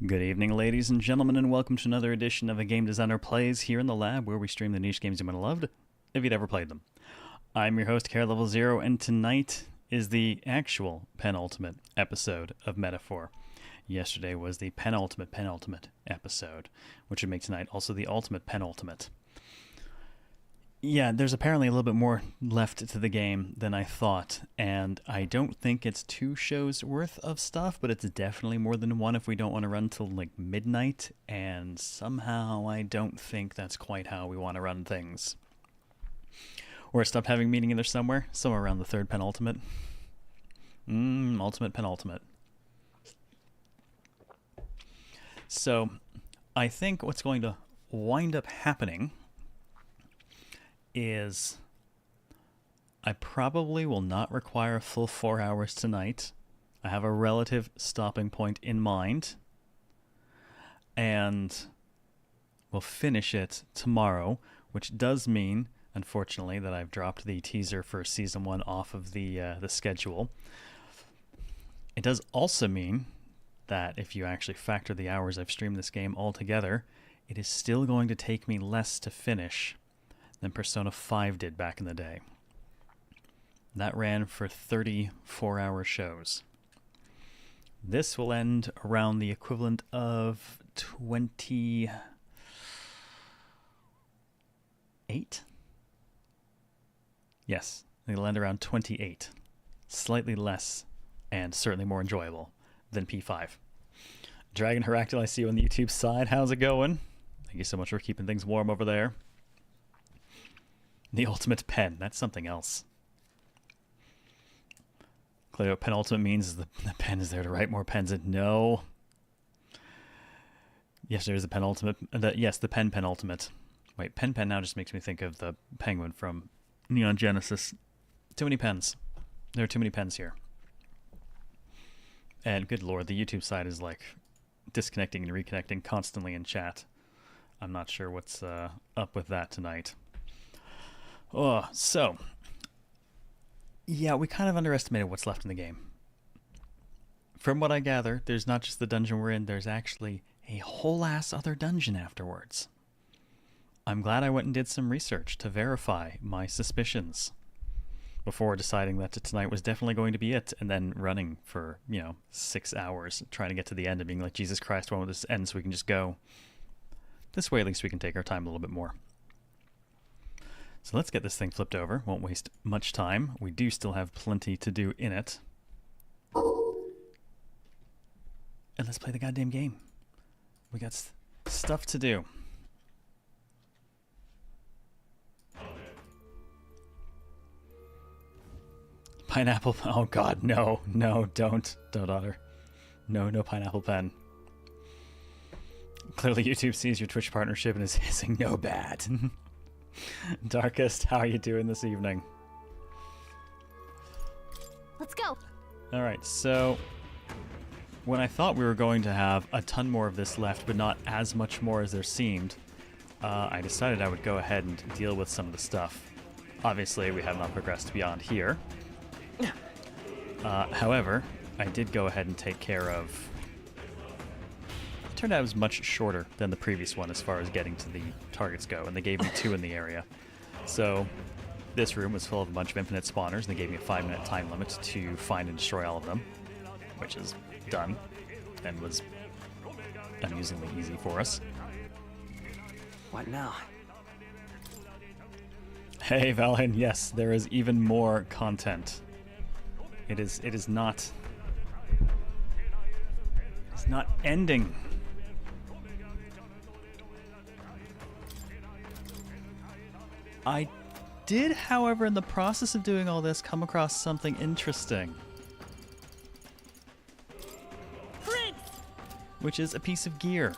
Good evening, ladies and gentlemen, and welcome to another edition of A Game Designer Plays here in the lab, where we stream the niche games you might have loved, if you'd ever played them. I'm your host, CareLevelZero, and tonight is the actual penultimate episode of Metaphor. Yesterday was the penultimate episode, which would make tonight also the ultimate penultimate. Yeah, there's apparently a little bit more left to the game than I thought, and I don't think it's 2 shows worth of stuff, but it's definitely more than one if we don't want to run till like midnight, and somehow I don't think that's quite how we want to run things. Or stop having meaning in there somewhere around the third penultimate. Ultimate penultimate. So, I think what's going to wind up happening is I probably will not require a full 4 hours tonight. I have a relative stopping point in mind, and we'll finish it tomorrow, which does mean, unfortunately, that I've dropped the teaser for Season 1 off of the schedule. It does also mean that if you actually factor the hours I've streamed this game altogether, it is still going to take me less to finish than Persona 5 did back in the day. That ran for 34-hour shows. This will end around the equivalent of 28? Yes, it'll end around 28. Slightly less, and certainly more enjoyable than P5. Dragon Heractyl, I see you on the YouTube side. How's it going? Thank you so much for keeping things warm over there. The ultimate pen, that's something else. Clearly what penultimate means is the pen is there to write more pens in. No. Yes, there's a penultimate. Yes, the pen penultimate. Wait, pen now just makes me think of the penguin from Neon Genesis. Too many pens. There are too many pens here. And good lord, the YouTube side is like disconnecting and reconnecting constantly in chat. I'm not sure what's up with that tonight. Oh, so, yeah, we kind of underestimated what's left in the game. From what I gather, there's not just the dungeon we're in, there's actually a whole ass other dungeon afterwards. I'm glad I went and did some research to verify my suspicions before deciding that tonight was definitely going to be it, and then running for, 6 hours, trying to get to the end and being like, Jesus Christ, when will this end so we can just go? This way at least we can take our time a little bit more. So let's get this thing flipped over. Won't waste much time. We do still have plenty to do in it. And let's play the goddamn game. We got stuff to do. Pineapple. Oh god, no. No, don't. Don't, Otter. No pineapple pen. Clearly YouTube sees your Twitch partnership and is hissing no bad. Darkest, how are you doing this evening? Let's go. Alright, so when I thought we were going to have a ton more of this left, but not as much more as there seemed, I decided I would go ahead and deal with some of the stuff. Obviously, we have not progressed beyond here. However, I did go ahead and take care of... It turned out it was much shorter than the previous one as far as getting to the targets go, and they gave me 2 in the area. So this room was full of a bunch of infinite spawners, and they gave me a 5-minute time limit to find and destroy all of them, which is done, and was amusingly easy for us. What now? Hey Valheim, yes, there is even more content. It is not... It's not ending. I did, however, in the process of doing all this, come across something interesting. Prince! Which is a piece of gear.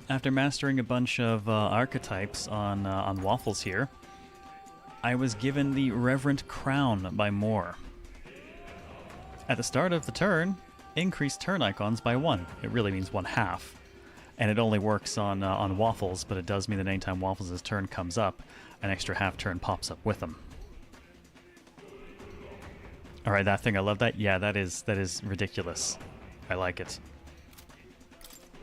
After mastering a bunch of archetypes on Waffles here, I was given the Reverent Crown by Moore. At the start of the turn, increase turn icons by 1. It really means 1/2. And it only works on Waffles, but it does mean that anytime Waffles' turn comes up, an extra half turn pops up with them. Alright, that thing, I love that. Yeah, that is ridiculous. I like it.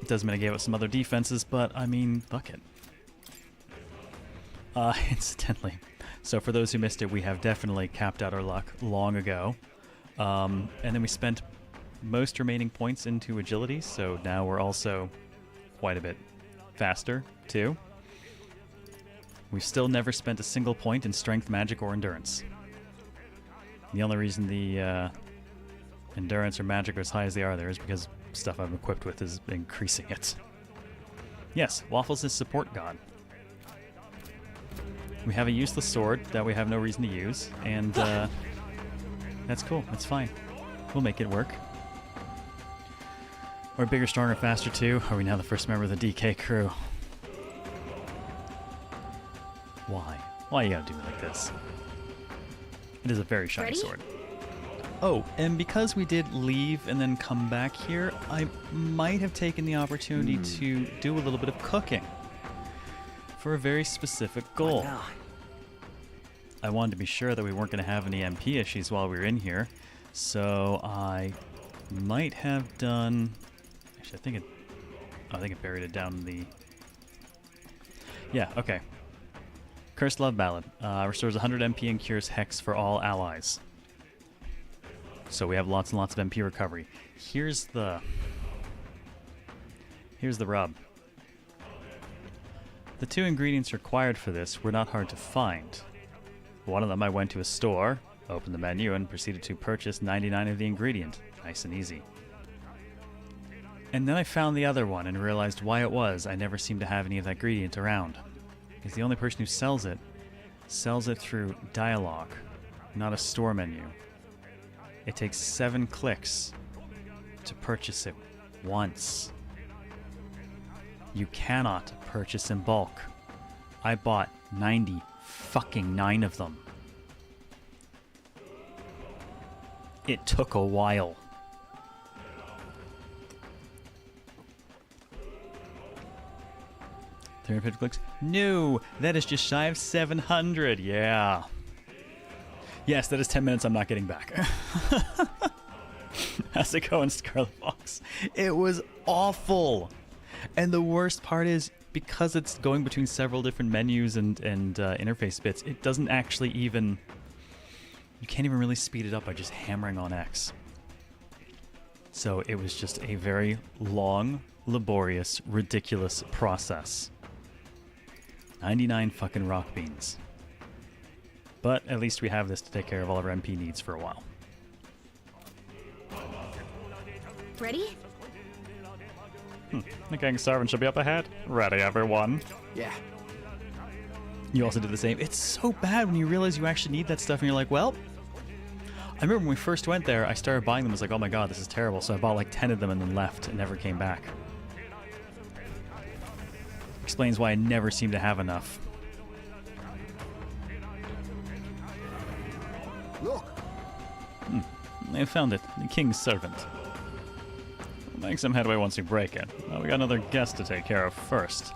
Does mean I gave up some other defenses, but I mean, fuck it. Incidentally, so for those who missed it, we have definitely capped out our luck long ago. And then we spent most remaining points into agility, so now we're also quite a bit faster, too. We've still never spent a single point in strength, magic, or endurance. The only reason the endurance or magic are as high as they are there is because stuff I'm equipped with is increasing it. Yes, Waffles is support god. We have a useless sword that we have no reason to use, and that's cool. That's fine. We'll make it work. We're bigger, stronger, faster too. Are we now the first member of the DK crew? Why? Why you gotta do me like this? It is a very shiny sword. Oh, and because we did leave and then come back here, I might have taken the opportunity to do a little bit of cooking for a very specific goal. I wanted to be sure that we weren't going to have any MP issues while we were in here, so I might have done... Actually, I think it buried it down in the... Yeah, okay. Cursed Love Ballad. Restores 100 MP and cures Hex for all allies. So we have lots and lots of MP recovery. Here's the rub. The 2 ingredients required for this were not hard to find. One of them I went to a store, opened the menu, and proceeded to purchase 99 of the ingredient. Nice and easy. And then I found the other one and realized why it was I never seemed to have any of that ingredient around. Because the only person who sells it through dialogue, not a store menu. It takes 7 clicks to purchase it once. You cannot purchase in bulk. I bought 99 of them. It took a while. $350 clicks? No! That is just shy of 700. Yeah. Yes, that is 10 minutes I'm not getting back. How's it going, Scarlet Fox? It was awful. And the worst part is, because it's going between several different menus and interface bits, it doesn't actually even... You can't even really speed it up by just hammering on X. So it was just a very long, laborious, ridiculous process. 99 fucking rock beans. But at least we have this to take care of all of our MP needs for a while. Ready? The King's servant should be up ahead. Ready, everyone. Yeah. You also did the same. It's so bad when you realize you actually need that stuff and you're like, well... I remember when we first went there, I started buying them. I was like, oh my god, this is terrible. So I bought like 10 of them and then left and never came back. Explains why I never seem to have enough. Look. I found it. The King's servant. We'll make some headway once we break it. Well, we got another guest to take care of first.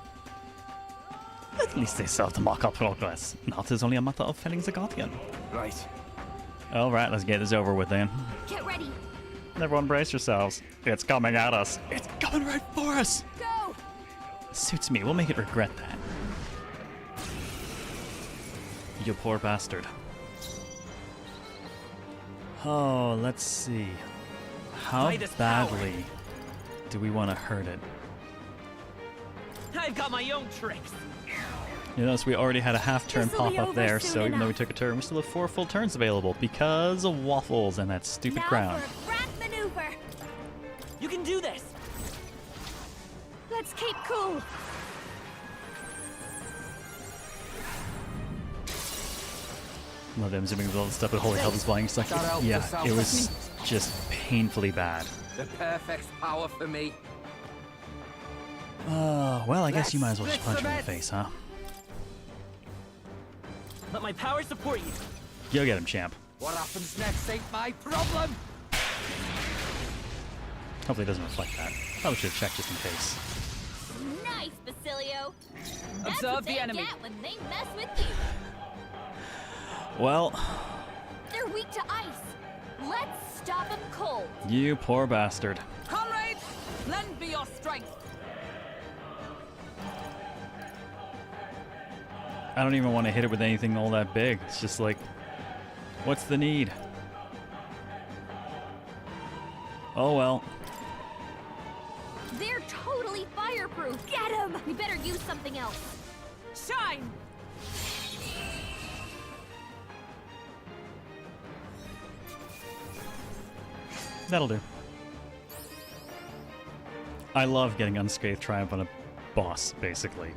At least they serve to mark our progress. Now it is only a matter of felling the Guardian. Right. Alright, let's get this over with then. Get ready. Everyone brace yourselves. It's coming at us. It's coming right for us! Go! Suits me. We'll make it regret that. You poor bastard. Oh, let's see. How badly do we want to hurt it? I've got my own tricks. You notice we already had a half turn This'll be pop up over there, soon so even though we enough. took a turn, we still have 4 full turns available because of Waffles and that stupid Now crown. for a grand maneuver. You can do this. Let's keep cool. Love them zooming with all the stuff, but holy hell, this flying stuff. Shout out Yeah, to South it was West. just painfully bad. The perfect power for me. Well, I guess you might as well just Let's punch him in the split the face, huh? Let my power support you. Go get him, champ. What happens next ain't my problem. Hopefully it doesn't reflect that. Probably should have checked just in case. Nice, Basilio. That's Observe what the they enemy. get when they mess with you. Well, They're weak to ice. Let's stop them cold. you poor bastard. Comrades, lend me your strength. I don't even want to hit it with anything all that big. It's just like, what's the need? Oh well. They're totally fireproof. Get him! We better use something else. Shine! That'll do. I love getting unscathed triumph on a boss, basically.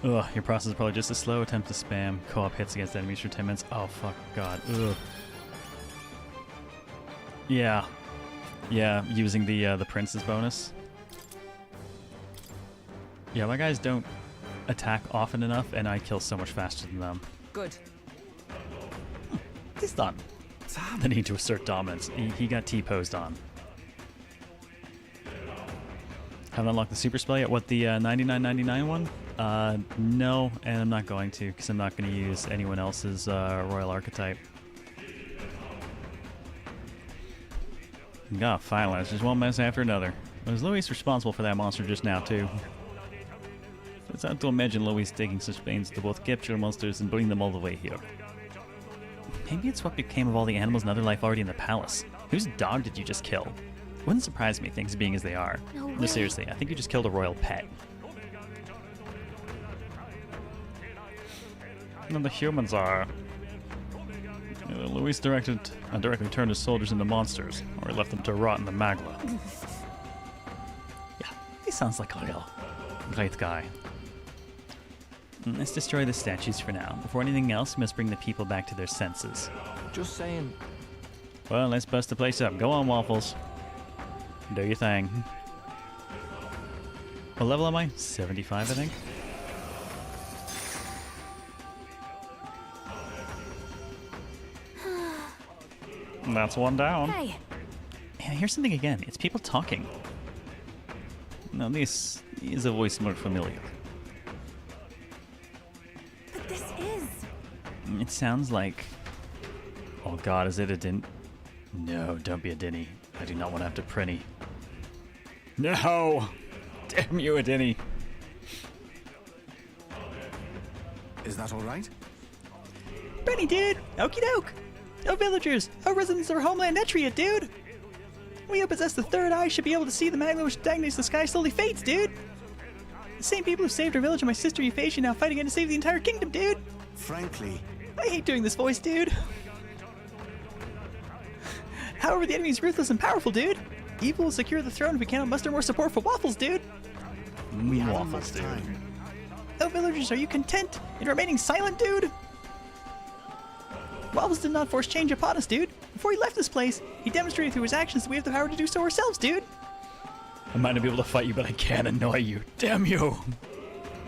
Ugh, your process is probably just a slow attempt to spam co-op hits against enemies for 10 minutes. Oh, fuck, God. Ugh. Yeah. Yeah, using the Prince's bonus. Yeah, my guys don't attack often enough, and I kill so much faster than them. Good. He's done. The need to assert dominance. He got T-posed on. Haven't unlocked the super spell yet. What, the 99.99 one? No, and I'm not going to, because I'm not going to use anyone else's Royal Archetype. God, finally, it's just one mess after another. Was Louis responsible for that monster just now, too? It's hard to imagine Louis taking such pains to both capture monsters and bring them all the way here. Maybe it's what became of all the animals and other life already in the palace. Whose dog did you just kill? Wouldn't surprise me, things being as they are. No, seriously, I think you just killed a royal pet. And the humans are... Louis directly turned his soldiers into monsters, or he left them to rot in the magla. Yeah, he sounds like a real great guy. Let's destroy the statues for now. Before anything else, we must bring the people back to their senses. Just saying. Well, let's bust the place up. Go on, Waffles. Do your thing. What level am I? 75, I think. That's one down. Hey, Yeah, here's something again. It's people talking. Now, this is a voice more familiar. but this is... It sounds like... Oh god, is it a din... No, don't be a Dinny. I do not want to have to prinny. No! Damn you, a Dinny. Is that all right? Benny, dude! Okie doke! Oh, villagers! Oh, residents of our homeland Etria, dude! We who possess the third eye should be able to see the magma which stagnates the sky slowly fades, dude! The same people who saved our village and my sister Euphrasia now fight again to save the entire kingdom, dude! Frankly, I hate doing this voice, dude! However, the enemy is ruthless and powerful, dude! Evil will secure the throne if we cannot muster more support for Waffles, dude! we haven't much time. Oh, villagers, are you content in remaining silent, dude? Waffles did not force change upon us, dude. Before he left this place, he demonstrated through his actions that we have the power to do so ourselves, dude. I might not be able to fight you, but I can annoy you. Damn you!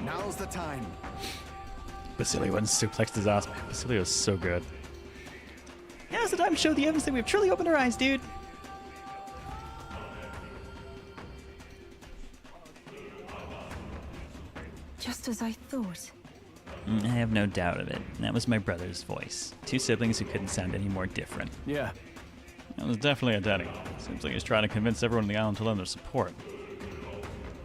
Now's the time. Basilio went and suplexed his ass. Man, Basilio's so good. Now's the time to show the evidence that we have truly opened our eyes, dude. Just as I thought. I have no doubt of it. That was my brother's voice. Two siblings who couldn't sound any more different. Yeah. That was definitely a Denny. Seems like he's trying to convince everyone on the island to lend their support.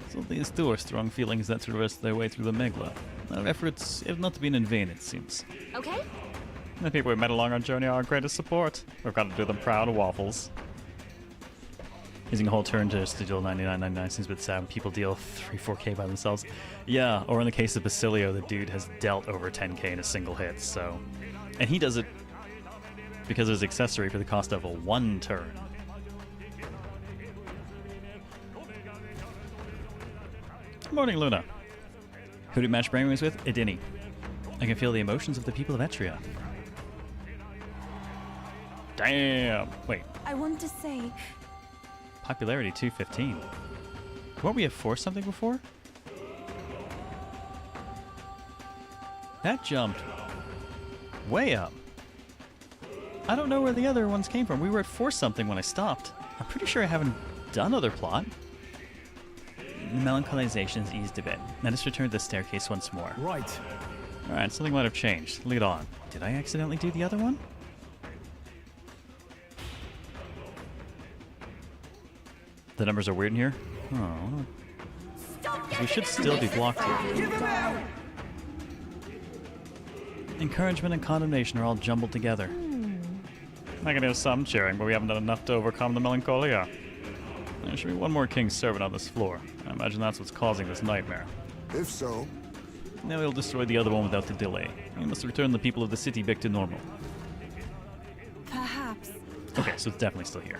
So these two are strong feelings that traverse their way through the Megla. Our efforts have not been in vain, it seems. Okay? The people we met along our journey are our greatest support. We've got to do them proud of Waffles. Using a whole turn just to deal 99.99 seems a bit sad when people deal 3-4k by themselves. Yeah, or in the case of Basilio, the dude has dealt over 10k in a single hit, so... And he does it because of his accessory for the cost of a 1 turn. Good morning, Luna. Who did match brainwaves with? Idini. I can feel the emotions of the people of Etria. Damn! Wait, I want to say, popularity 215. Weren't we at 4 something before? That jumped way up. I don't know where the other ones came from. We were at 4 something when I stopped. I'm pretty sure I haven't done other plot. The melancholization's eased a bit. Let us return to the staircase once more. Right. Alright, something might have changed. Lead on. Did I accidentally do the other one? The numbers are weird in here? Oh. We should still be blocked here. Encouragement and condemnation are all jumbled together. I can hear some cheering, but we haven't done enough to overcome the melancholia. There should be one more king's servant on this floor. I imagine that's what's causing this nightmare. If so, Now we'll destroy the other one without the delay. We must return the people of the city back to normal. Perhaps. Okay, so it's definitely still here.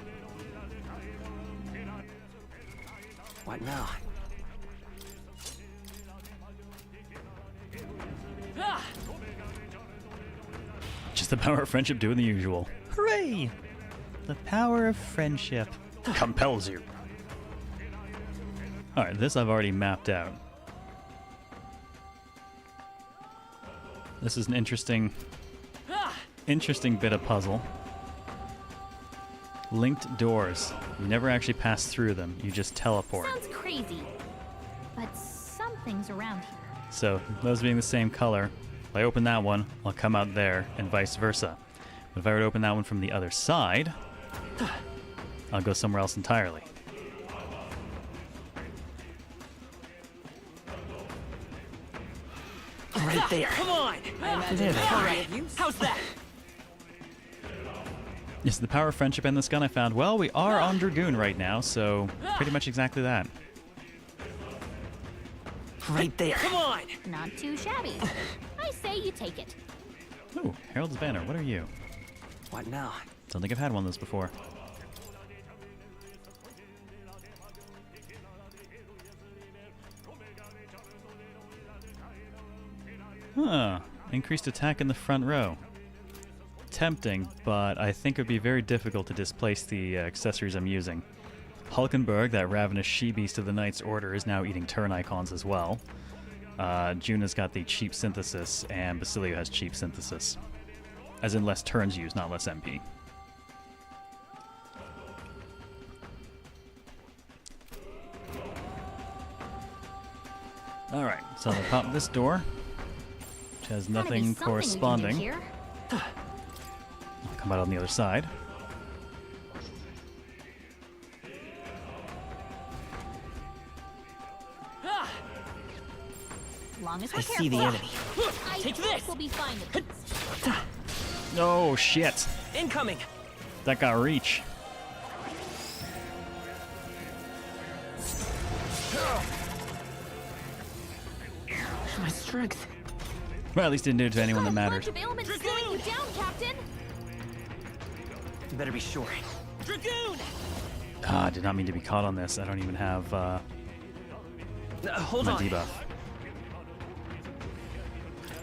What now? Ah! Just the power of friendship doing the usual. Hooray! The power of friendship compels you. Alright, this I've already mapped out. This is an interesting bit of puzzle. Linked doors. You never actually pass through them. You just teleport. Sounds crazy, but something's around here. So, those being the same color, if I open that one, I'll come out there, and vice versa. But if I were to open that one from the other side, I'll go somewhere else entirely. Right there. Come on. There they All are. right. How's that? Yes, the power of friendship and this gun I found. Well, we are on Dragoon right now, so pretty much exactly that. Right there. Come on. Not too shabby. I say you take it. Ooh, Herald's Banner, what are you? What now? Don't think I've had one of those before. Huh. Increased attack in the front row. Tempting, but I think it would be very difficult to displace the accessories I'm using. Hulkenberg, that ravenous she-beast of the Knight's Order, is now eating turn icons as well. Juna's got the cheap synthesis, and Basilio has cheap synthesis. As in less turns used, not less MP. Alright, so I'll pop this door, which has Gotta be nothing something we can do corresponding. here. I'll come out on the other side. Long as we're I see the careful. enemy. I Take think this. We'll be fine with this. Oh shit! Incoming. That got reach. My strength. Well, at least didn't do it to anyone that Got a mattered. bunch of ailments slowing you down, Captain. You better be sure. Dragoon. Ah, I did not mean to be caught on this. I don't even have Hold my on. debuff.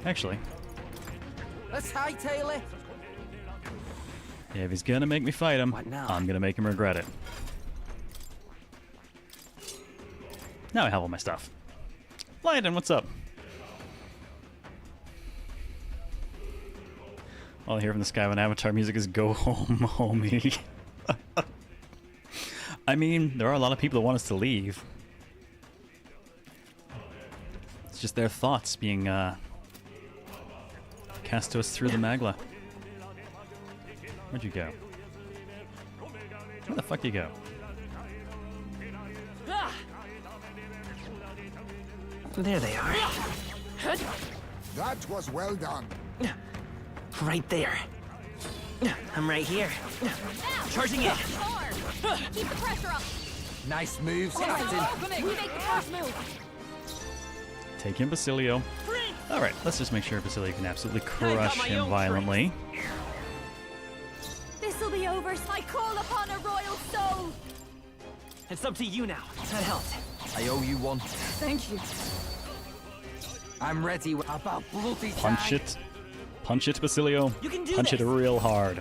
Actually, Let's hightail it. if he's gonna make me fight him, What now? I'm gonna make him regret it. Now I have all my stuff. Lyden, what's up? All I hear from the sky when Avatar music is "Go home, homie." I mean, there are a lot of people that want us to leave. It's just their thoughts being cast to us through the Magla. Where'd you go? Where the fuck you go? There they are. that was well done. Right there. I'm right here. Charging in. Hard. Keep the pressure up. Nice moves, Captain. We make the first move. Take him, Basilio. Alright, let's just make sure Basilio can absolutely got crush my him own violently. This'll be over. I call upon a royal soul. It's up to you now. That helped. I owe you one. Thank you. I'm ready. About bloody Punch time. it. Punch it, Basilio. You can do Punch this. it real hard.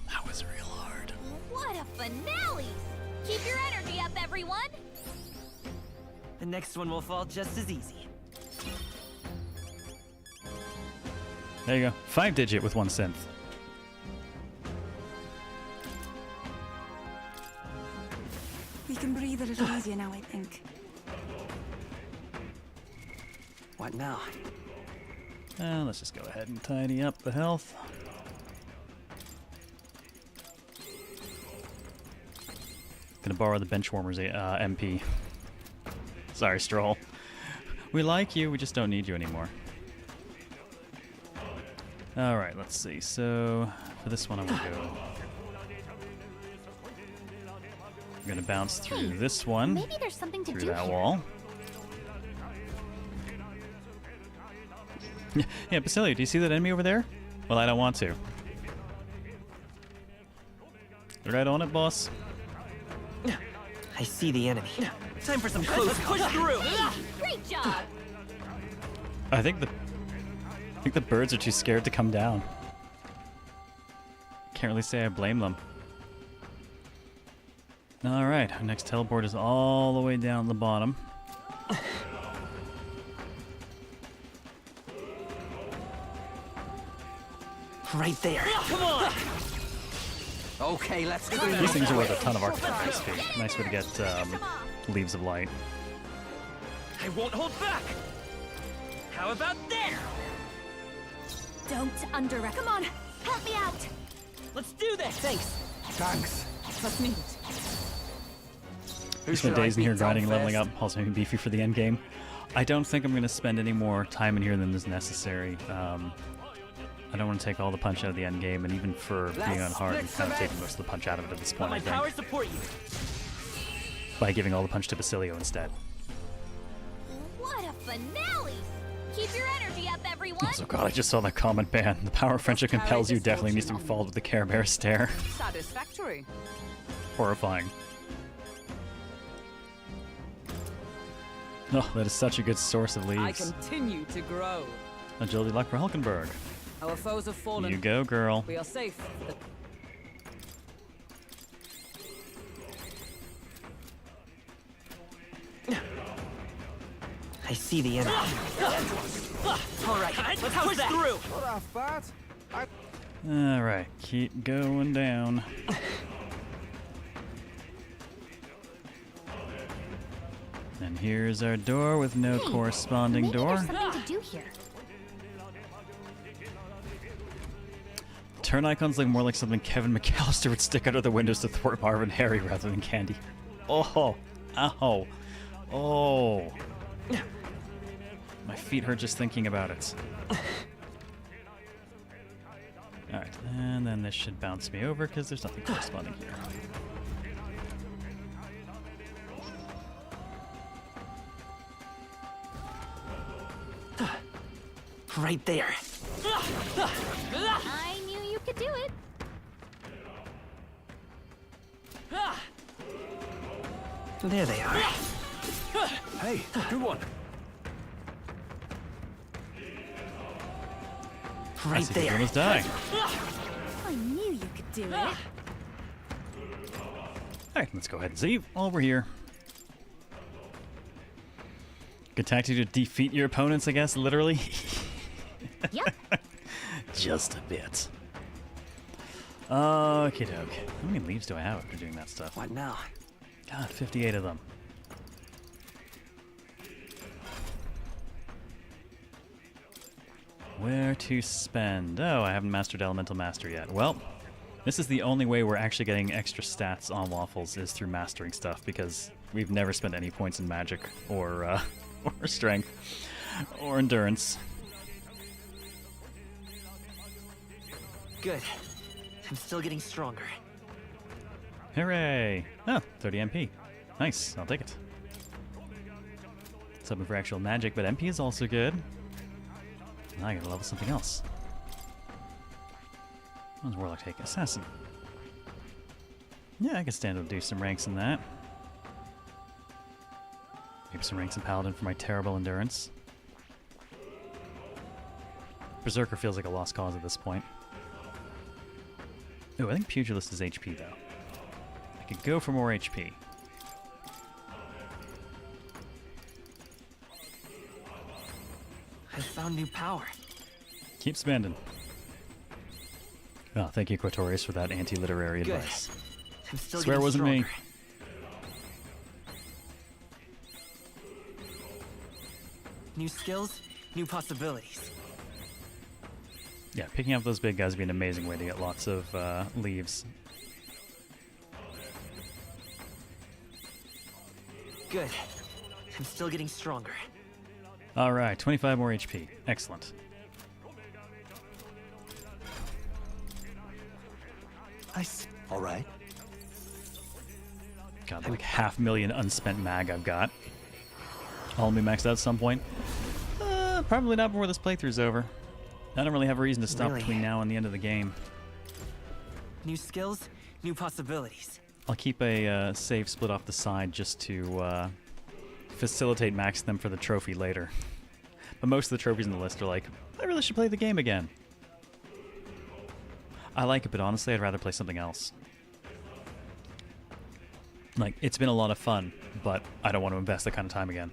That was real hard. What a finale! Keep your energy up, everyone. The next one will fall just as easy. There you go. 5-digit with 1 synth. We can breathe a little easier now, I think. What now? Let's just go ahead and tidy up the health. Gonna borrow the Benchwarmers MP. Sorry, Stroll. We like you, we just don't need you anymore. Alright, let's see. So, for this one I'm gonna go... I'm gonna bounce through this one. Maybe there's something to Through do that here. wall. Yeah, Basilio, do you see that enemy over there? Well, I don't want to. Right on it, boss. I see the enemy. Time for some close. Let's push through. Great job! I think the birds are too scared to come down. Can't really say I blame them. Alright, our next teleport is all the way down the bottom. Right there. Come on. Okay, let's do These this. things are worth a ton of architecture XP. Nice way to get Leaves of Light. I won't hold back. How about there? Don't underestimate. Come on, help me out! Let's do this. Thanks. Thanks. Let's meet. We spent days in here grinding, leveling up, also making beefy for the end game. I don't think I'm going to spend any more time in here than is necessary. I don't want to take all the punch out of the end game, and even for being on hard, I'm kind of taking most of the punch out of it at this point, I My power think. support you. By giving all the punch to Basilio instead. What a finale! Keep your energy up, everyone! Also, God, I just saw that comment ban. The power of friendship compels you definitely needs to be followed with the Care Bear stare. Satisfactory. Horrifying. Oh, that is such a good source of I leaves. continue to grow. Agility luck for Hulkenberg. Our foes have fallen. You go, girl. We are safe. I see the enemy. All right, let's push through. Alright, keep going down. And here's our door with no corresponding Maybe door. there's something to do here. Turn icons look more like something Kevin McAllister would stick out of the windows to thwart Marvin Harry rather than Candy. Oh, ow, oh. My feet hurt just thinking about it. Alright, and then this should bounce me over because there's nothing corresponding here. Right there. I knew you could do it. There they are. Hey, good one. I Right see people there. almost die. I knew you could do it. Alright, let's go ahead and save over here. Good tactic to defeat your opponents, I guess, literally. Yep. Just a bit. Okie doke. How many leaves do I have after doing that stuff? What now? God, 58 of them. Where to spend? Oh, I haven't mastered Elemental Master yet. Well, this is the only way we're actually getting extra stats on Waffles is through mastering stuff, because we've never spent any points in Magic or or Strength or Endurance. Good. I'm still getting stronger. Hooray! Oh, 30 MP. Nice, I'll take it. Something for actual magic, but MP is also good. Now I gotta level something else. What does Warlock take? Assassin. Yeah, I can stand to do some ranks in that. Maybe some ranks in Paladin for my terrible endurance. Berserker feels like a lost cause at this point. Ooh, I think Pugilist is HP though. I could go for more HP. I found new power. Keep spending. Oh, thank you, Quatorius, for that anti-literary Good. advice. I'm still Swear it getting wasn't me. stronger. New skills, new possibilities. Yeah, picking up those big guys would be an amazing way to get lots of leaves. Good. I'm still getting stronger. All right, 25 more HP. Excellent. All right. God, like 500,000 unspent mag I've got. All will be maxed out at some point. Probably not before this playthrough's over. I don't really have a reason to stop Really? between now and the end of the game. New skills, new possibilities. I'll keep a save split off the side just to facilitate maxing them for the trophy later. But most of the trophies in the list are like, I really should play the game again. I like it, but honestly, I'd rather play something else. Like, it's been a lot of fun, but I don't want to invest that kind of time again.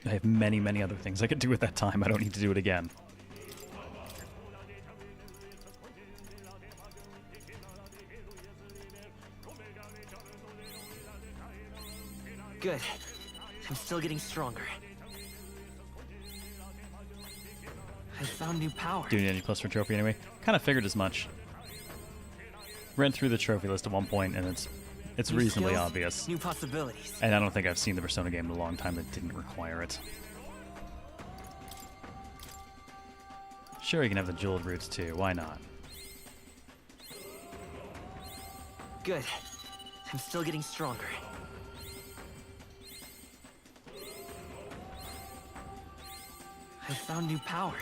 I have many, many other things I could do with that time. I don't need to do it again. Good. I'm still getting stronger. I found new power. Do you need any plus for trophy anyway? Kind of figured as much. Ran through the trophy list at one point, and it's New reasonably skills, obvious. New possibilities. And I don't think I've seen the Persona game in a long time that didn't require it. Sure, you can have the jeweled roots too. Why not? Good. I'm still getting stronger. I found new power.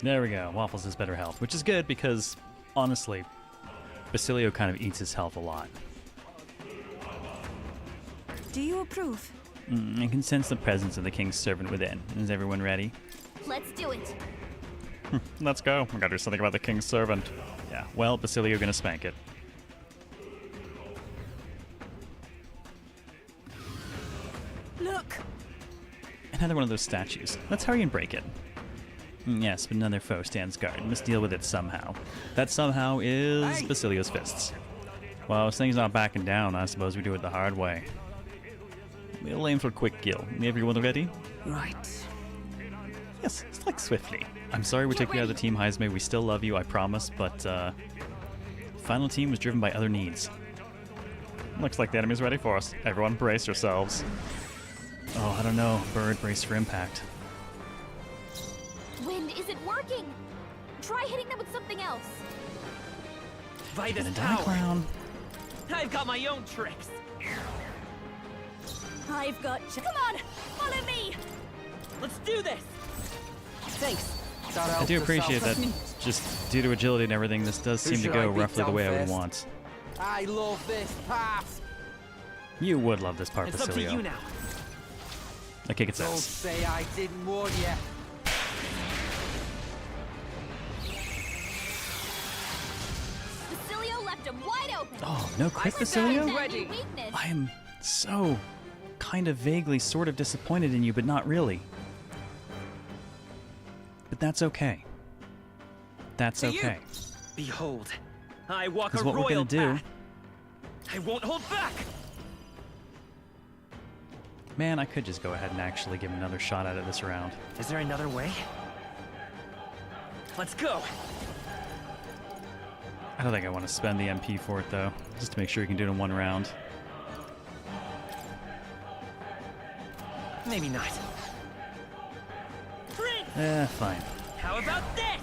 There we go. Waffles has better health, which is good because, honestly, Basilio kind of eats his health a lot. Do you approve? I can sense the presence of the king's servant within. Is everyone ready? Let's do it. Let's go. We gotta do something about the king's servant. Yeah, well, Basilio gonna spank it. Look! Another one of those statues. Let's hurry and break it. Yes, but another foe stands guard. Must deal with it somehow. That somehow is Basilio's fists. Well, this thing's not backing down. I suppose we do it the hard way. We'll aim for a quick kill. Everyone ready? Right. Yes, strike swiftly. I'm sorry we're taking you out of the team, Heisme. We still love you, I promise, but final team was driven by other needs. Looks like the enemy's ready for us. Everyone brace yourselves. Oh, I don't know. Bird, brace for impact. Wind isn't working. Try hitting them with something else. Vitus And a die power. clown. I've got my own tricks. I've got you. Come on, follow me. Let's do this. Thanks. I do appreciate that. Just due to agility and everything, this does seem to should go I beat roughly the down way I would first? want. I love this part. You would love this part, It's up to Basilio. you now. I kick its Don't ass. say I didn't warn you. Basilio left him wide open. Oh, no crit, That Basilio? new Ready. weakness. I am so kind of vaguely sort of disappointed in you, but not really. But that's okay. That's To you. okay. Behold, I walk Because a what we're royal gonna do... path. I won't hold back. Man, I could just go ahead and actually give him another shot at it this round. Is there another way? Let's go. I don't think I want to spend the MP for it, though. Just to make sure you can do it in one round. Maybe not. Prince, Fine. how about this?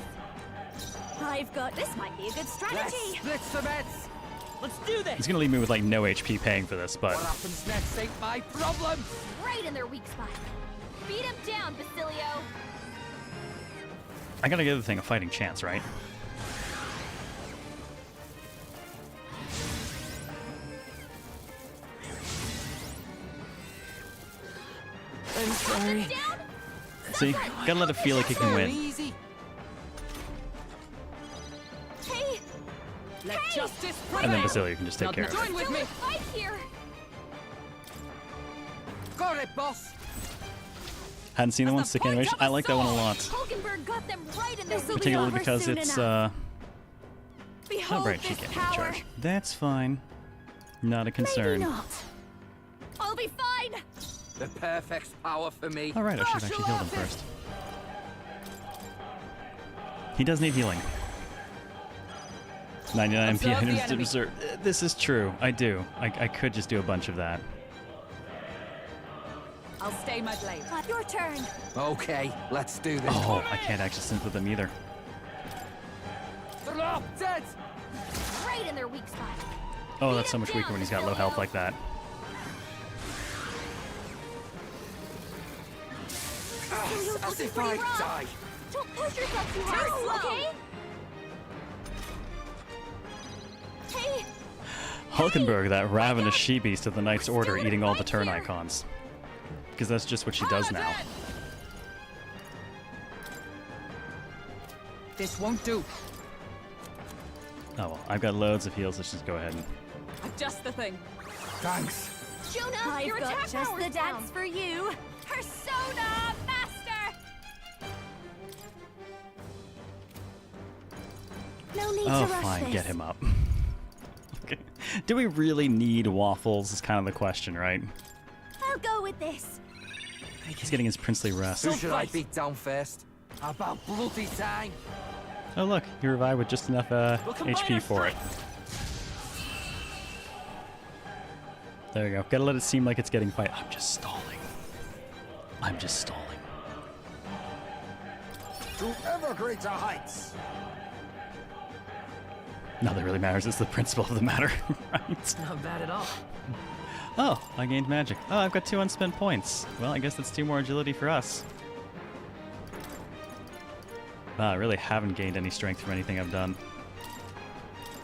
I've got. This might be a good Let's strategy. split some heads. Let's do He's this. gonna leave me with like no HP paying for this, but What happens next ain't my problem. Right in their weak spot. Beat him down, Basilio. I gotta give the thing a fighting chance, right? I'm sorry. Down. See? Gotta let it feel like it can win. Easy. Hey, Let justice And then prevail. Basilio can just take care of it. Join with still me. a fight here. Got it, boss. Hadn't seen the one the stick point animation. of a I like that one a sword. lot. Hulkenberg got them right in their This'll be Particularly over because soon it's enough. how Behold bright she this can power. charge. That's fine. Not a Maybe concern. not. I'll be fine. The perfect power for me. Alright, I should have actually healed him first. He does need healing. 99 Observe the items to enemy. observe. This is true. I do. I could just do a bunch of that. I'll stay my blade. Your turn. Okay, let's do this. Oh, I can't actually synth with them either. Drop dead! Right in their weak spot. Oh, that's so much weaker when he's got low health like that. As if I'd die. Don't push yourself too hard, okay? Hey, Hulkenberg, that ravenous she-beast of the Knight's Order, eating all the turn icons. Because that's just what she does now. This won't do. Oh well, I've got loads of heals, let's just go ahead and... Just the thing. Thanks. Jonah, I've your got attack just power's the down. dance for you. Persona Master! No need Oh, to rush fine, this. get him up. Okay. Do we really need waffles is kind of the question, right? I'll go with this. He's getting his princely rest. Who should I beat down first? About bloody time. Oh look, he revived with just enough HP for it. There you go. Gotta let it seem like it's getting fight. I'm just stalling. I'm just stalling. To ever greater heights. Not that really matters. It's the principle of the matter, right? Not bad at all. Oh, I gained magic. Oh, I've got 2 unspent points. Well, I guess that's 2 more agility for us. Wow, I really haven't gained any strength from anything I've done.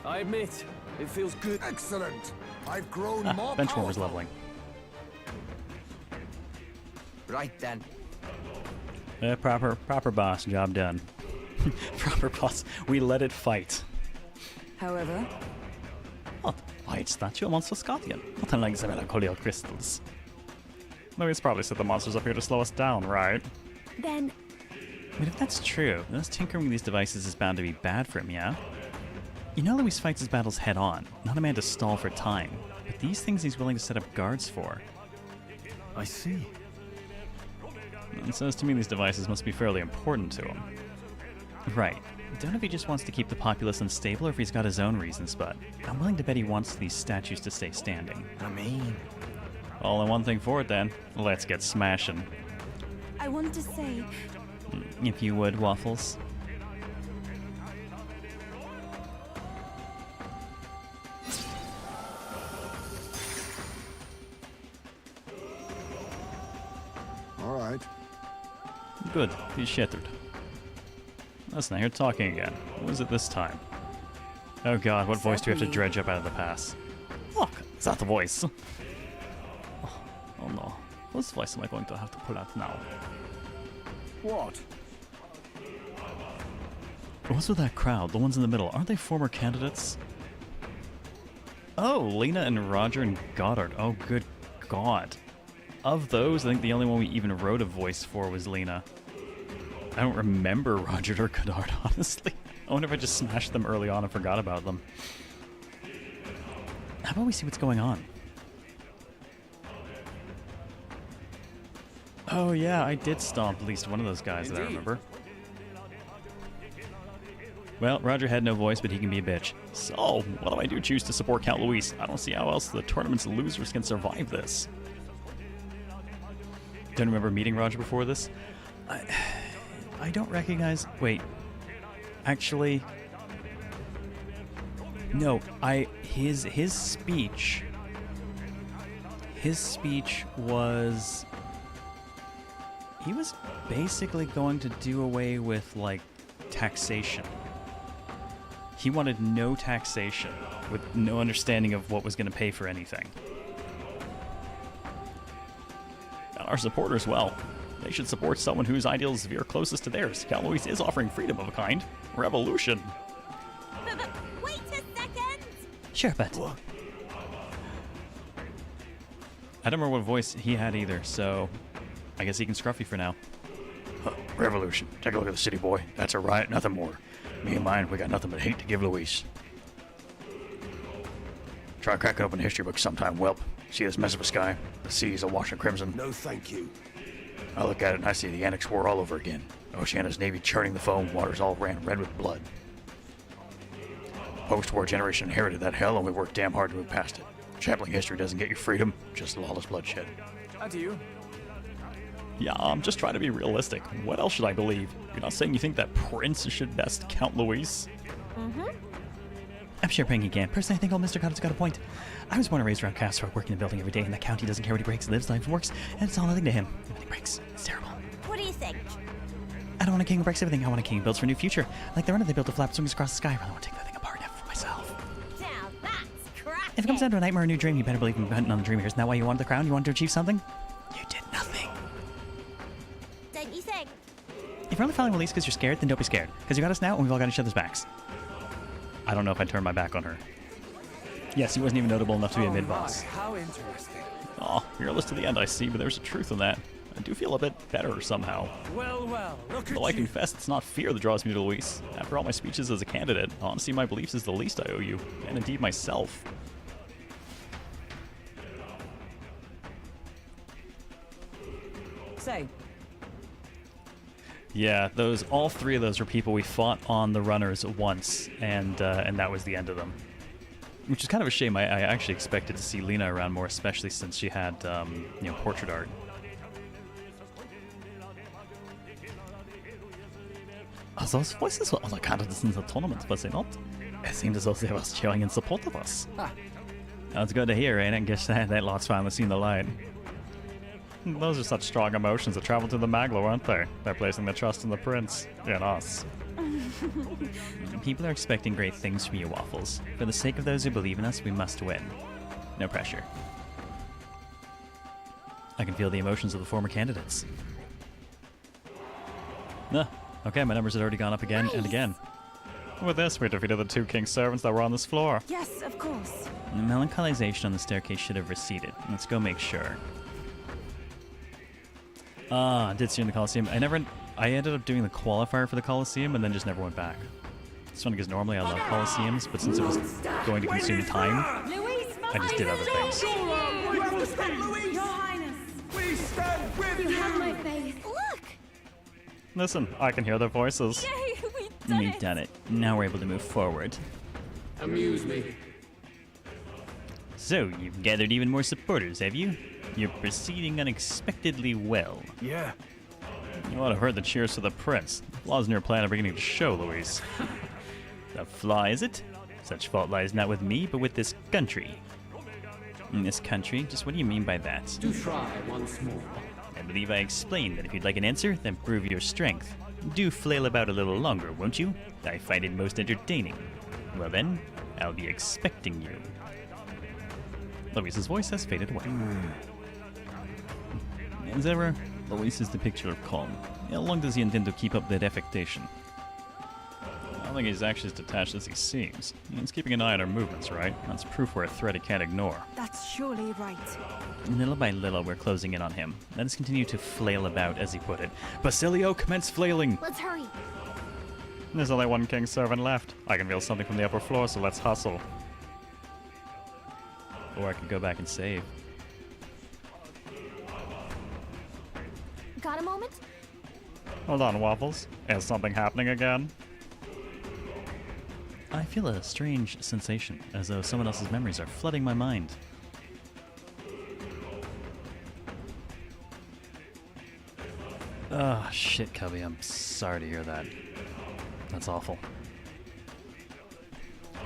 I admit, it feels good. Excellent. I've grown Ah, more Benchwarmer's powerful. leveling. Right then. Proper boss, job done. Proper boss. We let it fight. However, Oh, white statue of Monster Scorpion. What unlike the melancholial crystals. No, he's probably set the monsters up here to slow us down, right? Then I mean, if that's true, then us tinkering with these devices is bound to be bad for him, yeah? You know, Luis fights his battles head on, not a man to stall for time. But these things he's willing to set up guards for. I see. And so to me, these devices must be fairly important to him. Right. Don't know if he just wants to keep the populace unstable or if he's got his own reasons, but I'm willing to bet he wants these statues to stay standing. I mean, All in one thing for it then. Let's get smashing. I want to say, If you would, Waffles. all right. Good, he's shattered. Let's not hear talking again. What was it this time? Oh god, what voice do we have to dredge up out of the past? Look, is that the voice? Oh no, whose voice am I going to have to pull out now? What? What's with that crowd? The ones in the middle, aren't they former candidates? Oh, Lena and Roger and Goddard. Oh, good god. Of those, I think the only one we even wrote a voice for was Lena. I don't remember Roger or Goddard, honestly. I wonder if I just smashed them early on and forgot about them. How about we see what's going on? Oh yeah, I did stomp at least one of those guys that I remember. Well, Roger had no voice, but he can be a bitch. So, what do I do? Choose to support Count Luis. I don't see how else the tournament's losers can survive this. Don't remember meeting Roger before this. I don't recognize... Wait. Actually... No, His speech... His speech was... He was basically going to do away with, like, taxation. He wanted no taxation, with no understanding of what was going to pay for anything. And our supporters, well, they should support someone whose ideals veer closest to theirs. Count Luis is offering freedom of a kind. Revolution. Wait a second! Sure, but... I don't remember what voice he had either, so... I guess he can scruffy for now. Revolution. Take a look at the city, boy. That's a riot, nothing more. Me and mine, we got nothing but hate to give Luis. Try cracking open a history book sometime, whelp. See this mess of a sky? The seas awash in crimson. No, thank you. I look at it and I see the Annex War all over again. Oceania's navy charting the foam, waters all ran red with blood. Post-war generation inherited that hell and we worked damn hard to move past it. Championing history doesn't get you freedom, just lawless bloodshed. Adieu. Yeah, I'm just trying to be realistic. What else should I believe? You're not saying you think that Prince should best Count Luis? I'm sure praying again. Personally, I think old Mr. Cottage got a point. I was born and raised around Castro, working in the building every day, and the county doesn't care what he breaks, lives, lives, works, and it's all nothing to him. Everything breaks. It's terrible. What do you think? I don't want a king who breaks everything. I want a king who builds for a new future. Like the runner they built to flap swings across the sky. I rather want to take that thing apart and have it for myself. Now that's cracking. If it comes down to a nightmare or a new dream, you better believe in hunting on the dream here. Isn't that why you wanted the crown? You wanted to achieve something? You did nothing. Don't you think? If you're only following Elise because you're scared, then don't be scared. Because you got us now, and we've all got each other's backs. I don't know if I'd turn my back on her. Yes, he wasn't even notable enough to be a Oh mid-boss. my, how interesting. Aw, fearless to the end, I see, but there's a truth in that. I do feel a bit better somehow. Well, look at Though I you. confess it's not fear that draws me to Luis. After all my speeches as a candidate, honesty in my beliefs is the least I owe you, and indeed myself. Say, Yeah, all three of those were people we fought on the runners once, and that was the end of them. Which is kind of a shame. I actually expected to see Lena around more, especially since she had, portrait art. Those voices were other candidates in the tournament, was they not? It seemed as though they were cheering in support of us. That's good to hear, ain't it? Guess that lot's finally seen the light. Those are such strong emotions that travel to the Maglo, aren't they? They're placing their trust in the prince, in us. People are expecting great things from you, Waffles. For the sake of those who believe in us, we must win. No pressure. I can feel the emotions of the former candidates. Okay, my numbers had already gone up again and again. With this, we defeated the 2 king servants that were on this floor. Yes, of course. The melancholisation on the staircase should have receded. Let's go make sure. I did see in the Colosseum. I ended up doing the qualifier for the Colosseum and then just never went back. It's funny because normally I love Colosseums, but since it was going to consume time, I just did other things. Your Highness, We stand with you you. have my faith. Look! Listen, I can hear their voices. Yay, we've done We've it! done it. Now we're able to move forward. Amuse me. So, you've gathered even more supporters, have you? You're proceeding unexpectedly well. Yeah. You ought to have heard the cheers for the prince. The flaws in your plan are beginning to show, Luis. A flaw, is it? Such fault lies not with me, but with this country. In this country? Just what do you mean by that? Do try once more. I believe I explained that if you'd like an answer, then prove your strength. Do flail about a little longer, won't you? I find it most entertaining. Well then, I'll be expecting you. Luis's voice has faded away. As ever, Luis is the picture of calm. How long does he intend to keep up that affectation? I don't think he's actually as detached as he seems. He's keeping an eye on our movements, right? That's proof we're a threat he can't ignore. That's surely right. Little by little, we're closing in on him. Let us continue to flail about, as he put it. Basilio, commence flailing! Let's hurry. There's only one king servant left. I can feel something from the upper floor, so let's hustle. Or I could go back and save. Got a moment? Hold on, Waffles. Is something happening again? I feel a strange sensation, as though someone else's memories are flooding my mind. Oh, shit, Cubby. I'm sorry to hear that. That's awful.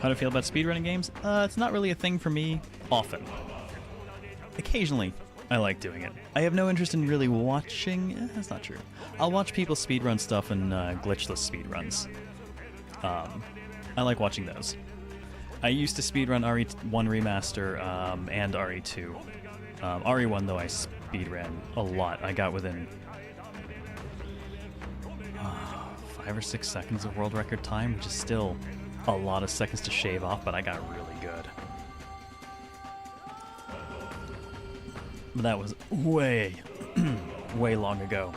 How do I feel about speedrunning games? It's not really a thing for me often. Occasionally, I like doing it. I have no interest in really watching... that's not true. I'll watch people speedrun stuff in glitchless speedruns. I like watching those. I used to speedrun RE1 Remaster and RE2. RE1, though, I speedran a lot. I got within 5 or 6 seconds of world record time, which is still a lot of seconds to shave off, but I got really good. But that was way, way long ago.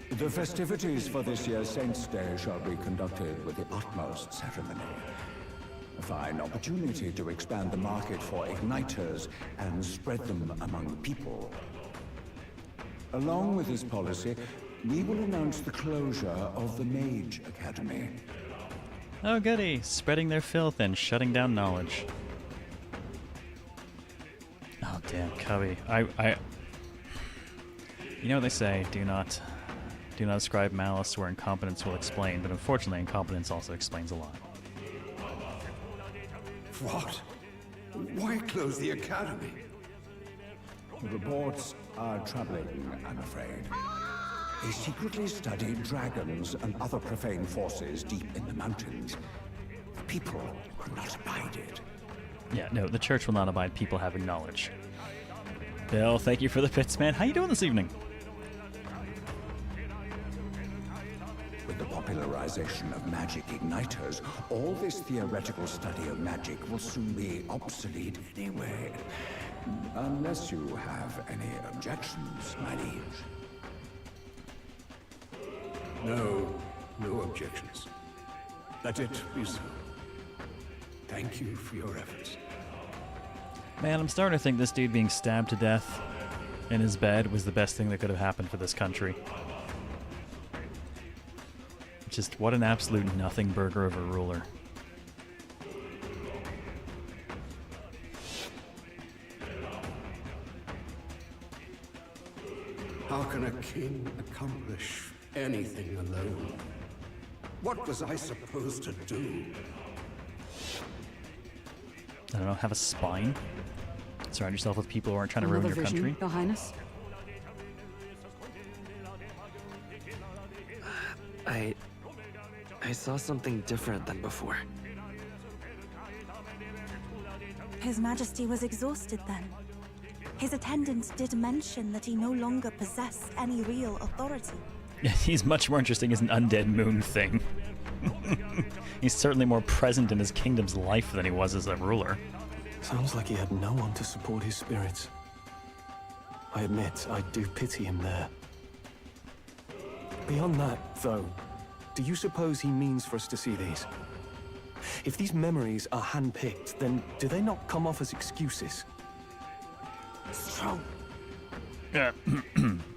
The festivities for this year's Saints' Day shall be conducted with the utmost ceremony. A fine opportunity to expand the market for igniters and spread them among people. Along with this policy, we will announce the closure of the Mage Academy. Oh goody, spreading their filth and shutting down knowledge. Oh damn, Cubby. You know what they say, do not ascribe malice where incompetence will explain, but unfortunately incompetence also explains a lot. What? Why close the academy? The reports are troubling, I'm afraid. They secretly study dragons and other profane forces deep in the mountains. The people will not abide it. Yeah, no, the church will not abide people having knowledge. Bill, thank you for the bits, man. How you doing this evening? With the popularization of magic igniters, all this theoretical study of magic will soon be obsolete anyway. Unless you have any objections, my liege. No objections. Let it be so. Thank you for your efforts. Man, I'm starting to think this dude being stabbed to death in his bed was the best thing that could have happened for this country. Just what an absolute nothing burger of a ruler. How can a king accomplish anything alone? What was I supposed to do? I don't know, have a spine? Surround yourself with people who aren't trying to ruin Another your vision, country? Your Highness? I saw something different than before. His Majesty was exhausted then. His attendant did mention that he no longer possessed any real authority. He's much more interesting as an undead moon thing. He's certainly more present in his kingdom's life than he was as a ruler. Sounds like he had no one to support his spirits. I admit, I do pity him there. Beyond that, though, do you suppose he means for us to see these? If these memories are handpicked, then do they not come off as excuses? Strong.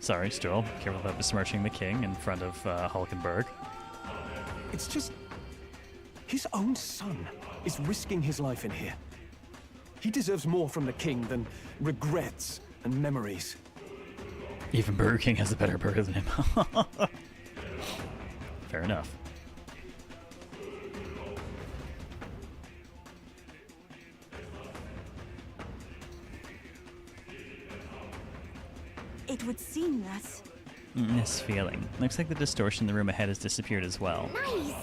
Sorry, Stroll. Careful about besmirching the king in front of Hulkenberg. It's just... his own son is risking his life in here. He deserves more from the king than regrets and memories. Even Burger King has a better burger than him. Fair enough. It would seem that... This feeling. Looks like the distortion in the room ahead has disappeared as well. Nice!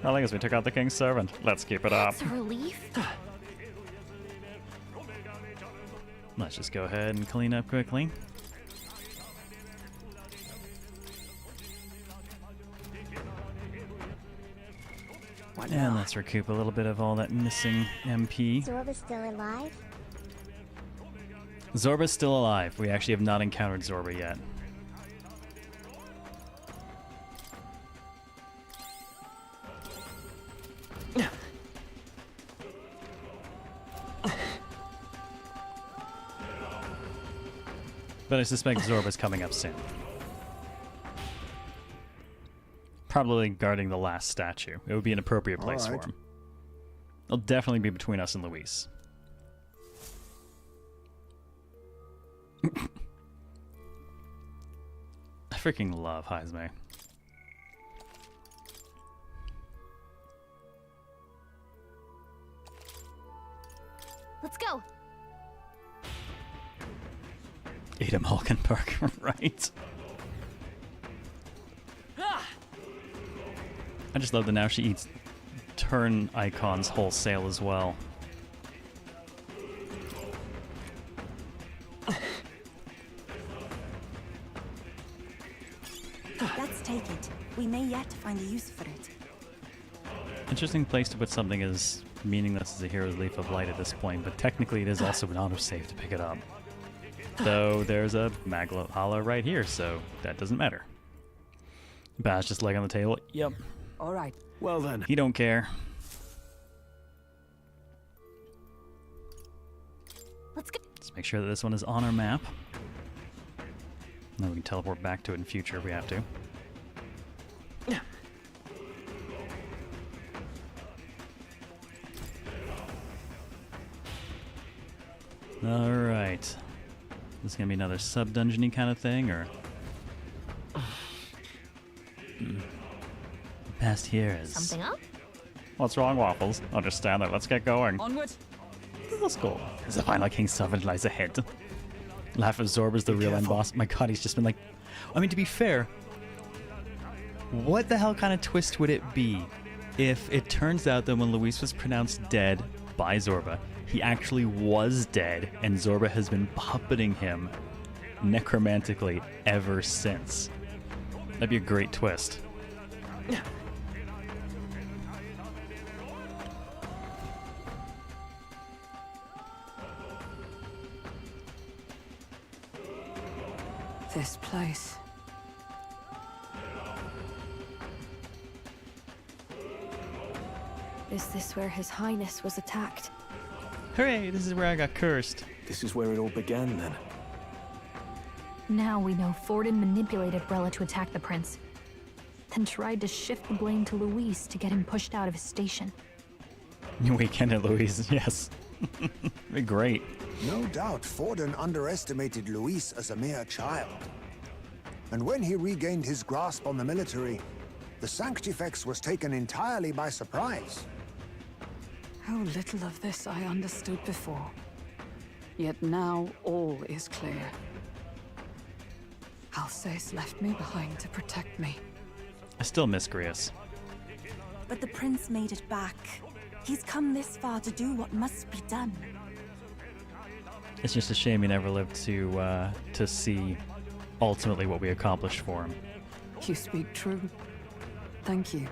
Well, I guess we took out the king's servant. Let's keep it up. It's a relief. Let's just go ahead and clean up quickly. And let's recoup a little bit of all that missing MP. Zorba's still alive? Zorba's still alive. We actually have not encountered Zorba yet. But I suspect Zorba's coming up soon. Probably guarding the last statue. It would be an appropriate place for him. It'll definitely be between us and Luis. I freaking love Heisme. Let's go. Adam Hulkenberg, right? I just love that now she eats turn icons wholesale as well. Let's take it. We may yet find a use for it. Interesting place to put something as meaningless as a Hero's Leaf of Light at this point, but technically it is also an autosave to pick it up. Though there's a Maghala right here, so that doesn't matter. Baz just leg on the table. Yep. All right. Well then. He don't care. Make sure that this one is on our map. Then we can teleport back to it in future if we have to. Alright. This is gonna be another sub-dungeon-y kind of thing, or... Past here is... Something up? What's wrong, Waffles? I'll just stand there. Let's get going. Onward. Let's go. The final King Savage lies ahead. Laugh of Zorba's the real end boss. My god, he's just been like... I mean, to be fair, what the hell kind of twist would it be if it turns out that when Luis was pronounced dead by Zorba, he actually was dead, and Zorba has been puppeting him necromantically ever since? That'd be a great twist. This place. Is this where His Highness was attacked? Hooray, this is where I got cursed. This is where it all began, then. Now we know Forden manipulated Brella to attack the prince, then tried to shift the blame to Luis to get him pushed out of his station. Weekend at Luis, yes. Be great. No doubt Forden underestimated Luis as a mere child. And when he regained his grasp on the military, the Sanctifex was taken entirely by surprise. How little of this I understood before. Yet now all is clear. Alsace left me behind to protect me. I still miss Grius. But the prince made it back. He's come this far to do what must be done. It's just a shame he never lived to see ultimately what we accomplished for him. You speak true. Thank you.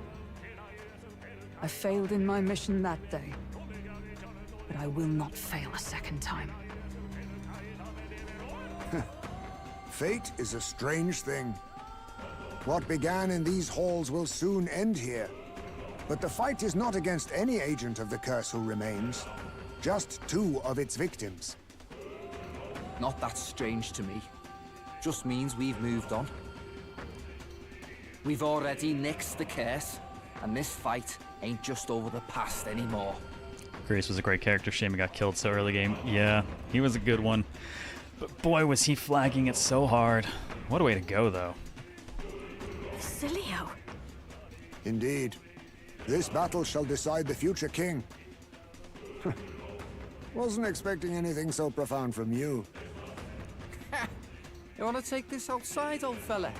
I failed in my mission that day, but I will not fail a second time. Fate is a strange thing. What began in these halls will soon end here. But the fight is not against any agent of the curse who remains, just 2 of its victims. Not that strange to me. Just means we've moved on. We've already nixed the curse, and this fight ain't just over the past anymore. Grius was a great character. Shame he got killed so early game. Yeah, he was a good one. But boy, was he flagging it so hard. What a way to go, though. Cilio. Indeed. This battle shall decide the future king. Wasn't expecting anything so profound from you. You want to take this outside, old fella?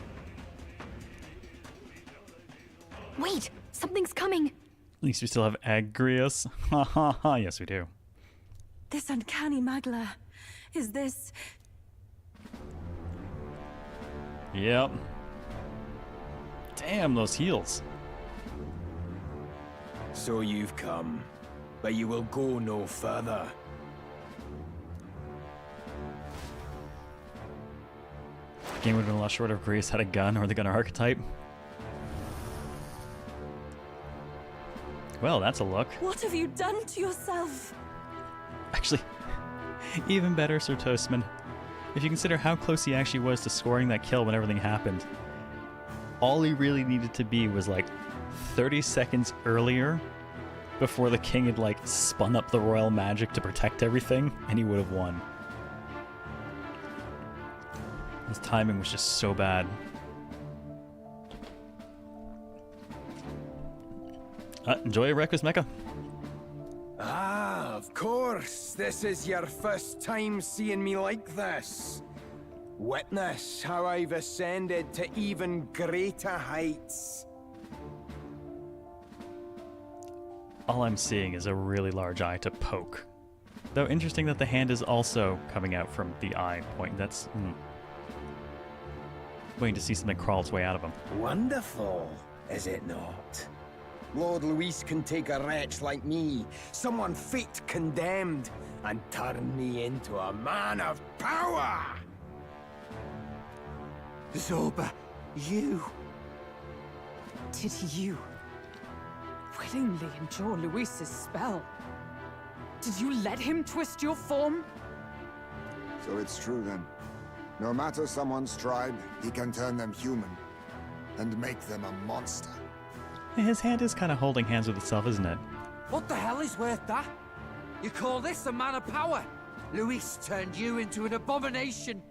Wait! Something's coming! At least we still have Agrius. Ha ha ha, yes we do. This uncanny Magla. Is this... Yep. Damn, those heals. So you've come, but you will go no further. Game would have been a lot shorter if Grius had a gun or the gunner archetype. Well, that's a look. What have you done to yourself? Actually, even better, Sir Toastman. If you consider how close he actually was to scoring that kill when everything happened, all he really needed to be was like 30 seconds earlier before the king had like spun up the royal magic to protect everything, and he would have won. His timing was just so bad. Enjoy a Reckless Mecha. Ah, of course. This is your first time seeing me like this. Witness how I've ascended to even greater heights. All I'm seeing is a really large eye to poke. Though interesting that the hand is also coming out from the eye point. That's... waiting to see something crawl its way out of him. Wonderful, is it not? Lord Luis can take a wretch like me, someone fate condemned, and turn me into a man of power! Zorba, you... Did you willingly endure Luis's spell? Did you let him twist your form? So it's true then. No matter someone's tribe, he can turn them human and make them a monster. His hand is kind of holding hands with itself, isn't it? What the hell is worth that? You call this a man of power? Luis turned you into an abomination.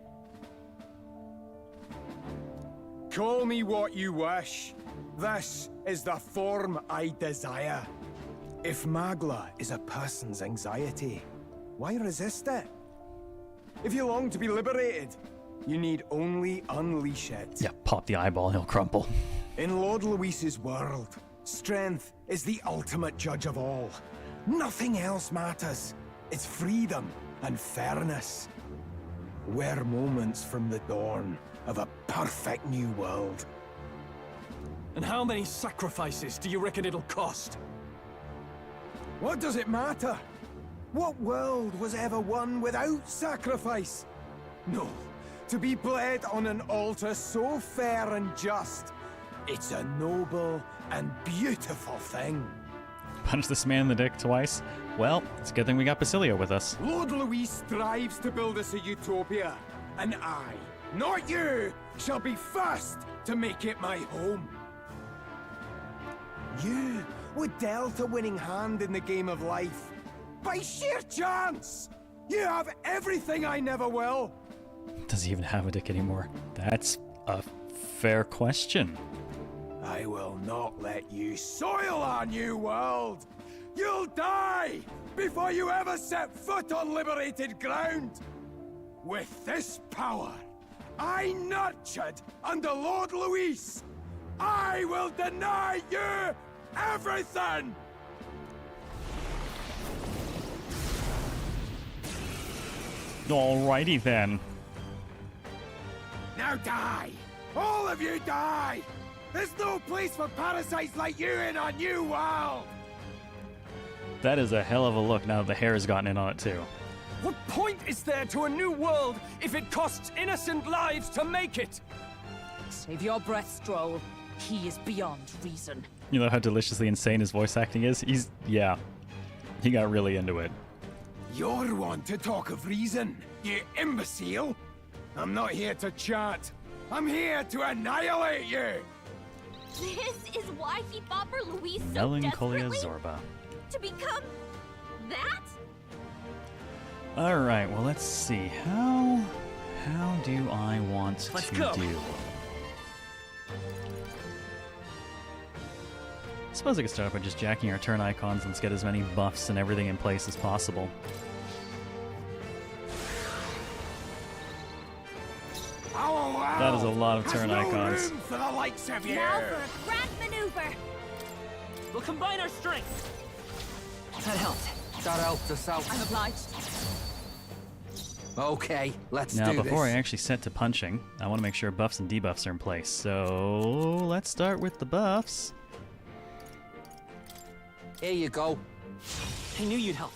Call me what you wish. This is the form I desire. If Magla is a person's anxiety, why resist it? If you long to be liberated, you need only unleash it. Yeah, pop the eyeball and he'll crumple. In Lord Luis's world, strength is the ultimate judge of all. Nothing else matters. It's freedom and fairness. We're moments from the dawn of a perfect new world. And how many sacrifices do you reckon it'll cost? What does it matter? What world was ever won without sacrifice? No, to be bled on an altar so fair and just, it's a noble and beautiful thing. Punch this man in the dick twice? Well, it's a good thing we got Basilio with us. Lord Luis strives to build us a utopia, and I, not you, shall be first to make it my home. You were dealt a winning hand in the game of life. By sheer chance! You have everything I never will! Does he even have a dick anymore? That's a fair question. I will not let you soil our new world! You'll die before you ever set foot on liberated ground! With this power, I nurtured under Lord Luis, I will deny you everything! Alrighty then. Now die! All of you die! There's no place for parasites like you in our new world! That is a hell of a look now that the hair has gotten in on it too. What point is there to a new world if it costs innocent lives to make it? Save your breath, Stroll. He is beyond reason. You know how deliciously insane his voice acting is? Yeah. He got really into it. You're one to talk of reason, you imbecile! I'm not here to chat. I'm here to annihilate you! This is why he fought for Luis so Melancholia desperately? Zorba. To become that? Alright, well let's see. How do I want to go. do? I suppose I could start off by just jacking our turn icons and let's get as many buffs and everything in place as possible. That is a lot of turn icons. For the likes of you. Now for a grand maneuver. We'll combine our strength. That helped. That helped us out. I'm obliged. Okay, let's Now, do this. before I actually set to punching, I want to make sure buffs and debuffs are in place. So let's start with the buffs. Here you go. I knew you'd help.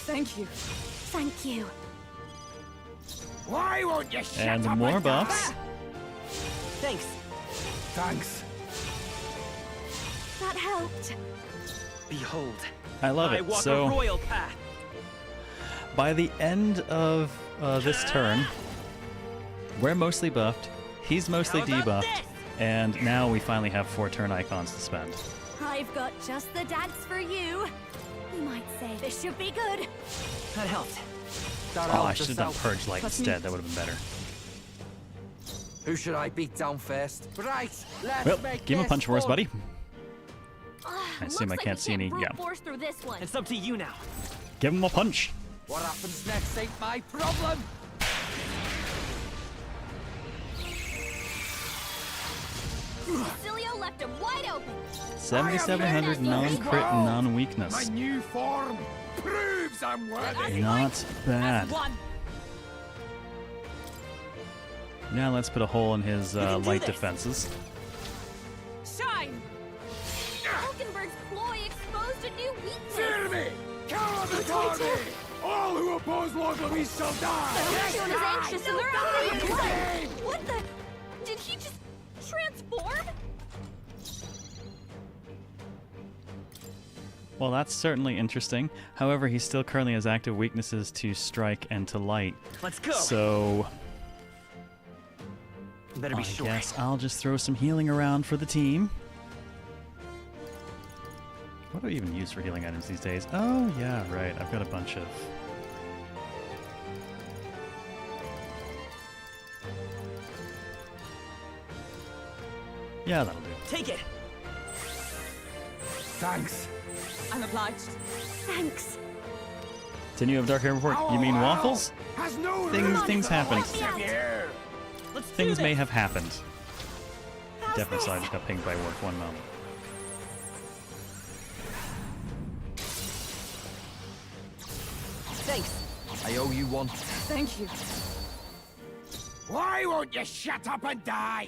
Thank you. Thank you. Why won't you shut And up more and buffs. Thanks. Thanks. That helped. Behold, I love I it. walk So a royal path. by the end of this turn, we're mostly buffed, he's mostly How about debuffed, this? and now we finally have 4 turn icons to spend. I've got just the dance for you. You might say this should be good. That helped. That Oh, I helped should have us done out. Purge Light Touch instead. me. That would have been better. Who should I beat down first? Right, let's Well, make give him a this punch for us, fun. buddy. I assume I can't see any- Brute yeah. force through this one. It's up to you now. Give him a punch. What happens next ain't my problem. Basilio left him wide open. 7,700 non-crit, My non-weakness. new form proves I'm worthy. Not bad. One. Now let's put a hole in his can do light this. defenses. Shine. Falkenberg's ploy exposed a new weakness. Fear me! Coward the army! All who oppose Lord Luis shall die! Everyone is anxious and they're out of Yes, blood. What the? Did he just transform? Well, that's certainly interesting. However, he still currently has active weaknesses to strike and to light. Let's go. So Better be I sure. guess I'll just throw some healing around for the team. What do I even use for healing items these days? Oh, yeah, right. I've got a bunch of... Yeah, that'll do. Take it. Thanks. I'm obliged. Thanks. Didn't you have dark hair before? You mean waffles? Has no Things happen. Let's Things do may this. have happened. Definitely saw I just got pinged by work. One moment. Thanks. I owe you one. Thank you. Why won't you shut up and die?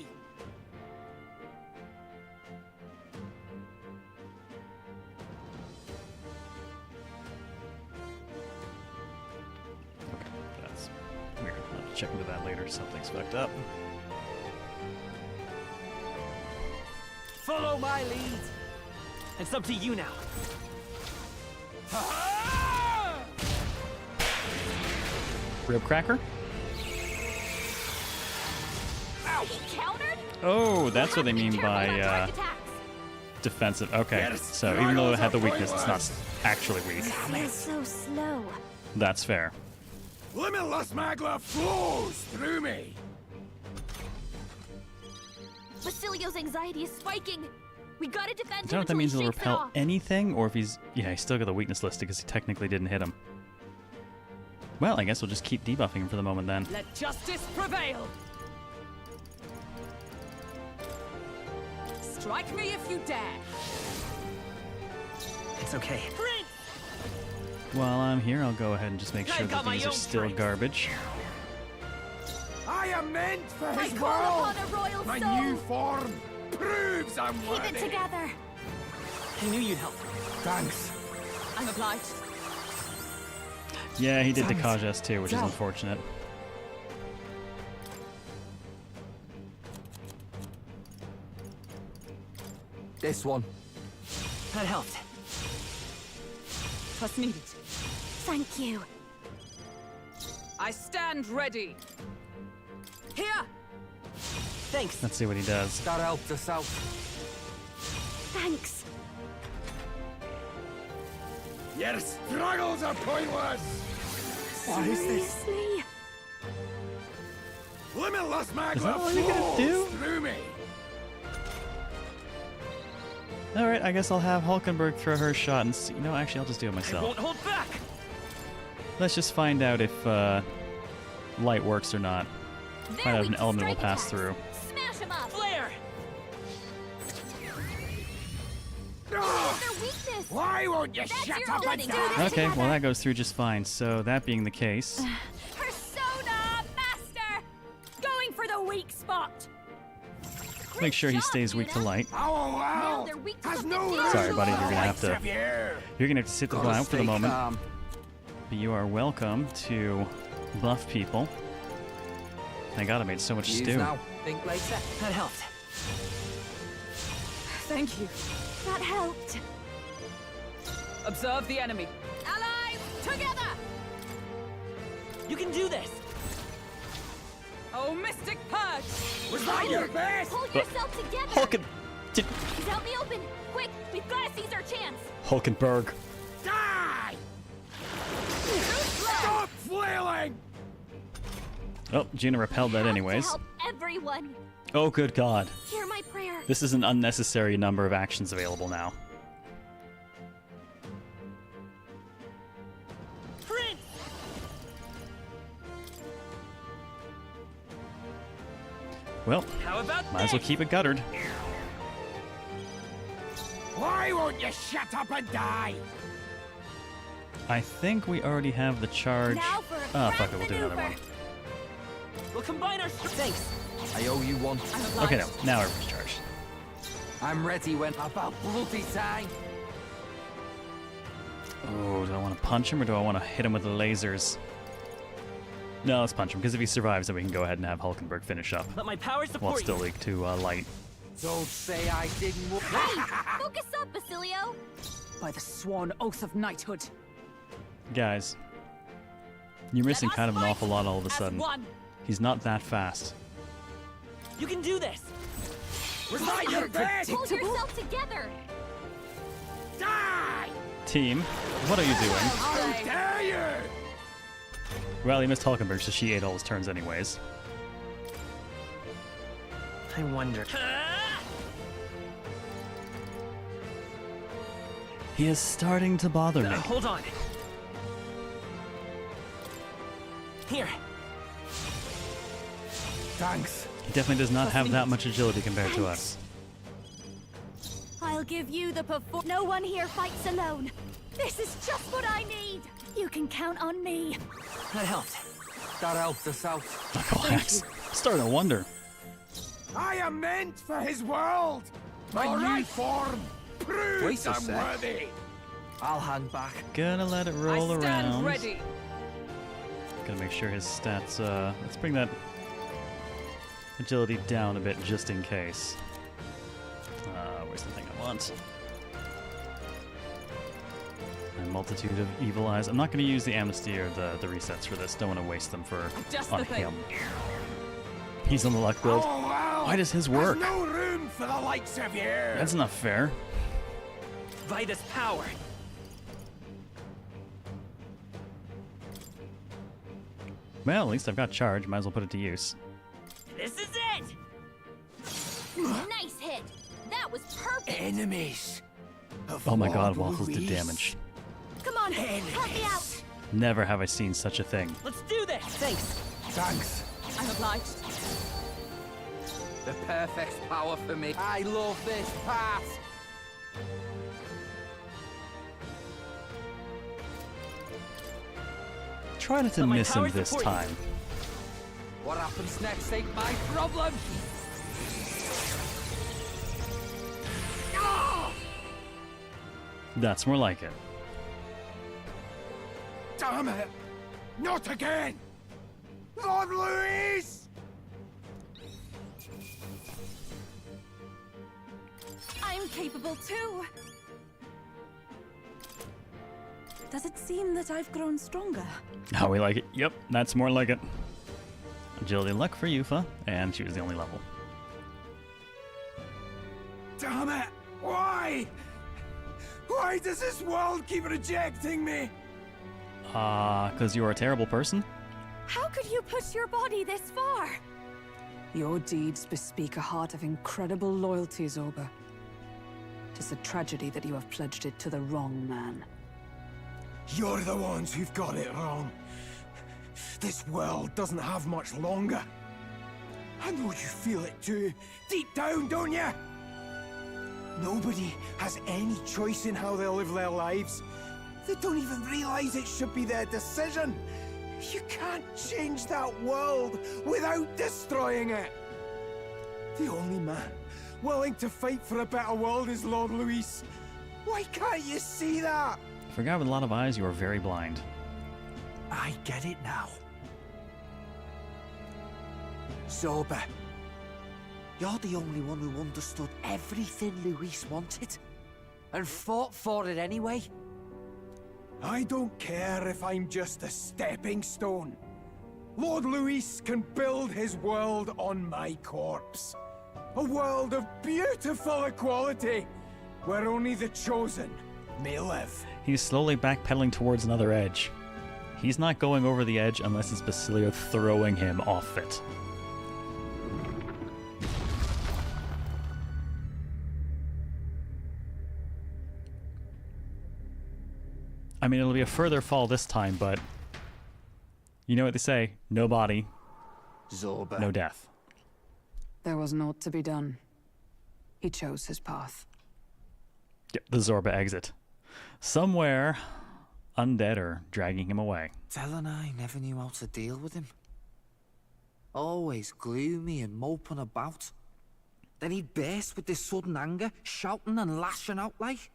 That's weird. I'll have to check into that later. Something's fucked up. Follow my lead. It's up to you now. Rib cracker? Countered? Oh, that's what they mean by Attacks. defensive. Okay, so even though it had the weakness, it's not actually weak. Feels so slow. That's fair. Limitless magma flows through me. Basilio's anxiety is spiking. We gotta defend I him don't know if that until means he it'll shakes it repel off. anything, or if he's... Yeah, he's still got the weakness listed because he technically didn't hit him. Well, I guess we'll just keep debuffing him for the moment then. Let justice prevail. Strike me if you dare. It's okay. While I'm here, I'll go ahead and just make sure I've got that my these are own still drinks. garbage. I am meant for I his call world. upon a royal My soul. new form proves I'm Keep worthy. it together. I knew you'd help. Thanks. I'm obliged. Yeah, he did the Thanks. Kajas too, which is Ciao. unfortunate. This one. That helped. Trust needed. Thank you. I stand ready. Here. Thanks. Let's see what he does. That helped us out. Thanks. Your struggles are pointless. What is this? Seriously? Limitless magma Is that all you're gonna flows do? through me. Alright, I guess I'll have Hulkenberg throw her shot and see. No, actually, I'll just do it I myself. won't hold back. Let's just find out if light works or not. Find out if an element will pass through. Smash him up. Flare. Their weakness. Why won't you That's shut your up and let's do die? this Okay, well together. that goes through just fine. So that being the case, Persona Master. Going for the weak spot. make sure he job, stays weak to Luna. light. Oh, wow. Now they're weak to Has something no else. Sorry, buddy, you're gonna have to- Of you. You're gonna have to sit the Gotta one out for the stay moment. calm. But you are welcome to buff people. Thank God I made so much Use stew. now. Think later. That helped. Thank you. That helped. Observe the enemy. Allies, together! You can do this. Oh, Mystic Purge! Was that your best? Hold yourself together. He's out in the open. Quick, we've got to seize our chance. Hulkenberg. Die! Stop flailing! Oh, Gina repelled that Have anyways. To help everyone. Oh, good God. Hear my prayer. This is an unnecessary number of actions available now. Prince. Well, How about might as well this? keep it guttered. Why won't you shut up and die? I think we already have the charge. Now for a Oh, grand fuck it, we'll do another maneuver. one. We'll combine our thanks. I owe you one. I'm obliged. Okay, now everyone's charged. I'm ready when About bloody time. Oh, do I want to punch him or do I want to hit him with the lasers? No, let's punch him, because if he survives, then we can go ahead and have Hulkenberg finish up. Let my power While support it's still you. leaked to light. Don't say I didn't. Hey! Focus up, Basilio! By the sworn oath of knighthood. Guys, you're missing kind of an awful lot all of a as sudden. one. He's not that fast. You can do this! Recite your best! Hold yourself together! Die! Team, what are you doing? How dare you! Well, he missed Hulkenberg, so she ate all his turns anyways. I wonder. He is starting to bother me. Hold on. Here. Thanks. He definitely does not have that much agility compared to us. I'll give you the No one here fights alone. This is just what I need. You can count on me. That helped. That helped us out. Knuckleheads. Starting to wonder. I am meant for his world. My new form proves Wait a I'm sec. worthy. I'll hang back. Gonna let it roll I stand around. ready. Gonna make sure his stats, let's bring that agility down a bit just in case. Where's the thing I want? A multitude of evil eyes. I'm not gonna use the amnesty or the resets for this. Don't want to waste them for Just on the thing. him. He's on the luck build. Oh, well, Why does his work? There's no room for the likes of you. That's not fair. By this power. Well, at least I've got charge. Might as well put it to use. This is it! Nice hit. That was perfect. Enemies. Oh my god, Waffles did damage. Come on, help me out. Never have I seen such a thing. Let's do this! Thanks. Thanks. I'm obliged. The perfect power for me. I love this path. Try not to Let my miss him power this support you. time. What happens next ain't my problem. That's more like it. Damn it! Not again! Lord Louise! I'm capable too. Does it seem that I've grown stronger? How we like it. Yep, that's more like it. Agility and luck for Yufa, and she was the only level. Damn it! Why? Why does this world keep rejecting me? Because you're a terrible person? How could you push your body this far? Your deeds bespeak a heart of incredible loyalty, Zorba. Tis a tragedy that you have pledged it to the wrong man. You're the ones who've got it wrong. This world doesn't have much longer. I know you feel it too. Deep down, don't you? Nobody has any choice in how they'll live their lives. They don't even realize it should be their decision. You can't change that world without destroying it. The only man willing to fight for a better world is Lord Luis. Why can't you see that? For a guy with a lot of eyes, you are very blind. I get it now. Zorba, you're the only one who understood everything Luis wanted. And fought for it anyway. I don't care if I'm just a stepping stone. Lord Luis can build his world on my corpse. A world of beautiful equality, where only the chosen may live. He's slowly backpedaling towards another edge. He's not going over the edge unless it's Basilio throwing him off it. I mean, it'll be a further fall this time, but you know what they say, no body, Zorba. no death. There was naught to be done. He chose his path. Yep, the Zorba exit. Somewhere, undead are dragging him away. Tell and I never knew how to deal with him. Always gloomy and moping about. Then he'd burst with this sudden anger, shouting and lashing out like.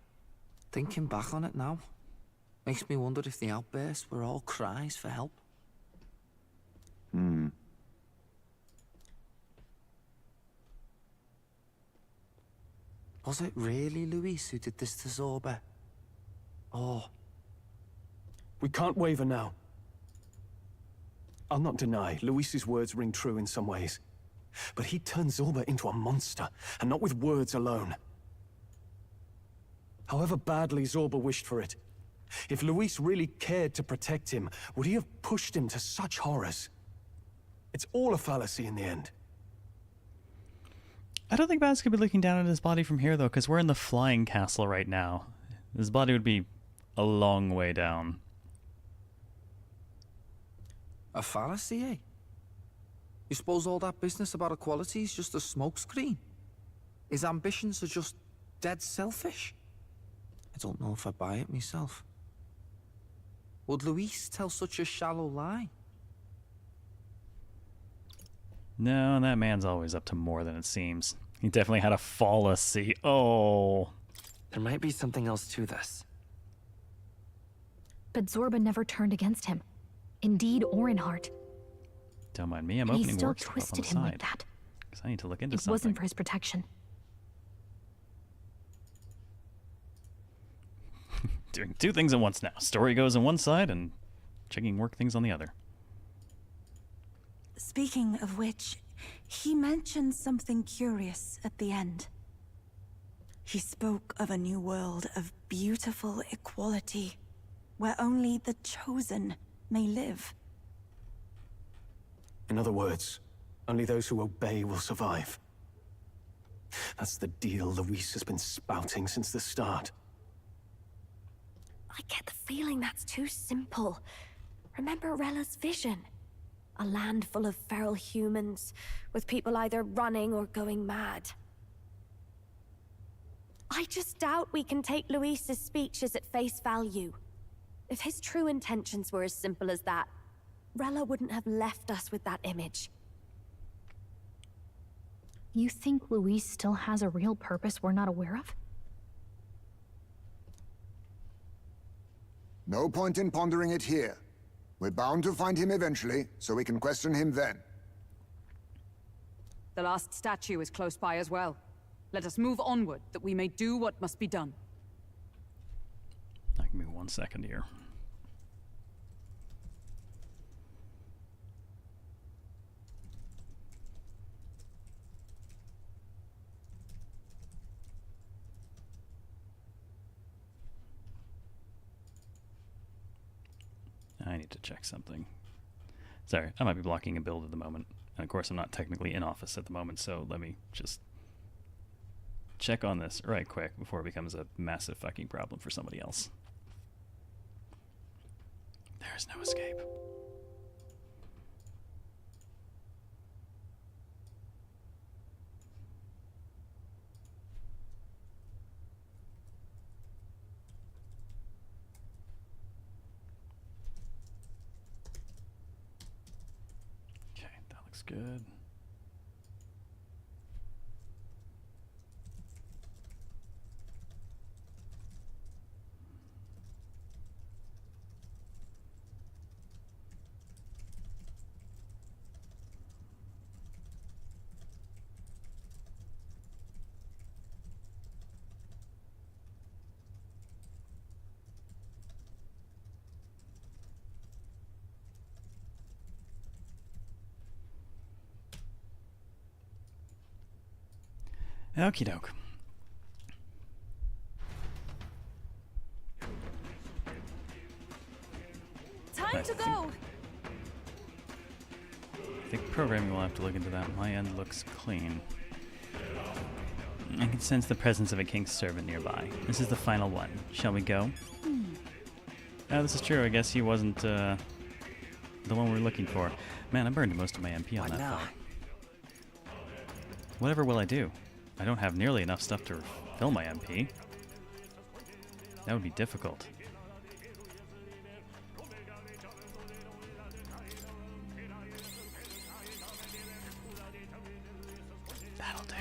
Thinking back on it now, makes me wonder if the outbursts were all cries for help. Was it really Luis who did this to Zorba? Oh. We can't waver now. I'll not deny, Luis's words ring true in some ways. But he turned Zorba into a monster, and not with words alone. However badly Zorba wished for it, if Luis really cared to protect him, would he have pushed him to such horrors? It's all a fallacy in the end. I don't think Baz could be looking down at his body from here, though, because we're in the flying castle right now. His body would be a long way down. A fallacy, eh? You suppose all that business about equality is just a smokescreen? His ambitions are just dead selfish? I don't know if I buy it myself. Would Luis tell such a shallow lie? No, that man's always up to more than it seems. He definitely had a fallacy. Oh. There might be something else to this. But Zorba never turned against him. In deed or in heart. Don't mind me, I'm And he opening still workshop on the twisted him like side. that. Because I need to look into It something. wasn't for his protection. Doing two things at once now. Story goes on one side and checking work things on the other. Speaking of which, he mentioned something curious at the end. He spoke of a new world of beautiful equality, where only the chosen may live. In other words, only those who obey will survive. That's the deal Luis has been spouting since the start. I get the feeling that's too simple. Remember Rella's vision? A land full of feral humans, with people either running or going mad. I just doubt we can take Luis's speeches at face value. If his true intentions were as simple as that, Rella wouldn't have left us with that image. You think Luis still has a real purpose we're not aware of? No point in pondering it here. We're bound to find him eventually, so we can question him then. The last statue is close by as well. Let us move onward, that we may do what must be done. Give me 1 second here. I need to check something. Sorry, I might be blocking a build at the moment. And of course, I'm not technically in office at the moment, so let me just check on this right quick before it becomes a massive fucking problem for somebody else. There's no escape. Good. Okie doke. Time to go! I think programming will have to look into that. My end looks clean. I can sense the presence of a king's servant nearby. This is the final one. Shall we go? Oh, this is true. I guess he wasn't the one we were looking for. Man, I burned most of my MP on that fight. Whatever will I do? I don't have nearly enough stuff to fill my MP. That would be difficult. That'll do.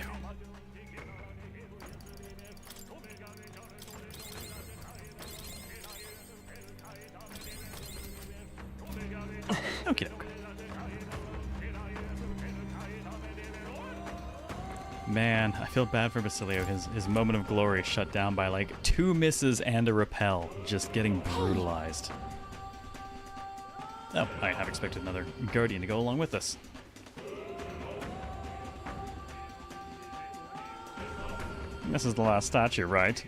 Okie doke. Man, I feel bad for Basilio. His moment of glory is shut down by like 2 misses and a repel, just getting brutalized. Oh, I have expected another Guardian to go along with us. This is the last statue, right?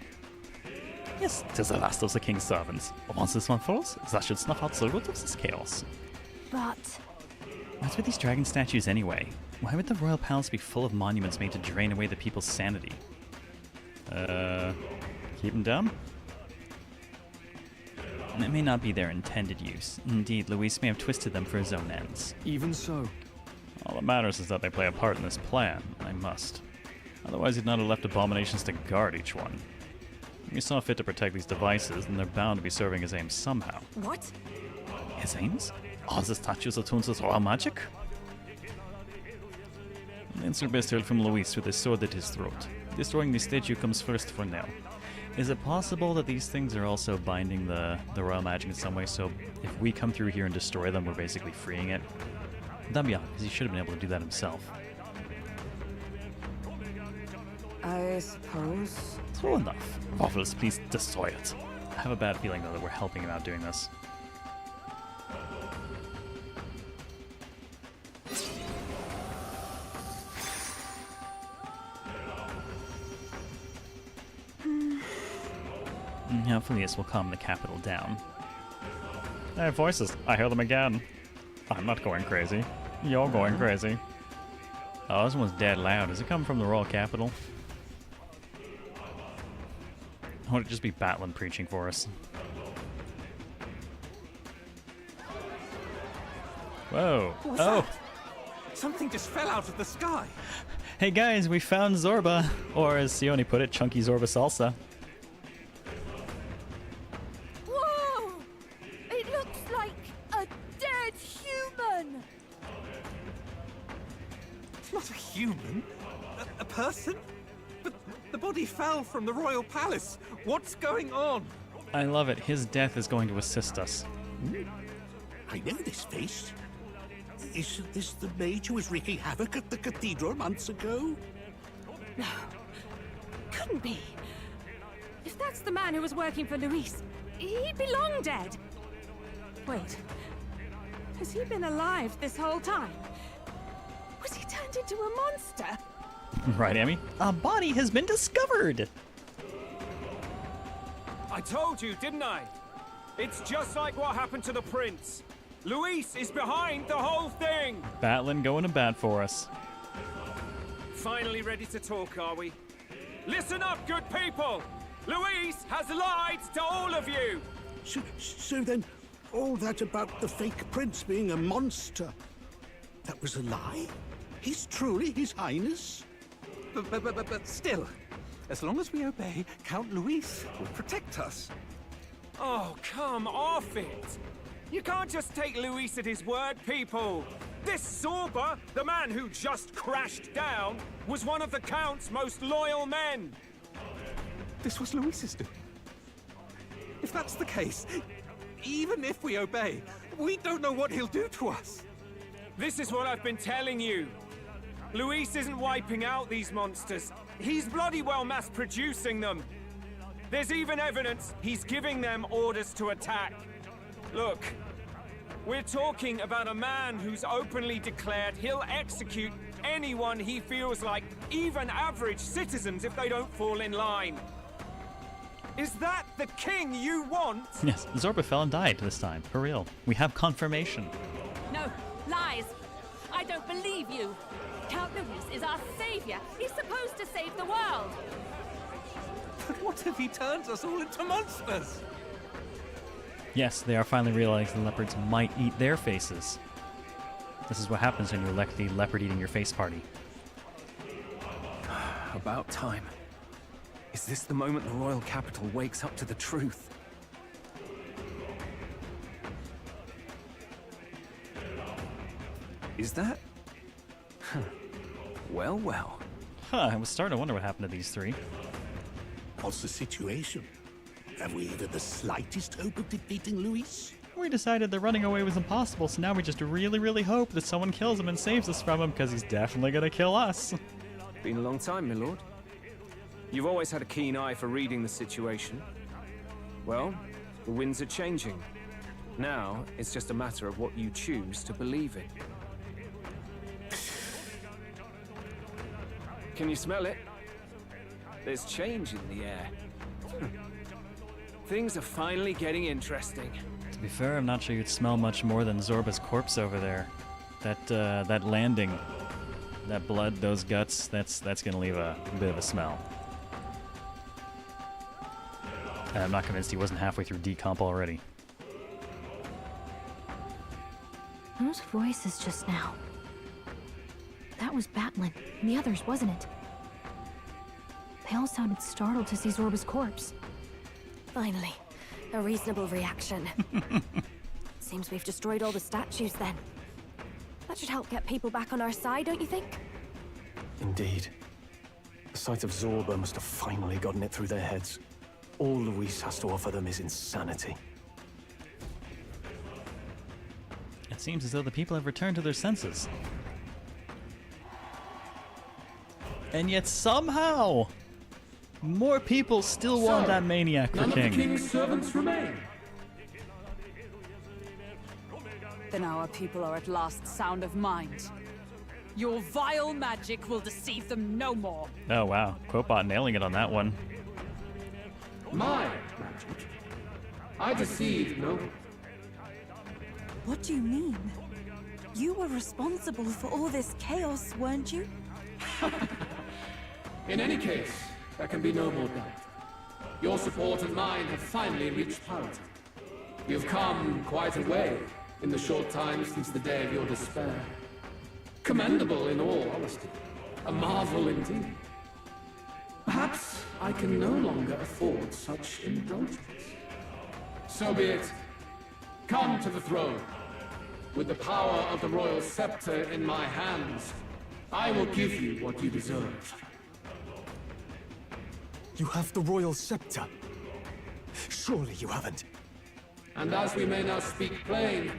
Yes, it is the last of the king's servants. But once this one falls, that should snuff out the root of this chaos. But... What's with these dragon statues anyway? Why would the royal palace be full of monuments made to drain away the people's sanity? Keep them dumb? It may not be their intended use. Indeed, Luis may have twisted them for his own ends. Even so. All that matters is that they play a part in this plan. I must. Otherwise, he'd not have left abominations to guard each one. If he saw fit to protect these devices, then they're bound to be serving his aims somehow. What? His aims? Are the statues attuned to royal magic? An answer best heard from Luis with his sword at his throat. Destroying the statue comes first for now. Is it possible that these things are also binding the royal magic in some way, so if we come through here and destroy them, we're basically freeing it? That'd be odd, because he should have been able to do that himself. I suppose. True enough. Waffles, please destroy it. I have a bad feeling, though, that we're helping him out doing this. Hopefully this will calm the capital down. Hey, voices. I hear them again. I'm not going crazy. You're going crazy. Oh, this one's dead loud. Does it come from the royal capital? Or would it just be Batlin preaching for us? Whoa. What's that? Something just fell out of the sky. Hey guys, we found Zorba. Or as Sione put it, Chunky Zorba Salsa. Whoa! It looks like a dead human! Not a human. A person? But the body fell from the royal palace. What's going on? I love it. His death is going to assist us. I know this face. Isn't this the mage who was wreaking havoc at the cathedral months ago? No. Couldn't be. If that's the man who was working for Luis, he'd be long dead. Wait. Has he been alive this whole time? Was he turned into a monster? Right, Amy? A body has been discovered! I told you, didn't I? It's just like what happened to the prince. Luis is behind the whole thing! Batlin going to bat for us. Finally ready to talk, are we? Listen up, good people! Luis has lied to all of you! So then, all that about the fake prince being a monster, that was a lie? He's truly His Highness? But still, as long as we obey, Count Luis will protect us. Oh, come off it! You can't just take Luis at his word, people! This Zorba, the man who just crashed down, was one of the Count's most loyal men! This was Luis's doing. If that's the case, even if we obey, we don't know what he'll do to us. This is what I've been telling you. Luis isn't wiping out these monsters. He's bloody well mass-producing them. There's even evidence he's giving them orders to attack. Look, we're talking about a man who's openly declared he'll execute anyone he feels like, even average citizens, if they don't fall in line. Is that the king you want? Yes, Zorba fell and died this time, for real. We have confirmation. No, lies. I don't believe you. Count Luis is our savior. He's supposed to save the world. But what if he turns us all into monsters? Yes, they are finally realizing the leopards might eat their faces. This is what happens when you elect the leopard eating your face party. About time. Is this the moment the royal capital wakes up to the truth? Is that? Huh. Well, well. Huh, I was starting to wonder what happened to these three. What's the situation? Have we even the slightest hope of defeating Luis? We decided that running away was impossible, so now we just really, really hope that someone kills him and saves us from him, because he's definitely gonna kill us. Been a long time, my lord. You've always had a keen eye for reading the situation. Well, the winds are changing. Now, it's just a matter of what you choose to believe in. Can you smell it? There's change in the air. Things are finally getting interesting. To be fair, I'm not sure you'd smell much more than Zorba's corpse over there. That landing, that blood, those guts, that's gonna leave a bit of a smell. And I'm not convinced he wasn't halfway through decomp already. Those voices just now. That was Batlin, and the others, wasn't it? They all sounded startled to see Zorba's corpse. Finally, a reasonable reaction. Seems we've destroyed all the statues then. That should help get people back on our side, don't you think? Indeed. The sight of Zorba must have finally gotten it through their heads. All Luis has to offer them is insanity. It seems as though the people have returned to their senses. And yet somehow, more people still want that maniac for None king. of the king's servants remain. Then our people are at last sound of mind. Your vile magic will deceive them no more. Oh wow, Quotbot nailing it on that one. My magic. I deceived no. What do you mean? You were responsible for all this chaos, weren't you? In any case, there can be no more doubt. Your support and mine have finally reached parity. You've come quite a way in the short time since the day of your despair. Commendable in all honesty. A marvel indeed. Perhaps I can no longer afford such indulgence. So be it. Come to the throne. With the power of the royal scepter in my hands, I will give you what you deserve. You have the royal scepter. Surely you haven't. And as we may now speak plain,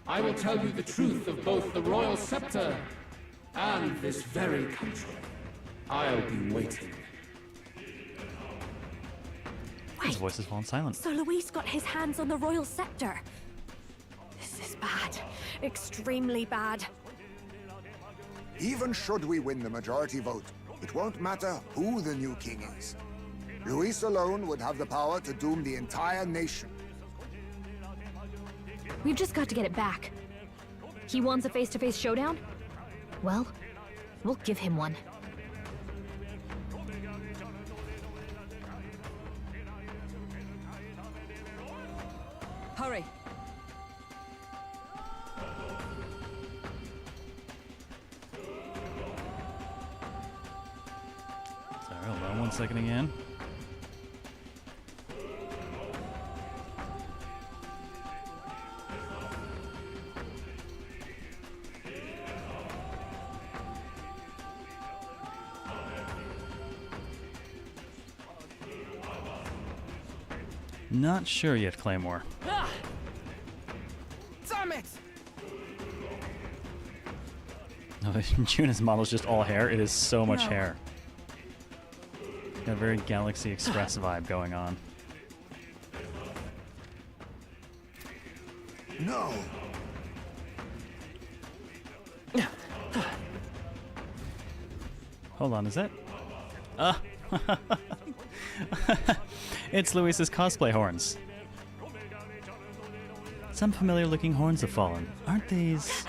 I will tell you the truth of both the royal scepter and this very country. I'll be waiting. His voice has fallen silent. So Luis got his hands on the royal scepter. This is bad. Extremely bad. Even should we win the majority vote, it won't matter who the new king is. Luis alone would have the power to doom the entire nation. We've just got to get it back. He wants a face-to-face showdown? Well, we'll give him one. Hurry. Sorry, hold on 1 second again. Not sure yet, Claymore. Damn it! No, Juna's model is just all hair. It is so much No. hair. Got a very Galaxy Express vibe going on. No! Hold on, is that? It's Luis's cosplay horns. Some familiar looking horns have fallen. Aren't these...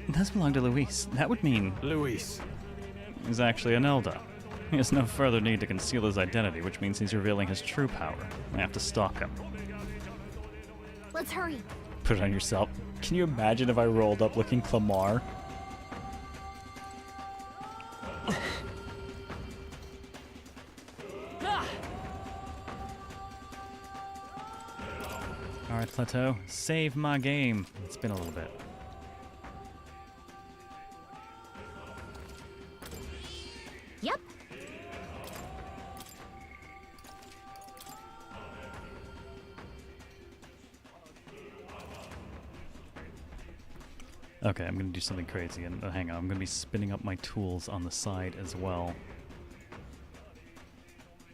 Those belong to Luis. That would mean... Luis. He's actually an Elda. He has no further need to conceal his identity, which means he's revealing his true power. I have to stalk him. Let's hurry. Put it on yourself. Can you imagine if I rolled up looking Clamar? Alright, Plateau. Save my game. It's been a little bit. Yep. Okay, I'm gonna do something crazy, and hang on, I'm gonna be spinning up my tools on the side as well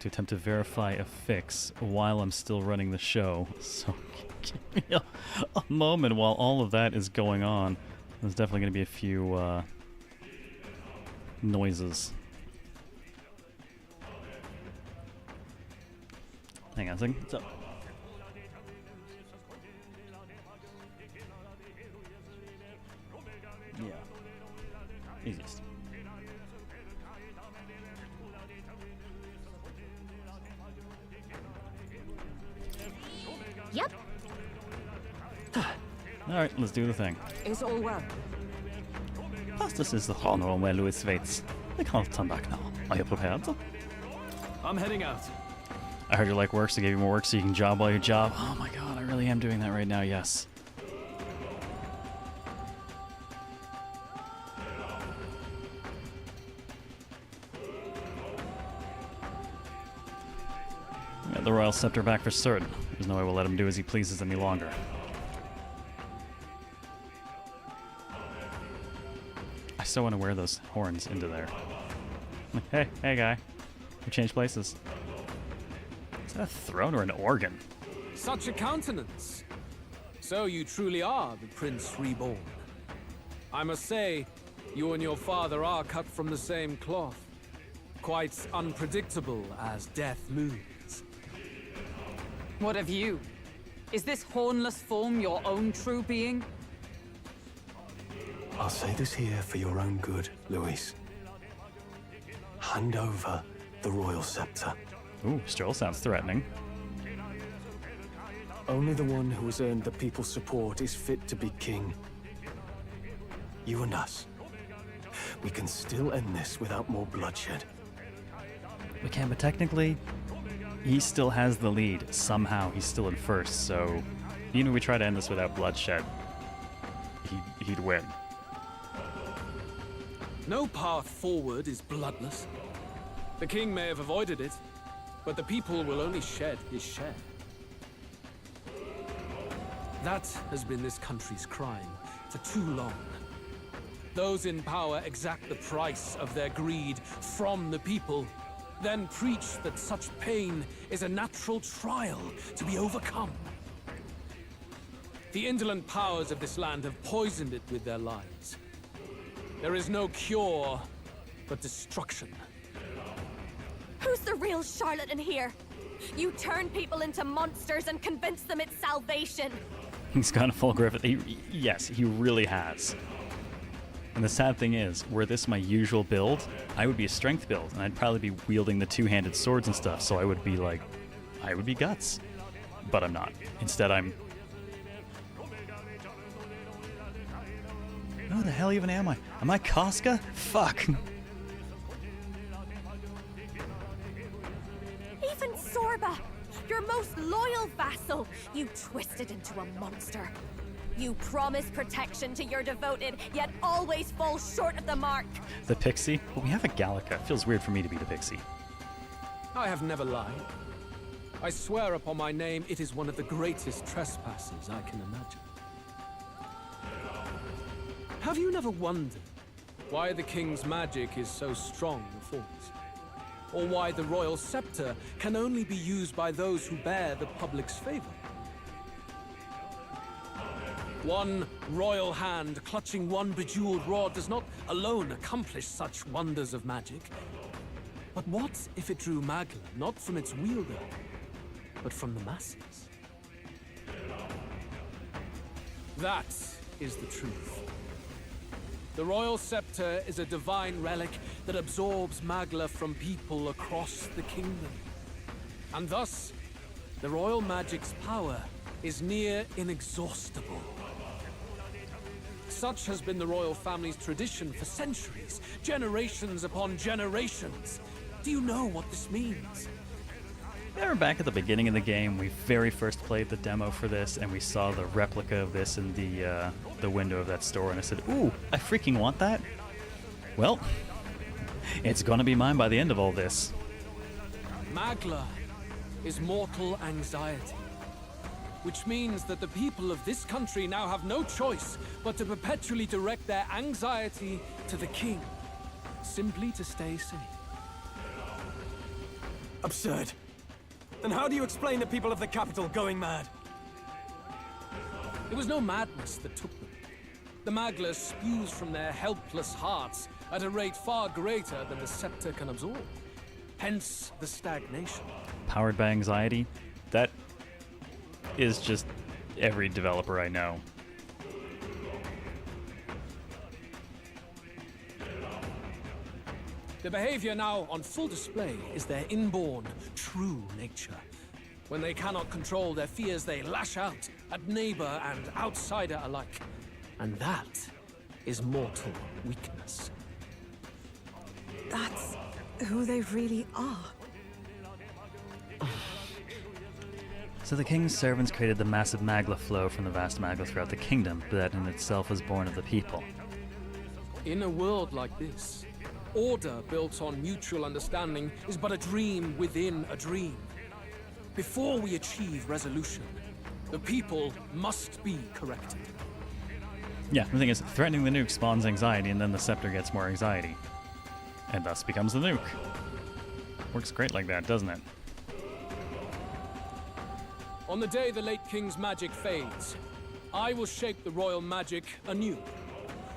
to attempt to verify a fix while I'm still running the show. So give me a moment while all of that is going on. There's definitely gonna be a few noises. Hang on a second. What's up? Yeah. Easiest. Yep. Alright, let's do the thing. Is all well? This is the honor where Louis waits. We can't turn back now. Are you prepared? I'm heading out. I heard you like work, so I gave you more work so you can job while you job. Oh my god, I really am doing that right now, yes. Got the royal scepter back for certain. There's no way we'll let him do as he pleases any longer. I still want to wear those horns into there. Like, hey guy. We changed places. Is that a throne or an organ? Such a countenance. So you truly are the Prince Reborn. I must say, you and your father are cut from the same cloth. Quite unpredictable as death moves. What of you? Is this hornless form your own true being? I'll say this here for your own good, Luis. Hand over the royal scepter. Ooh, Stroll sounds threatening. Only the one who has earned the people's support is fit to be king. You and us. We can still end this without more bloodshed. We can, but technically, he still has the lead. Somehow, he's still in first, so even if we try to end this without bloodshed, he'd win. No path forward is bloodless. The king may have avoided it, but the people will only shed his share. That has been this country's crime for too long. Those in power exact the price of their greed from the people, then preach that such pain is a natural trial to be overcome. The indolent powers of this land have poisoned it with their lies. There is no cure, but destruction. Who's the real charlatan here? You turn people into monsters and convince them it's salvation. He's gone full Griffith. Yes, he really has. And the sad thing is, were this my usual build, I would be a strength build, and I'd probably be wielding the two-handed swords and stuff, so I would be guts. But I'm not. Instead, I'm... Who the hell even am I? Am I Casca? Fuck. Even Sorba, your most loyal vassal, you twisted into a monster. You promise protection to your devoted, yet always fall short of the mark. The Pixie? Well, we have a Gallica. It feels weird for me to be the Pixie. I have never lied. I swear upon my name, it is one of the greatest trespasses I can imagine. Have you never wondered why the king's magic is so strong a force? Or why the royal scepter can only be used by those who bear the public's favor? One royal hand clutching one bejeweled rod does not alone accomplish such wonders of magic. But what if it drew Magla not from its wielder, but from the masses? That is the truth. The royal scepter is a divine relic that absorbs Magla from people across the kingdom. And thus, the royal magic's power is near inexhaustible. Such has been the royal family's tradition for centuries, generations upon generations. Do you know what this means? Remember back at the beginning of the game, we very first played the demo for this, and we saw the replica of this in the window of that store, and I said, ooh, I freaking want that. Well, it's gonna be mine by the end of all this. Magla is mortal anxiety. which means that the people of this country now have no choice but to perpetually direct their anxiety to the king, simply to stay safe. Absurd. Then how do you explain the people of the capital going mad? It was no madness that took them. The Magla spews from their helpless hearts at a rate far greater than the scepter can absorb. Hence the stagnation. Powered by anxiety? That is just every developer I know. The behavior now on full display is their inborn, true nature. When they cannot control their fears, they lash out at neighbor and outsider alike. And that is mortal weakness. That's who they really are. So the king's servants created the massive Magla flow from the vast Magla throughout the kingdom, but that in itself was born of the people. In a world like this, order built on mutual understanding is but a dream within a dream. Before we achieve resolution, the people must be corrected. Yeah, the thing is, threatening the nuke spawns anxiety, and then the scepter gets more anxiety. And thus becomes the nuke. Works great like that, doesn't it? On the day the late king's magic fades, I will shape the royal magic anew.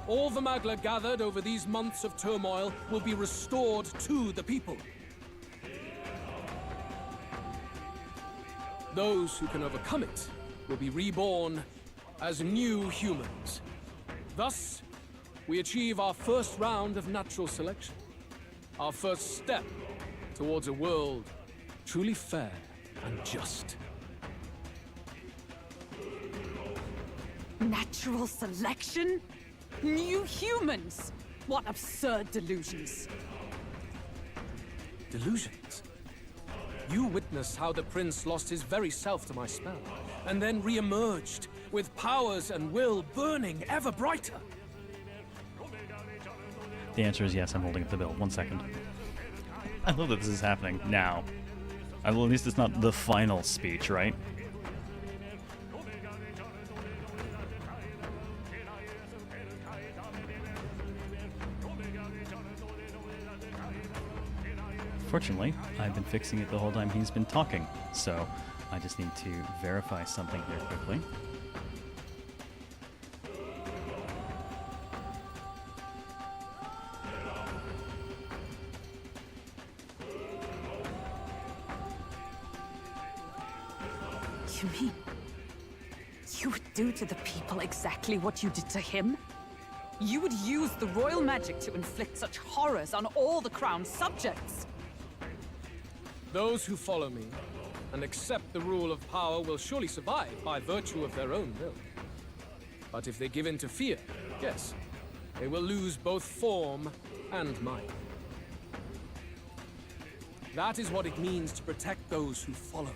All the Magla gathered over these months of turmoil will be restored to the people. Those who can overcome it will be reborn as new humans. Thus, we achieve our first round of natural selection. Our first step towards a world truly fair and just. Natural selection? New humans? What absurd delusions. Delusions? You witnessed how the prince lost his very self to my spell, and then re-emerged with powers and will burning ever brighter. The answer is yes, I'm holding up the bill. 1 second. I love that this is happening now. At least it's not the final speech, right? Fortunately, I've been fixing it the whole time he's been talking, so I just need to verify something here quickly. You mean you would do to the people exactly what you did to him? You would use the royal magic to inflict such horrors on all the crown's subjects? Those who follow me and accept the rule of power will surely survive by virtue of their own will. But if they give in to fear, yes, they will lose both form and mind. That is what it means to protect those who follow.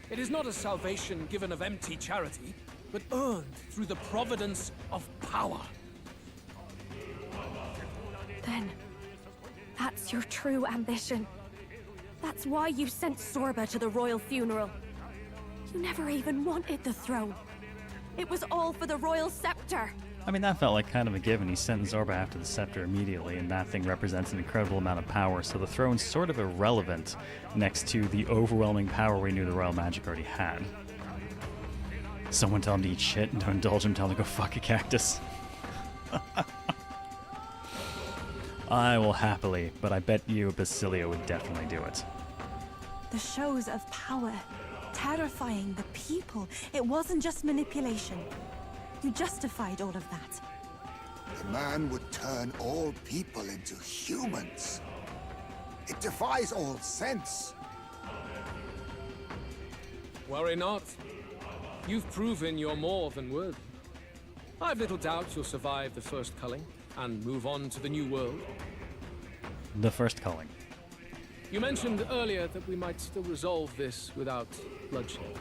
It is not a salvation given of empty charity, but earned through the providence of power. Then, that's your true ambition. That's why you sent Sorba to the royal funeral. You never even wanted the throne. It was all for the royal scepter. I mean, that felt like kind of a given. He sent Zorba after the scepter immediately, and that thing represents an incredible amount of power, so the throne's sort of irrelevant next to the overwhelming power we knew the royal magic already had. Someone tell him to eat shit, and don't indulge him, tell him to go fuck a cactus. I will happily, but I bet you Basilio would definitely do it. The shows of power, terrifying the people. It wasn't just manipulation. You justified all of that. The man would turn all people into humans. It defies all sense. Worry not. You've proven you're more than worthy. I've little doubt you'll survive the first culling and move on to the new world. The first culling. You mentioned earlier that we might still resolve this without bloodshed.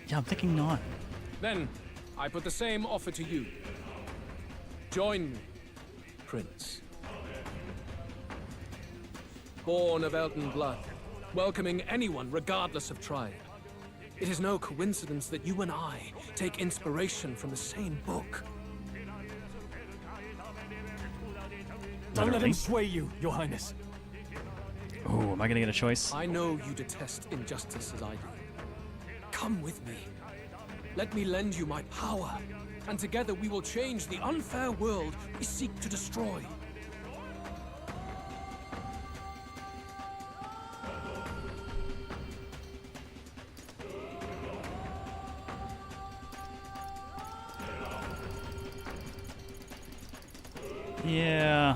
Yeah, I'm thinking not. Then, I put the same offer to you. Join me, Prince. Born of Elton blood, welcoming anyone regardless of tribe. It is no coincidence that you and I take inspiration from the same book. Don't let him sway you, Your Highness. Oh, am I gonna get a choice? I know you detest injustice as I do. Come with me. Let me lend you my power, and together we will change the unfair world we seek to destroy. Yeah,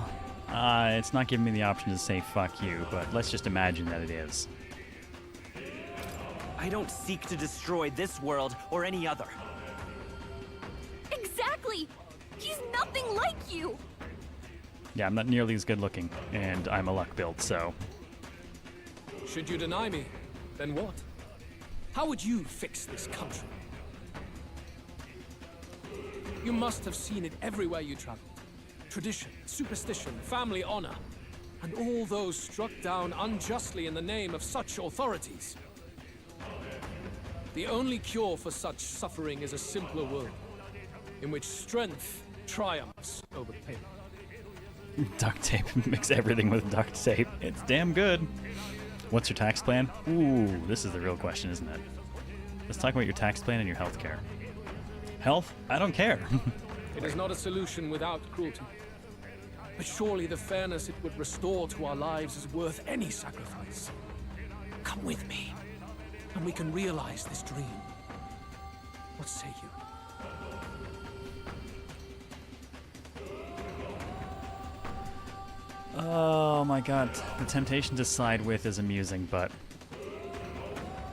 it's not giving me the option to say fuck you, but let's just imagine that it is. I don't seek to destroy this world or any other. Exactly! He's nothing like you! Yeah, I'm not nearly as good looking, and I'm a luck build, so... Should you deny me, then what? How would you fix this country? You must have seen it everywhere you traveled. Tradition, superstition, family honor, and all those struck down unjustly in the name of such authorities. The only cure for such suffering is a simpler world, in which strength triumphs over pain. Duct tape. Mix everything with duct tape. It's damn good. What's your tax plan? Ooh, this is the real question, isn't it? Let's talk about your tax plan and your health care. Health? I don't care. It is not a solution without cruelty. But surely the fairness it would restore to our lives is worth any sacrifice. Come with me, and we can realize this dream. What say you? Oh my god, the temptation to side with is amusing, but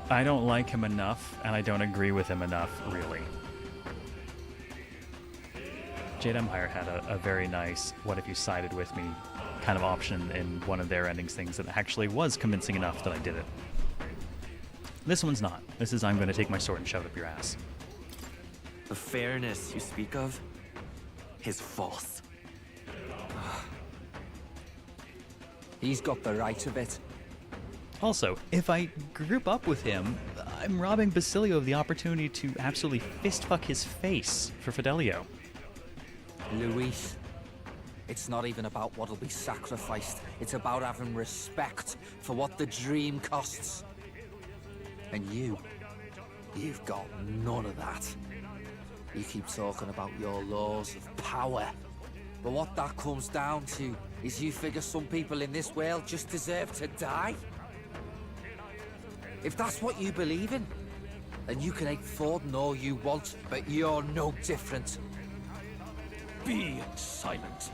I don't like him enough, and I don't agree with him enough, really. Jade Empire had a very nice what if you sided with me kind of option in one of their endings things that actually was convincing enough that I did it. This one's not. This is I'm going to take my sword and shove it up your ass. The fairness you speak of is false. He's got the right of it. Also, if I group up with him, I'm robbing Basilio of the opportunity to absolutely fist-fuck his face for Fidelio. Luis, it's not even about what'll be sacrificed. It's about having respect for what the dream costs. And you've got none of that. You keep talking about your laws of power. But what that comes down to is you figure some people in this world just deserve to die. If that's what you believe in, then you can hate Forden all you want, but you're no different. Be silent.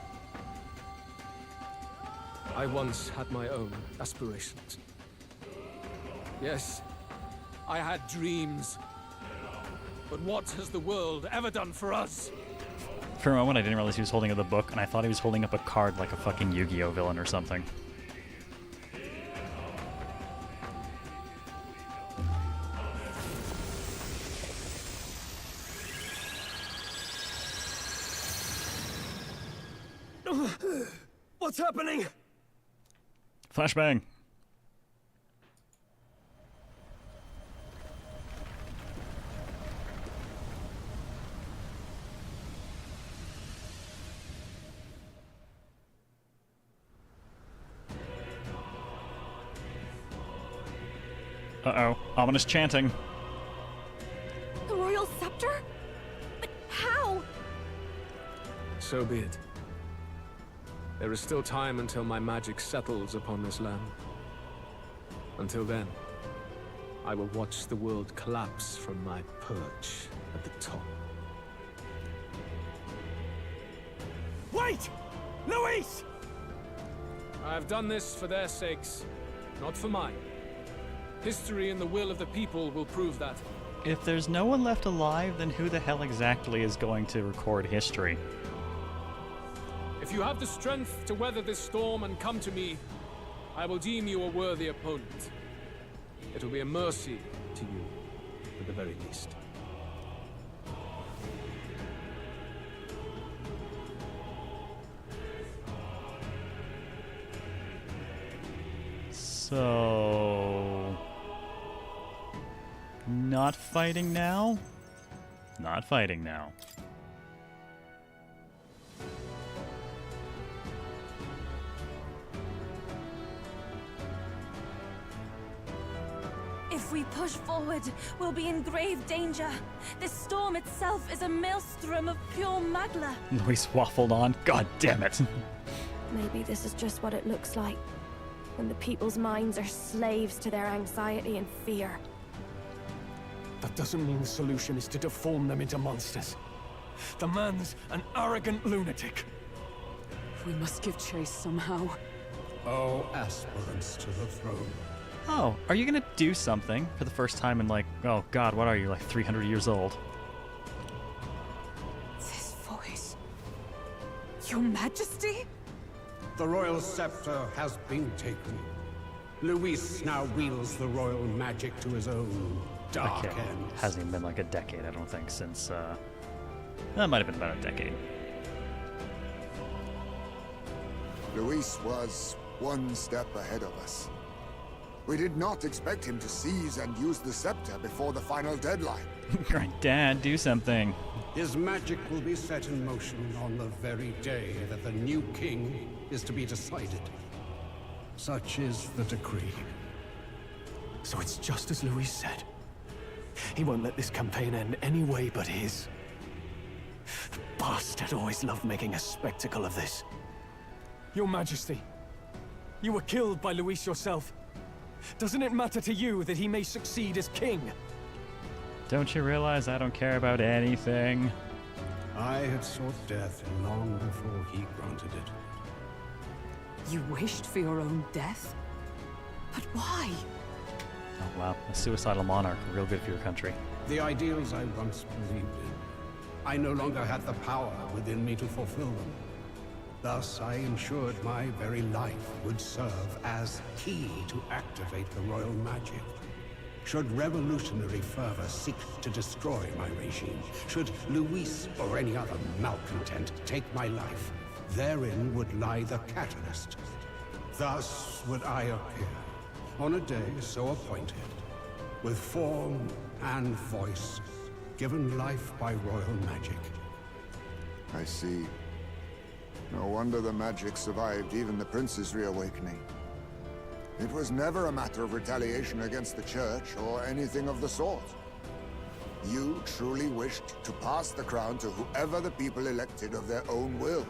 I once had my own aspirations. Yes, I had dreams. But what has the world ever done for us? For a moment, I didn't realize he was holding up the book, and I thought he was holding up a card like a fucking Yu-Gi-Oh villain or something. What's happening? Flashbang. Uh-oh. Ominous chanting. The royal scepter? But how? So be it. There is still time until my magic settles upon this land. Until then, I will watch the world collapse from my perch at the top. Wait! Luis! I have done this for their sakes, not for mine. History and the will of the people will prove that. If there's no one left alive, then who the hell exactly is going to record history? If you have the strength to weather this storm and come to me, I will deem you a worthy opponent. It will be a mercy to you, at the very least. So... not fighting now? Not fighting now. If we push forward, we'll be in grave danger. This storm itself is a maelstrom of pure magla. Luis waffled on. God damn it. Maybe this is just what it looks like when the people's minds are slaves to their anxiety and fear. That doesn't mean the solution is to deform them into monsters. The man's an arrogant lunatic. We must give chase somehow. All aspirants to the throne. Oh, are you gonna do something for the first time in like, oh god, what are you, like 300 years old? This voice... Your Majesty? The royal scepter has been taken. Luis now wields the royal magic to his own dark Okay. ends. Hasn't even been like a decade, I don't think, since, that might have been about a decade. Luis was one step ahead of us. We did not expect him to seize and use the scepter before the final deadline. Great, Dad, do something. His magic will be set in motion on the very day that the new king is to be decided. Such is the decree. So it's just as Luis said. He won't let this campaign end any way but his. The bastard always loved making a spectacle of this. Your Majesty, you were killed by Luis yourself. Doesn't it matter to you that he may succeed as king? Don't you realize I don't care about anything? I had sought death long before he granted it. You wished for your own death? But why? Oh wow, a suicidal monarch, real good for your country. The ideals I once believed in, I no longer had the power within me to fulfill them. Thus, I ensured my very life would serve as key to activate the royal magic. Should revolutionary fervor seek to destroy my regime, should Luis or any other malcontent take my life, therein would lie the catalyst. Thus would I appear, on a day so appointed, with form and voice, given life by royal magic. I see. No wonder the magic survived even the prince's reawakening. It was never a matter of retaliation against the church or anything of the sort. You truly wished to pass the crown to whoever the people elected of their own will.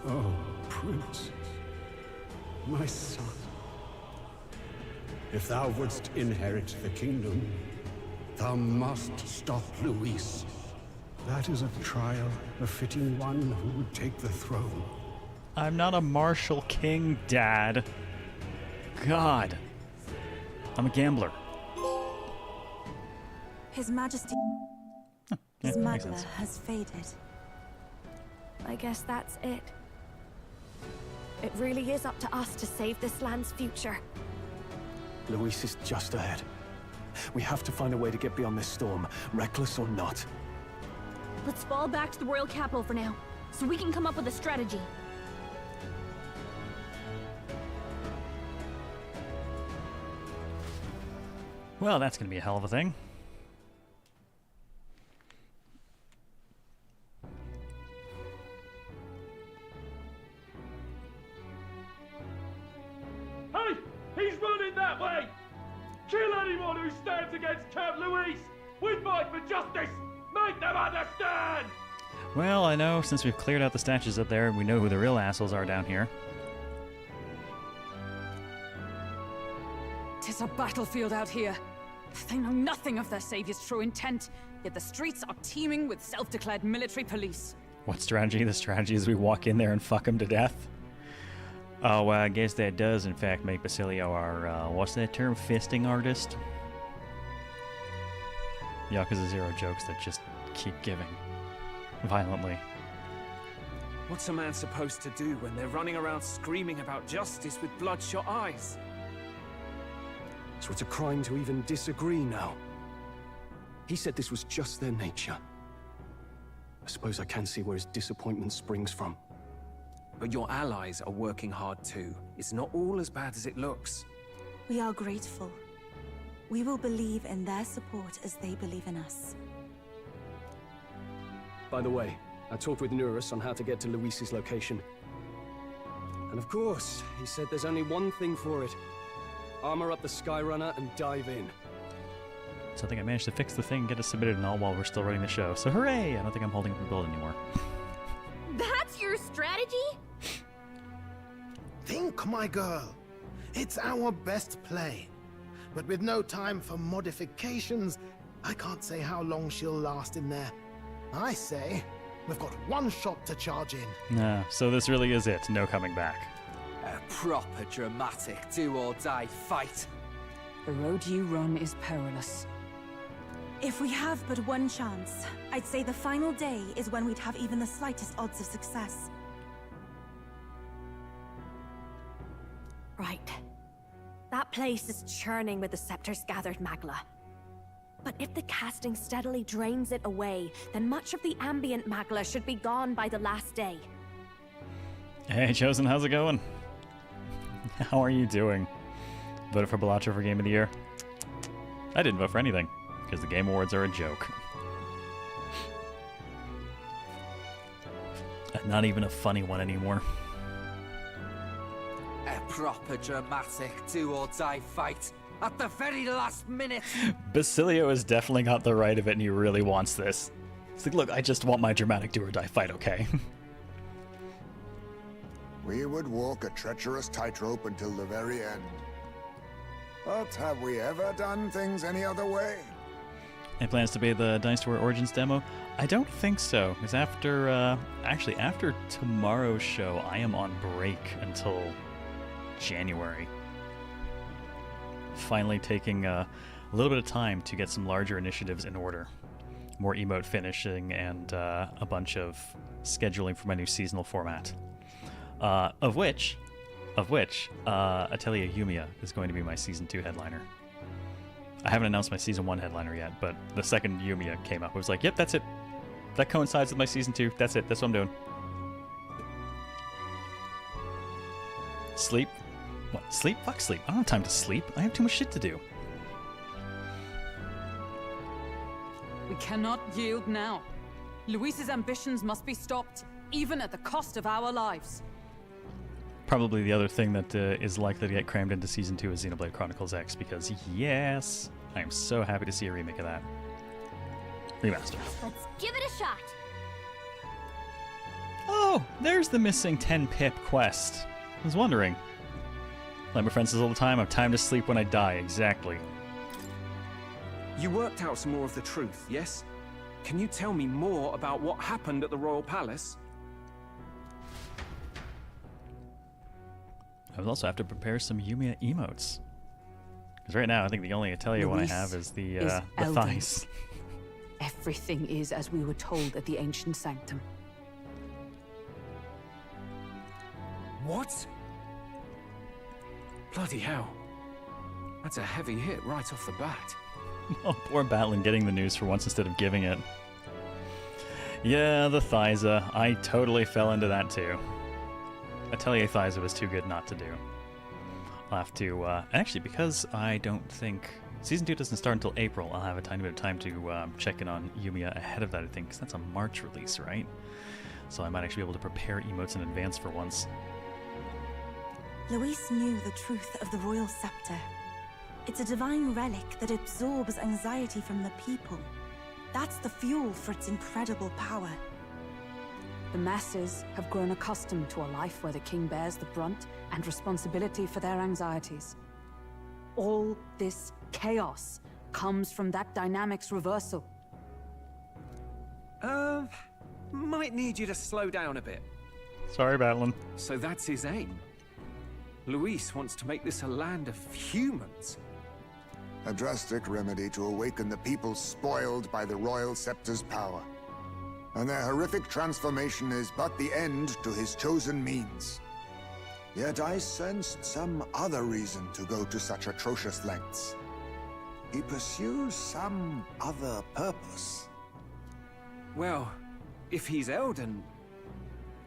Oh, Prince. My son. If thou wouldst inherit the kingdom, thou must stop Luis. That is a trial befitting one who would take the throne. I'm not a martial king, Dad. God. I'm a gambler. His Majesty... Yeah, His makes magla sense. has faded. I guess that's it. It really is up to us to save this land's future. Luis is just ahead. We have to find a way to get beyond this storm, reckless or not. Let's fall back to the royal capital for now, so we can come up with a strategy. Well, that's gonna be a hell of a thing. Hey! He's running that way! Kill anyone who stands against Count Luis! We fight for justice! Make them understand! Well, I know since we've cleared out the statues up there, we know who the real assholes are down here. 'Tis a battlefield out here. They know nothing of their savior's true intent, yet the streets are teeming with self-declared military police. What strategy? The strategy is we walk in there and fuck them to death. Oh, well, I guess that does, in fact, make Basilio our, what's that term? Fisting artist? Yakuza 0 jokes that just keep giving. Violently. What's a man supposed to do when they're running around screaming about justice with bloodshot eyes? So it's a crime to even disagree now. He said this was just their nature. I suppose I can see where his disappointment springs from. But your allies are working hard too. It's not all as bad as it looks. We are grateful. We will believe in their support as they believe in us. By the way, I talked with Neurus on how to get to Luis's location. And of course, he said there's only one thing for it. Armor up the Skyrunner and dive in. So I think I managed to fix the thing, get it submitted and all while we're still running the show. So hooray! I don't think I'm holding up the build anymore. That's your strategy? Think, my girl. It's our best play. But with no time for modifications, I can't say how long she'll last in there. I say, we've got one shot to charge in. Nah, so this really is it. No coming back. A proper dramatic do-or-die fight. The road you run is perilous. If we have but one chance, I'd say the final day is when we'd have even the slightest odds of success. Right. That place is churning with the Scepter's gathered magla. But if the casting steadily drains it away, then much of the ambient magla should be gone by the last day. Hey, Chosen, how's it going? How are you doing? Voted for Balacho for Game of the Year? I didn't vote for anything, because the Game Awards are a joke. Not even a funny one anymore. A proper dramatic do-or-die fight at the very last minute. Basilio has definitely got the right of it, and he really wants this. It's like, look, I just want my dramatic do-or-die fight, okay? We would walk a treacherous tightrope until the very end. But have we ever done things any other way? Any plans to be the Dynasty War Origins demo? I don't think so, because after, actually, after tomorrow's show, I am on break until January. Finally taking a little bit of time to get some larger initiatives in order. More emote finishing and a bunch of scheduling for my new seasonal format. Of which, Atelier Yumiya is going to be my Season 2 headliner. I haven't announced my Season 1 headliner yet, but the second Yumiya came up, I was like, yep, that's it. That coincides with my Season 2. That's it. That's what I'm doing. Sleep? What? Sleep? Fuck sleep. I don't have time to sleep. I have too much shit to do. We cannot yield now. Luis's ambitions must be stopped, even at the cost of our lives. Probably the other thing that is likely to get crammed into Season 2 is Xenoblade Chronicles X, because yes, I am so happy to see a remake of that. Remaster. Let's give it a shot. Oh, there's the missing 10 pip quest. I was wondering. Like my friend says all the time, I have time to sleep when I die. Exactly. You worked out some more of the truth, yes? Can you tell me more about what happened at the Royal Palace? I will also have to prepare some Yumiya emotes. Because right now, I think the only Atelier one I have is the thighs. Everything is as we were told at the Ancient Sanctum. What? Bloody hell. That's a heavy hit right off the bat. Oh, poor Batlin getting the news for once instead of giving it. Yeah, the Thyza. I totally fell into that too. Atelier Thyza was too good not to do. I'll have to, actually, because I don't think Season 2 doesn't start until April, I'll have a tiny bit of time to check in on Yumiya ahead of that, I think, because that's a March release, right? So I might actually be able to prepare emotes in advance for once. Luis knew the truth of the Royal Scepter. It's a divine relic that absorbs anxiety from the people. That's the fuel for its incredible power. The masses have grown accustomed to a life where the king bears the brunt and responsibility for their anxieties. All this chaos comes from that dynamics reversal. Might need you to slow down a bit. Sorry, Batlin. So that's his aim. Luis wants to make this a land of humans. A drastic remedy to awaken the people spoiled by the Royal Scepter's power. And their horrific transformation is but the end to his chosen means. Yet I sensed some other reason to go to such atrocious lengths. He pursues some other purpose. Well, if he's Elden,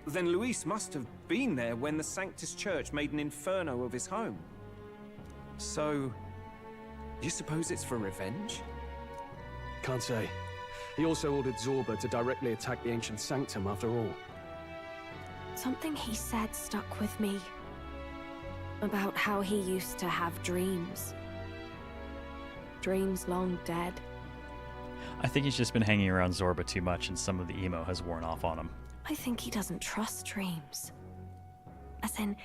then Luis must have been there when the Sanctus Church made an inferno of his home. So, You suppose it's for revenge? Can't say. He also ordered Zorba to directly attack the ancient sanctum after all. Something he said stuck with me. About how he used to have dreams. Dreams long dead. I think he's just been hanging around Zorba too much and some of the emo has worn off on him. I think he doesn't trust dreams. As in,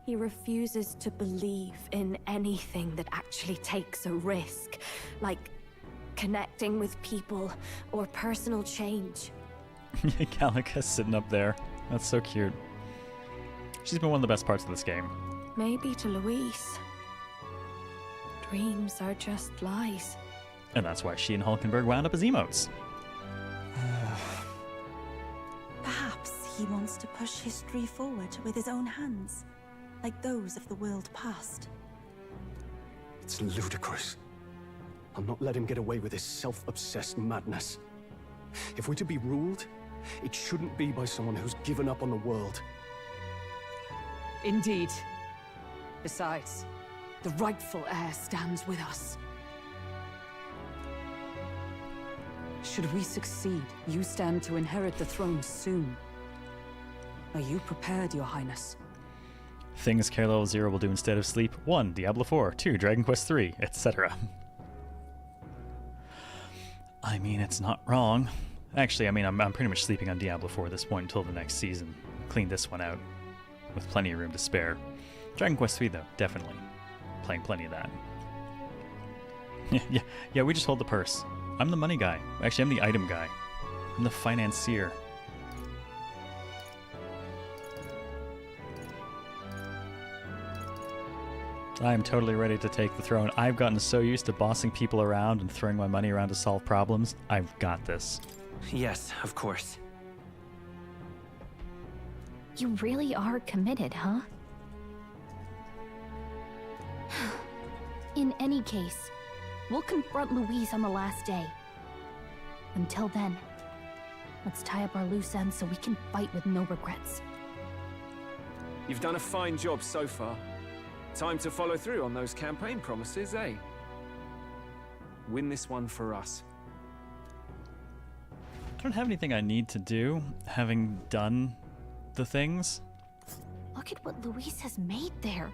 he refuses to believe in anything that actually takes a risk. Like connecting with people or personal change. Gallica's sitting up there. That's so cute. She's been one of the best parts of this game. Maybe to Luis, dreams are just lies. And that's why she and Hulkenberg wound up as emotes. Perhaps he wants to push history forward with his own hands, like those of the world past. It's ludicrous. I'll not let him get away with his self-obsessed madness. If we're to be ruled, it shouldn't be by someone who's given up on the world. Indeed. Besides, the rightful heir stands with us. Should we succeed, you stand to inherit the throne soon. Are you prepared, Your Highness? Things CareLevelZero will do instead of sleep: 1. Diablo 4, 2. Dragon Quest 3, etc. I mean, it's not wrong. Actually, I mean, I'm pretty much sleeping on Diablo 4 at this point until the next season. Clean this one out with plenty of room to spare. Dragon Quest 3, though, definitely. Playing plenty of that. Yeah, we just hold the purse. I'm the money guy. Actually, I'm the item guy. I'm the financier. I am totally ready to take the throne. I've gotten so used to bossing people around and throwing my money around to solve problems. I've got this. Yes, of course. You really are committed, huh? In any case, we'll confront Luis on the last day. Until then, let's tie up our loose ends so we can fight with no regrets. You've done a fine job so far. Time to follow through on those campaign promises, eh? Win this one for us. I don't have anything I need to do, having done the things. Look at what Luis has made there.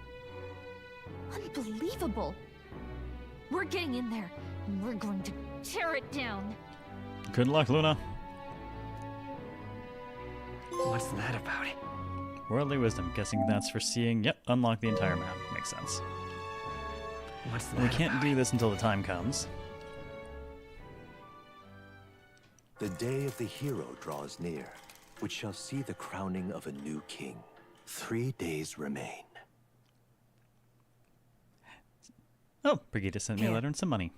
Unbelievable. We're getting in there, and we're going to tear it down. Good luck, Luna. What's that about? Worldly wisdom. Guessing that's for seeing. Yep, unlock the entire map. Makes sense. What's that We can't do this until the time comes. The day of the hero draws near, which shall see the crowning of a new king. 3 days remain. Oh, Brigitte sent me a letter and some money.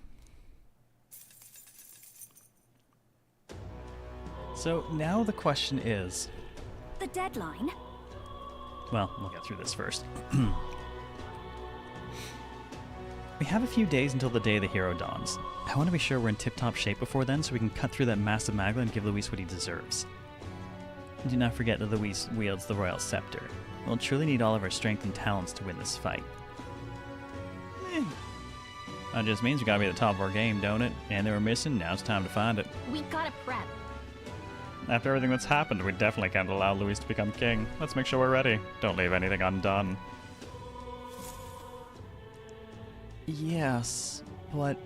So now the question is... The deadline? Well, we'll get through this first. We have a few days until the day the hero dawns. I want to be sure we're in tip-top shape before then so we can cut through that massive magma and give Luis what he deserves. Do not forget that Luis wields the royal scepter. We'll truly need all of our strength and talents to win this fight. That just means we gotta be at the top of our game, don't it? And they were missing, now it's time to find it. We gotta prep. After everything that's happened, we definitely can't allow Luis to become king. Let's make sure we're ready. Don't leave anything undone. Yes, but...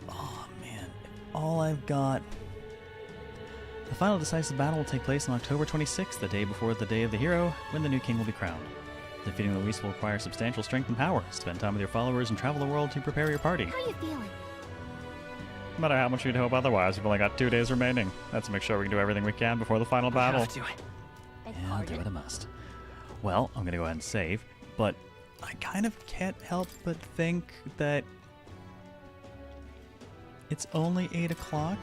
oh man, all I've got... The final decisive battle will take place on October 26th, the day before the day of the hero, when the new king will be crowned. Defeating Luis will require substantial strength and power. Spend time with your followers and travel the world to prepare your party. How are you feeling? No matter how much you'd hope otherwise, we've only got 2 days remaining. Let's make sure we can do everything we can before the final battle. Have to. Yeah, I'll do what I must. Well, I'm gonna go ahead and save, but I kind of can't help but think that it's only 8 o'clock.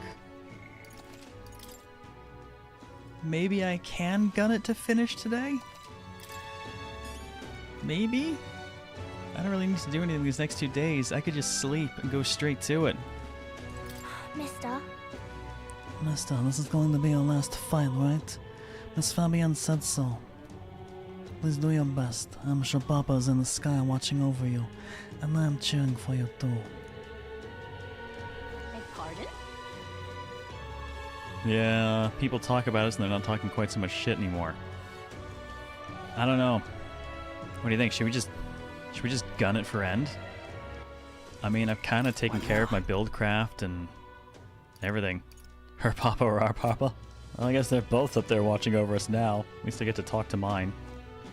Maybe I can gun it to finish today? Maybe? I don't really need to do anything these next 2 days. I could just sleep and go straight to it. Mister? Mister, this is going to be our last fight, right? Miss Fabian said so. Please do your best. I'm sure Papa's in the sky watching over you, and I'm cheering for you too. Pardon? Yeah, people talk about us and they're not talking quite so much shit anymore. I don't know. What do you think? Should we just gun it for end? I mean, I've kind of taken care of my build craft and everything. Her Papa or our Papa? Well, I guess they're both up there watching over us now. At least I get to talk to mine.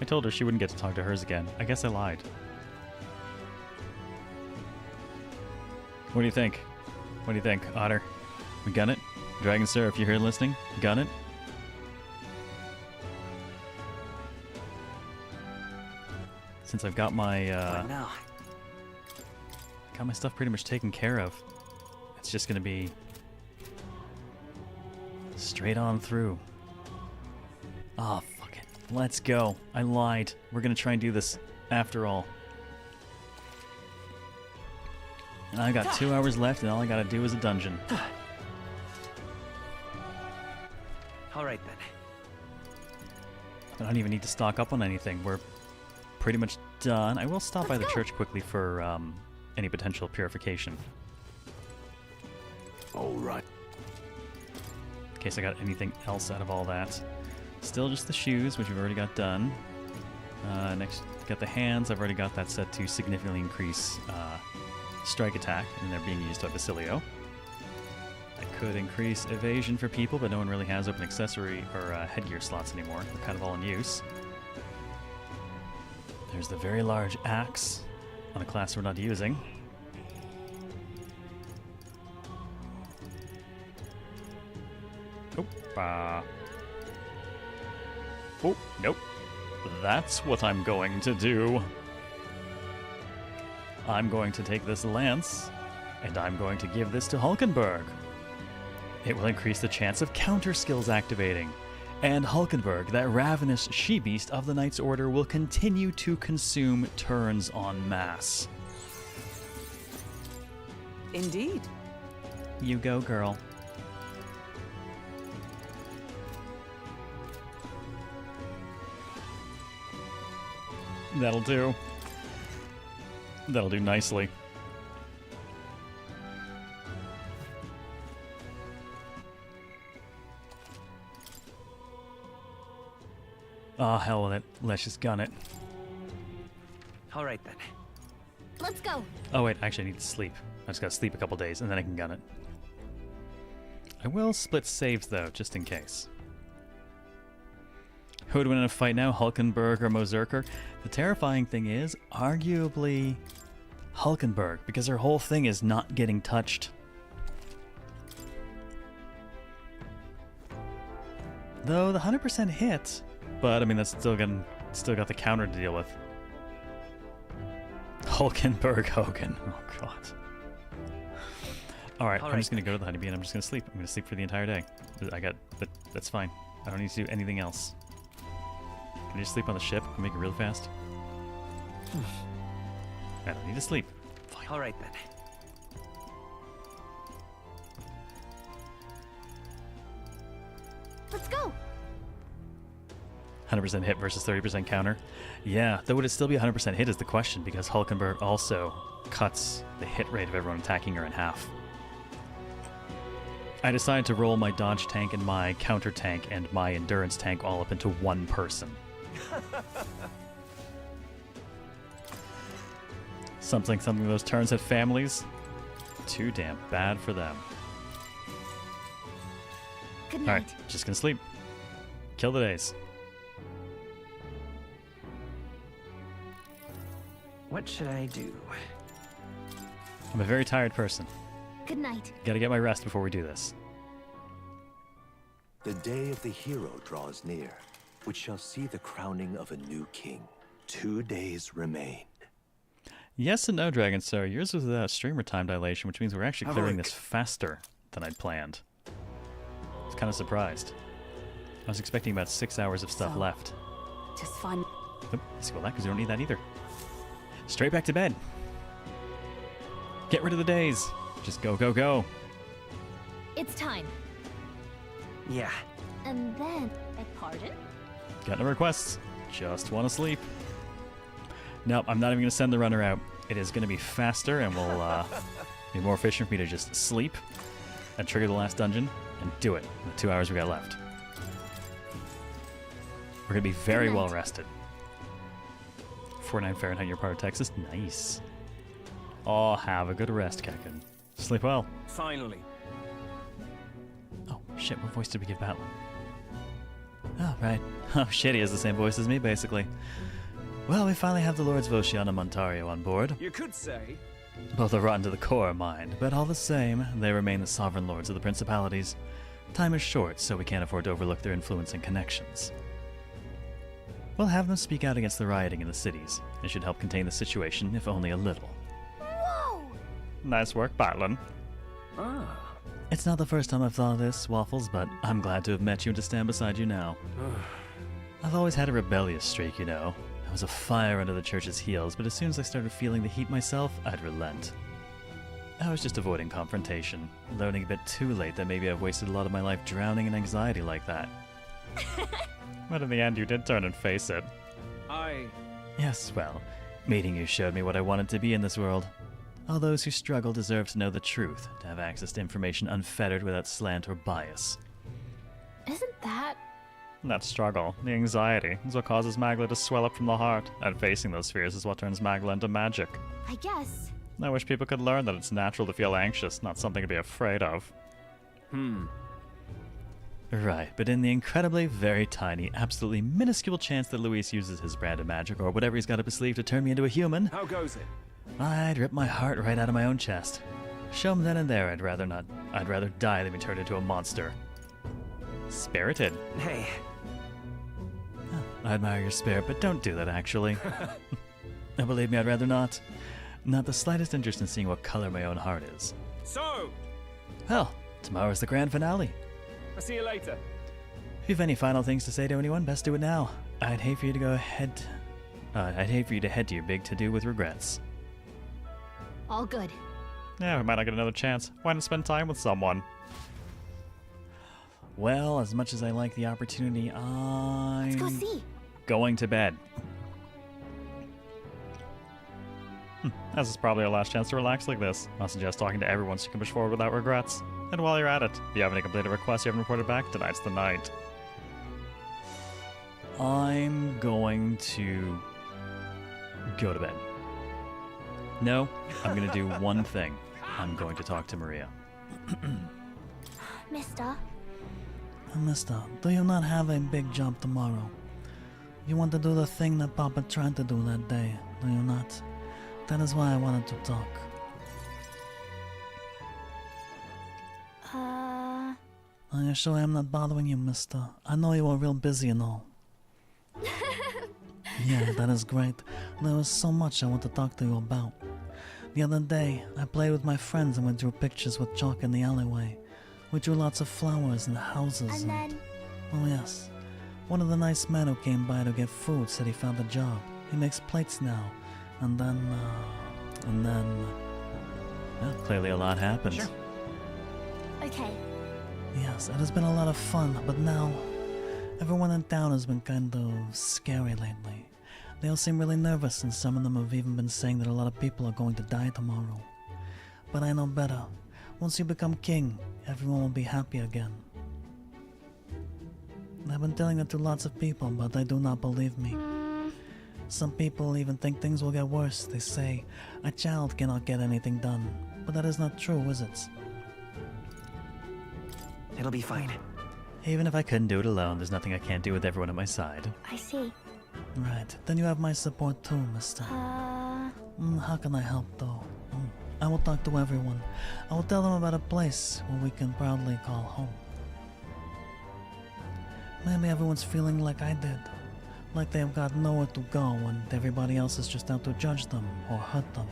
I told her she wouldn't get to talk to hers again. I guess I lied. What do you think? What do you think, Otter? We gun it? DragonZero, if you're here listening, gun it? Since I've got my got my stuff pretty much taken care of, it's just gonna be straight on through. Ah, oh, fuck it. Let's go. I lied. We're gonna try and do this after all. And I got 2 hours left, and all I gotta do is a dungeon. Alright then. I don't even need to stock up on anything. We're pretty much done. I will stop by the church quickly for any potential purification. Alright. In case I got anything else out of all that. Still just the shoes, which we've already got done. Next, got the hands. I've already got that set to significantly increase strike attack, and they're being used by Basilio. I could increase evasion for people, but no one really has open accessory or headgear slots anymore. They're kind of all in use. There's the very large axe on a class we're not using. Oh, oh, nope. That's what I'm going to do. I'm going to take this lance, and I'm going to give this to Hulkenberg. It will increase the chance of counter skills activating. And Hulkenberg, that ravenous she-beast of the Knight's Order, will continue to consume turns en masse. Indeed. You go, girl. That'll do. That'll do nicely. Oh, hell with it. Let's just gun it. Alright then. Let's go. Oh, wait. Actually, I need to sleep. I just gotta sleep a couple days, and then I can gun it. I will split saves, though, just in case. Who would win in a fight now, Hulkenberg or Mozerker? The terrifying thing is, arguably, Hulkenberg, because her whole thing is not getting touched. Though the 100% hit, but I mean that's still got the counter to deal with. Hulkenberg Hogan. Oh god. All right, I'm just gonna go to the honeybee and I'm just gonna sleep. I'm gonna sleep for the entire day. But that's fine. I don't need to do anything else. Can I just sleep on the ship? Can I make it real fast? I don't need to sleep. Fine. Alright then. Let's go. 100% hit versus 30% counter. Yeah, though would it still be 100% hit is the question, because Hulkenberg also cuts the hit rate of everyone attacking her in half. I decided to roll my dodge tank and my counter tank and my endurance tank all up into one person. Something those turns had families. Too damn bad for them. Good night. Alright, just gonna sleep. Kill the days. What should I do? I'm a very tired person. Good night. Gotta get my rest before we do this. The day of the hero draws near, which shall see the crowning of a new king. 2 days remain. Yes and no, DragonZero. Yours was without streamer time dilation, which means we're actually clearing this faster than I'd planned. I was kind of surprised. I was expecting about 6 hours of stuff left. Just fine. Oop, let's go back because we don't need that either. Straight back to bed. Get rid of the days. Just go, go, go. It's time. Yeah. And then, pardon? Got no requests. just want to sleep. Nope, I'm not even going to send the runner out. It is going to be faster and will be more efficient for me to just sleep and trigger the last dungeon and do it in the 2 hours we got left. We're going to be very well rested. 49 Fahrenheit, you're part of Texas? Nice. Oh, have a good rest, Kekin. Sleep well. Finally. Oh, shit, what voice did we give Batlin? Oh, right. Oh, shit, he has the same voice as me, basically. Well, we finally have the Lords Voshian and Montario on board. You could say. Both are rotten to the core, mind, but all the same, they remain the sovereign lords of the principalities. Time is short, so we can't afford to overlook their influence and connections. We'll have them speak out against the rioting in the cities. It should help contain the situation, if only a little. Whoa! Nice work, Batlin. Ah. It's not the first time I've thought of this, Waffles, but I'm glad to have met you and to stand beside you now. I've always had a rebellious streak, you know. I was a fire under the church's heels, but as soon as I started feeling the heat myself, I'd relent. I was just avoiding confrontation, learning a bit too late that maybe I've wasted a lot of my life drowning in anxiety like that. But in the end, you did turn and face it. Yes, well, meeting you showed me what I wanted to be in this world. All those who struggle deserve to know the truth, to have access to information unfettered without slant or bias. Isn't that... That struggle, the anxiety, is what causes Magla to swell up from the heart, and facing those fears is what turns Magla into magic. I guess. I wish people could learn that it's natural to feel anxious, not something to be afraid of. Right, but in the incredibly, very tiny, absolutely minuscule chance that Luis uses his brand of magic or whatever he's got up his sleeve to turn me into a human... How goes it? I'd rip my heart right out of my own chest. Show him then and there I'd rather die than be turned into a monster. Spirited. Hey. I admire your spirit, but don't do that, actually. And believe me, I'd rather not. Not the slightest interest in seeing what color my own heart is. So! Well, tomorrow's the grand finale. I'll see you later. If you've any final things to say to anyone, best do it now. I'd hate for you to go ahead... I'd hate for you to head to your big to-do with regrets. All good. Yeah, we might not get another chance. Why not spend time with someone? Well, as much as I like the opportunity, Let's go see. Going to bed. This is probably our last chance to relax like this. I'll suggest talking to everyone so you can push forward without regrets. And while you're at it, if you have any completed requests you haven't reported back, tonight's the night. I'm going to go to bed. No, I'm going to do one thing. I'm going to talk to Maria. Mister? Mister, do you not have a big job tomorrow? You want to do the thing that Papa tried to do that day, do you not? That is why I wanted to talk. Are you sure I'm not bothering you, mister? I know you were real busy and all. Yeah, that is great. There is so much I want to talk to you about. The other day, I played with my friends and we drew pictures with chalk in the alleyway. We drew lots of flowers and houses And then... Oh yes. One of the nice men who came by to get food said he found a job. He makes plates now. And then... Well, clearly a lot happened. Sure. Okay. Yes, it has been a lot of fun, but now... Everyone in town has been kind of scary lately. They all seem really nervous, and some of them have even been saying that a lot of people are going to die tomorrow. But I know better. Once you become king, everyone will be happy again. I've been telling it to lots of people, but they do not believe me. Some people even think things will get worse. They say, a child cannot get anything done. But that is not true, is it? It'll be fine. Even if I couldn't do it alone, there's nothing I can't do with everyone at my side. I see. Right, then you have my support too, mister. How can I help, though? I will talk to everyone. I will tell them about a place where we can proudly call home. Maybe everyone's feeling like I did. Like they've got nowhere to go and everybody else is just out to judge them or hurt them.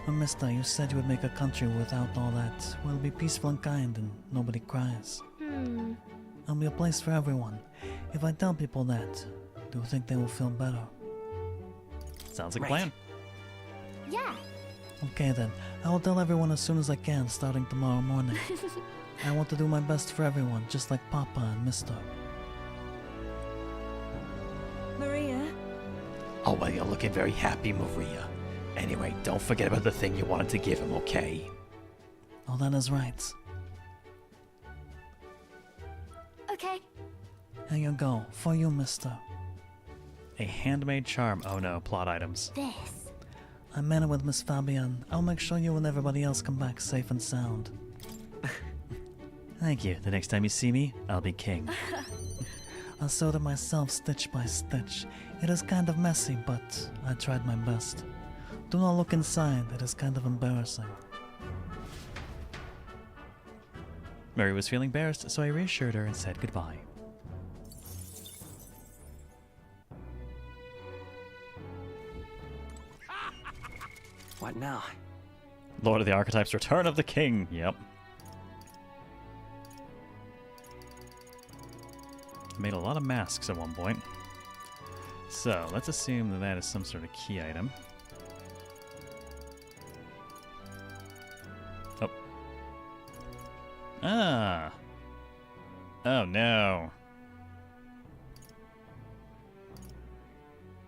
But mister, you said you would make a country without all that. Where it'll be peaceful and kind and nobody cries. There'll be a place for everyone. If I tell people that, do you think they will feel better? Sounds like a plan. Yeah. Okay then, I will tell everyone as soon as I can, starting tomorrow morning. I want to do my best for everyone, just like Papa and Mister. Maria? Oh, well, you're looking very happy, Maria. Anyway, don't forget about the thing you wanted to give him, okay? Oh, that is right. Okay. Here you go. For you, mister. A handmade charm. Oh no, plot items. This. I met it with Miss Fabian. I'll make sure you and everybody else come back safe and sound. Thank you. The next time you see me, I'll be king. I sewed it myself stitch by stitch. It is kind of messy, but I tried my best. Do not look inside. It is kind of embarrassing. Mary was feeling embarrassed, so I reassured her and said goodbye. What now? Lord of the Archetypes, Return of the King. Yep. Made a lot of masks at one point. So, let's assume that that is some sort of key item. Oh. Ah! Oh no.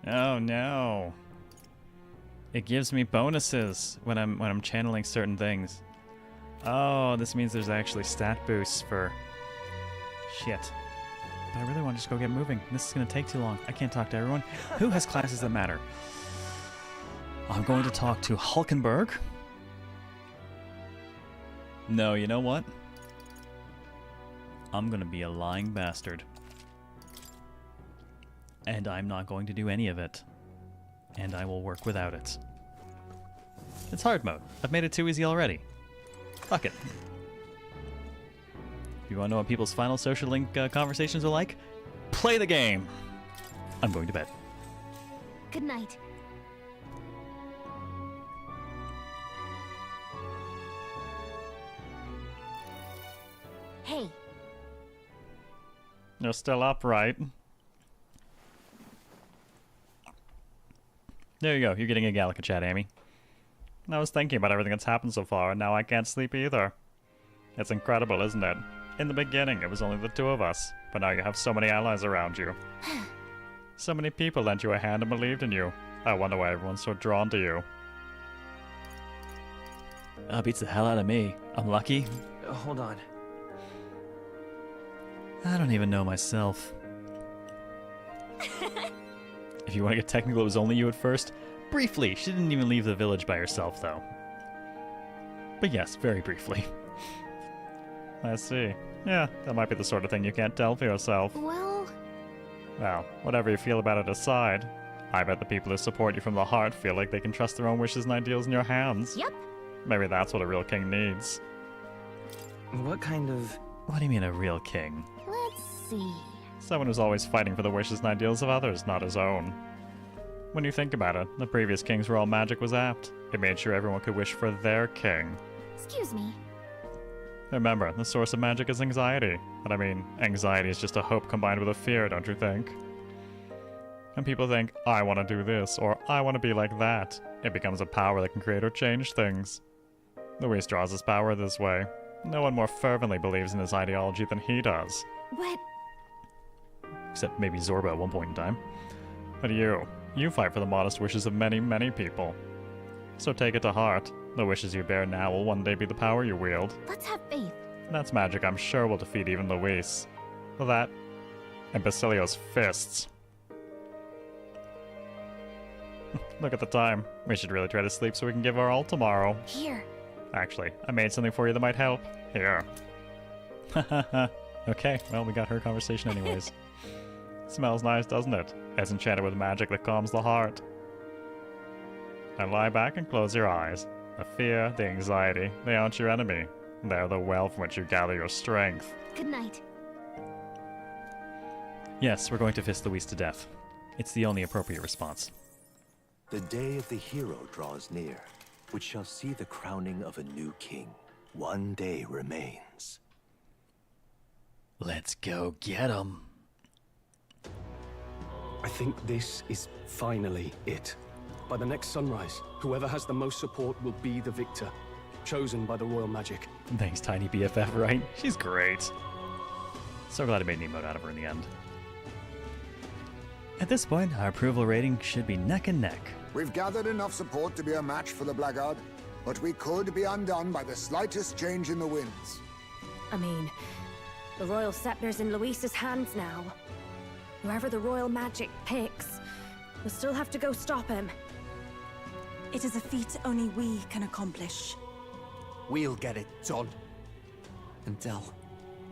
Oh no. It gives me bonuses when I'm channeling certain things. Oh, this means there's actually stat boosts for shit. But I really want to just go get moving. This is going to take too long. I can't talk to everyone. Who has classes that matter? I'm going to talk to Hulkenberg. No, you know what? I'm going to be a lying bastard. And I'm not going to do any of it. And I will work without it. It's hard mode. I've made it too easy already. Fuck it. If you want to know what people's final social link conversations are like, play the game. I'm going to bed. Good night. Hey. You're still up, right? There you go. You're getting a Gallica chat, Amy. I was thinking about everything that's happened so far, and now I can't sleep either. It's incredible, isn't it? In the beginning, it was only the two of us, but now you have so many allies around you. So many people lent you a hand and believed in you. I wonder why everyone's so drawn to you. Oh, beats the hell out of me. I'm lucky. Hold on. I don't even know myself. If you want to get technical, it was only you at first. Briefly. She didn't even leave the village by herself, though. But yes, very briefly. I see. Yeah, that might be the sort of thing you can't tell for yourself. Well, whatever you feel about it aside, I bet the people who support you from the heart feel like they can trust their own wishes and ideals in your hands. Yep. Maybe that's what a real king needs. What kind of... What do you mean a real king? Let's see. Someone who's always fighting for the wishes and ideals of others, not his own. When you think about it, the previous kings where all magic was apt. It made sure everyone could wish for their king. Excuse me. Remember, the source of magic is anxiety. But I mean, anxiety is just a hope combined with a fear, don't you think? And people think, I want to do this, or I want to be like that. It becomes a power that can create or change things. Luis draws his power this way. No one more fervently believes in his ideology than he does. What? Except maybe Zorba at one point in time. But you fight for the modest wishes of many, many people. So take it to heart. The wishes you bear now will one day be the power you wield. Let's have faith. That's magic I'm sure will defeat even Luis. That, and Basilio's fists. Look at the time. We should really try to sleep so we can give our all tomorrow. Here. Actually, I made something for you that might help. Here. Okay, well, we got her conversation anyways. Smells nice, doesn't it? As enchanted with magic that calms the heart. Now lie back and close your eyes. The fear, the anxiety, they aren't your enemy. They're the well from which you gather your strength. Good night. Yes, we're going to fist Luis to death. It's the only appropriate response. The day of the hero draws near, which shall see the crowning of a new king. One day remains. Let's go get him. I think this is finally it. By the next sunrise, whoever has the most support will be the victor, chosen by the royal magic. Thanks, Tiny BFF, right? She's great. So glad I made an emote out of her in the end. At this point, our approval rating should be neck and neck. We've gathered enough support to be a match for the Blackguard, but we could be undone by the slightest change in the winds. I mean, the royal scepter's in Luis's hands now. Whoever the royal magic picks, we'll still have to go stop him. It is a feat only we can accomplish. We'll get it done. And Del,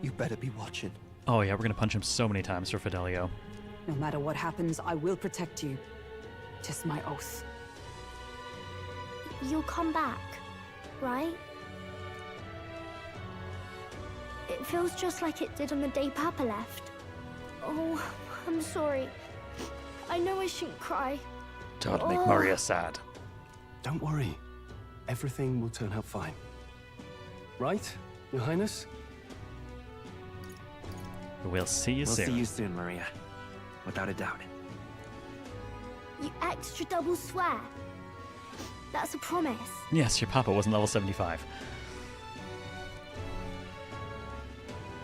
you better be watching. Oh yeah, we're gonna punch him so many times for Fidelio. No matter what happens, I will protect you. 'Tis my oath. You'll come back, right? It feels just like it did on the day Papa left. Oh, I'm sorry. I know I shouldn't cry. Don't make Maria sad. Don't worry. Everything will turn out fine. Right, Your Highness? We'll see you soon. We'll see you soon, Maria. Without a doubt. You extra double swear. That's a promise. Yes, your papa wasn't level 75.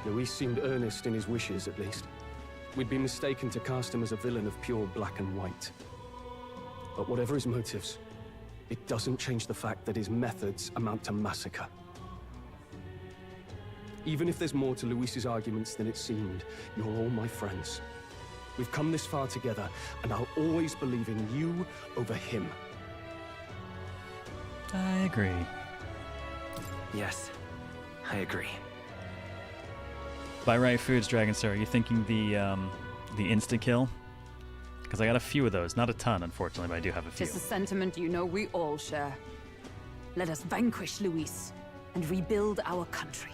Luis seemed earnest in his wishes, at least. We'd been mistaken to cast him as a villain of pure black and white. But whatever his motives, it doesn't change the fact that his methods amount to massacre. Even if there's more to Luis's arguments than it seemed, you're all my friends. We've come this far together, and I'll always believe in you over him. I agree. Yes, I agree. By right foods, Dragon Sir, are you thinking the insta-kill? Because I got a few of those. Not a ton, unfortunately, but I do have a few. Tis a sentiment you know we all share. Let us vanquish Luis and rebuild our country.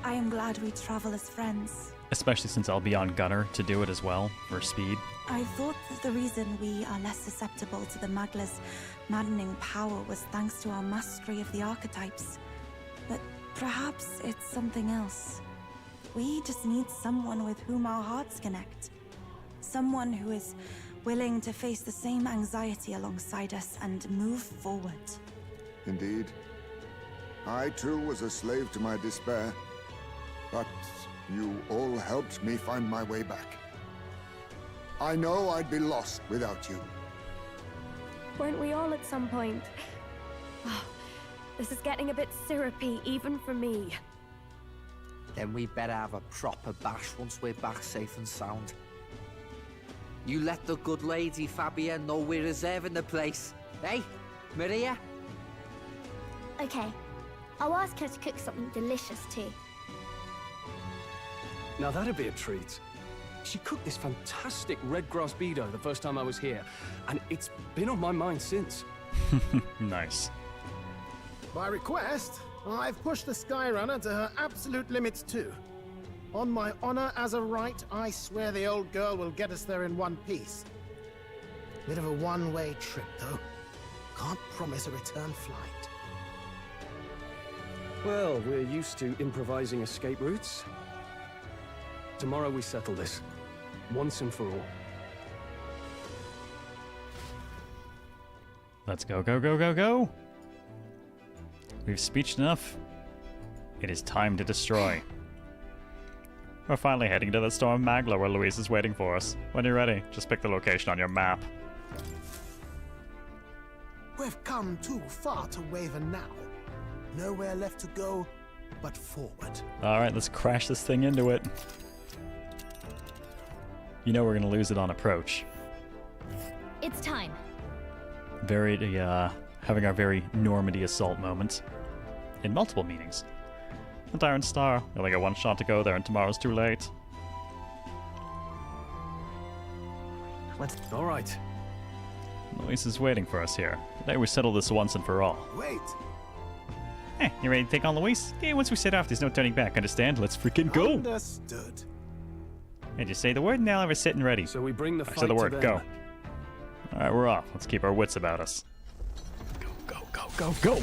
I am glad we travel as friends. Especially since I'll be on Gunner to do it as well, for speed. I thought that the reason we are less susceptible to the Magla's maddening power was thanks to our mastery of the archetypes. But perhaps it's something else. We just need someone with whom our hearts connect. Someone who is willing to face the same anxiety alongside us and move forward. Indeed. I too was a slave to my despair. But you all helped me find my way back. I know I'd be lost without you. Weren't we all at some point? Oh, this is getting a bit syrupy, even for me. Then we better have a proper bash once we're back safe and sound. You let the good lady Fabia know we're reserving the place. Hey, Maria? Okay, I'll ask her to cook something delicious too. Now that'd be a treat. She cooked this fantastic red grass beedo the first time I was here, and it's been on my mind since. Nice. By request, I've pushed the Skyrunner to her absolute limits too. On my honor as a right, I swear the old girl will get us there in one piece. Bit of a one-way trip, though. Can't promise a return flight. Well, we're used to improvising escape routes. Tomorrow we settle this, once and for all. Let's go, go, go, go, go! We've speeched enough. It is time to destroy. We're finally heading to the Storm Magla where Luis is waiting for us. When you're ready, just pick the location on your map. We've come too far to waver now. Nowhere left to go but forward. Alright, let's crash this thing into it. You know we're gonna lose it on approach. It's time. Having our very Normandy assault moment. In multiple meanings. And Iron Star, we only got one shot to go there and tomorrow's too late. All right. Luis is waiting for us here. Today we settle this once and for all. Wait. Hey, you ready to take on Luis? Yeah, once we set off, there's no turning back, understand? Let's freaking go! Understood. Hey, just say the word and they'll have it sit and ready. So we bring the fight say the word, to them. go. Alright, we're off. Let's keep our wits about us. Go, go, go, go, go!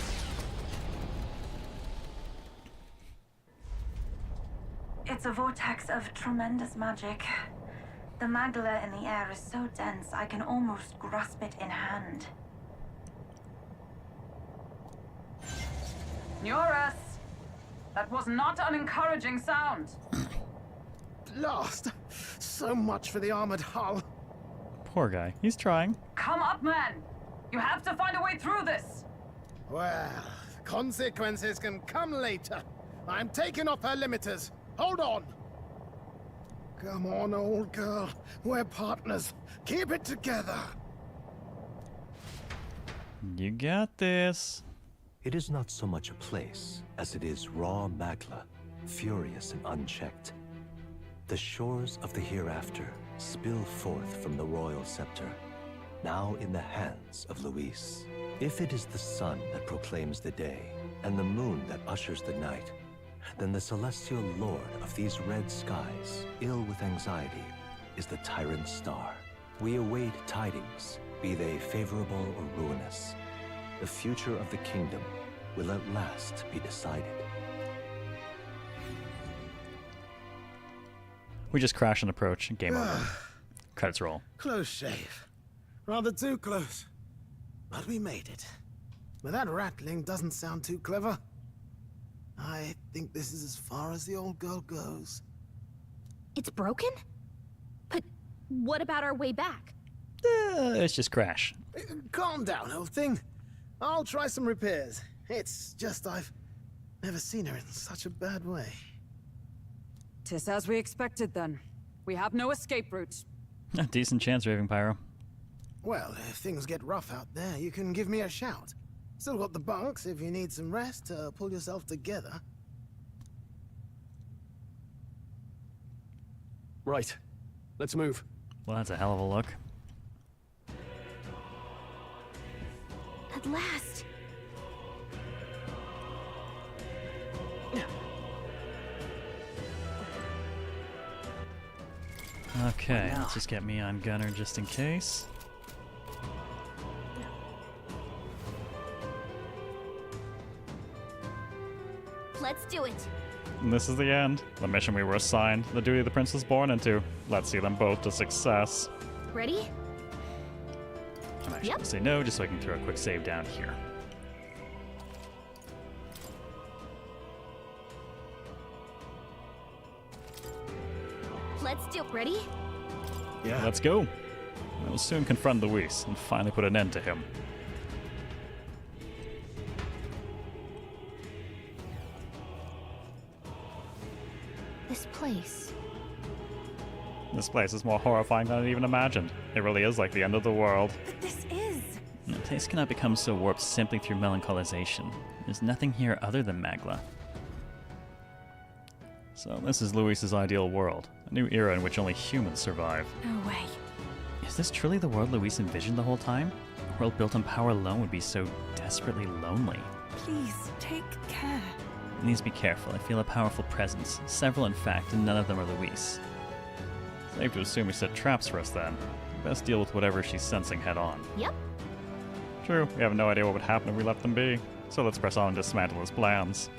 It's a vortex of tremendous magic. The Magla in the air is so dense I can almost grasp it in hand. Eurus! That was not an encouraging sound. last. So much for the armored hull. Poor guy. He's trying. Come up, man! You have to find a way through this! Well, consequences can come later. I'm taking off her limiters. Hold on. Come on, old girl. We're partners. Keep it together. You got this. It is not so much a place as it is raw Magla, furious and unchecked. The shores of the hereafter spill forth from the royal scepter, now in the hands of Luis. If it is the sun that proclaims the day, and the moon that ushers the night, then the celestial lord of these red skies, ill with anxiety, is the tyrant star. We await tidings, be they favorable or ruinous. The future of the kingdom will at last be decided. We just crash and approach. Game over. Credits roll. Close shave. Rather too close. But we made it. But that rattling doesn't sound too clever. I think this is as far as the old girl goes. It's broken? But what about our way back? Let's just crash. Calm down, old thing. I'll try some repairs. It's just I've never seen her in such a bad way. 'Tis as we expected then. We have no escape route. A decent chance, Raving Pyro. Well, if things get rough out there, you can give me a shout. Still got the bunks if you need some rest to pull yourself together. Right. Let's move. Well, that's a hell of a look. At last. Okay, let's just get me on gunner just in case. Let's do it. And this is the end. The mission we were assigned, the duty the prince was born into. Let's see them both to success. Ready? I'm actually gonna say no, just so I can throw a quick save down here. Let's do it. Ready? Yeah. Let's go. We'll soon confront Luis and finally put an end to him. This place. This place is more horrifying than I even imagined. It really is like the end of the world. But this is. The place cannot become so warped simply through melancholisation. There's nothing here other than Magla. So this is Luis's ideal world, a new era in which only humans survive. No way. Is this truly the world Luis envisioned the whole time? A world built on power alone would be so desperately lonely. Please, take care. Please be careful. I feel a powerful presence. Several, in fact, and none of them are Luis. Safe to assume we set traps for us then. Best deal with whatever she's sensing head on. Yep. True, we have no idea what would happen if we let them be. So let's press on and dismantle his plans.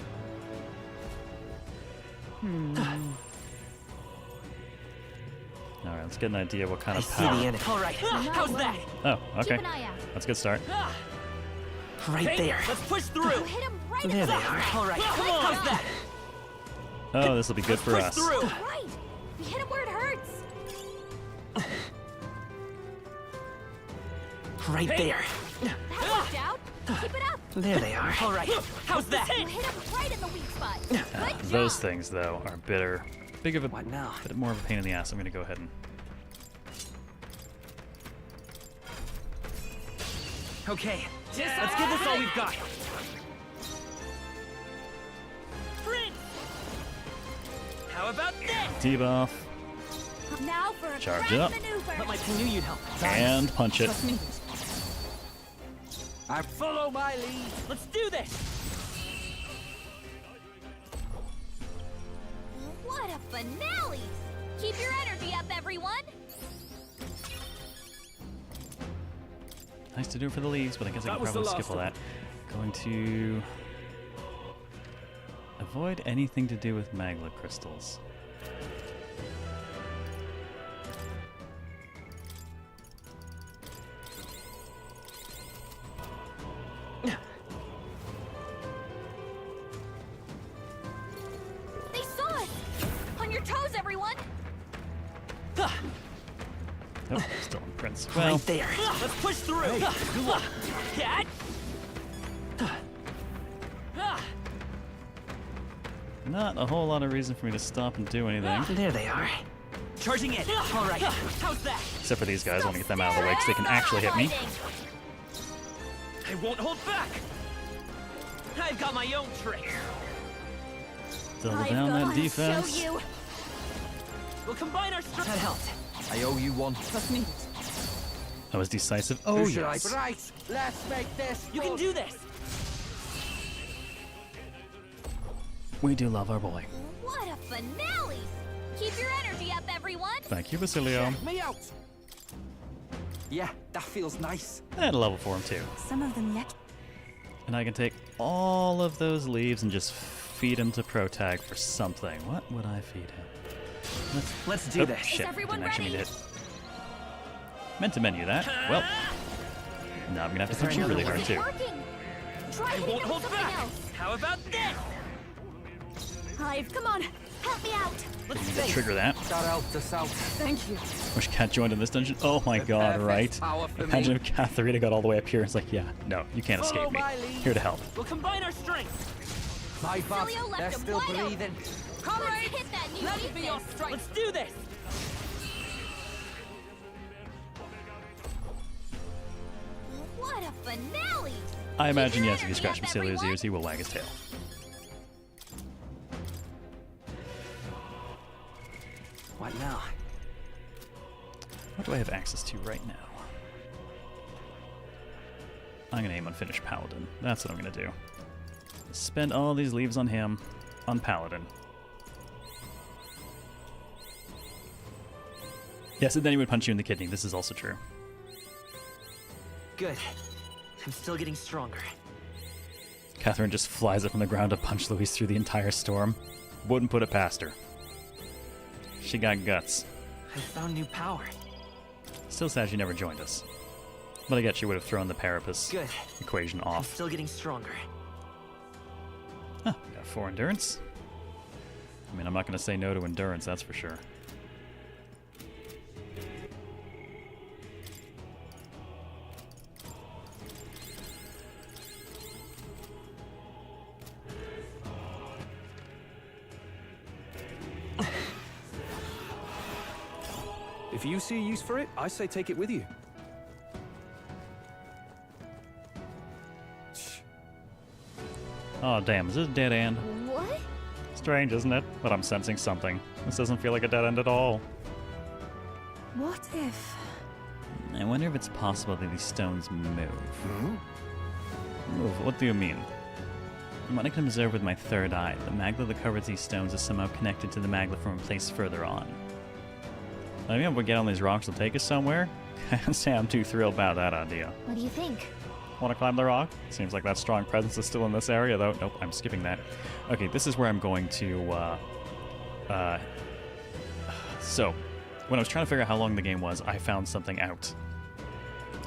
Alright, let's get an idea what kind of power. Alright, how's that? Oh, okay. Keep an eye out. That's a good start. Right there. Let's push through. Hit him right in There the they are. Alright, come on. How's that? Oh, this will be good for us. Right. We hit him where it hurts. Right there. That worked out. Keep it up. There they are. Alright, how's that? You hit him right in the weak spot. Good Those job. things, though, are big of a What now? bit more of a pain in the ass. I'm gonna go ahead and Okay, let's give this all we've got. Prince. How about this? debuff Now for a Charge grand up. maneuver. But my canoe you'd help. and punch it. Trust me. I follow my lead. Let's do this. What a finale! Keep your energy up, everyone. Nice to do it for the leagues, but I guess I That can was the probably skip last all of that. Going to avoid anything to do with Magla crystals. They saw us. On your toes, everyone. distance. Well, Right there. Let's push through. Hey, good luck. Cat. not a whole lot of reason for me to stop and do anything. There they are. Charging in. All right. How's that? Except for these guys. I want to get them out of the way because they can actually hit me. I won't hold back. I've got my own trick. Double down that defense. We'll combine our strength. That helped. I owe you one. Trust me. That was decisive. Oh, Who should yes. Right, let's make this. You can do this. We do love our boy. What a finale! Keep your energy up, everyone. Thank you, Basilio. Me out. Yeah, that feels nice. And a level for him, too. Some of them yet. And I can take all of those leaves and just feed him to Protag for something. What would I feed him? Let's do this. Shit, Is everyone didn't actually ready? mean to hit. Meant to menu that. Well, now I'm gonna have to punch you really hard too. Try I hitting won't it with hold something back. else. How about this? Hive, come on, help me out. Let's You need to trigger that. Shout out to South. Thank you. Wish Cat joined in this dungeon. Oh my god, perfect right? power for Imagine me. if Katharina got all the way up here and it's like, yeah, no, you can't Follow escape me. my lead. Here to help. We'll combine our strength. My bad. Cilio left They're him still wide open. breathing. Let's hit that new Let me be your defense. strength. Let's do this. What a finale! I imagine, your yes, if you energy scratch up, Basilio's everyone. ears, he will wag his tail. What now? What do I have access to right now? I'm gonna aim on Finish Paladin. That's what I'm gonna do. Spend all these leaves on him, on Paladin. Yes, and then he would punch you in the kidney. This is also true. Good. I'm still getting stronger. Catherine just flies up from the ground to punch Louise through the entire storm. Wouldn't put it past her. She got guts. I found new power. Still sad she never joined us. But I guess she would have thrown the Parapus Good. equation I'm off. still getting stronger. Huh, got 4 endurance. I mean, I'm not going to say no to endurance, that's for sure. If you see a use for it, I say take it with you. Oh, damn, is this a dead end? What? Strange, isn't it? But I'm sensing something. This doesn't feel like a dead end at all. What if... I wonder if it's possible that these stones move. Move? What do you mean? From what I can observe with my third eye, the magma that covers these stones is somehow connected to the magma from a place further on. I mean, if we get on these rocks, they'll take us somewhere. Can't say I'm too thrilled about that idea. What do you think? Want to climb the rock? Seems like that strong presence is still in this area, though. Nope, I'm skipping that. Okay, this is where I'm going to, So, when I was trying to figure out how long the game was, I found something out.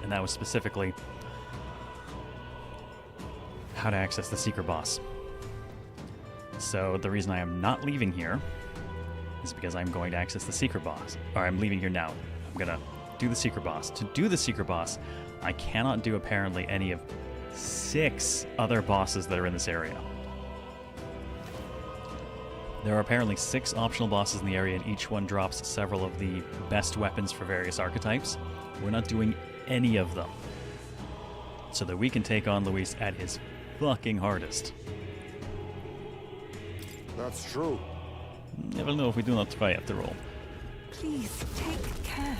And that was specifically how to access the secret boss. So, the reason I am not leaving here is because I'm going to access the secret boss. Or I'm leaving here now. I'm gonna do the secret boss. To do the secret boss, I cannot do apparently any of 6 other bosses that are in this area. There are apparently 6 optional bosses in the area, and each one drops several of the best weapons for various archetypes. We're not doing any of them, so that we can take on Luis at his fucking hardest. That's true. Never know if we do not try after all. Please, take care.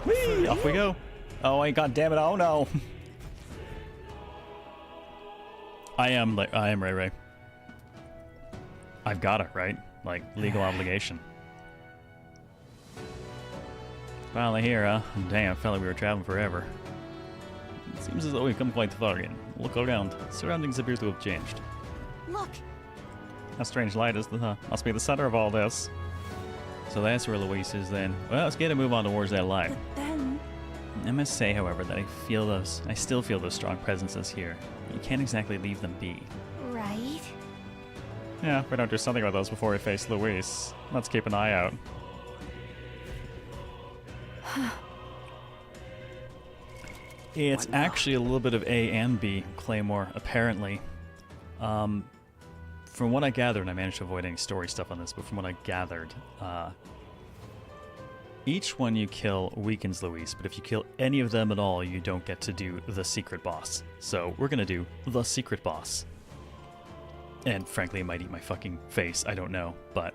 Whee! Off we go. Oh, god damn it! Oh no! I am Ray Ray. I've got it right, like legal obligation. Finally here, huh? Damn, felt like we were traveling forever. It seems as though we've come quite far in. Look around. Surroundings appear to have changed. Look, How strange light is the must be the center of all this. So that's where Luis is then. Well, let's get a move on towards that light. Then... I must say, however, that I still feel those strong presences here. You can't exactly leave them be. right? Yeah, if we don't do something about those before we face Luis, let's keep an eye out. It's actually a little bit of A and B Claymore, apparently. From what I gathered, and I managed to avoid any story stuff on this, but from what I gathered, each one you kill weakens Luis, but if you kill any of them at all, you don't get to do the secret boss. So we're gonna do the secret boss. And frankly, it might eat my fucking face, I don't know, but...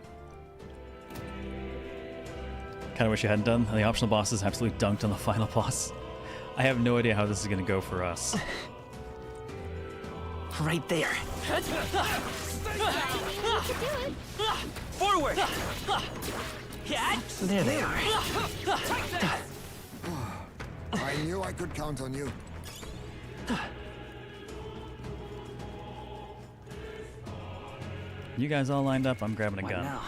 Kinda wish I hadn't done. The optional bosses absolutely dunked on the final boss. I have no idea how this is gonna go for us. Right there. Forward! There they are. I knew I could count on you. You guys all lined up, I'm grabbing a gun. Now?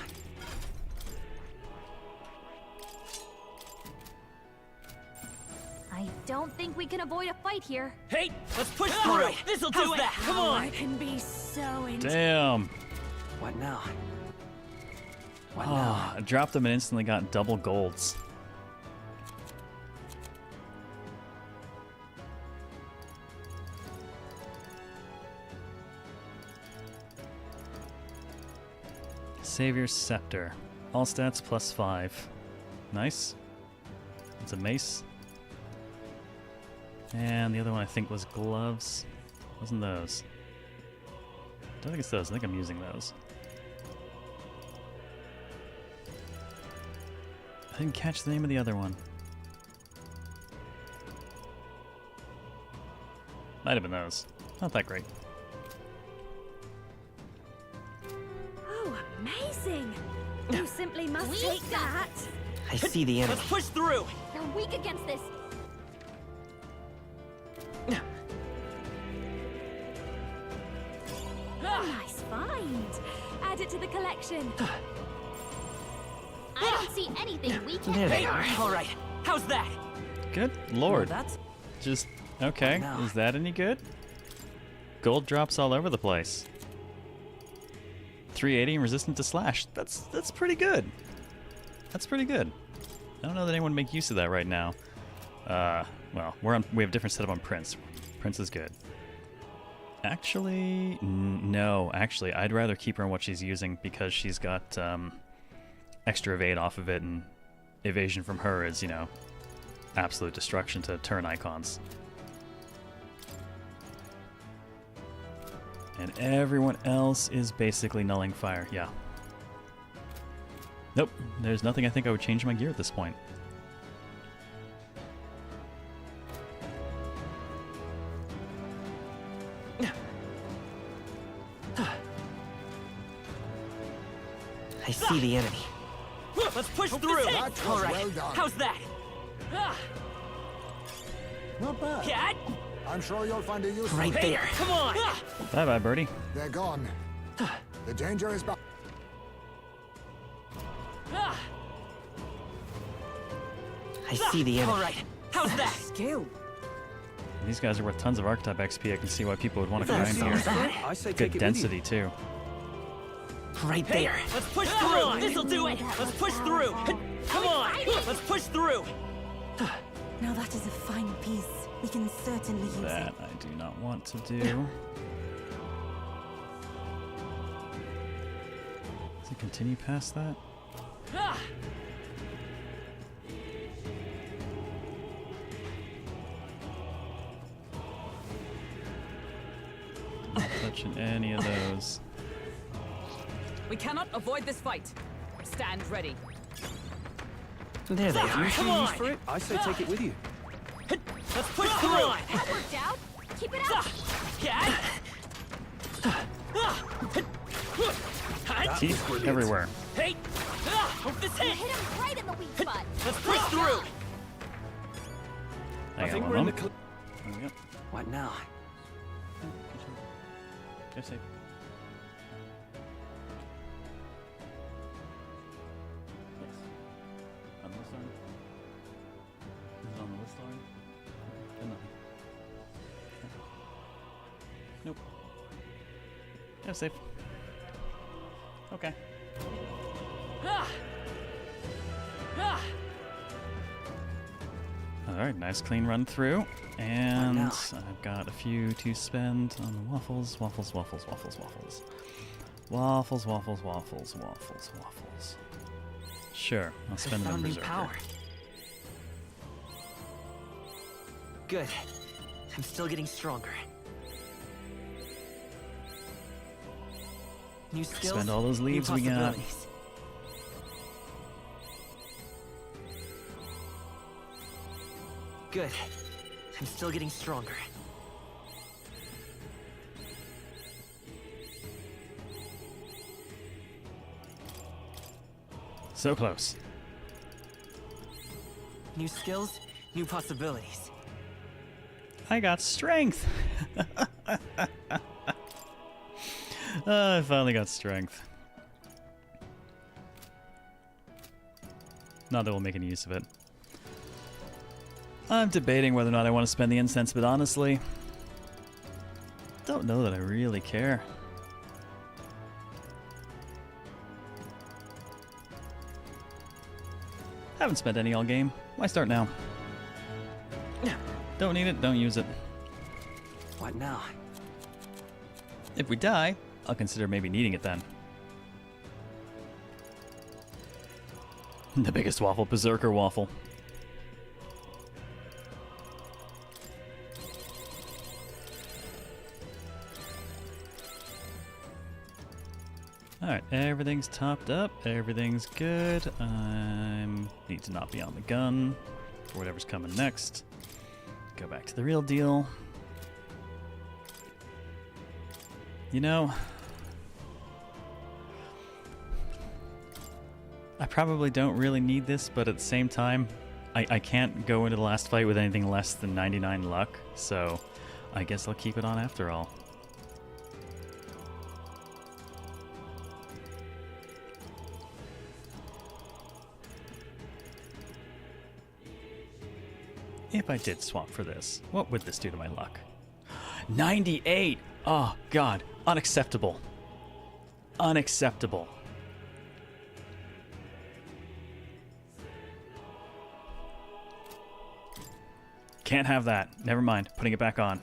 I don't think we can avoid a fight here. Hey, let's push through! This'll do it! Come on! It can be so intense. Damn! What now? I dropped them and instantly got double golds. Savior's Scepter. All stats +5. Nice. It's a mace. And the other one I think was gloves. Wasn't those? I don't think it's those. I think I'm using those. I didn't catch the name of the other one. Might have been those. Not that great. Oh, amazing! You simply must take that. I see the enemy. Let's push through! They're weak against this. Nice find. Add it to the collection. I don't see anything we can. There they are. All right, how's that? Good lord. Well, that's... Just, okay. No. Is that any good? Gold drops all over the place. 380 and resistant to slash. That's pretty good. That's pretty good. I don't know that anyone would make use of that right now. Well, we have a different setup on Prince. Prince is good. Actually, no. Actually, I'd rather keep her on what she's using because she's got extra evade off of it, and evasion from her is, you know, absolute destruction to turn icons. And everyone else is basically nulling fire, yeah. Nope, there's nothing I think I would change my gear at this point. I see the enemy. Let's push through! All right, well done. how's that? Not bad. Yeah. I'm sure you'll find a use Right for it. there. Come on! Bye-bye, birdie. They're gone. The danger is back. I see the enemy. All right, how's that? Skill. These guys are worth tons of archetype XP. I can see why people would want to grind here. I say Good take it with you. density, too. Right there. Let's push through! This'll do it! Let's push through! Come on! Let's push through! Now that is a fine piece. We can certainly use That it. I do not want to do. Does it continue past that? Not touching any of those. We cannot avoid this fight. Stand ready. There they You are. see use for it? I say take it with you. Let's push through! That worked out. Keep it up. Yeah. Teeth everywhere. Hey! Hope this You hit! hit him right in the weak spot. Let's push through! I think got we're in one. the There we go. What now? Go safe. Yes. On this arm. Is it on the list arm? Okay. Nothing. Nope. Yeah, safe. Okay. Alright, nice clean run through. And I've got a few to spend on the waffles, waffles, waffles, waffles, waffles. Waffles, waffles, waffles, waffles, waffles. Sure, I'll spend them on Berserker. Power. Good. I'm still getting stronger. New skills, spend all those leaves we got. Good. I'm still getting stronger. So close. New skills, new possibilities. I got strength. I finally got strength. Not that we'll make any use of it. I'm debating whether or not I want to spend the incense, but honestly, don't know that I really care. Haven't spent any all game. Why start now? Don't need it, don't use it. What now? If we die, I'll consider maybe needing it then. The biggest waffle, Berserker waffle. Alright, everything's topped up, everything's good. I need to not be on the gun for whatever's coming next. Go back to the real deal. You know, I probably don't really need this, but at the same time, I can't go into the last fight with anything less than 99 luck, so I guess I'll keep it on after all. If I did swap for this, what would this do to my luck? 98! Oh, God. Unacceptable. Unacceptable. Can't have that. Never mind. Putting it back on.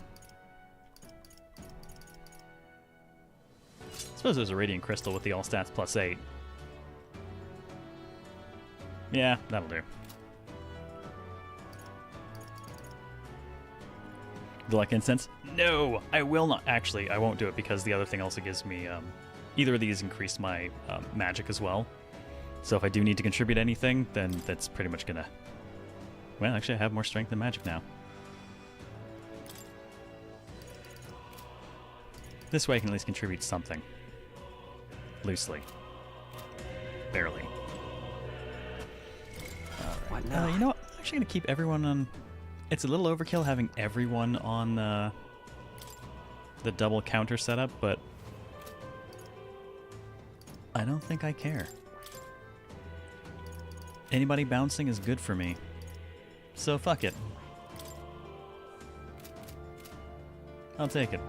Suppose there's a Radiant Crystal with the all stats plus 8. Yeah, that'll do. The Luck Incense? No! I will not. Actually, I won't do it because the other thing also gives me... either of these increase my magic as well. So if I do need to contribute anything, then that's pretty much gonna... Well, actually I have more strength than magic now. This way I can at least contribute something. Loosely. Barely. Alright. You know what? I'm actually gonna keep everyone on... It's a little overkill having everyone on the double counter setup, but I don't think I care. Anybody bouncing is good for me. So fuck it. I'll take it.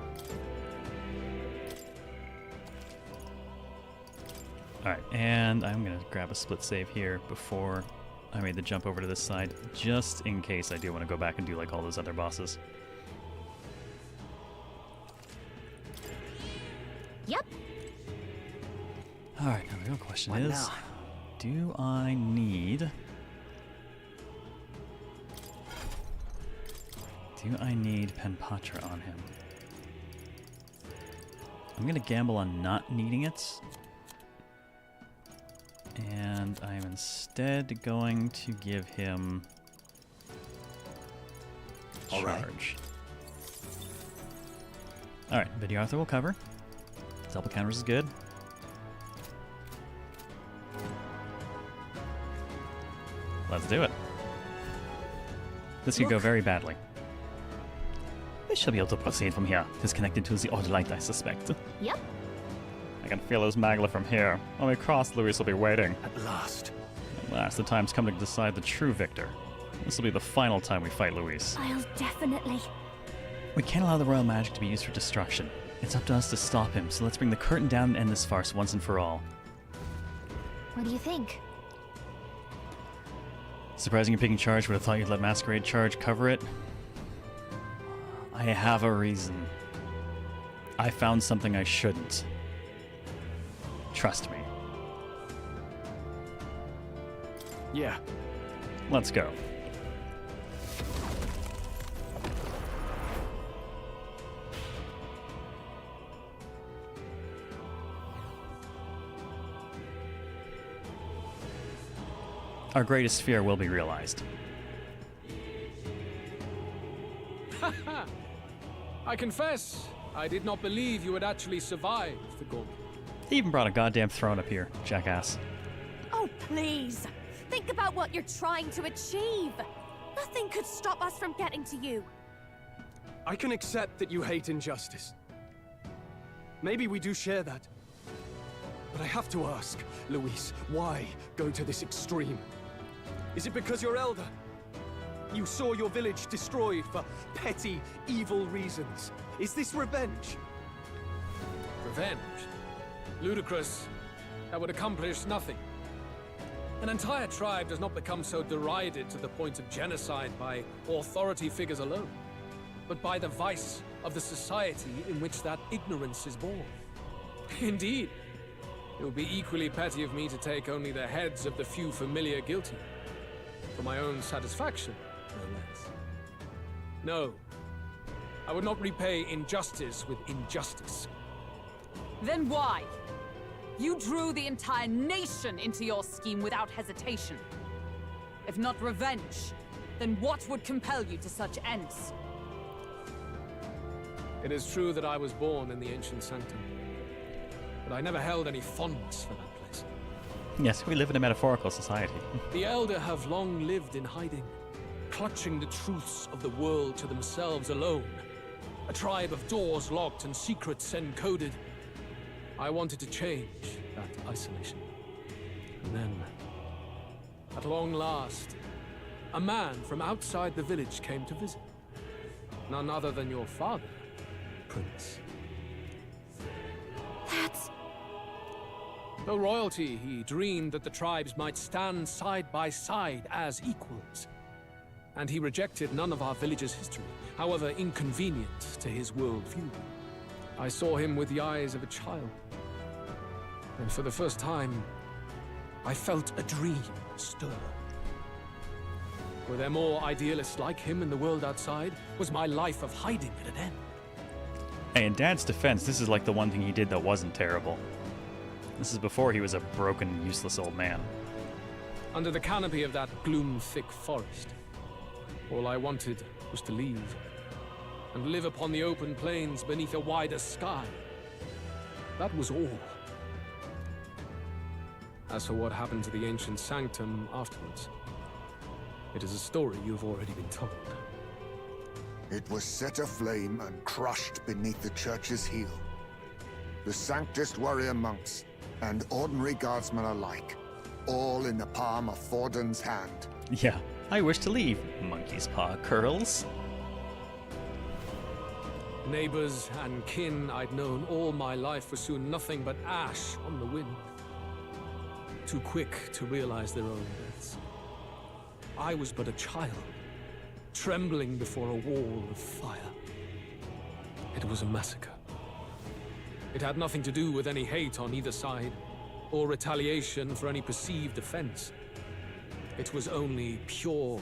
Alright, and I'm gonna grab a split save here before I made the jump over to this side, just in case I do want to go back and do like all those other bosses. Yep. Alright, now the real question is, do I need... Penpatra on him? I'm gonna gamble on not needing it. And I am instead going to give him charge. Alright, Video Arthur will cover. Double counters is good. Let's do it. This could go very badly. We should be able to proceed from here. Disconnected to the Ordolight, I suspect. Yep. I can feel those Magla from here. When we cross, Luis will be waiting. At last. At last, the time's come to decide the true victor. This will be the final time we fight Luis. I'll definitely... We can't allow the royal magic to be used for destruction. It's up to us to stop him, so let's bring the curtain down and end this farce once and for all. What do you think? Surprising you're picking charge, would have thought you'd let Masquerade charge cover it. I have a reason. I found something I shouldn't. Trust me. Yeah. Let's go. Our greatest fear will be realized. I confess, I did not believe you would actually survive the gauntlet. He even brought a goddamn throne up here, jackass. Oh, please. Think about what you're trying to achieve. Nothing could stop us from getting to you. I can accept that you hate injustice. Maybe we do share that. But I have to ask, Luis, why go to this extreme? Is it because you're elder? You saw your village destroyed for petty, evil reasons. Is this revenge? Revenge? Ludicrous. That would accomplish nothing. An entire tribe does not become so derided to the point of genocide by authority figures alone, but by the vice of the society in which that ignorance is born. Indeed, it would be equally petty of me to take only the heads of the few familiar guilty. For my own satisfaction, no less. No, I would not repay injustice with injustice. Then why? You drew the entire nation into your scheme without hesitation. If not revenge, then what would compel you to such ends? It is true that I was born in the ancient sanctum, but I never held any fondness for that place. Yes, we live in a metaphorical society. The Elder have long lived in hiding, clutching the truths of the world to themselves alone. A tribe of doors locked and secrets encoded. I wanted to change that isolation. And then, at long last, a man from outside the village came to visit. None other than your father, Prince. That's... Though royalty, he dreamed that the tribes might stand side by side as equals. And he rejected none of our village's history, however inconvenient to his worldview. I saw him with the eyes of a child. And for the first time, I felt a dream stir. Were there more idealists like him in the world outside? Was my life of hiding at an end? Hey, in Dad's defense, this is like the one thing he did that wasn't terrible. This is before he was a broken, useless old man. Under the canopy of that gloom-thick forest, all I wanted was to leave and live upon the open plains beneath a wider sky. That was all. As for what happened to the ancient sanctum afterwards, it is a story you've already been told. It was set aflame and crushed beneath the church's heel. The Sanctist warrior monks and ordinary guardsmen alike, all in the palm of Forden's hand. Yeah, I wish to leave. Monkey's paw curls. Neighbors and kin I'd known all my life were soon nothing but ash on the wind. Too quick to realize their own deaths. I was but a child, trembling before a wall of fire. It was a massacre. It had nothing to do with any hate on either side, or retaliation for any perceived offense. It was only pure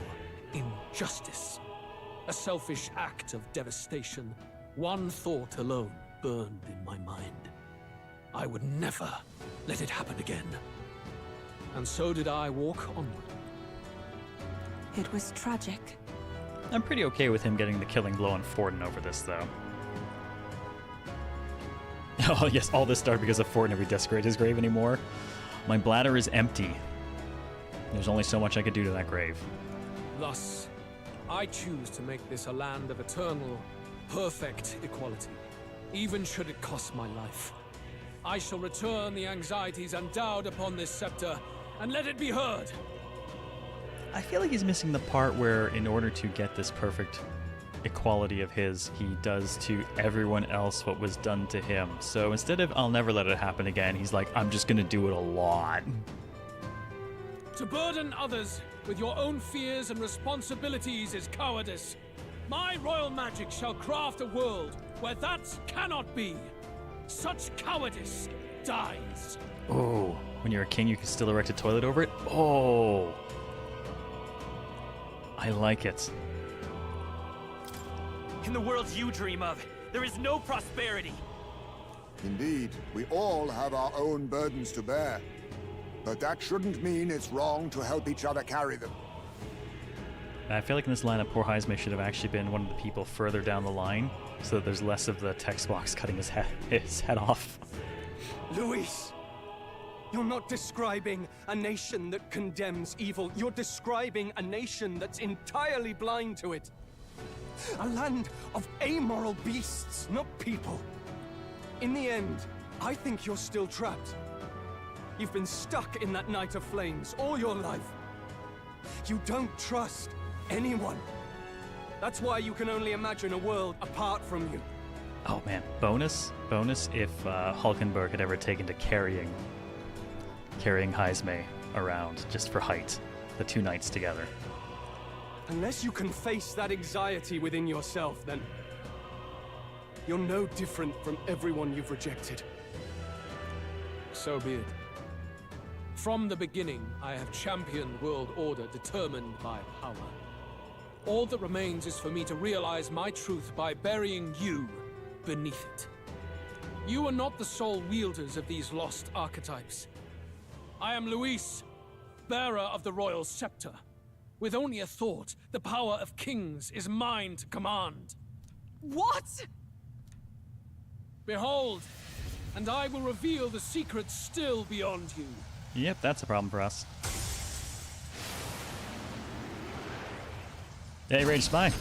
injustice. A selfish act of devastation. One thought alone burned in my mind. I would never let it happen again. And so did I walk onward. It was tragic. I'm pretty okay with him getting the killing blow on Forden over this, though. Oh yes, all this started because of Forden never decorate his grave anymore. My bladder is empty. There's only so much I could do to that grave. Thus, I choose to make this a land of eternal, perfect equality, even should it cost my life. I shall return the anxieties endowed upon this scepter, and let it be heard. I feel like he's missing the part where, in order to get this perfect equality of his, he does to everyone else what was done to him. So instead of "I'll never let it happen again," he's like, "I'm just gonna do it a lot." To burden others with your own fears and responsibilities is cowardice. My royal magic shall craft a world where that cannot be. Such cowardice dies. Oh, when you're a king, you can still erect a toilet over it? Oh. I like it. In the world you dream of, there is no prosperity. Indeed, we all have our own burdens to bear. But that shouldn't mean it's wrong to help each other carry them. I feel like in this lineup, poor Heisme should have actually been one of the people further down the line, so that there's less of the text box cutting his head off. Luis! You're not describing a nation that condemns evil. You're describing a nation that's entirely blind to it. A land of amoral beasts, not people. In the end, I think you're still trapped. You've been stuck in that night of flames all your life. You don't trust anyone. That's why you can only imagine a world apart from you. Oh man, bonus if Hulkenberg had ever taken to carrying Heisme around just for height, the two knights together. Unless you can face that anxiety within yourself, then you're no different from everyone you've rejected. So be it. From the beginning, I have championed world order determined by power. All that remains is for me to realize my truth by burying you beneath it. You are not the sole wielders of these lost archetypes. I am Luis, bearer of the royal scepter. With only a thought, the power of kings is mine to command. What? Behold, and I will reveal the secrets still beyond you. Yep, that's a problem for us. Hey, Rage Spy.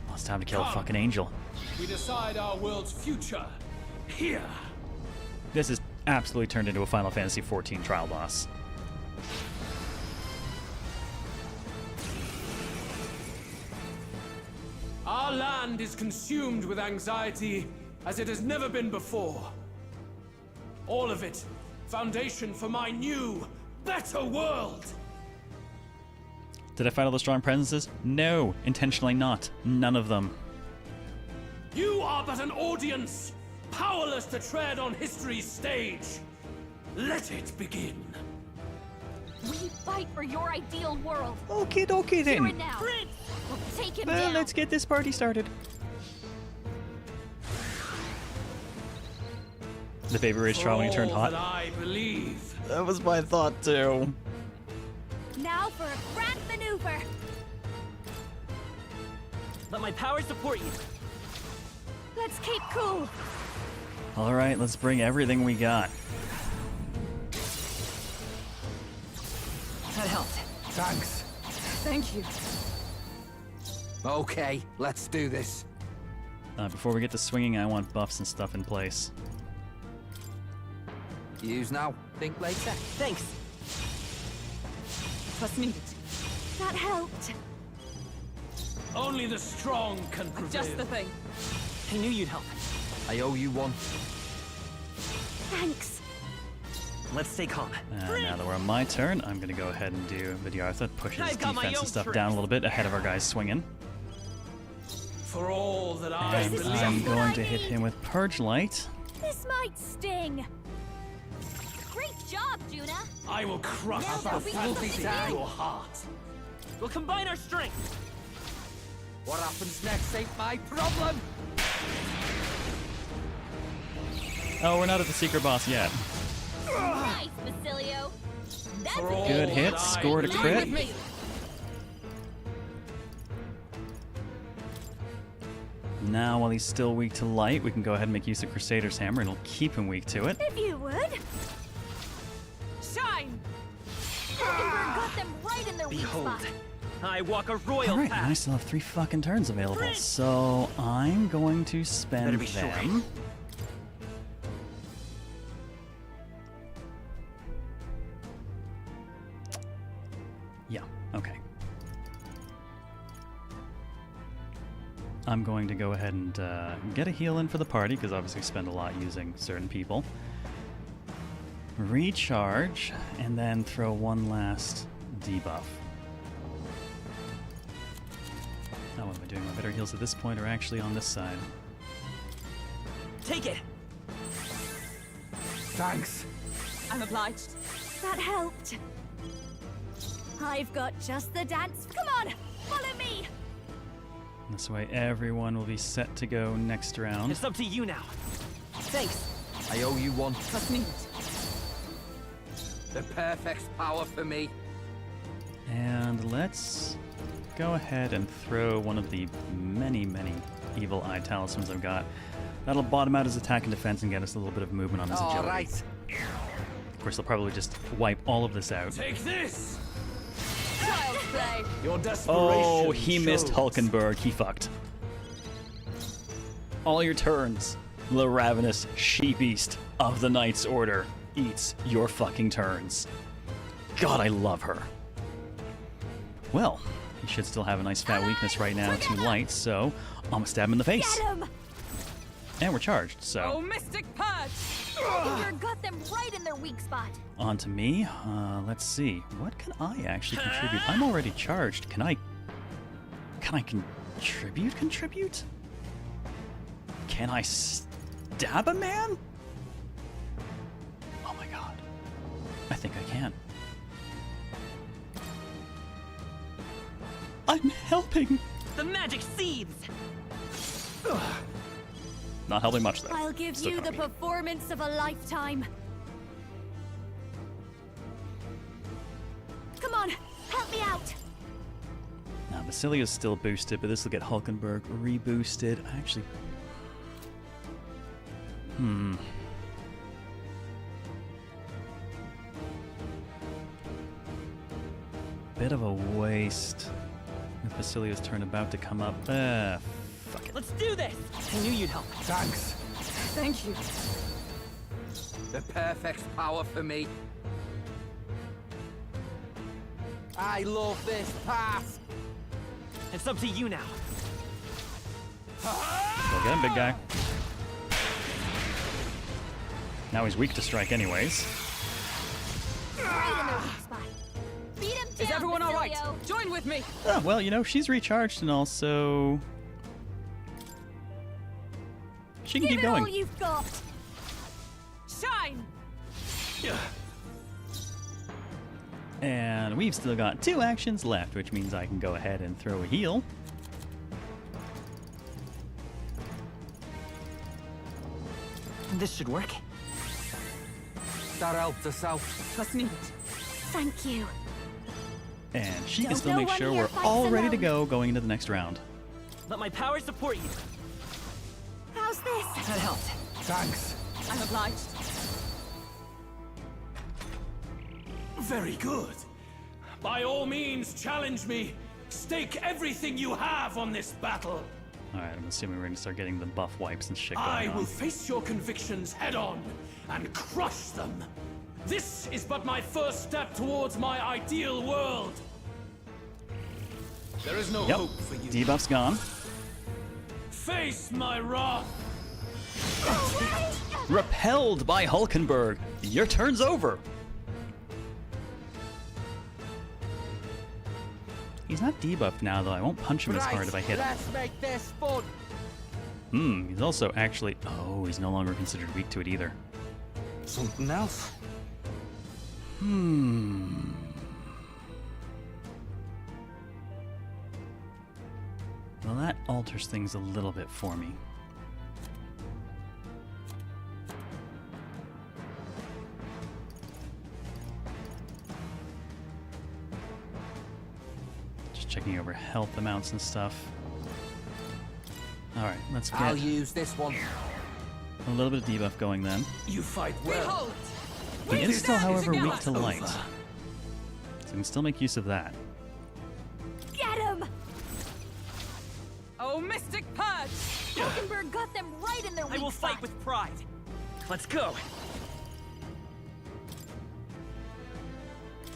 Oh, it's time to kill a fucking angel. We decide our world's future here. This is absolutely turned into a Final Fantasy XIV trial boss. Our land is consumed with anxiety as it has never been before. All of it, foundation for my new, better world. Did I find all the strong presences? No, intentionally not. None of them. You are but an audience, powerless to tread on history's stage. Let it begin. We fight for your ideal world. Okie dokie then. Here and now. We'll take him Well, down. let's get this party started. The baby Rage traveling turned hot. I believe. That was my thought too. Now for a grand maneuver. Let my power support you. Let's keep cool. All right, let's bring everything we got. That helped. Thanks. Thank you. Okay, let's do this. Before we get to swinging, I want buffs and stuff in place. Use now, think later. Thanks. Trust me. That helped. Only the strong can prevail. Just the thing. I knew you'd help. I owe you one. Thanks. Let's stay calm. Now that we're on my turn, I'm going to go ahead and do Vidyartha, push his I've got my defense own and stuff tricks. down a little bit ahead of our guys swinging. For all that I And believe. I'm going to hit him with Purge Light. This might sting. Great job, Juna. I will crush Now the that we fantasy can in see. your heart. We'll combine our strength. What happens next ain't my problem. Oh, we're not at the secret boss yet. Nice, Basilio. That's a Good big hit, one. scored a Leave crit. with me. Now, while he's still weak to light, we can go ahead and make use of Crusader's Hammer. It'll keep him weak to it. If you would. Shine! Hulkenberg got them right in their weak Behold, spot. I walk a royal Alright, path. and I still have 3 fucking turns available, so I'm going to spend Better be sure. them. Yeah, okay. I'm going to go ahead and get a heal in for the party, because obviously we spend a lot using certain people. Recharge, and then throw one last debuff. Now what am I doing? My better heals at this point are actually on this side. Take it! Thanks. I'm obliged. That helped. I've got just the dance. Come on, follow me. This way everyone will be set to go next round. It's up to you now. Thanks. I owe you one. Trust me. The perfect power for me. And let's go ahead and throw one of the many, many evil eye talismans I've got. That'll bottom out his attack and defense and get us a little bit of movement on his agility. Right. Of course, they'll probably just wipe all of this out. Take this! Child's play. Your desperation Oh, he missed shows. Hulkenberg. He fucked. All your turns. The ravenous she-beast of the Knight's Order eats your fucking turns. God, I love her. Well, he should still have a nice fat weakness right now to light, so I'm gonna stab him in the face. Get him! And we're charged, so Oh, Mystic Purge! Hulkenberg got them right in their weak spot. on to me. Let's see. What can I actually contribute? I'm already charged. Can I contribute? Can I stab a man? Oh my god. I think I can. I'm helping. The magic seeds! Not helping much there. I'll give Still you the coming. performance of a lifetime. Come on, help me out. Now, Basilia's still boosted, but this will get Hulkenberg reboosted. Actually... Bit of a waste. With Basilia's turn about to come up. Fuck it. Let's do this! I knew you'd help. Thanks. Thank you. The perfect power for me. I love this path. It's up to you now. Go get him, big guy. Now he's weak to strike anyways. Right in their weak spot. Beat him down, Is everyone all right? Basilio. Join with me. Oh, well, you know, she's recharged and also... She can Give keep it going. all you've got. Shine! And we've still got 2 actions left, which means I can go ahead and throw a heal. This should work. That helped us out. Trust me. Thank you. And she can Don't still no make one sure here we're fights all ready to alone. go going into the next round. Let my power support you. How's this? That helped. Thanks. I'm obliged. Very good. By all means, challenge me. Stake everything you have on this battle. Alright, I'm assuming we're going to start getting the buff wipes and shit going I on. will face your convictions head on and crush them. This is but my first step towards my ideal world. There is no Yep, hope for you. debuff's gone. Face my wrath. Repelled by Hulkenberg. Your turn's over. He's not debuffed now, though. I won't punch him as hard if I hit him. Let's make this fun. He's also actually... Oh, he's no longer considered weak to it either. Something else. Well, that alters things a little bit for me. Just checking over health amounts and stuff. Alright, let's I'll get use this one. a little bit of debuff going then. You fight well. Behold! He is still, however, together. weak to light. So we can still make use of that. Get him! Oh, Mystic Purge! Hulkenberg got them right in their weak I will spot. fight with pride. Let's go.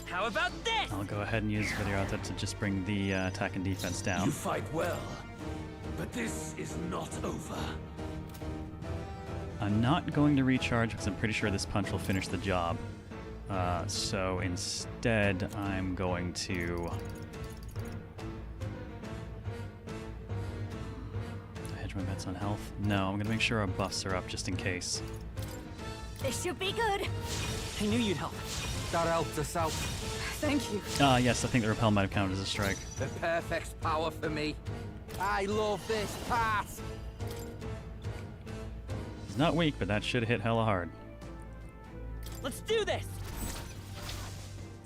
How about this? I'll go ahead and use Videorata to just bring the attack and defense down. You fight well, but This is not over. I'm not going to recharge because I'm pretty sure this punch will finish the job. So instead, I'm going to... hedge my bets on health? No, I'm going to make sure our buffs are up just in case. This should be good. I knew you'd help. That helped us out. Thank you. Yes, I think the repel might have counted as a strike. The perfect power for me. I love this part. He's not weak, but that should hit hella hard. Let's do this!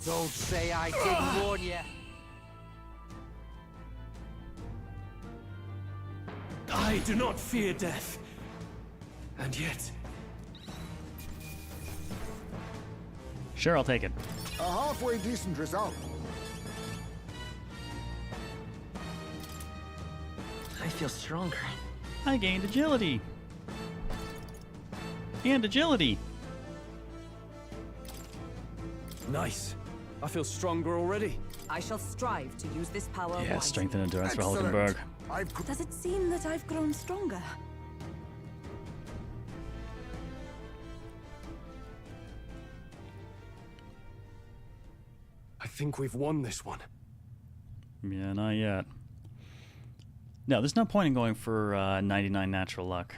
Don't say I didn't warn you. I do not fear death. And yet... Sure, I'll take it. A halfway decent result. I feel stronger. I gained agility. And agility. Nice. I feel stronger already. I shall strive to use this power Yeah, wisely. strength and endurance for Excellent. Hulkenberg. Does it seem that I've grown stronger? I think we've won this one. Yeah, not yet. No, there's no point in going for 99 natural luck.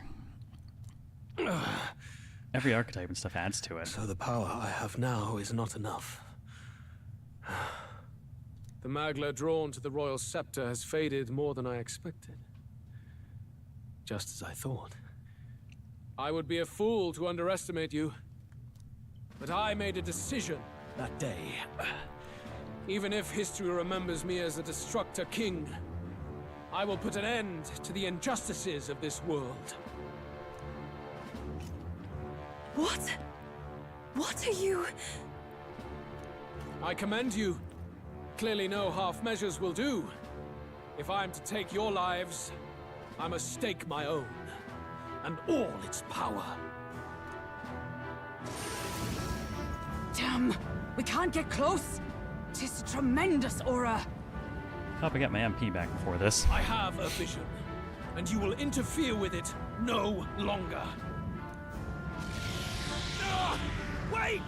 Every archetype and stuff adds to it. So the power I have now is not enough. The Magla drawn to the royal scepter has faded more than I expected. Just as I thought. I would be a fool to underestimate you. But I made a decision that day. Even if history remembers me as the Destructor King, I will put an end to the injustices of this world. What? What are you... I commend you. Clearly no half measures will do. If I am to take your lives, I must stake my own, and all its power. Damn! We can't get close! Tis a tremendous aura! Hope I get my MP back before this. I have a vision, and you will interfere with it no longer. Wait!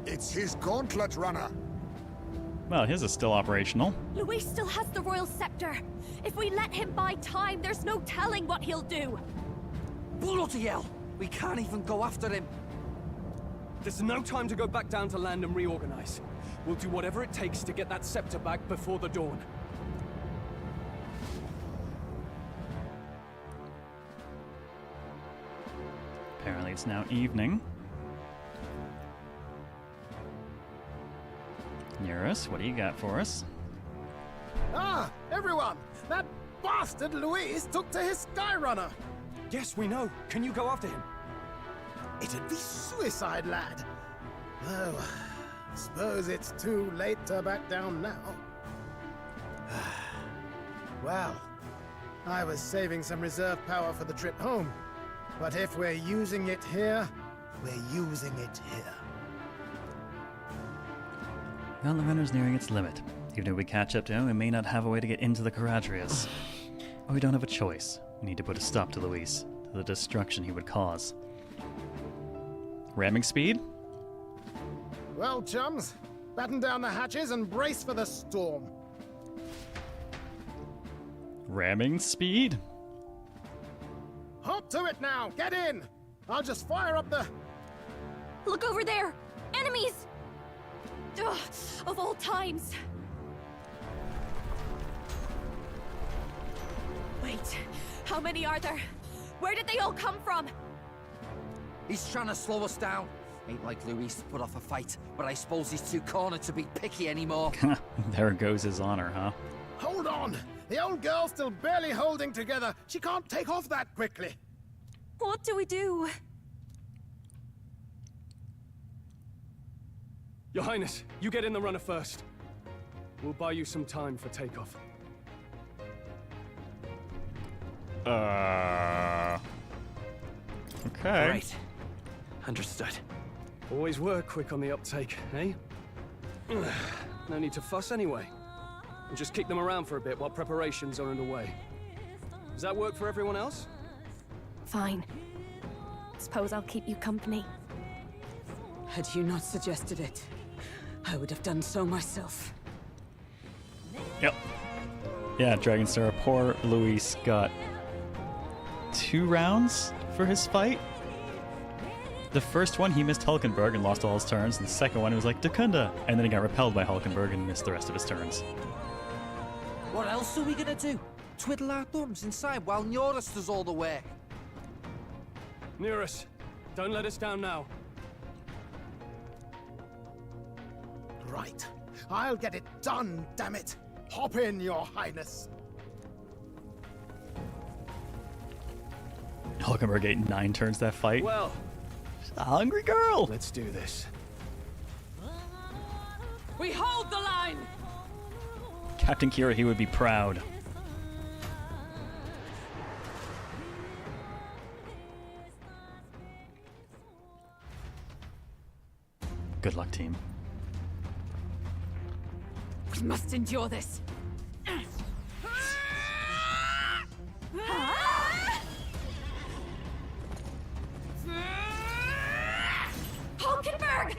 It's his gauntlet runner. Well, his is still operational. Luis still has the royal scepter. If we let him buy time, there's no telling what he'll do. Bloody hell! We can't even go after him. There's no time to go back down to land and reorganize. We'll do whatever it takes to get that scepter back before the dawn. Apparently it's now evening. Eurus, what do you got for us? Ah, everyone! That bastard Luis took to his Skyrunner! Yes, we know. Can you go after him? It'd be suicide, lad. Oh, suppose it's too late to back down now. Well, I was saving some reserve power for the trip home. But if we're using it here, we're using it here. Well, the runner's nearing its limit. Even if we catch up to him, we may not have a way to get into the Caradrius. Or we don't have a choice. We need to put a stop to Luis, to the destruction he would cause. Ramming speed? Well, chums, batten down the hatches and brace for the storm. Ramming speed? Hop to it now! Get in! I'll just fire up the... Look over there! Enemies! Ugh, of all times. Wait, how many are there? Where did they all come from? He's trying to slow us down. Ain't like Luis to put off a fight, but I suppose he's too cornered to be picky anymore. There goes his honor, huh? Hold on! The old girl's still barely holding together. She can't take off that quickly. What do we do? Your Highness, you get in the runner first. We'll buy you some time for takeoff. Okay. Right. Understood. Always were quick on the uptake, eh? No need to fuss anyway. We'll just kick them around for a bit while preparations are underway. Does that work for everyone else? Fine. Suppose I'll keep you company. Had you not suggested it, I would have done so myself. Yep. Yeah, Dragonstar, poor Luis got 2 rounds for his fight. The first one, he missed Hulkenberg and lost all his turns. And the second one, he was like, Dakunda. And then he got repelled by Hulkenberg and missed the rest of his turns. What else are we gonna do? Twiddle our thumbs inside while Norris does all the work? Nearest, don't let us down now. Right. I'll get it done, damn it. Hop in, Your Highness. Hulkenberg ate 9 turns that fight. Well, she's a hungry girl. Let's do this. We hold the line! Captain Kira, he would be proud. Good luck, team. We must endure this. Hulkenberg!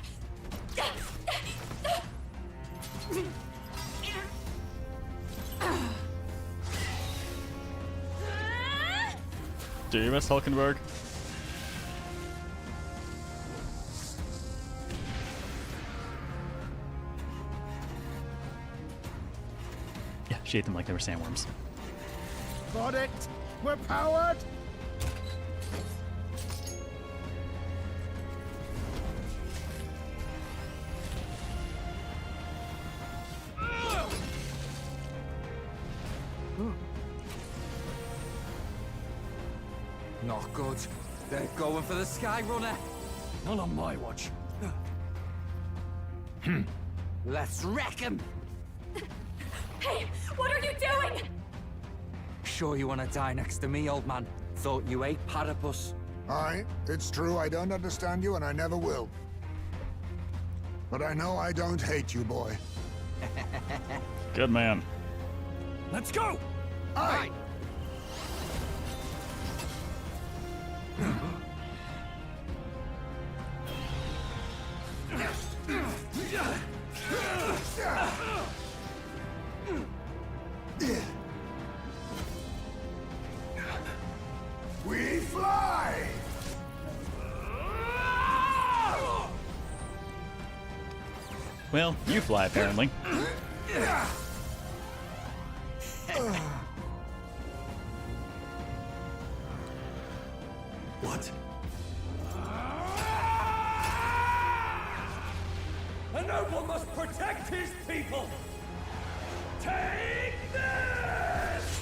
Do you miss Hulkenberg? Yeah, she ate them like they were sandworms. Got it. We're powered. Not good. They're going for the Sky Runner. Not on my watch. Let's wreck him. Hey, what are you doing? Sure you want to die next to me, old man? Thought you ate platypus. Aye, it's true I don't understand you and I never will. But I know I don't hate you, boy. Good man. Let's go! Aye! We fly! Well, you fly, apparently. What? A noble must protect his people! Take this!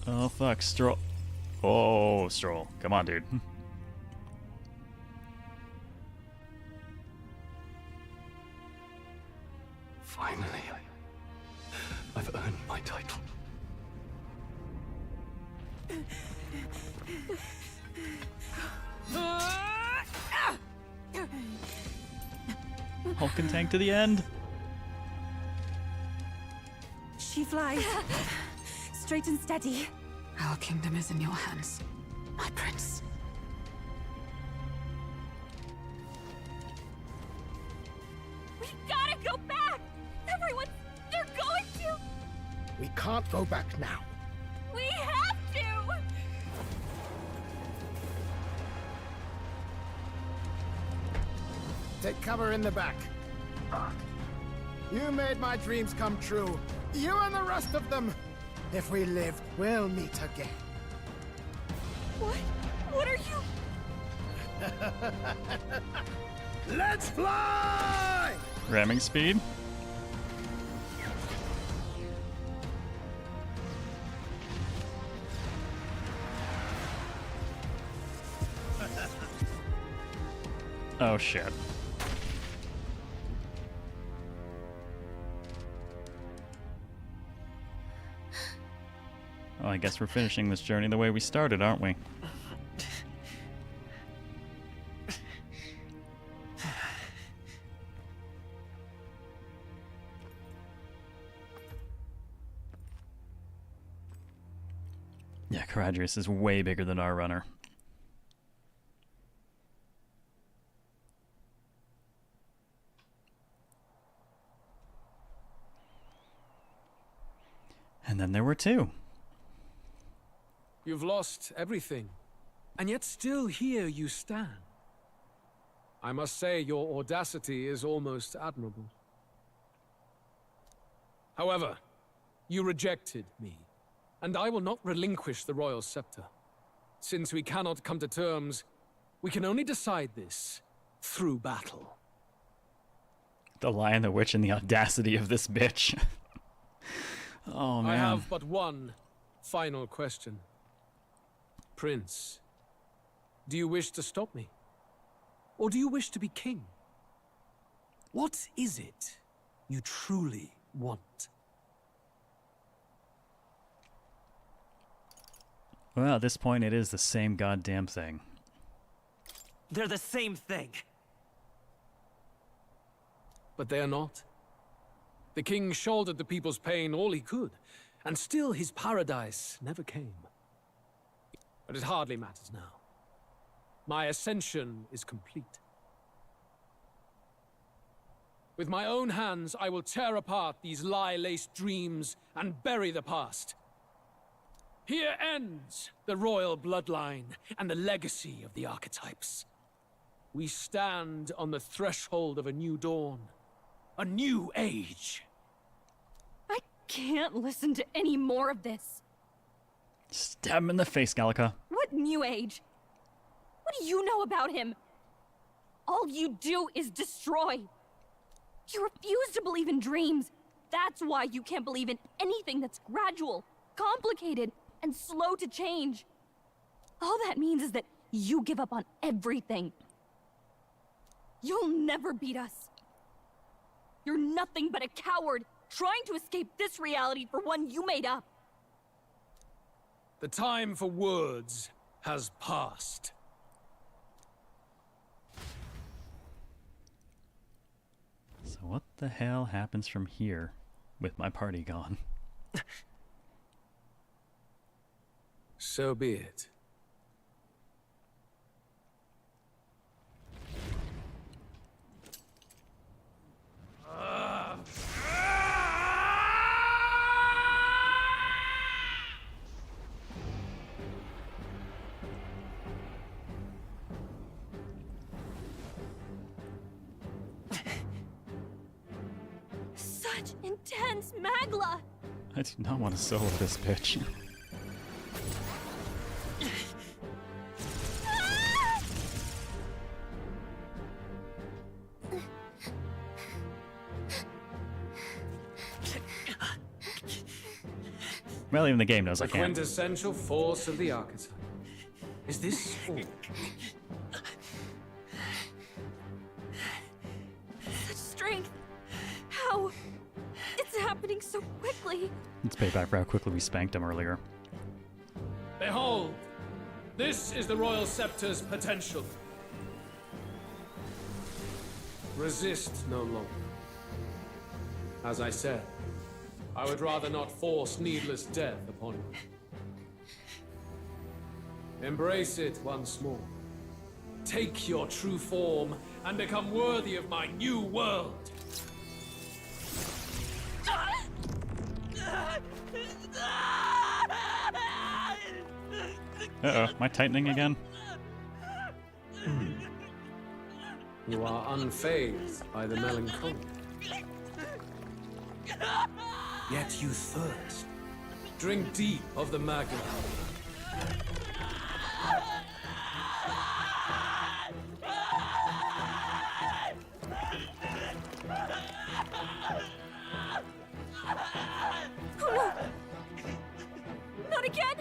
Oh, fuck. Stroll. Oh, Stroll. Come on, dude. Finally, I've earned my title. Hulk tank to the end. She flies. Straight and steady. Our kingdom is in your hands, my prince. We gotta go back! Everyone, they're going to! We can't go back now. We have to! Take cover in the back. You made my dreams come true. You and the rest of them. If we live, we'll meet again. What? What are you... Let's fly! Ramming speed. Oh, shit. I guess we're finishing this journey the way we started, aren't we? Yeah, Caradrius is way bigger than our runner. And then there were two. You've lost everything, and yet still here you stand. I must say your audacity is almost admirable. However, you rejected me, and I will not relinquish the royal scepter. Since we cannot come to terms, we can only decide this through battle. The Lion, the Witch, and the audacity of this bitch. Oh, man. I have but one final question. Prince, do you wish to stop me? Or do you wish to be king? What is it you truly want? Well, at this point, it is the same goddamn thing. They're the same thing. But they are not. The king shouldered the people's pain all he could, and still his paradise never came. But it hardly matters now. My ascension is complete. With my own hands, I will tear apart these lie-laced dreams and bury the past. Here ends the royal bloodline and the legacy of the archetypes. We stand on the threshold of a new dawn. A new age. I can't listen to any more of this. Stab him in the face, Gallica. What new age? What do you know about him? All you do is destroy. You refuse to believe in dreams. That's why you can't believe in anything that's gradual, complicated, and slow to change. All that means is that you give up on everything. You'll never beat us. You're nothing but a coward, trying to escape this reality for one you made up. The time for words has passed. So what the hell happens from here with my party gone? So be it. Such intense magla! I do not want to solo this bitch. Well, even the game knows I The can't. quintessential force of the archetype. Is this all? Such strength! How? It's happening so quickly! Let's pay back for how quickly we spanked him earlier. Behold! This is the royal scepter's potential. Resist no longer. As I said, I would rather not force needless death upon you. Embrace it once more. Take your true form and become worthy of my new world. Uh-oh, am I tightening again? You are unfazed by the melancholy. Yet you thirst. Drink deep of the magma. Oh no! Not again!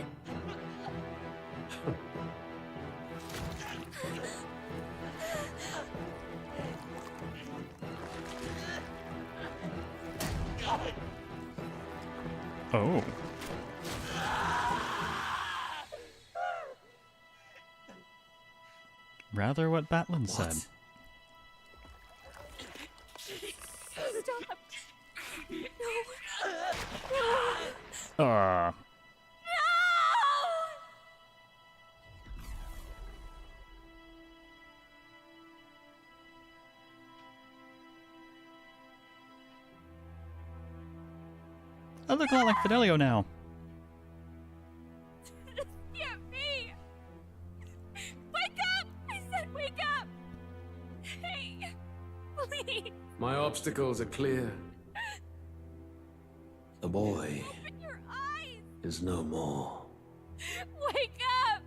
Oh. Rather what Batlin said. Stop. No. Ah. I look a lot like Fidelio now. Get me! Wake up! I said wake up! Hey, please. My obstacles are clear. The boy Open your eyes! is no more. Wake up!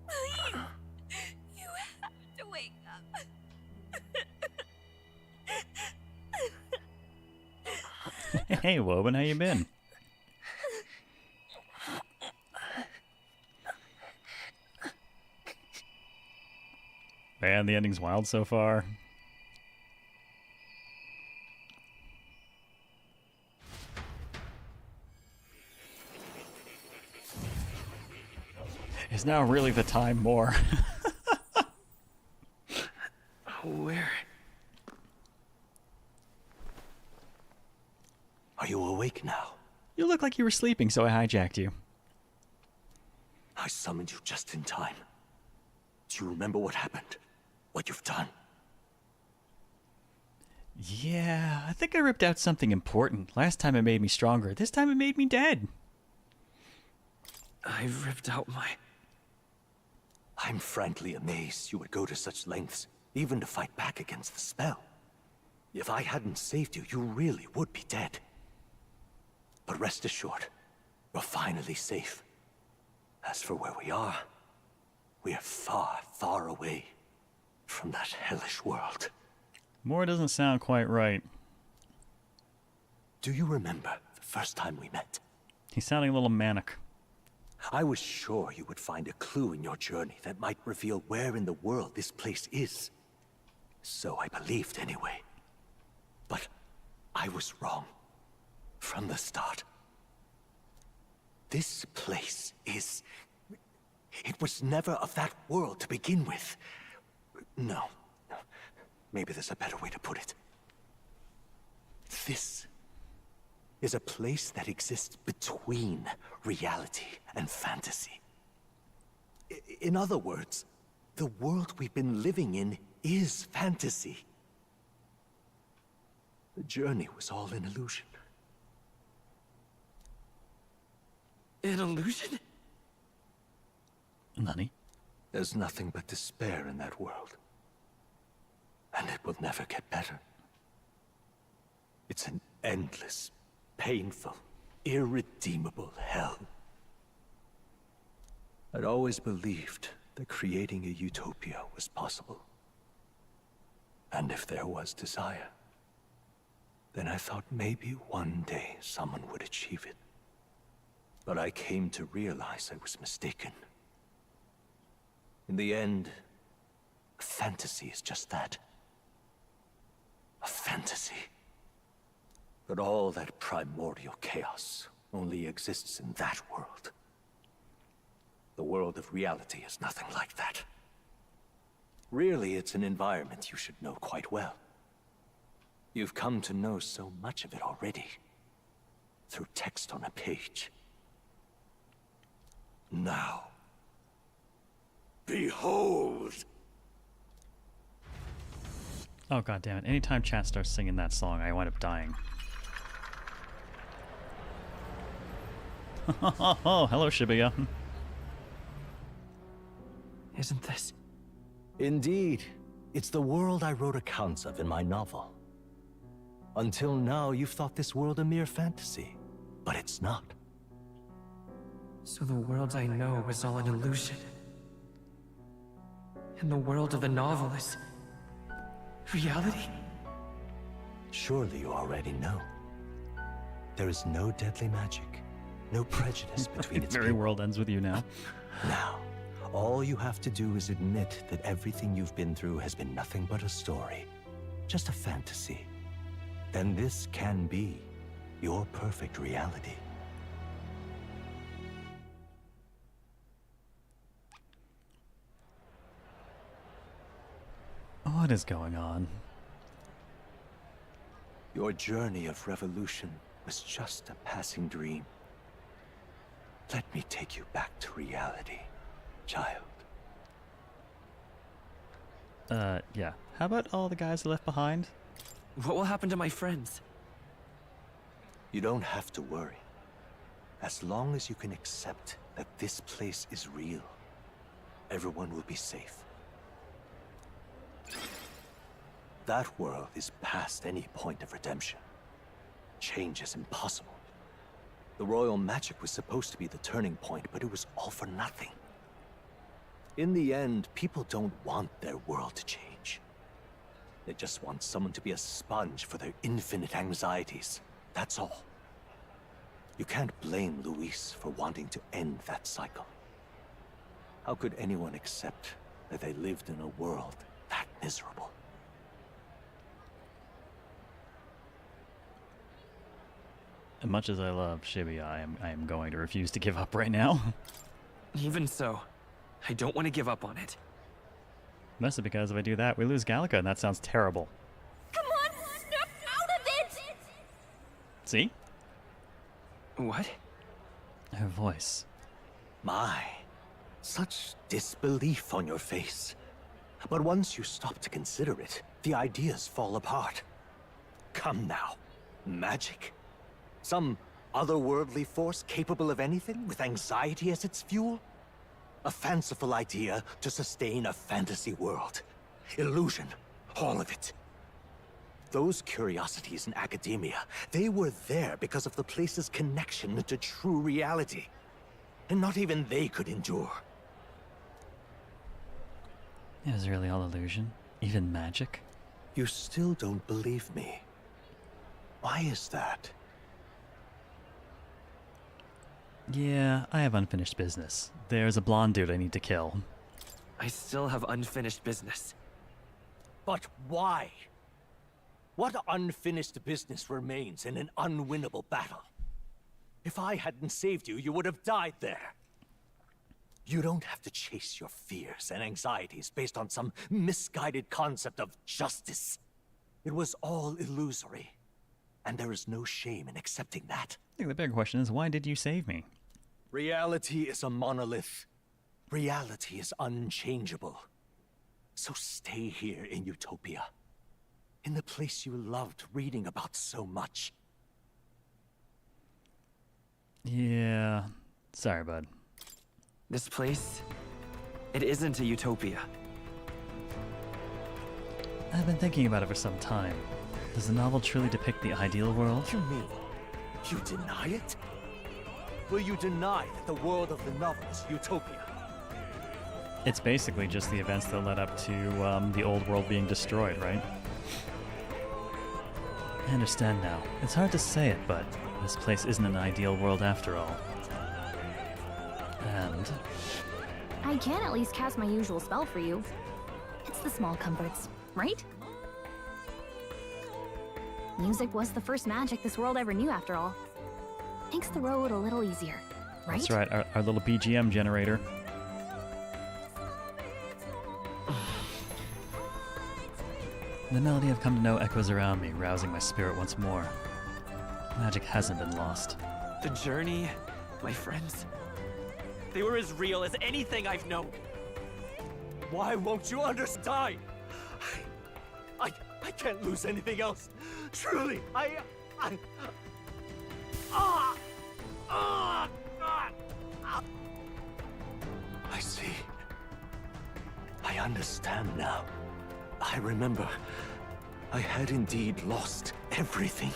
Please! You have to wake up. Hey, Woban, how you been? Man, the ending's wild so far. Is now really the time more? Where? Are you awake now? You look like you were sleeping, so I hijacked you. I summoned you just in time. Do you remember what happened? What you've done? Yeah, I think I ripped out something important. Last time it made me stronger. This time it made me dead. I ripped out my... I'm frankly amazed you would go to such lengths, even to fight back against the spell. If I hadn't saved you, you really would be dead. But rest assured, you're finally safe. As for where we are far, far away from that hellish world. More doesn't sound quite right. Do you remember the first time we met? He's sounding a little manic. I was sure you would find a clue in your journey that might reveal where in the world this place is. So I believed anyway. But I was wrong. From the start. This place is... It was never of that world to begin with. No. Maybe there's a better way to put it. This is a place that exists between reality and fantasy. In other words, the world we've been living in is fantasy. The journey was all an illusion. An illusion? Nani? There's nothing but despair in that world. And it will never get better. It's an endless, painful, irredeemable hell. I'd always believed that creating a utopia was possible. And if there was desire, then I thought maybe one day someone would achieve it. But I came to realize I was mistaken. In the end, fantasy is just that. A fantasy. But all that primordial chaos only exists in that world. The world of reality is nothing like that. Really, it's an environment you should know quite well. You've come to know so much of it already. Through text on a page. Now, behold! Oh, god damn it. Anytime chat starts singing that song, I wind up dying. Oh, hello, Shibuya. Isn't this? Indeed. It's the world I wrote accounts of in my novel. Until now, you've thought this world a mere fantasy. But it's not. So the world I know is all an illusion. And the world of the novel is... reality? Surely you already know. There is no deadly magic, no prejudice between its Very people. world ends with you now. Now, all you have to do is admit that everything you've been through has been nothing but a story. Just a fantasy. Then this can be your perfect reality. What is going on? Your journey of revolution was just a passing dream. Let me take you back to reality, child. Yeah. How about all the guys left behind? What will happen to my friends? You don't have to worry. As long as you can accept that this place is real, everyone will be safe. That world is past any point of redemption. Change is impossible. The royal magic was supposed to be the turning point, but it was all for nothing. In the end, people don't want their world to change. They just want someone to be a sponge for their infinite anxieties. That's all. You can't blame Luis for wanting to end that cycle. How could anyone accept that they lived in a world that miserable? As much as I love Shibuya, I am going to refuse to give up right now. Even so, I don't want to give up on it. Mostly because if I do that, we lose Gallica, and that sounds terrible. Come on, snap out of it! See? What? Her voice. My, such disbelief on your face. But once you stop to consider it, the ideas fall apart. Come now. Magic? Some otherworldly force capable of anything, with anxiety as its fuel? A fanciful idea to sustain a fantasy world. Illusion, all of it. Those curiosities in academia, they were there because of the place's connection to true reality. And not even they could endure. It was really all illusion? Even magic? You still don't believe me. Why is that? Yeah, I have unfinished business. There's a blonde dude I need to kill. I still have unfinished business. But why? What unfinished business remains in an unwinnable battle? If I hadn't saved you, you would have died there. You don't have to chase your fears and anxieties based on some misguided concept of justice. It was all illusory. And there is no shame in accepting that. I think the bigger question is, why did you save me? Reality is a monolith. Reality is unchangeable. So stay here in Utopia. In the place you loved reading about so much. Yeah. Sorry, bud. This place, it isn't a utopia. I've been thinking about it for some time. Does the novel truly depict the ideal world? You mean you deny it? Will you deny that the world of the novel is Utopia? It's basically just the events that led up to the old world being destroyed, right? I understand now. It's hard to say it, but this place isn't an ideal world after all. And I can at least cast my usual spell for you. It's the small comforts, right? Music was the first magic this world ever knew, after all. Makes the road a little easier, right? that's right, our little BGM generator. The melody I've come to know echoes around me, rousing my spirit once more. Magic hasn't been lost. The journey, my friends, they were as real as anything I've known. Why won't you understand? I can't lose anything else. Truly, I see. I understand now. I remember. I had indeed lost everything.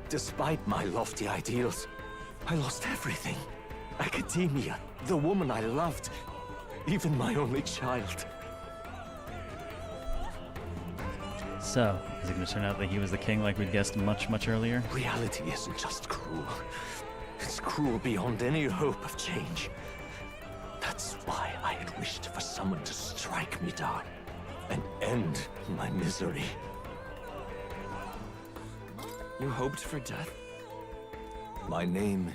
Despite my lofty ideals, I lost everything. Academia, the woman I loved, even my only child. So, is it going to turn out that he was the king like we'd guessed much, much earlier? Reality isn't just cruel. It's cruel beyond any hope of change. That's why I had wished for someone to strike me down and end my misery. You hoped for death? My name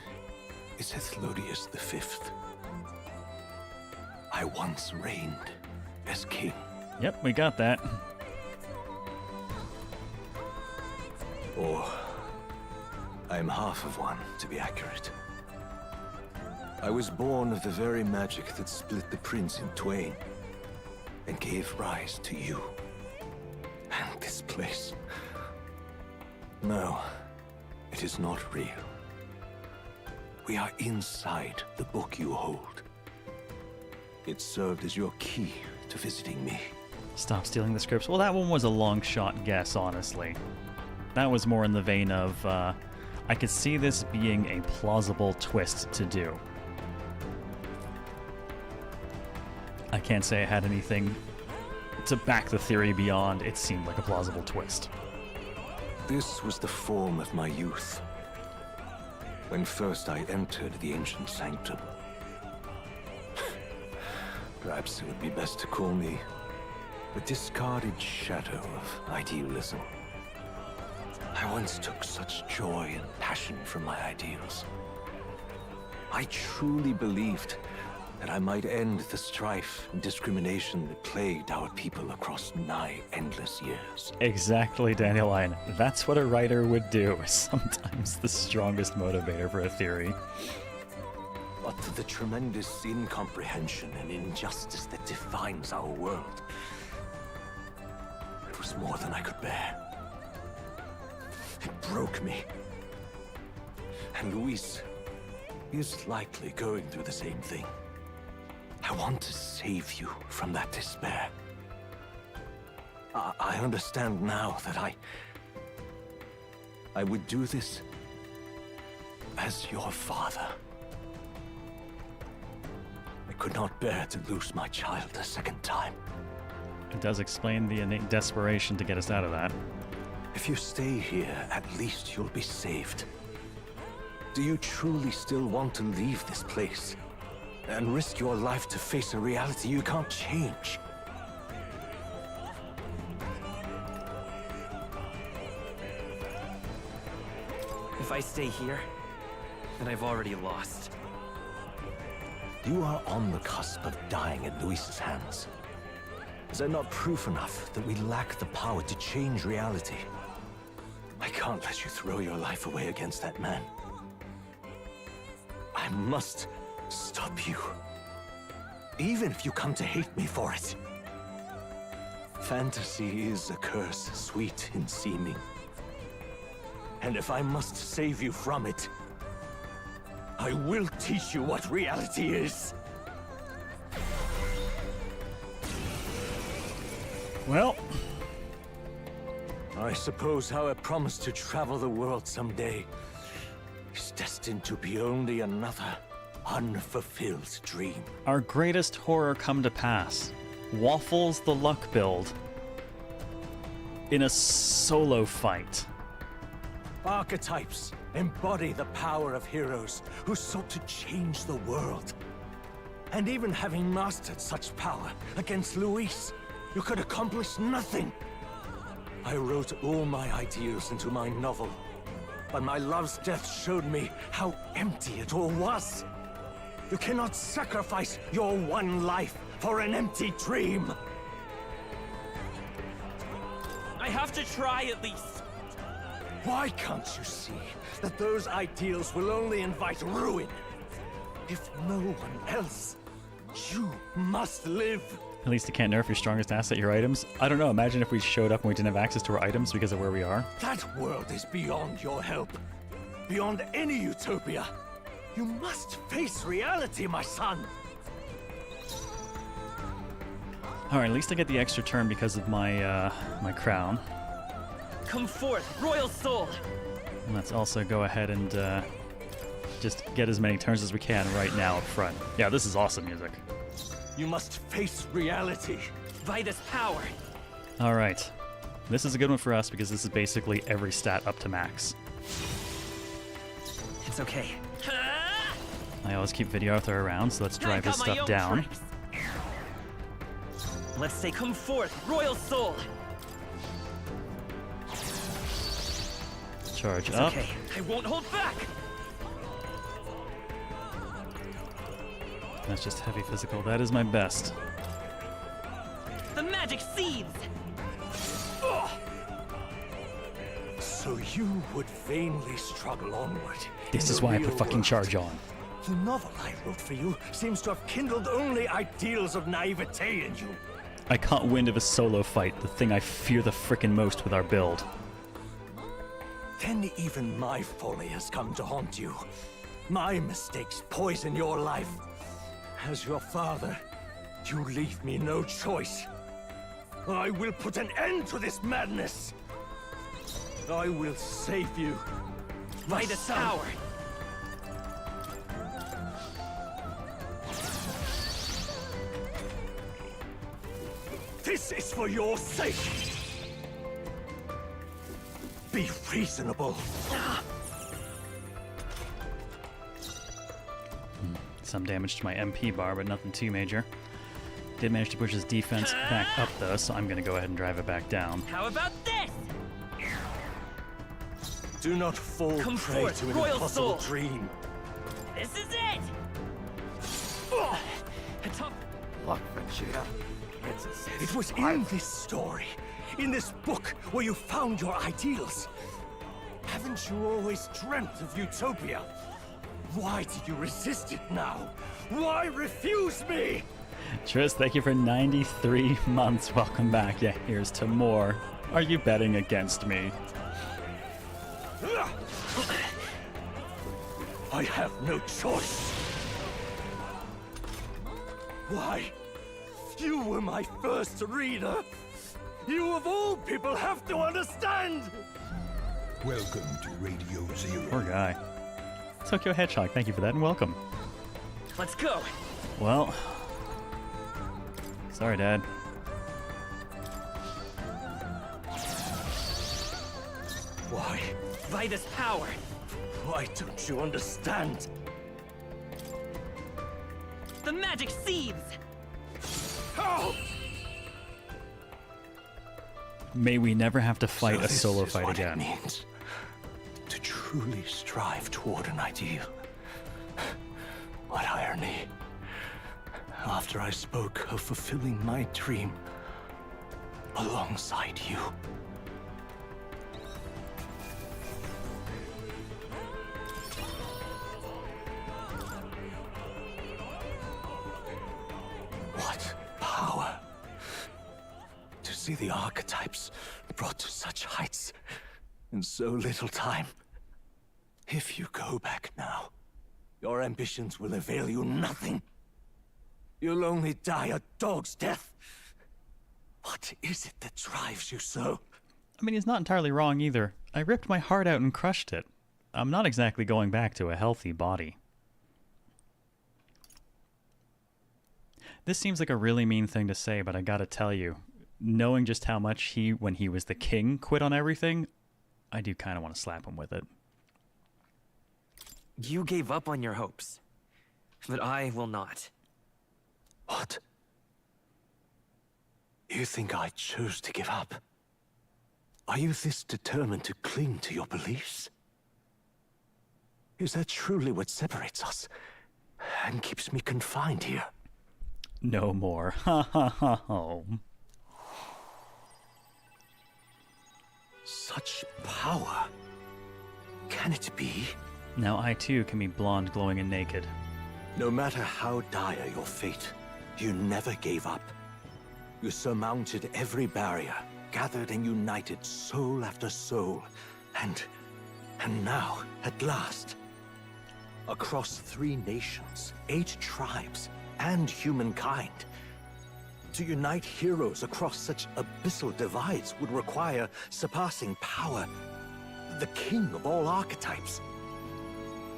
is Hethlodius V. I once reigned as king. Yep, we got that. Or I'm half of one, to be accurate. I was born of the very magic that split the prince in twain and gave rise to you. And this place. No, it is not real. We are inside the book you hold. It served as your key to visiting me. Stop stealing the scripts. Well, that one was a long shot guess, honestly. That was more in the vein of, I could see this being a plausible twist to do. I can't say I had anything to back the theory beyond it seemed like a plausible twist. This was the form of my youth. When first I entered the ancient sanctum. Perhaps it would be best to call me the discarded shadow of idealism. I once took such joy and passion from my ideals. I truly believed that I might end the strife and discrimination that plagued our people across nigh endless years. Exactly, Dandelion. That's what a writer would do. Sometimes the strongest motivator for a theory. But the tremendous incomprehension and injustice that defines our world, it was more than I could bear. It broke me. And Luis is likely going through the same thing. I want to save you from that despair. I understand now that I would do this as your father. I could not bear to lose my child a second time. It does explain the innate desperation to get us out of that. If you stay here, at least you'll be saved. Do you truly still want to leave this place and risk your life to face a reality you can't change? If I stay here, then I've already lost. You are on the cusp of dying at Luis's hands. Is that not proof enough that we lack the power to change reality? I can't let you throw your life away against that man. I must stop you. Even if you come to hate me for it. Fantasy is a curse, sweet in seeming. And if I must save you from it, I will teach you what reality is. Well, I suppose our promise to travel the world someday is destined to be only another unfulfilled dream. our greatest horror come to pass. Waffles the luck build in a solo fight. Archetypes embody the power of heroes who sought to change the world. And even having mastered such power against Luis, you could accomplish nothing. I wrote all my ideals into my novel, but my love's death showed me how empty it all was. You cannot sacrifice your one life for an empty dream. I have to try at least. Why can't you see that those ideals will only invite ruin? If no one else, you must live. At least it can't nerf your strongest asset, your items. I don't know, imagine if we showed up and we didn't have access to our items because of where we are. That world is beyond your help. Beyond any utopia. You must face reality, my son. Alright, at least I get the extra turn because of my my crown. Come forth, royal soul! And let's also go ahead and just get as many turns as we can right now up front. Yeah, this is awesome music. You must face reality. By this power. Alright. This is a good one for us because this is basically every stat up to max. It's okay. I always keep Video Arthur around, so let's drive his stuff down. Tricks. Let's say come forth, royal soul! Charge It's up. okay. I won't hold back! That's just heavy physical. That is my best. The magic seethes! So you would vainly struggle onward. This is why I put fucking charge on. The novel I wrote for you seems to have kindled only ideals of naivete in you. I caught wind of a solo fight, the thing I fear the frickin' most with our build. Then even my folly has come to haunt you. My mistakes poison your life. As your father, you leave me no choice. I will put an end to this madness. I will save you. By the tower. This is for your sake. Be reasonable. Some damage to my MP bar, but nothing too major. Did manage to push his defense back up though, so I'm gonna go ahead and drive it back down. How about this? Do not fall Come prey forth, to an royal impossible soul. dream. This is it! Look, Vegeta. It was in this story, in this book, where you found your ideals. Haven't you always dreamt of utopia? Why did you resist it now? Why refuse me? Tris, thank you for 93 months. Welcome back. Yeah, here's to more. Are you betting against me? I have no choice. Why? You were my first reader. You of all people have to understand. Welcome to Radio Zero. Poor guy. Tokyo Hedgehog, thank you for that and welcome. Let's go. Well, sorry, Dad. Why? By this power. Why don't you understand? The magic seethes. How? May we never have to fight So a this solo is fight what it again. means to truly strive toward an ideal. What irony. After I spoke of fulfilling my dream alongside you. What power to see the archetypes brought to such heights in so little time. If you go back now, your ambitions will avail you nothing. You'll only die a dog's death. What is it that drives you so? I mean, he's not entirely wrong either. I ripped my heart out and crushed it. I'm not exactly going back to a healthy body. This seems like a really mean thing to say, but I gotta tell you, knowing just how much he, when he was the king, quit on everything, I do kind of want to slap him with it. You gave up on your hopes, but I will not. What? You think I chose to give up? Are you this determined to cling to your beliefs? Is that truly what separates us and keeps me confined here? No more. Ha ha ha ha. Such power. Can it be? Now I too can be blonde, glowing, and naked. No matter how dire your fate, you never gave up. You surmounted every barrier, gathered and united soul after soul, and now, at last, across 3 nations, 8 tribes, and humankind. To unite heroes across such abyssal divides would require surpassing power. The king of all archetypes.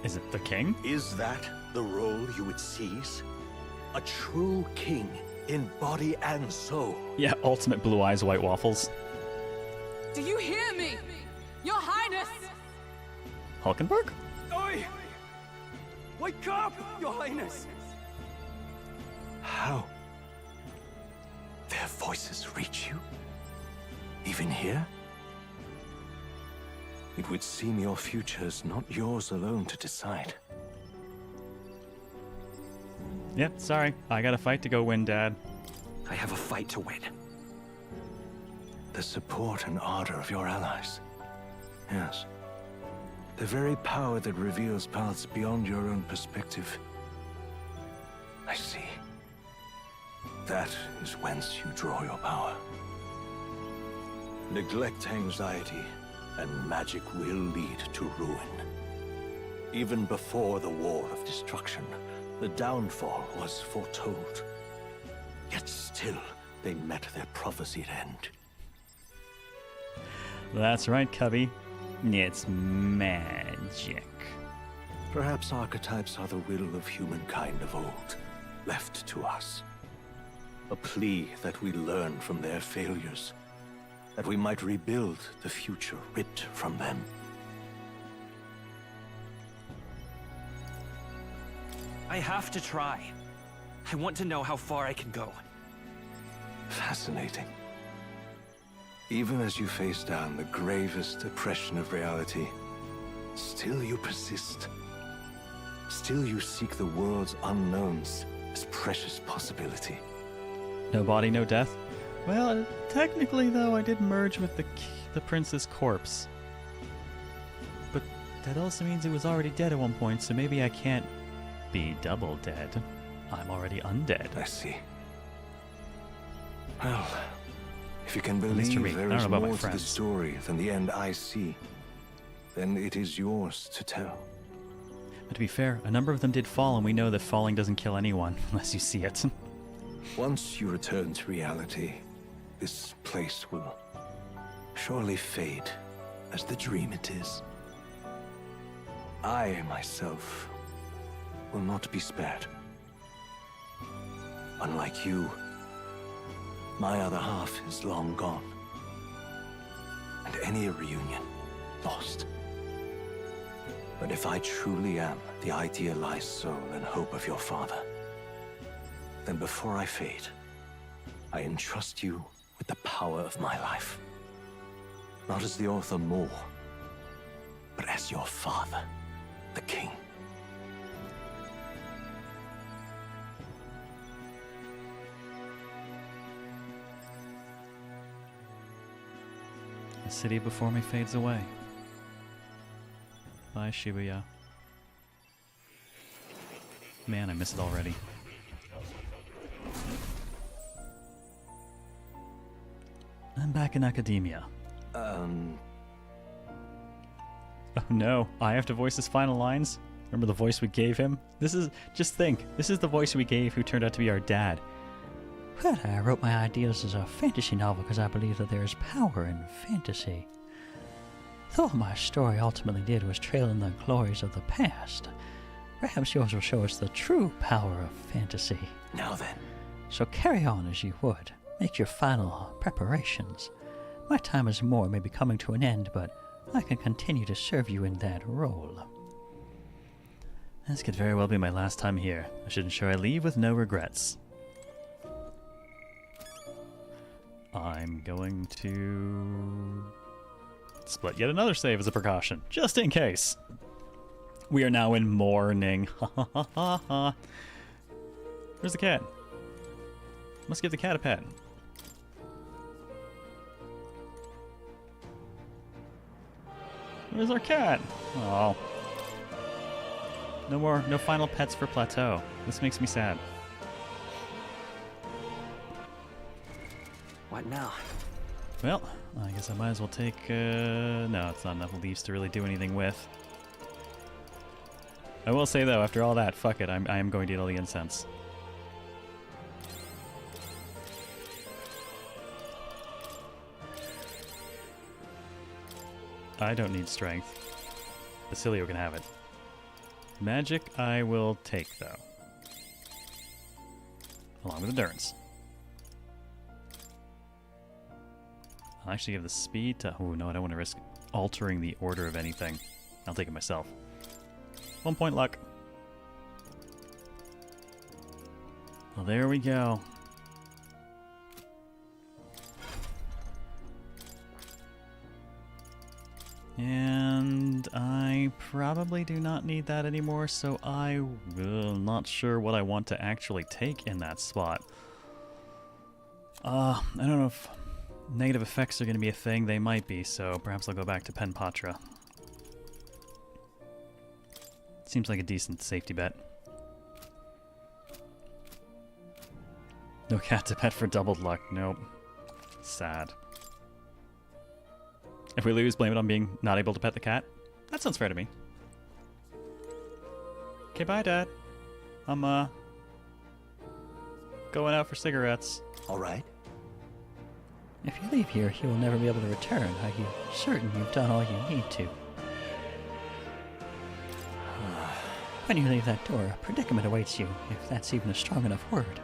Is it the king? Is that the role you would seize? A true king in body and soul. Yeah, ultimate blue eyes, white waffles. Do you hear me? Your Highness! Hulkenberg? Oi! Wake up, Your Highness! How? Their voices reach you? Even here? It would seem your future's not yours alone to decide. Yep, sorry. I got a fight to go win, Dad. I have a fight to win. The support and ardor of your allies. Yes. The very power that reveals paths beyond your own perspective. I see. That is whence you draw your power. Neglect anxiety, and magic will lead to ruin. Even before the War of Destruction, the downfall was foretold. Yet still, they met their prophesied end. That's right, Cubby. It's magic. Perhaps archetypes are the will of humankind of old, left to us. A plea that we learn from their failures, that we might rebuild the future ripped from them. I have to try. I want to know how far I can go. Fascinating. Even as you face down the gravest oppression of reality, still you persist. Still you seek the world's unknowns as precious possibility. No body, no death? Well, technically, though, I did merge with the prince's corpse. But that also means it was already dead at one point, so maybe I can't be double dead. I'm already undead. I see. Well, if you can Mr. believe Reed, there I is don't know about my more to the friends. story than the end I see, then it is yours to tell. But to be fair, a number of them did fall, and we know that falling doesn't kill anyone unless you see it. Once you return to reality, this place will surely fade as the dream it is. I, myself, will not be spared. Unlike you, my other half is long gone. And any reunion, lost. But if I truly am the idealized soul and hope of your father, then before I fade, I entrust you with the power of my life. Not as the author Moore, but as your father, the king. The city before me fades away. Bye, Shibuya. Man, I miss it already. I'm back in academia. Oh no, I have to voice his final lines? Remember the voice we gave him? Just think, this is the voice we gave who turned out to be our dad. Well, I wrote my ideas as a fantasy novel because I believe that there is power in fantasy. Though all my story ultimately did was trail in the glories of the past, perhaps yours will show us the true power of fantasy. Now then. So carry on as you would. Make your final preparations. My time as Moore may be coming to an end, but I can continue to serve you in that role. This could very well be my last time here. I should ensure I leave with no regrets. I'm going to split yet another save as a precaution, just in case. We are now in mourning. Ha ha ha ha ha. Where's the cat? Must give the cat a pet. Where's our cat? Oh. No final pets for Plateau. This makes me sad. What now? Well, I guess I might as well take, no, it's not enough leaves to really do anything with. I will say though, after all that, fuck it, I am going to eat all the incense. I don't need strength. Basilio can have it. Magic I will take though. Along with endurance. I'll actually give the speed to... Oh, no, I don't want to risk altering the order of anything. I'll take it myself. 1 point luck. Well, there we go. And I probably do not need that anymore, so I'm not sure what I want to actually take in that spot. I don't know if... Negative effects are going to be a thing. They might be, so perhaps I'll go back to Pen Patra. Seems like a decent safety bet. No cat to pet for doubled luck. Nope. Sad. If we lose, blame it on being not able to pet the cat. That sounds fair to me. Okay, bye, Dad. I'm, going out for cigarettes. All right. If you leave here, you will never be able to return. Are you certain you've done all you need to? When you leave that door, a predicament awaits you, if that's even a strong enough word.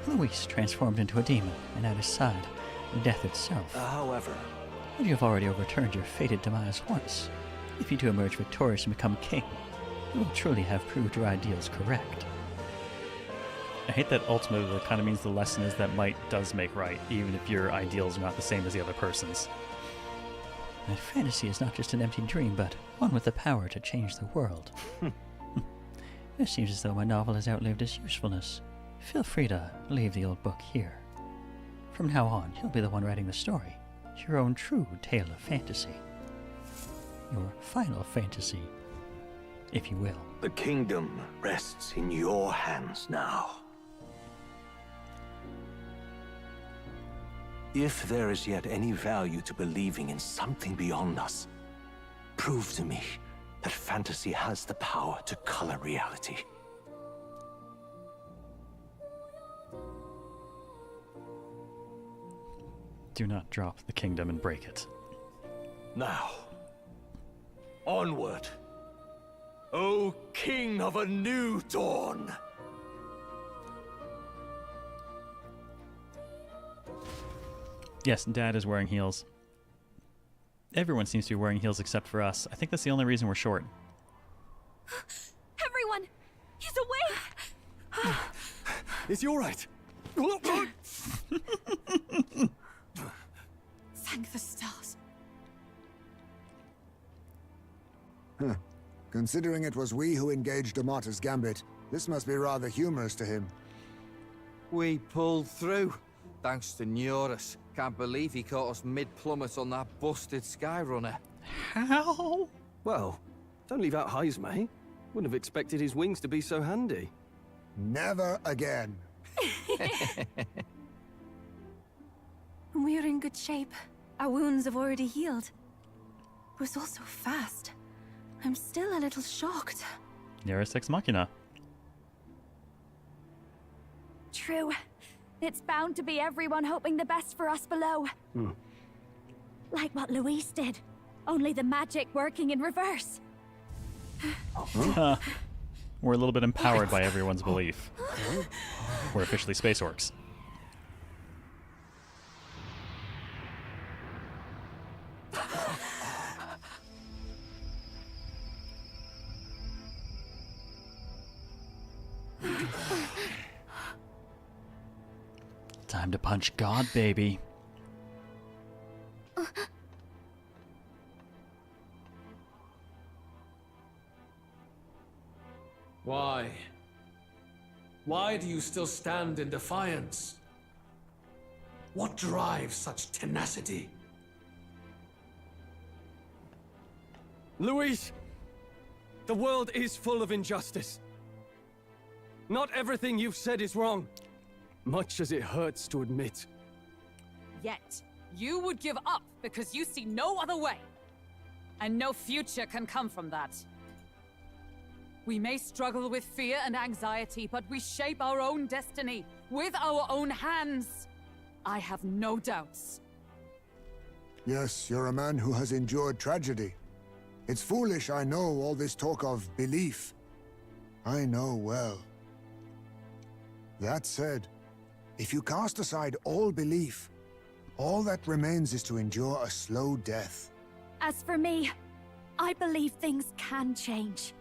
Luis transformed into a demon, and at his side, death itself. However... But you have already overturned your fated demise once. If you do emerge victorious and become king, you will truly have proved your ideals correct. I hate that ultimately that kind of means the lesson is that might does make right, even if your ideals are not the same as the other person's. And fantasy is not just an empty dream, but one with the power to change the world. It seems as though my novel has outlived its usefulness. Feel free to leave the old book here. From now on, you'll be the one writing the story. Your own true tale of fantasy. Your final fantasy, if you will. The kingdom rests in your hands now. If there is yet any value to believing in something beyond us, prove to me that fantasy has the power to color reality. Do not drop the kingdom and break it. Now, onward, O King of a new dawn! Yes, Dad is wearing heels. Everyone seems to be wearing heels except for us. I think that's the only reason we're short. Everyone! He's awake! Is he alright? Thank the stars. Huh. Considering it was we who engaged Amata's gambit, this must be rather humorous to him. We pulled through, thanks to Neurus. Can't believe he caught us mid-plummet on that busted Skyrunner. How? Well, don't leave out Heisme. Wouldn't have expected his wings to be so handy. Never again. We're in good shape. Our wounds have already healed. It was all so fast. I'm still a little shocked. Nearest Ex Machina. True. It's bound to be everyone hoping the best for us below. Like what Luis did. Only the magic working in reverse. We're a little bit empowered by everyone's belief. We're officially space orcs. Time to punch God, baby. Why? Why do you still stand in defiance? What drives such tenacity? Luis! The world is full of injustice. Not everything you've said is wrong, much as it hurts to admit. Yet, you would give up because you see no other way. And no future can come from that. We may struggle with fear and anxiety, but we shape our own destiny with our own hands. I have no doubts. Yes, you're a man who has endured tragedy. It's foolish, I know, all this talk of belief. I know well. That said, if you cast aside all belief, all that remains is to endure a slow death. As for me, I believe things can change.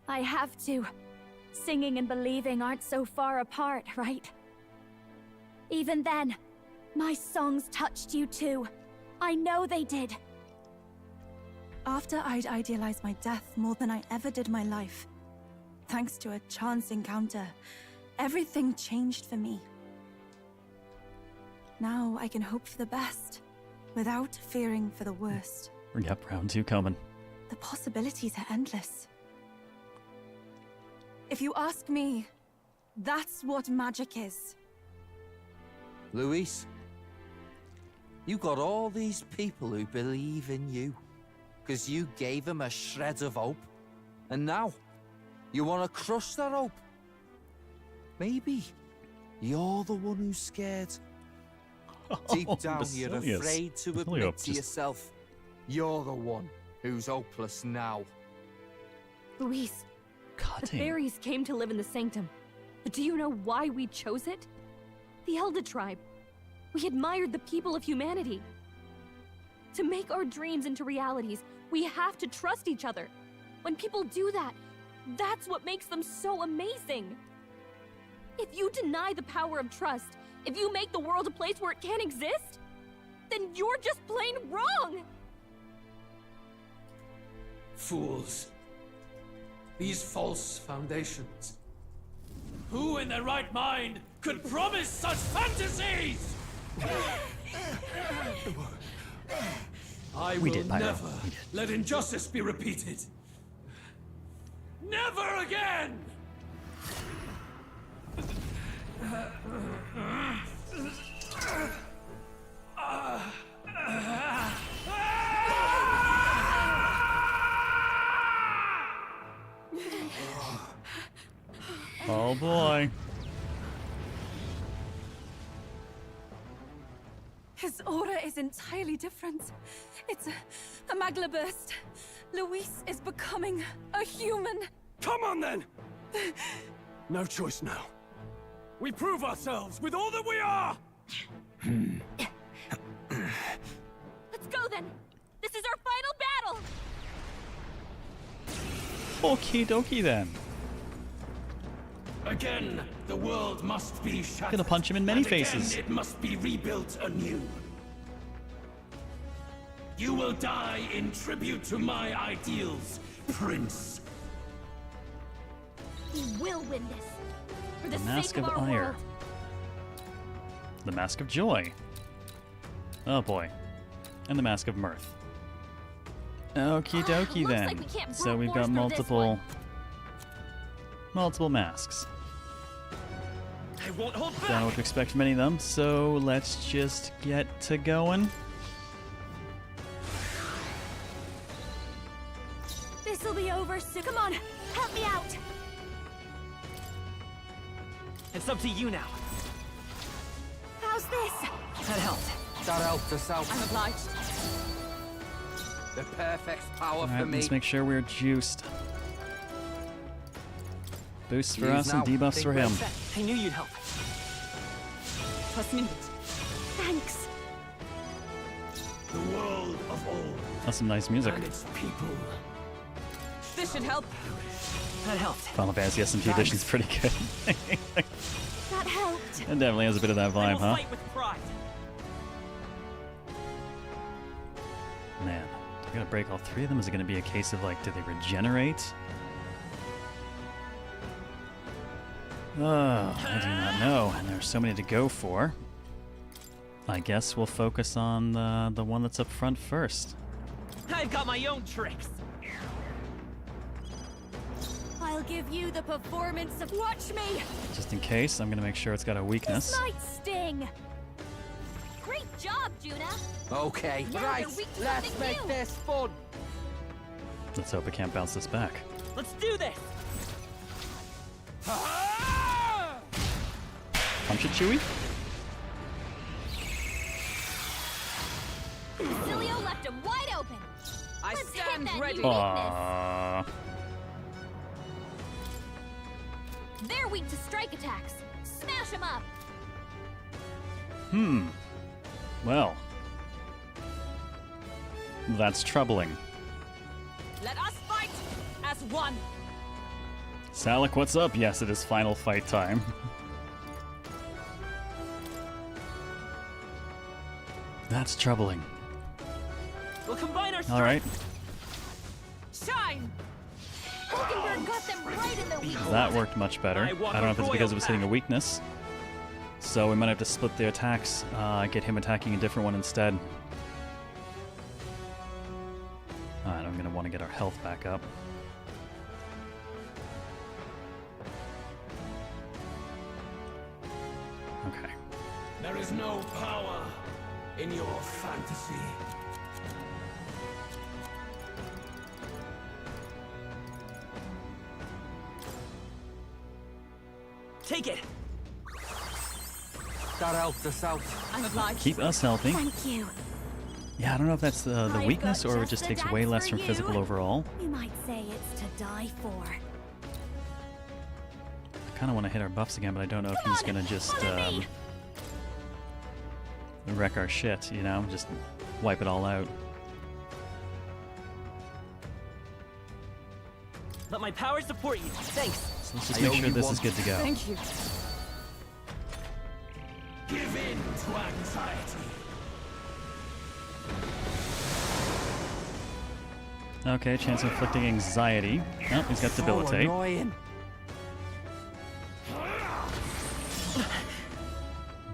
I have to. Singing and believing aren't so far apart, right? Even then, my songs touched you too. I know they did. After I'd idealized my death more than I ever did my life, thanks to a chance encounter, everything changed for me. Now I can hope for the best, without fearing for the worst. Yep, round 2 coming. The possibilities are endless. If you ask me, that's what magic is. Luis, you got all these people who believe in you, because you gave them a shred of hope. And now, you want to crush that hope. Maybe you're the one who's scared. Deep down, you're afraid to admit to yourself, you're the one who's hopeless now. Luis, the fairies came to live in the Sanctum. But do you know why we chose it? The Elder Tribe. We admired the people of humanity. To make our dreams into realities, we have to trust each other. When people do that, that's what makes them so amazing. If you deny the power of trust, if you make the world a place where it can't exist, then you're just plain wrong! Fools. These false foundations. Who in their right mind could promise such fantasies? I will never let injustice be repeated. Never again! Oh boy. His aura is entirely different. It's a magla burst. Luis is becoming a human. Come on then! No choice now. We prove ourselves with all that we are! Let's go then! This is our final battle! Okie dokie then. Again, the world must be shattered. Gonna punch him in many and again, faces. it must be rebuilt anew. You will die in tribute to my ideals, Prince. We will win this. For the Mask sake of of our Ire. world. The Mask of Joy. Oh boy. And the Mask of Mirth. Okie dokie looks then. like we can't So we've got brute force through this multiple masks. I won't hold back. Don't know what to expect from any of them, so let's just get to going. This'll be over soon. Come on, help me out. It's up to you now. How's this? That helped. That helped us out. I'm obliged. The perfect power for Alright, me. let's make sure we're juiced. Boosts for Use us and now. debuffs Think for we're him. set. I knew you'd help. Trust me. Thanks. The world of all. That's some nice music. And its people. This should help. That helped. Final Fantasy SMP Edition's pretty good. That helped. It definitely has a bit of that I vibe, will huh? fight with pride. Man, do I gotta break all 3 of them? Is it gonna be a case of like, do they regenerate? Oh, I do not know, and there's so many to go for. I guess we'll focus on the one that's up front first. I've got my own tricks. I'll give you the performance of watch me. Just in case, I'm gonna make sure it's got a weakness. This might sting. Great job, Juna. Okay, Now right. they're weak to Let's something make new. this fun. Let's hope it can't bounce this back. Let's do this. Punch it, Chewie? Cilio left him wide open. I Let's hit stand that ready. Aww. They're weak to strike attacks. Smash them up. Well. That's troubling. Let us fight as one. Salik, what's up? Yes, it is final fight time. That's troubling. We'll combine our strength. Alright. Shine. Hulkenberg got them right in their weak That worked much better. I don't know if it's because it was hitting a weakness. So we might have to split the attacks, get him attacking a different one instead. Alright, I'm going to want to get our health back up. Okay. There is no power in your fantasy. Take it! That helped us out. I'm obliged. Keep us healthy. Thank you. Yeah, I don't know if that's the I've weakness got or it just just the takes dance way less for from you. physical overall. You might say it's to die for. I kind of want to hit our buffs again, but I don't know if he's going to just wreck our shit, you know? Just wipe it all out. Let my power support you. Thanks. So let's just make sure this is good to go. Thank you. Give in to anxiety. Okay, chance of inflicting anxiety. Oh, he's got debilitate.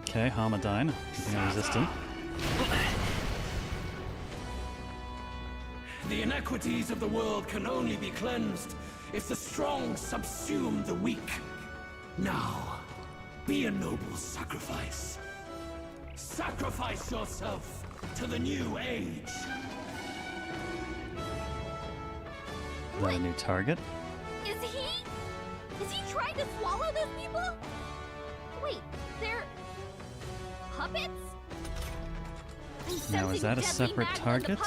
Okay, Hamadine, keeping resistant. The inequities of the world can only be cleansed if the strong subsume the weak. Now, be a noble sacrifice. Sacrifice yourself to the new age. Not a new target. Is he trying to swallow those people? Wait, they're puppets? Now, is that a separate target?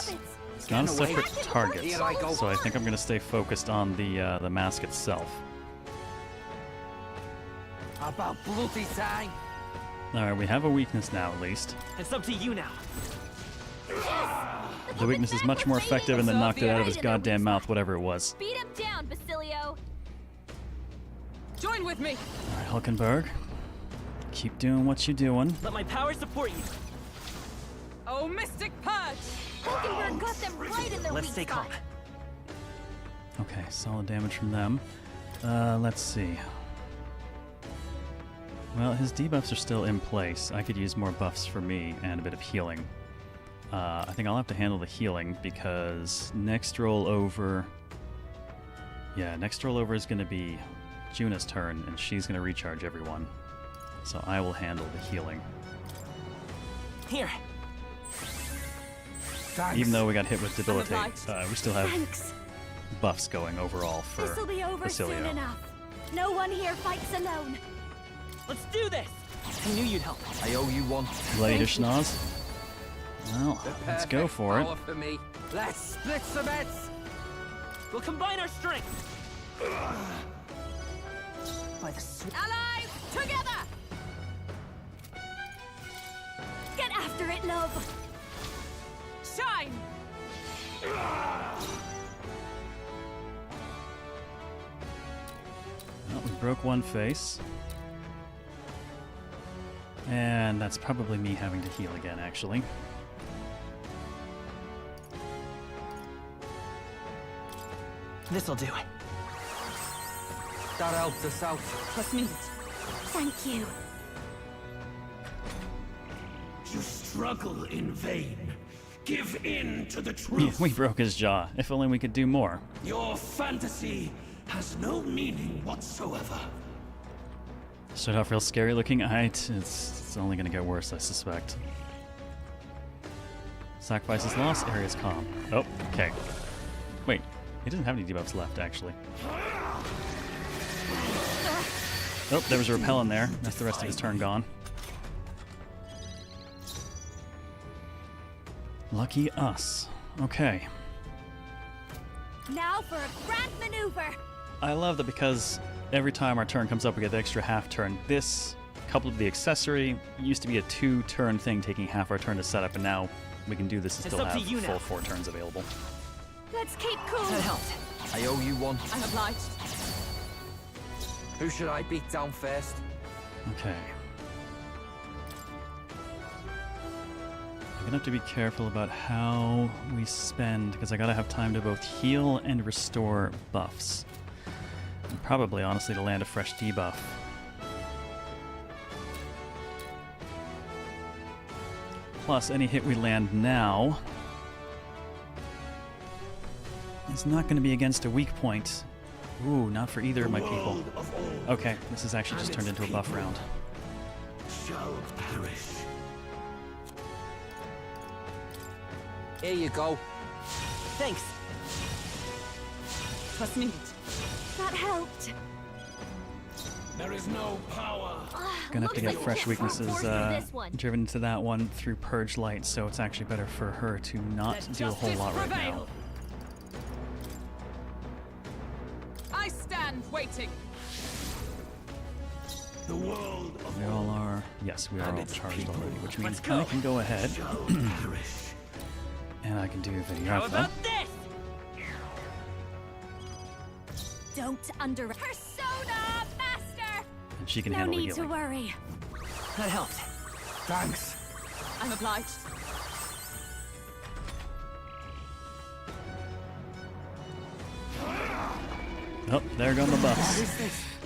It's not a separate target, so I think I'm going to stay focused on the mask itself. About bloody time. Alright, we have a weakness now, at least. It's up to you now. The weakness is much more effective and then knocked it out of his goddamn mouth, whatever it was. Beat him down, Basilio. Join with me. Alright, Hulkenberg. Keep doing what you're doing. Let my power support you. Oh, Mystic Purge! Hulkenberg got them right in their Let's weak stay calm. spot. Okay, solid damage from them. Let's see. Well, his debuffs are still in place. I could use more buffs for me and a bit of healing. I think I'll have to handle the healing because next roll over... Yeah, next roll over is going to be Juna's turn, and she's going to recharge everyone. So I will handle the healing. Here. Thanks. Even though we got hit with debilitate, we still have Thanks. buffs going overall for This'll be over Basilio. soon enough. No one here fights alone. Let's do this! I knew you'd help. I owe you one. Later, Schnoz. Well, let's go for it. For me. Let's split some heads. We'll combine our strength. By the sweet. Allies, together! Get after it, love! Shine! Well, we broke one face. And that's probably me having to heal again, actually. This'll do it. That helped us out. Let's meet it. Thank you. You struggle in vain. Give in to the Yeah, truth. we broke his jaw. If only we could do more. Your fantasy has no meaning whatsoever. Started off real scary looking. It's only going to get worse, I suspect. Sacrifice is lost, area's calm. Oh, okay. Wait, he doesn't have any debuffs left, actually. Oh, there was a repel in there. That's the rest of his turn gone. Lucky us. Okay. Now for a grand maneuver. I love that because every time our turn comes up, we get the extra half turn. This, coupled with the accessory, used to be a 2-turn thing, taking half our turn to set up, and now we can do this and It's still up to have you full now. 4 turns available. Let's keep cool. That helped. I owe you one. I'm obliged. Who should I beat down first? Okay. I'm gonna have to be careful about how we spend, because I gotta have time to both heal and restore buffs. And probably, honestly, to land a fresh debuff. Plus, any hit we land now is not going to be against a weak point. Ooh, not for either of my people. Okay, this has actually just turned into a buff round. Shall perish. Here you go. Thanks. Trust me. That helped. There is no power. Gonna have to get fresh weaknesses this one. driven into that one through Purge Light, so it's actually better for her to not do a whole lot right now. I stand waiting. The world of We all are. Yes, we are all charged already, which means Let's go. I can go ahead and I can do How Vinyartha. about this? Don't Persona Master! And she can No handle the need to healing. worry. That helped. Thanks. I'm obliged. Oh, there go my buffs.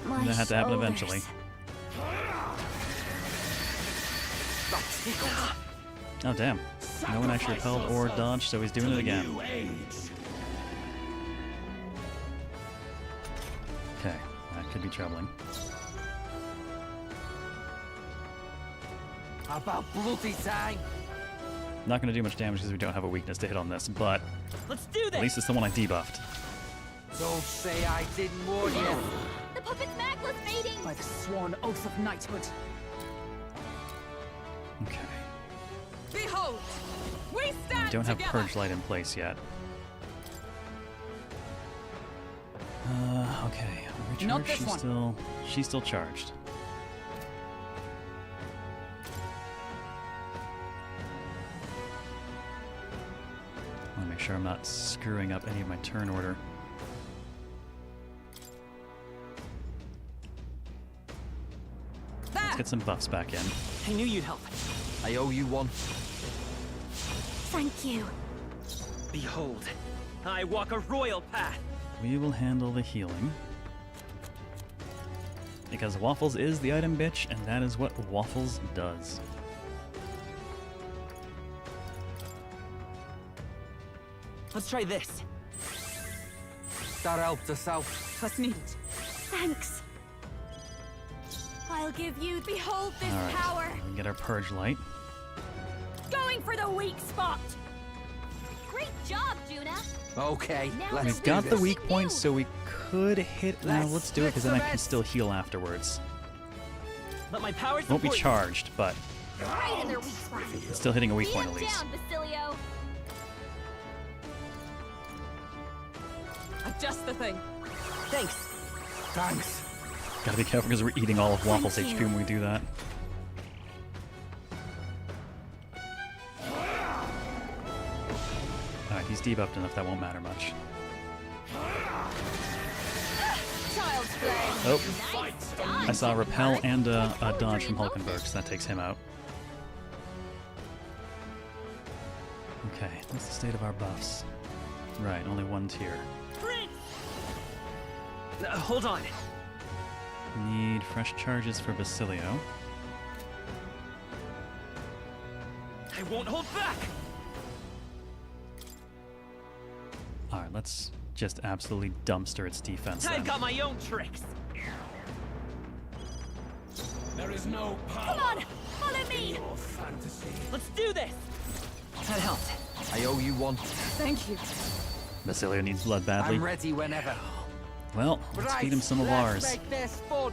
My That had to happen shoulders. eventually. Oh, damn. No one actually repelled or dodged, so he's doing it again. Okay, that could be troubling. How about bloody time? Not going to do much damage because we don't have a weakness to hit on this, but Let's do this. at least it's the one I debuffed. Don't say I didn't warn you. The puppet's mag was fading! By the sworn oath of knighthood. Okay. Behold! We We stand don't have together. Purge Light in place yet. Okay. Not Recharge, this one. she's still charged. I want to make sure I'm not screwing up any of my turn order. Let's get some buffs back in. I knew you'd help. I owe you one. Thank you. Behold, I walk a royal path. We will handle the healing. Because Waffles is the item bitch, and that is what Waffles does. Let's try this. That helped us out. Trust me. Thanks. I'll give you. Behold this Alright, power. we can get our Purge Light. Going for the weak spot. Great job, Juna. Okay, let's We've do got this. the weak point, so we could hit. No, let's do it because then I can let's- still heal afterwards. Let my powers Won't be support you. charged, but Right in their weak spot. it's still hitting a weak Beat point him at least. down, Basilio. Adjust the thing. Thanks. Thanks. Gotta be careful because we're eating all of Waffles' Thank HP you. when we do that. Alright, he's debuffed enough, that won't matter much. Child's play. Oh, Nice done. I saw a repel and a dodge from Hulkenberg, so that takes him out. Okay, what's the state of our buffs? Right, only one tier. Prince! Hold on. Need fresh charges for Basilio. I won't hold back. Alright, let's just absolutely dumpster its defense I've then. got my own tricks. There is no power. Come on, follow me. Your fantasy. Let's do this. That helped. I owe you one. Thank you. Basilio needs blood badly. I'm ready whenever. Well, let's feed him some of ours. Let's make this fun.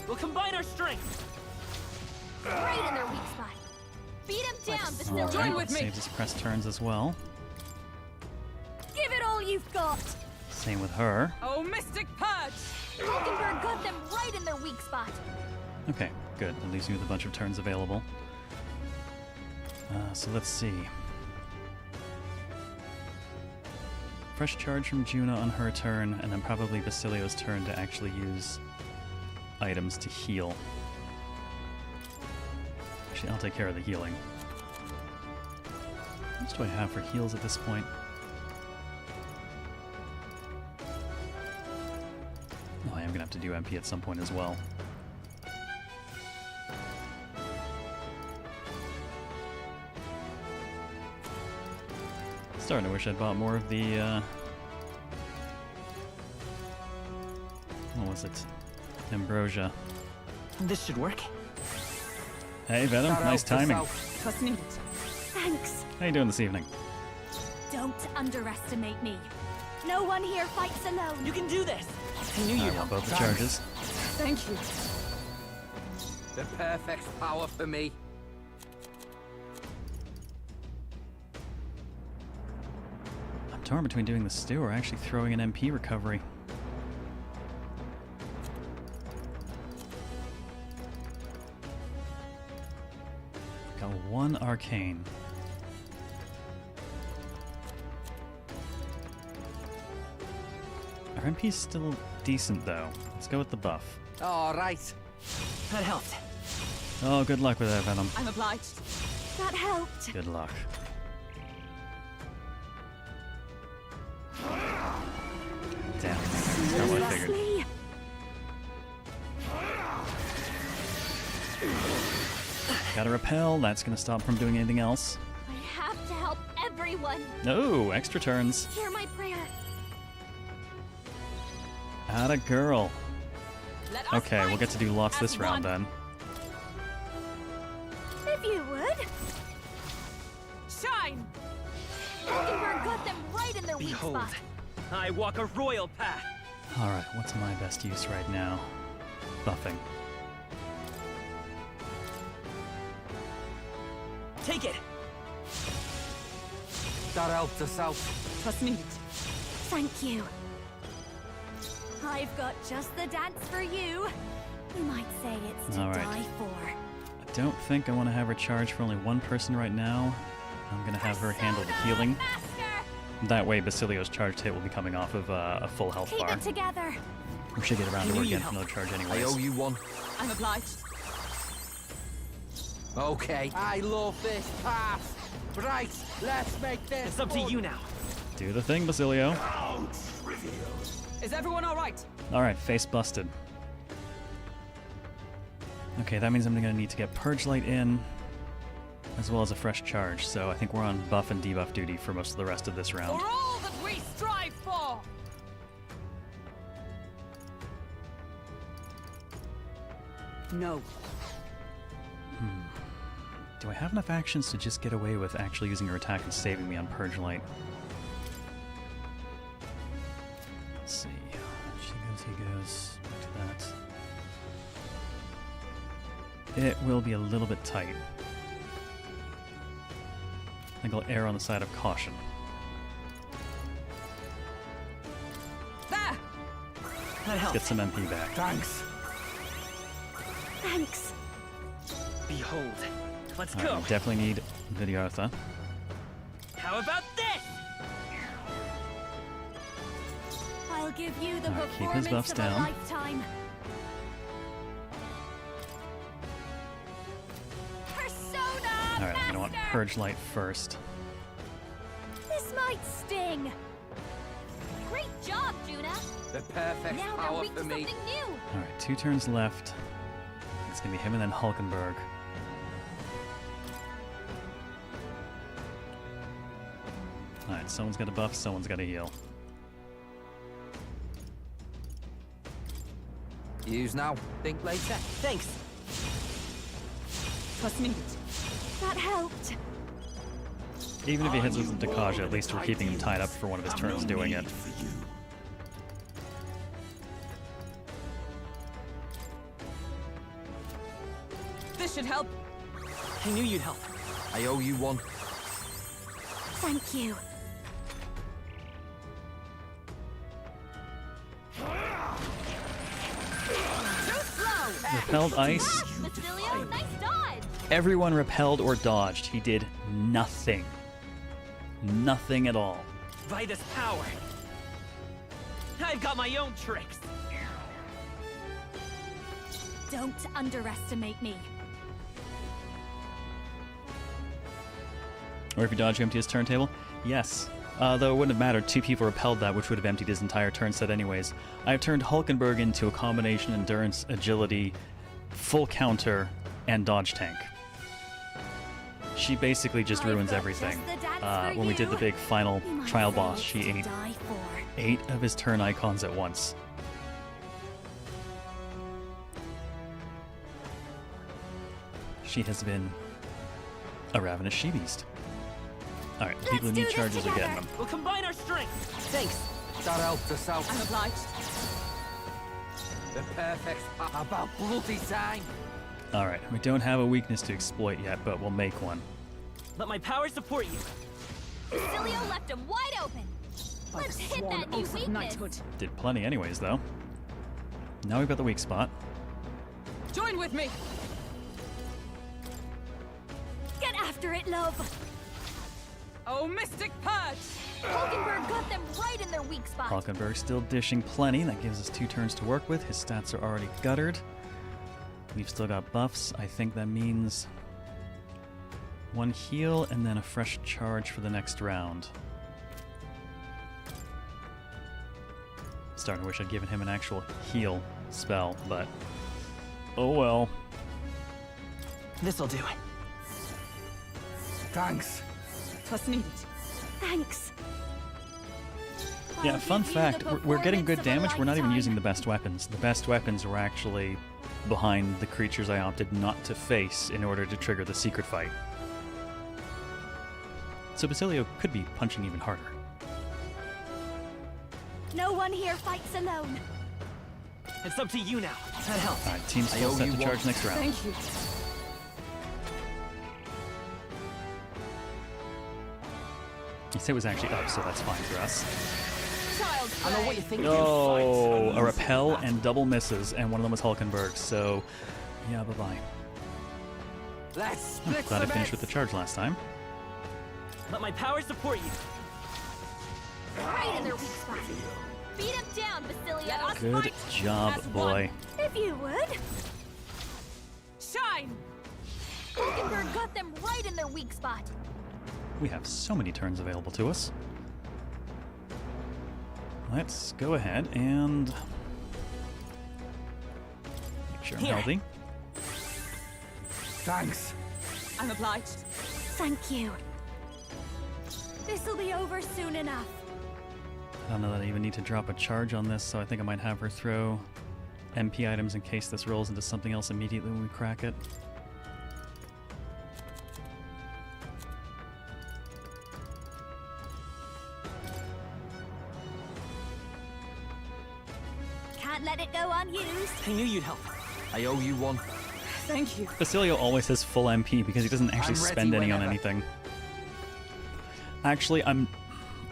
We'll combine our strengths. Right in their weak spot. Beat him down, Basilio. Join with me. Saves his press turns as well. Give it all you've got. Same with her. Oh, Mystic Purge! Hulkenberg got them right in their weak spot. Okay, good. At least you have a bunch of turns available. So let's see. Fresh charge from Juna on her turn, and then probably Basilio's turn to actually use items to heal. Actually, I'll take care of the healing. How much do I have for heals at this point? Oh, I am going to have to do MP at some point as well. Starting to wish I'd bought more of the, what was it? Ambrosia. This should work. Hey, Venom, nice timing. Trust me. Thanks. How you doing this evening? Don't underestimate me. No one here fights alone. You can do this. I knew I you'd want help. both the charges. Thank you. The perfect power for me. I'm torn between doing the stew or actually throwing an MP recovery. Got one arcane. Our MP's still decent though. Let's go with the buff. All right. That helped. Oh, good luck with that, Venom. I'm obliged. That helped. Good luck. Damn, that's not what I figured. Seriously? Gotta repel, that's gonna stop from doing anything else. I have to help everyone. No, extra turns. Hear my prayer. Atta girl. Let us Okay, we'll fight get to do lots as this round one. then. If you would. Shine! Hulkenberg got them right in their weak Behold, spot. I walk a royal path. Alright, what's my best use right now? Buffing. Take it. That helped us out. Trust me. Thank you. I've got just the dance for you. You might say it's to All right. die for. I don't think I want to have her charge for only one person right now. I'm gonna have her handle the healing. That way Basilio's charged hit will be coming off of a full health Keep bar. it together. We should get around to her again for another charge I anyways. owe you one. I'm obliged. Okay. I love this path. Right, let's make this. It's up to you now. Do the thing, Basilio. Is everyone all right? Alright, face busted. Okay, that means I'm gonna need to get Purge Light in, as well as a fresh charge, so I think we're on buff and debuff duty for most of the rest of this round. For all that we strive for! No. Do I have enough actions to just get away with actually using her attack and saving me on Purge Light? Let's see. She goes, he goes. Back to that. It will be a little bit tight. I think I'll err on the side of caution. There! Let's get some MP back. Thanks. Thanks. Behold. Let's Alright, go. we definitely need Vidyartha. How about this? I'll give you the Alright, keep his performance buffs of down. a lifetime. Persona Alright, I'm gonna want Master! Purge Light first. This might sting. Great job, Juna. The perfect Now they're power weak for to me. something new. Alright, 2 turns left. It's gonna be him and then Hulkenberg. Alright, someone's got a buff, someone's got a heal. Use now. Think later. Thanks. Trust me. That helped. Even if he hits with Dakaja, at least we're keeping him tied up for one of his turns doing it. This should help. I knew you'd help. I owe you one. Thank you. Too slow! Repelled ice. Basilio, nice dodge. Everyone repelled or dodged. He did nothing. Nothing at all. By this power. I've got my own tricks. Don't underestimate me. Or if you dodge, you empty his turntable? Yes. Though it wouldn't have mattered, 2 people repelled that, which would have emptied his entire turn set anyways. I have turned Hulkenberg into a combination endurance, agility, full counter, and dodge tank. She basically just ruins everything. Just the dance when we did the big final trial boss, she ate 8 of his turn icons at once. She has been a ravenous she-beast. Alright, people who need charges are getting them. We'll combine our strength. Thanks. That helped us out. I'm obliged. The perfect about bloody time. Alright, we don't have a weakness to exploit yet, but we'll make one. Let my power support you. Basilio left him wide open. Let's hit that new weakness. Did plenty anyways, though. Now we've got the weak spot. Join with me. Get after it, love. Oh, Mystic Purge! Hulkenberg got them right in their weak spot. Hulkenberg still dishing plenty. That gives us 2 turns to work with. His stats are already guttered. We've still got buffs. I think that means 1 heal and then a fresh charge for the next round. Starting to wish I'd given him an actual heal spell, but oh well. This'll do it. Thanks. Twas needed. Thanks. Yeah, fun fact, we're getting good damage. We're not even using the best weapons. The best weapons were actually behind the creatures I opted not to face in order to trigger the secret fight. So Basilio could be punching even harder. No one here fights alone. It's up to you now. That helps. Alright, team's still set to charge next round. Thank you. You say it was actually up, so that's fine for us. I know what you think. Oh, a repel and double misses, and one of them was Hulkenberg, so yeah, bye-bye. Let's split Glad I finished with the charge last time. Let my power support you. Right in their weak spot. Beat him down, Basilio. Good job, boy. If you would. Shine! Hulkenberg got them right in their weak spot. We have so many turns available to us. Let's go ahead and make sure I'm healthy. Thanks. I'm obliged. Thank you. This'll be over soon enough. I don't know that I even need to drop a charge on this, so I think I might have her throw MP items in case this rolls into something else immediately when we crack it. Can't let it go unused. I knew you'd help. I owe you one. Thank you. Basilio always has full MP because he doesn't actually spend any on anything. Actually, I'm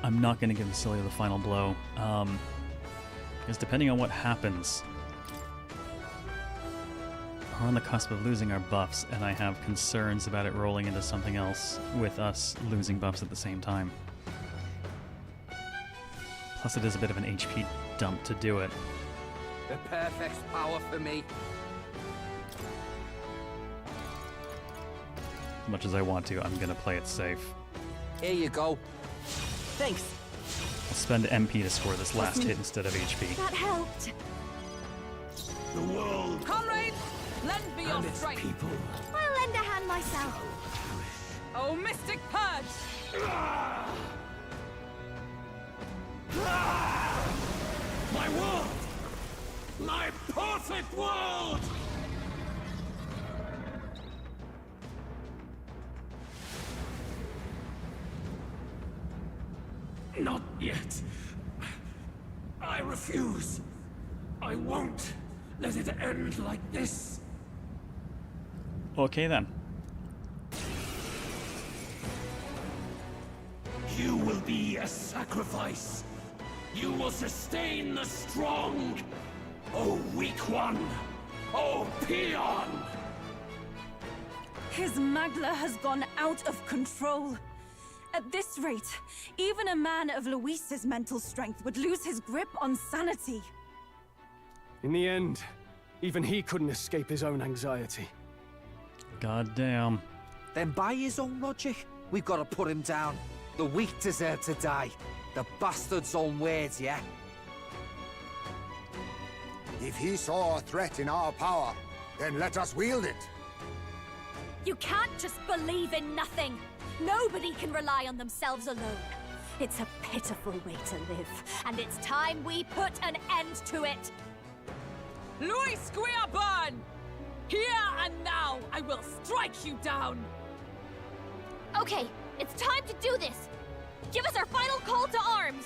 not going to give Basilio the final blow, because depending on what happens, we're on the cusp of losing our buffs, and I have concerns about it rolling into something else with us losing buffs at the same time. Plus, it is a bit of an HP dump to do it. The perfect power for me. As much as I want to, I'm going to play it safe. Here you go. Thanks. I'll spend MP to score this last hit instead of HP. That helped. The world Comrades, lend me your and its strength. people. I'll lend a hand myself. Oh, Mystic Purge! My world! My perfect world! Not yet. I refuse. I won't let it end like this. Okay then. You will be a sacrifice. You will sustain the strong. Oh, weak one. Oh, peon. His Magla has gone out of control. At this rate, even a man of Luis's mental strength would lose his grip on sanity. In the end, even he couldn't escape his own anxiety. God damn. Then by his own logic, we've got to put him down. The weak deserve to die. The bastard's own words, yeah? If he saw a threat in our power, then let us wield it. You can't just believe in nothing. Nobody can rely on themselves alone. It's a pitiful way to live, and it's time we put an end to it. Luis Guiaban! Here and now, I will strike you down! Okay, it's time to do this. Give us our final call to arms.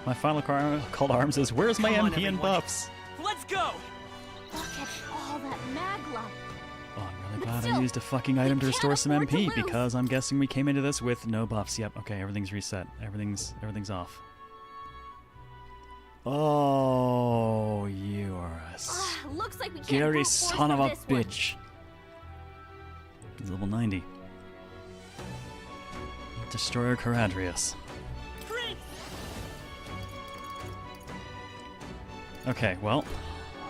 My final call to arms is, where's my Come on, MP and everyone. buffs? Let's go! Look at all that magla. Oh, I'm really But glad I still, used a fucking item to restore some afford to MP, lose. because I'm guessing we came into this with no buffs. Yep, okay, everything's reset. Everything's off. Oh, you are a Looks like we can't scary brute force son of through a this one. bitch. He's level 90. Destroyer Caradrius. Okay, well,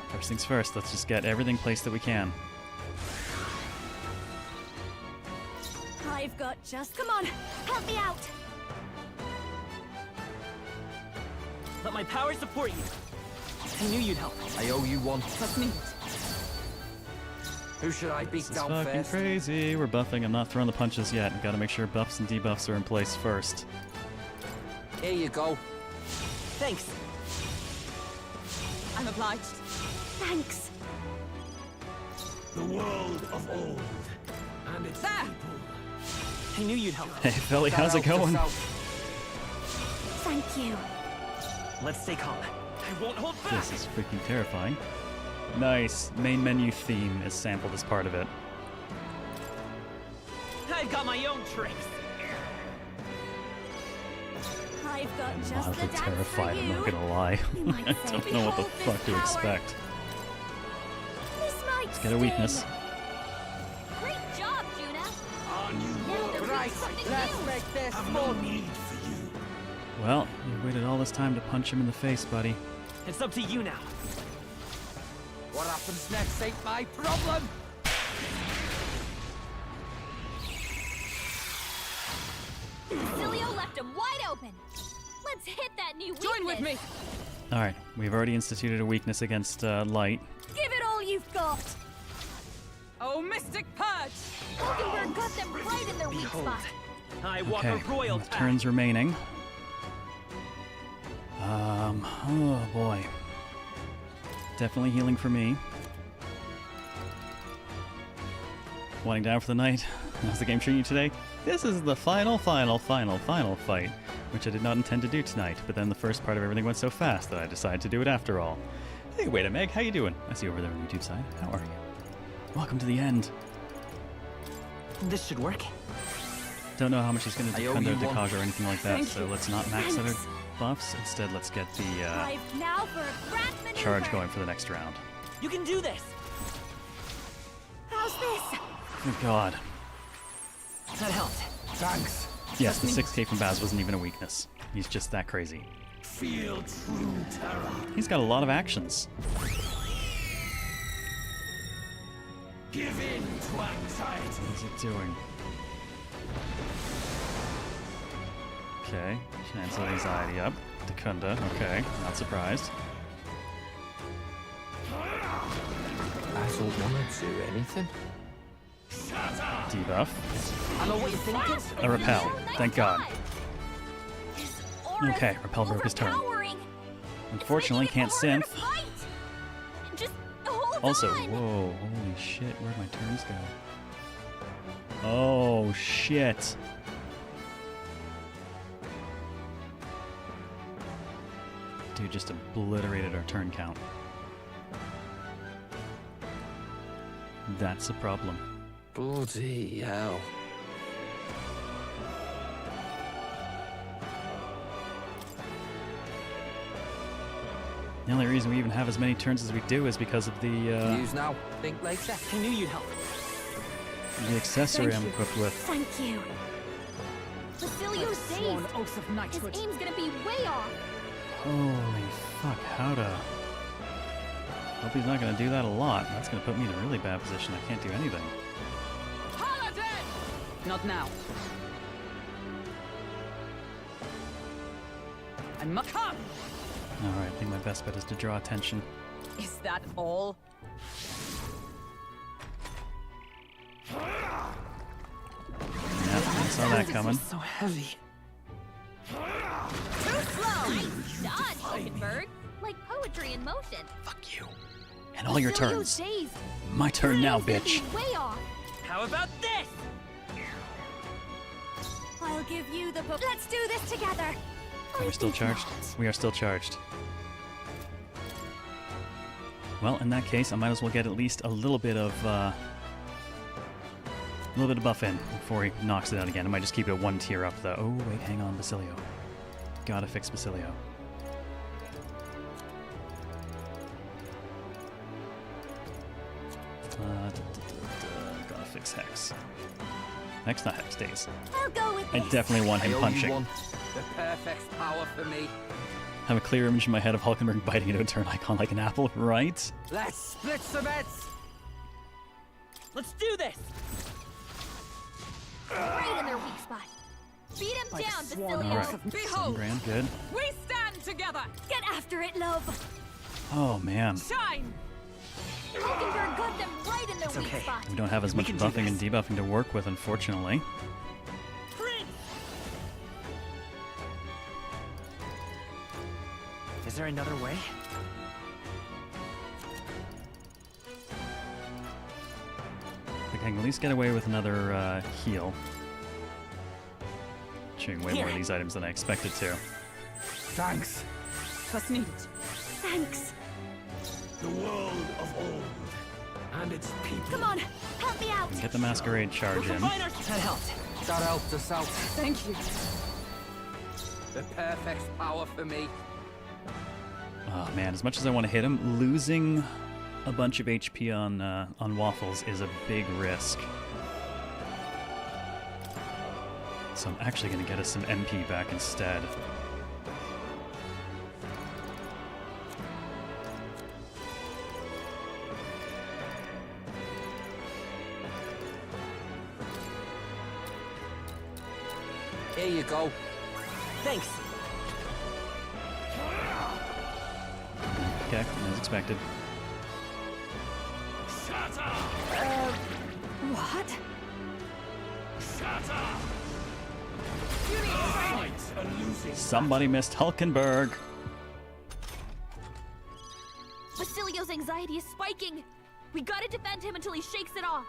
first things first, let's just get everything placed that we can. I've got just... Come on, help me out. Let my power support you. I knew you'd help. I owe you one. That's neat. Who should I beat This is down fucking first? crazy. We're buffing. I'm not throwing the punches yet. Gotta make sure buffs and debuffs are in place first. Here you go. Thanks. I'm obliged. Thanks. The world of old and its people. I knew you'd help. Hey, Philly, how's it going? Thank you. Let's stay calm. I won't hold back. This is freaking terrifying. Nice. Main menu theme is sampled as part of it. I've got my own tricks. I've got just the Mildly dance terrified, for I'm you. not gonna lie. You might I say, don't know what the "Behold this fuck to power." expect. This might Let's get a weakness. sting. Great job, Juna. On you Now work. that Right, we've something let's new. make this Have more. no need for you. Well, you waited all this time to punch him in the face, buddy. It's up to you now. What happens next ain't my problem. Cilio left him wide open. Let's hit that new weakness. Join with me. Alright, we've already instituted a weakness against light. Give it all you've got. Oh, Mystic Purge! Hulkenberg got them right in their weak Behold. spot. I walk Okay, a royal with path. turns remaining. Oh boy. Definitely healing for me. Winding down for the night. How's the game treating you today? This is the final fight, which I did not intend to do tonight, but then the first part of everything went so fast that I decided to do it after all. Hey, wait a Meg, how you doing? I see you over there on the YouTube side. How are you? Welcome to the end. This should work. Don't know how much he's going to I owe defend you our one. Decog or anything like that, Thank so you. let's not max out our Thanks. buffs. Instead, let's get the Drive now for a grand maneuver. charge going for the next round. You can do this. How's this? Good God. That helped. Thanks. Yes, the 6k from Baz wasn't even a weakness. He's just that crazy. Feel true terror. He's got a lot of actions. Give in to anxiety. What is it doing? Okay, cancel anxiety up. Dekunda, okay, not surprised. I don't want to do anything. Debuff. I know what you're thinking. A repel, thank God. His aura's Okay, repel broke his turn. overpowering. Unfortunately, It's making can't it harder to synth. fight. Just hold Also, on. whoa, holy shit, where'd my turns go? Oh, shit. Dude just obliterated our turn count. That's a problem. Bloody hell. The only reason we even have as many turns as we do is because of the Use now. Think later. I knew you'd help. accessory Thank I'm you. equipped with. Thank you. Basilio's Sworn dazed. oath of His knighthood. aim's gonna be way off. Holy fuck, how to... Hope he's not gonna do that a lot. That's gonna put me in a really bad position. I can't do anything. Paladin! Not now. I'm come! Alright, I think my best bet is to draw attention. Is that all? Yep, that coming. So heavy. Too slow! Nice dodge, Hulkenberg. Like poetry in motion. Fuck you. And all your Basilio's turns. dazed. My turn now, Brain's bitch. gonna be way off. How about this? I'll give you the Let's do this together. Are we still charged? We are still charged. Well, in that case, I might as well get at least a little bit of buff in before he knocks it out again. I might just keep it one tier up, though. Oh, wait, hang on, Basilio. Gotta fix Basilio. Gotta fix Hex. Hex, not Hex, Days. I'll go with I this. definitely want him I owe punching. you one. The perfect power for me. Have a clear image in my head of Hulkenberg biting into a turn icon like an apple, right? Let's split some heads. Let's do this! Right in their weak spot. Beat him Like down, swan Basilio. Alright, 7 Behold. grand, good. We stand together. Get after it, love. Oh, man. Shine. Hulkenberg got them right in their weak okay. spot. We don't have as much can do buffing and debuffing to work with, unfortunately. Is there another way? I can at least get away with another heal. Chewing way more of these items than I expected to. Thanks. Trust needed. Thanks. The world of old and its people. Come on, help me out. Get the masquerade charge in. That helped. That helped us out. Thank you. The perfect power for me. Oh man, as much as I want to hit him, losing a bunch of HP on Waffles is a big risk. So I'm actually going to get us some MP back instead. Here you go. Thanks. Okay, as expected. What? Somebody missed Hulkenberg. Basilio's anxiety is spiking. We gotta defend him until he shakes it off.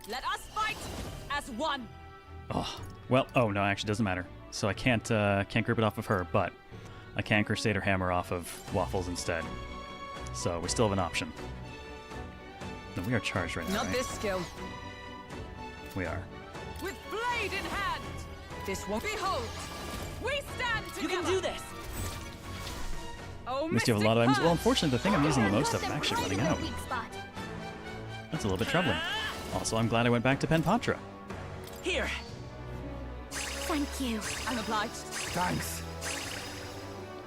Let us fight as one. Oh, well, oh no, actually doesn't matter. So I can't grip it off of her, but I can Crusader Hammer off of Waffles instead. So we still have an option. No, we are charged right now, Not right? this skill. We are. With blade in hand. This won't behold. We stand together. You can do this. Oh, At least you have a lot of items. Well, unfortunately, the thing I'm using the most of Got is them actually right running in their out. weak spot. That's a little bit troubling. Also, I'm glad I went back to Penpatra. Here. Thank you. I'm obliged. Thanks.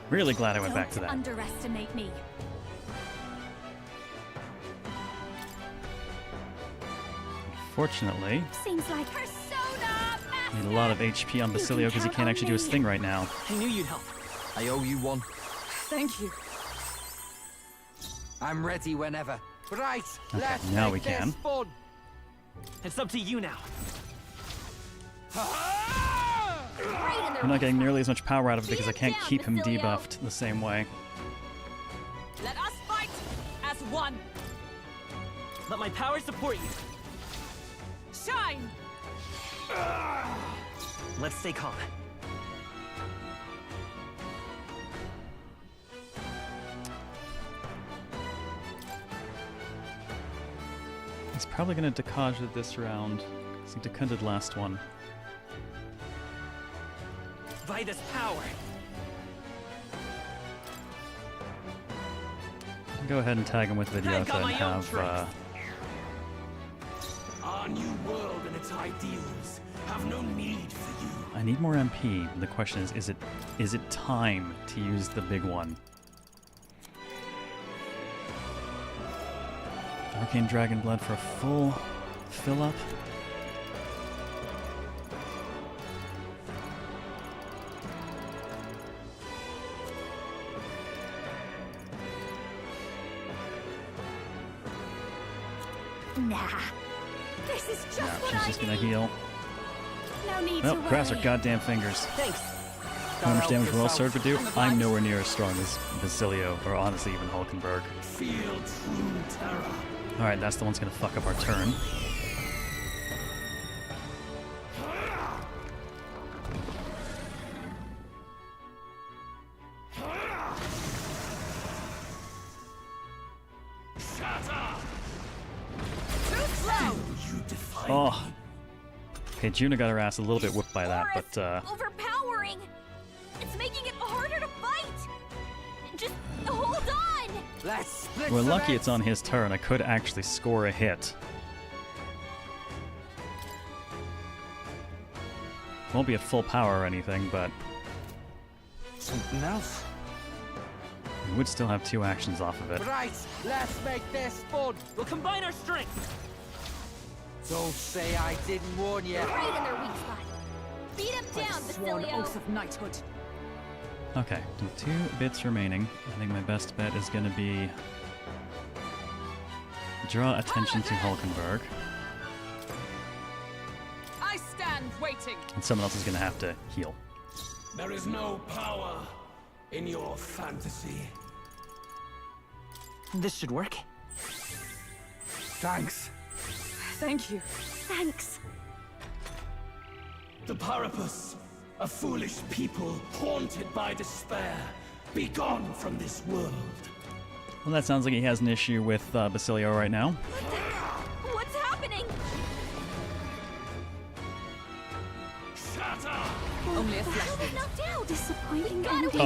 Really glad I went back to Don't that. underestimate me. Fortunately, Seems like persona. need a lot of HP on Basilio because he can't actually do his thing right now. I knew you'd help. I owe you one. Thank you. I'm ready whenever. Right, Okay, let's now make we can. this fun. It's up to you now. Right in their I'm not weak getting spot. nearly as much power out of it because I Beat him can't down, keep him Basilio. debuffed the same way. Let us fight as one. Let my power support you. Shine. Let's stay calm. He's probably going to Decage it this round. Because he decunded last one. By this power. Go ahead and tag him with I've Vidyotha got and my own have tricks. Our new world and its ideals have no need for you. I need more MP. The question is it time to use the big one? Arcane Dragon Blood for a full fill up. Nah. This is just what She's I just gonna need. heal. No need Well, to cross her worry. goddamn fingers. Thanks. How much damage will yourself. Sword do? I'm nowhere near as strong as Basilio, or honestly even Hulkenberg. Feel true terror. Alright, that's the one's gonna fuck up our turn. Oh. Okay, Juna got her ass a little bit whooped by that, but Overpowering! It's making it harder to fight! Just hold on! Let's split we're some lucky heads. it's on his turn. I could actually score a hit. Won't be at full power or anything, but Something else? we would still have 2 actions off of it. Right, let's make this fun. We'll combine our strengths. Don't say I didn't warn you. Right in their weak spot. Beat him down, Sworn Basilio! oath of knighthood. Okay, with 2 bits remaining, I think my best bet is going to be draw attention to Hulkenberg, I stand waiting. and someone else is going to have to heal. There is no power in your fantasy. This should work. Thanks. Thank you. Thanks. The Parapus, a foolish people haunted by despair. Be gone from this world. Well, that sounds like he has an issue with Basilio right now. What's happening? Shatter! Only a How flesh they wound. knocked out? Disappointing ending.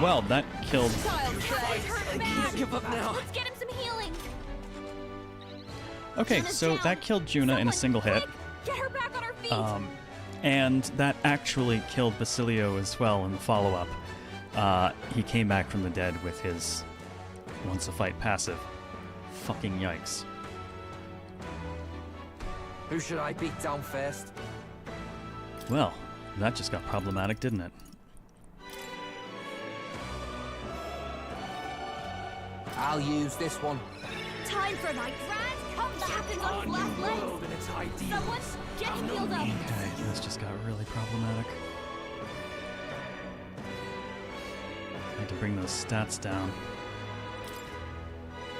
Well, that killed... Child's play. Hurt bad. Give up now. Let's get him some healing. Okay, Juna's so down. that killed Juna in a single hit. Quick, get her back on her feet. And that actually killed Basilio as well in the follow-up. He came back from the dead with his once a fight passive. Fucking yikes. Who should I beat down first? Well, that just got problematic, didn't it? I'll use this one. Time for my grand comeback on Our his new last legs. world and its ideals. Someone get him healed up. Okay, this just got really problematic. I need to bring those stats down.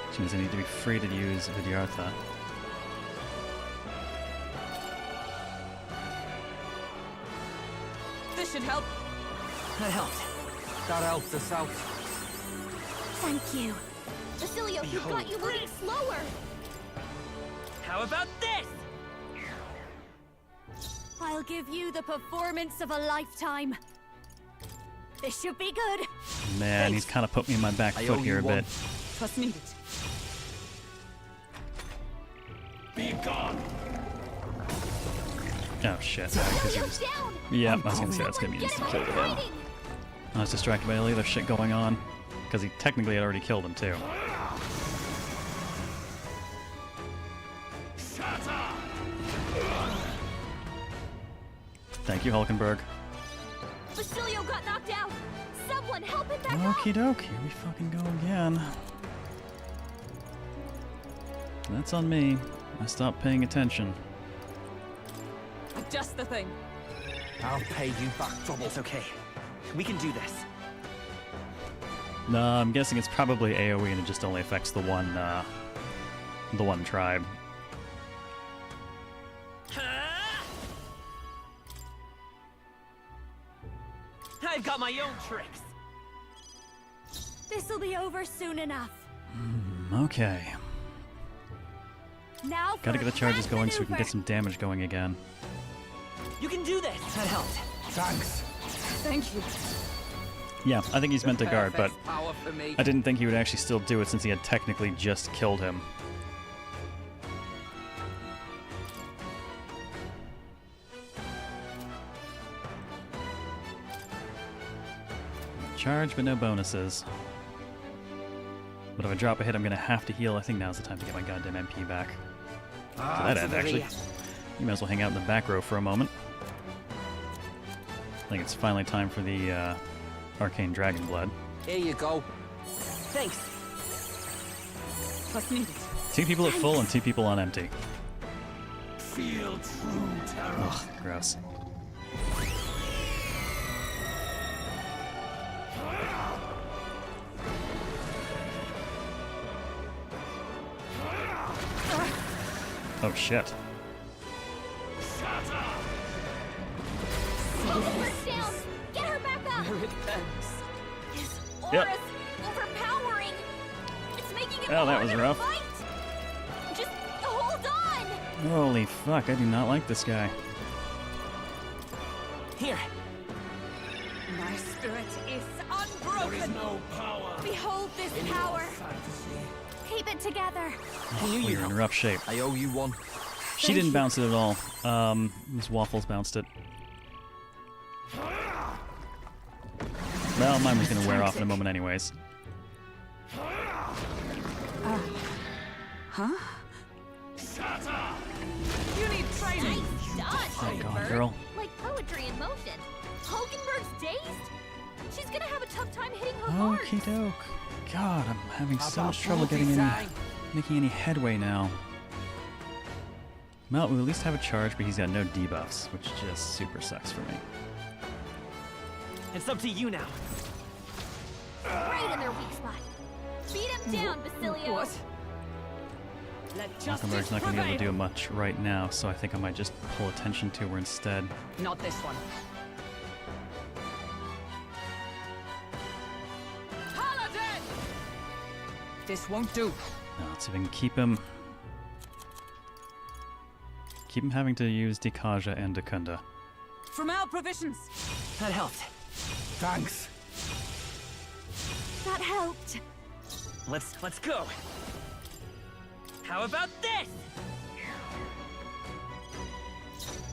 Which means I need to be free to use Vidyartha. This should help. That helped. That helped us out. Thank you. Basilio, you've got you moving slower. How about this? I'll give you the performance of a lifetime. This should be good. Man, he's kind of put me in my back I foot owe here a you one. bit. Trust needed. Be gone. Oh shit. Basilio's down. Yeah, I was gonna say that's gonna be Get instant him kill up to and him. fighting. I was distracted by all the other shit going on. Because he technically had already killed him too. Thank you, Hulkenberg. Basilio got knocked out. Someone help him back up. Okie doke, here we fucking go again. That's on me. I stopped paying attention. Just the thing. I'll pay you back double. It's okay. We can do this. No, I'm guessing it's probably AoE and it just only affects the one tribe. I've got my own tricks. This'll be over soon enough. Okay. Now Gotta for get the charges grand going so we can maneuver. get some damage going again. You can do this. That helped. Thanks. Thank you. Yeah, I think he's meant to guard, but Perfect power for me. I didn't think he would actually still do it since he had technically just killed him. Charge, but no bonuses. But if I drop a hit, I'm gonna have to heal. I think now's the time to get my goddamn MP back. To that end, actually. You might as well hang out in the back row for a moment. I think it's finally time for the Arcane Dragon Blood. Here you go. Thanks. Trust needed. 2 people at full and 2 people on empty. feel true terror. Ugh, gross. Oh shit. Hulkenberg's down! Get her back up! His Yep. aura's overpowering! It's making it Oh, that harder was to rough. fight! Just hold on! Holy fuck, I do not like this guy. Here. My spirit is unbroken. There is no power. Behold this power! Keep it together! Oh, you're in rough shape. I owe you one. She didn't bounce it at all. Miss Waffles bounced it. Well, mine was gonna wear off in a moment anyways. Huh? You need training. Nice dodge, Thank God, Hulkenberg. girl. Like poetry in motion. Hulkenberg's dazed? She's gonna have a tough time hitting her Okie heart. doke. God, I'm having so About much trouble getting any, multi-sign. making any headway now. Well, we at least have a charge, but he's got no debuffs, which just super sucks for me. It's up to you now. Right in their weak spot. Beat him down, Basilio. What? Let justice Hulkenberg's not going to be able to prevail. do much right now, so I think I might just pull attention to her instead. Not this one. Paladin! This won't do. Now, let's see if I can keep him having to use Dikaja and Dakunda. From our provisions. That helped. Thanks. That helped. Let's go. How about this?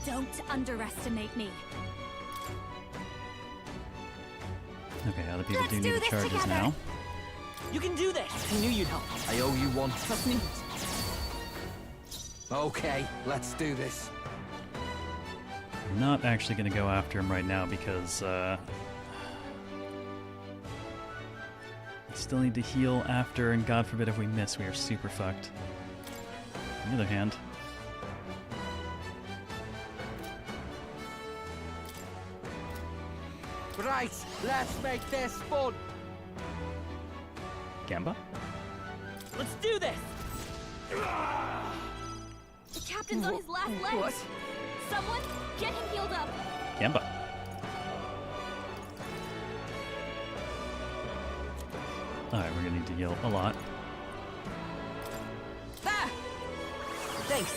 Don't underestimate me. Okay, other people Let's do do need the this charges together. now. You can do this. I knew you'd help. I owe you one. Trust me. Okay, let's do this. I'm not actually going to go after him right now because I still need to heal after, and God forbid if we miss, we are super fucked. On the other hand, Right, let's make this fun. Gamba? Let's do this. The captain's on his last legs. What? Someone, get him healed up. Gamba. Alright, we're gonna need to heal a lot. There! Thanks.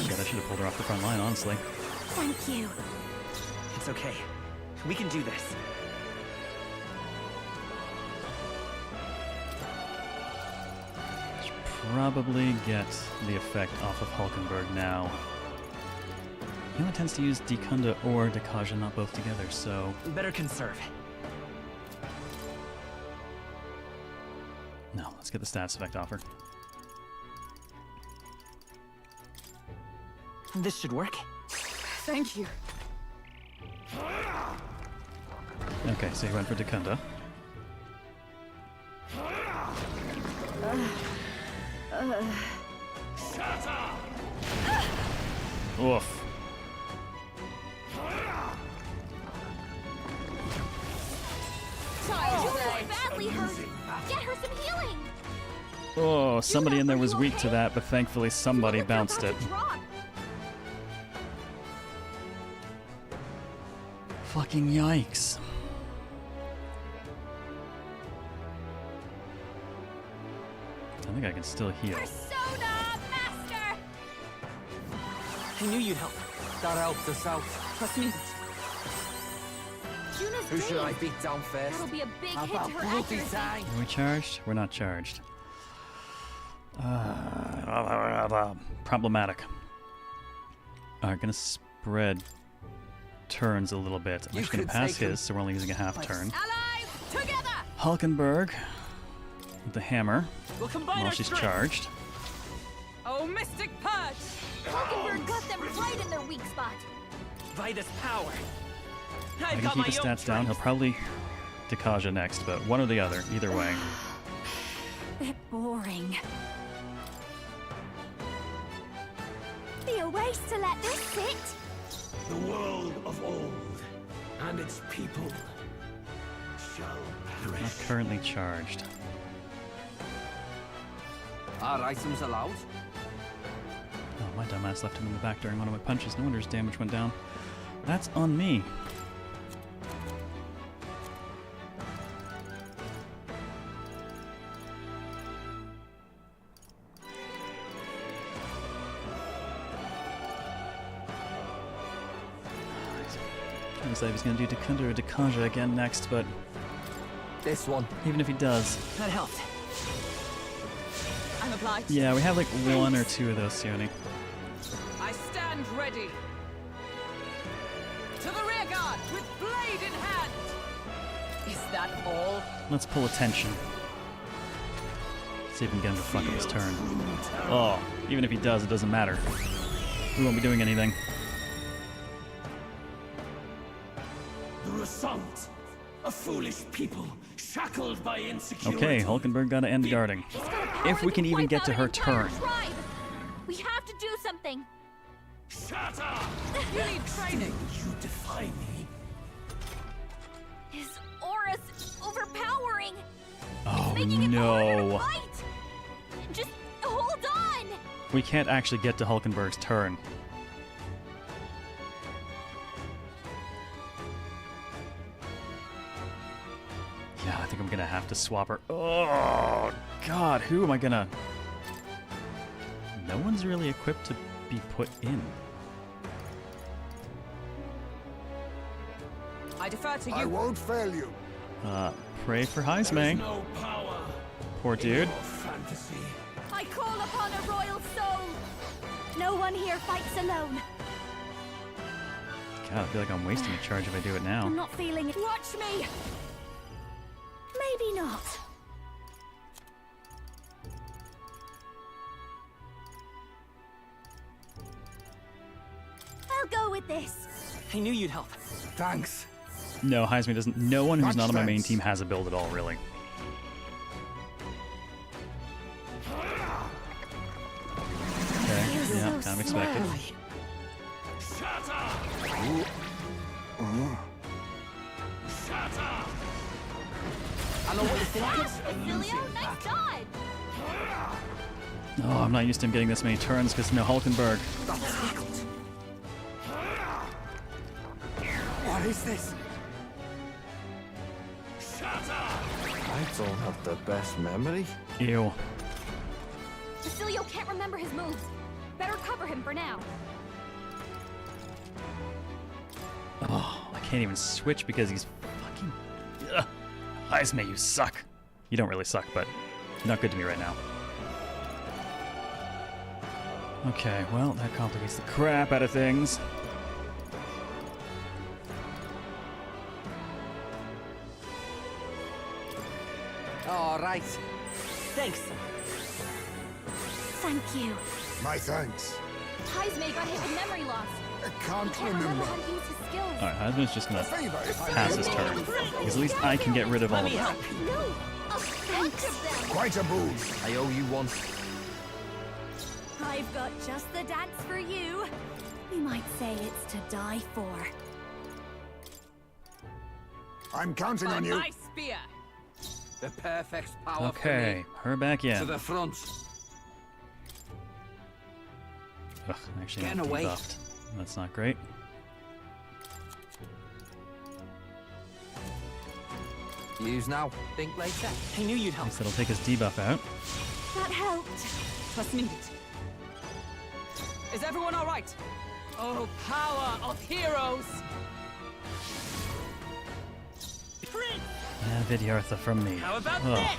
Shit, I should have pulled her off the front line, honestly. Thank you. It's okay. We can do this. Should probably get the effect off of Hulkenberg now. He only tends to use Dakunda or Dikaja, not both together, so... Better conserve. No, let's get the status effect off her. This should work. Thank you. Okay, so he went for Dakunda. Oof. Julia's badly hurt. Get her some healing. Oh, somebody in there was weak to that, but thankfully somebody bounced it. Drop. Fucking yikes. I think I can still heal. Persona Master. I knew you'd help. That helped us out. Trust me. Juna's Who should I dazed. beat down first? That'll be a big How hit about to her multi accuracy. sign? Are we charged? We're not charged. Problematic. Alright, gonna spread turns a little bit. I'm You just gonna could pass take him. his, so we're only using a half turn. Allies, together! Hulkenberg with the hammer We'll combine while our she's strength. charged. Oh, Mystic Purge! Hulkenberg got them right in their weak spot. By this power. I I've can got keep my his own stats down. He'll strength. probably Dikaja next, but one or the other, either way. Bit boring. The a waste to let this sit. The world of old and its people shall perish. Not currently charged. Are items allowed? Oh, my dumbass left him in the back during one of my punches. No wonder his damage went down. That's on me. I was like he's going to do Dekunda or Dekanja again next, but this one. Even if he does. That helped. I'm obliged. Yeah, we have like one or two of those, Sione. I stand ready. To the rear guard with blade in hand. Is that all? Let's pull attention. See if we can get him to fuck up his turn. Oh, even if he does, it doesn't matter. We won't be doing anything. The Result, a foolish people shackled by insecurity. Okay, Hulkenberg gotta end guarding. If we can even get to her turn. We have to do something. Shut up! You need training. You defy me. His aura's overpowering. Oh It's making it harder to no. fight. Just hold on. We can't actually get to Hulkenberg's turn. Yeah, I think I'm gonna have to swap her. Oh god, who am I gonna... No one's really equipped to be put in. I defer to you. I won't fail you. Pray for Heismay. No power. Poor dude. Fantasy. I call upon a royal soul. No one here fights alone. God, I feel like I'm wasting a charge if I do it now. I'm not feeling it. Watch me. Maybe not. I'll go with this. I knew you'd help. Thanks. No, Heismay doesn't. No one who's not on my main team has a build at all, really. Okay, yeah, kind of expected. Shut up! Shut up! I know what you think. Facilio, nice dodge. Oh, I'm not used to him getting this many turns because no Hulkenberg. What is this? Shut up! I don't have the best memory. Ew. Facilio can't remember his moves. Better cover him for now. Oh, I can't even switch because he's fucking... Ugh. Heismay, you suck. You don't really suck, but you're not good to me right now. Okay, well, that complicates the crap out of things. All right. Thanks. Thank you. My thanks. Heismay got hit with memory loss. I can't He can't remember remember. how to use his skills. Alright, Heismay's just gonna A favor, if I pass may. his turn. Because at least I can get rid of all of that. No, a bunch of them. Quite a boon. I owe you one. I've got just the dance for you. You might say it's to die for. I'm counting on you. My spear. The perfect power Okay, her back for me. in. To the front. Ugh, actually, Getting I'm away. debuffed. That's not great. Use now. Think later. I knew you'd At help. least that'll take his debuff out. That helped. Trust needed. Is everyone all right? Oh, power of heroes! And Vidyartha from me. How about Ugh. this?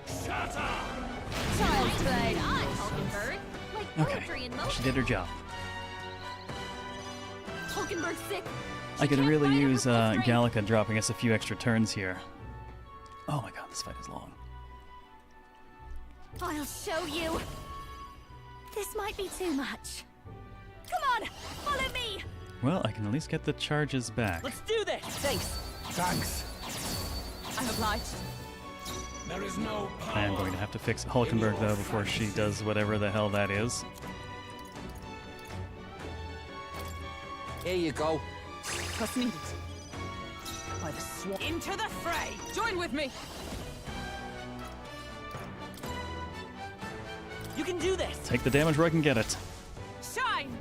Shut up! Child's play. I'm Hulkenberg. Like poetry Okay, in she motion. did her job. Hulkenberg's sick. I could can't really fight at her use full strength. Gallica dropping us a few extra turns here. Oh my god, this fight is long. I'll show you. This might be too much. Come on, follow me. Well, I can at least get the charges back. Let's do this! Thanks! Thanks. I'm obliged. There is no I am going to have to fix Hulkenberg, though, before she does whatever the hell that is. Here you go. Trust needed. By the swan. Into the fray! Join with me! You can do this! Take the damage where I can get it. Shine!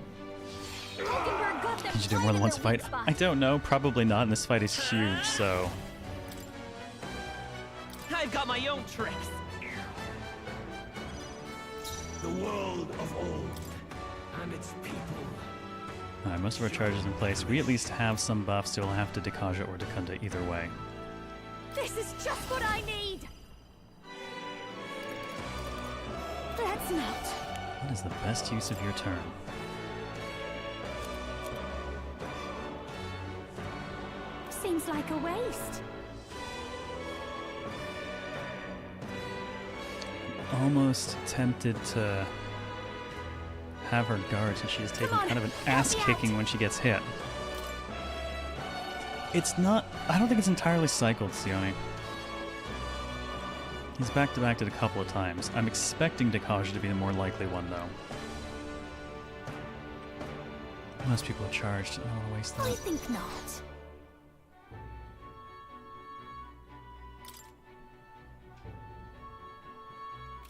Hulkenberg got them Did you do more than once a fight? spot. I don't know. Probably not. And this fight is huge, so... I've got my own tricks! The world of old and its people. Alright, most of our charges in place. We at least have some buffs, so we'll have to Dekaja or Dekunda either way. This is just what I need. Let's not. What is the best use of your turn? Seems like a waste. Almost tempted to have her guard, so she's taking kind of an ass kicking when she gets hit. It's not. I don't think it's entirely cycled, Sione. He's back-to-backed it a couple of times. I'm expecting Dekaja to be the more likely one, though. Most people are charged. I don't want to waste that. I think not.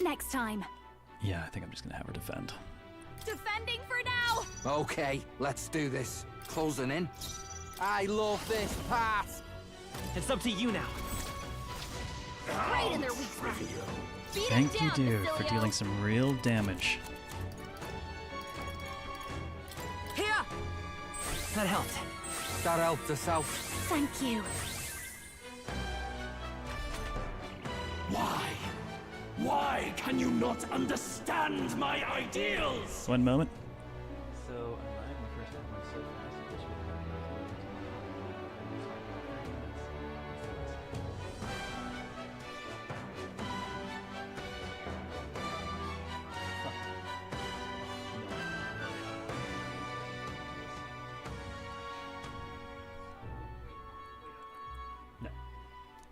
Next time. Yeah, I think I'm just gonna have her defend. Defending for now. Okay, let's do this. Closing in. I love this part. It's up to you now. Right in their weak spot. Beat it Thank you, down, dude, for Basilio. dealing some real damage. Here! That helped. That helped us out. Thank you. Why? Why can you not understand my ideals? One moment. So,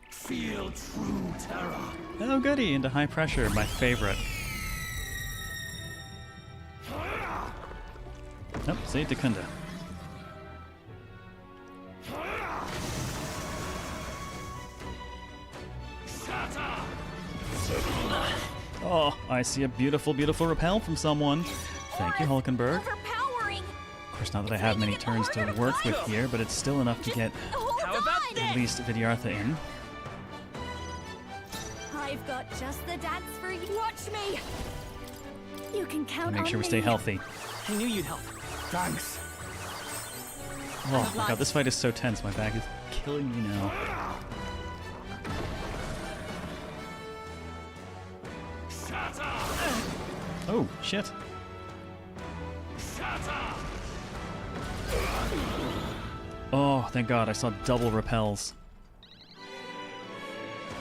Feel true terror. Oh, goody, into high pressure, my favorite. Nope, say Dekunda. Oh, I see a beautiful, beautiful repel from someone. Thank you, Hulkenberg. Of course, not that I have many turns to work with here, but it's still enough to get at least Vidyartha in. I've got just the dance for you. Watch me. You can count Make on sure we me. stay healthy. I knew you'd help. Thanks. Oh my god, this fight is so tense. My back is killing me now. Oh, shit. Oh, thank god, I saw double repels.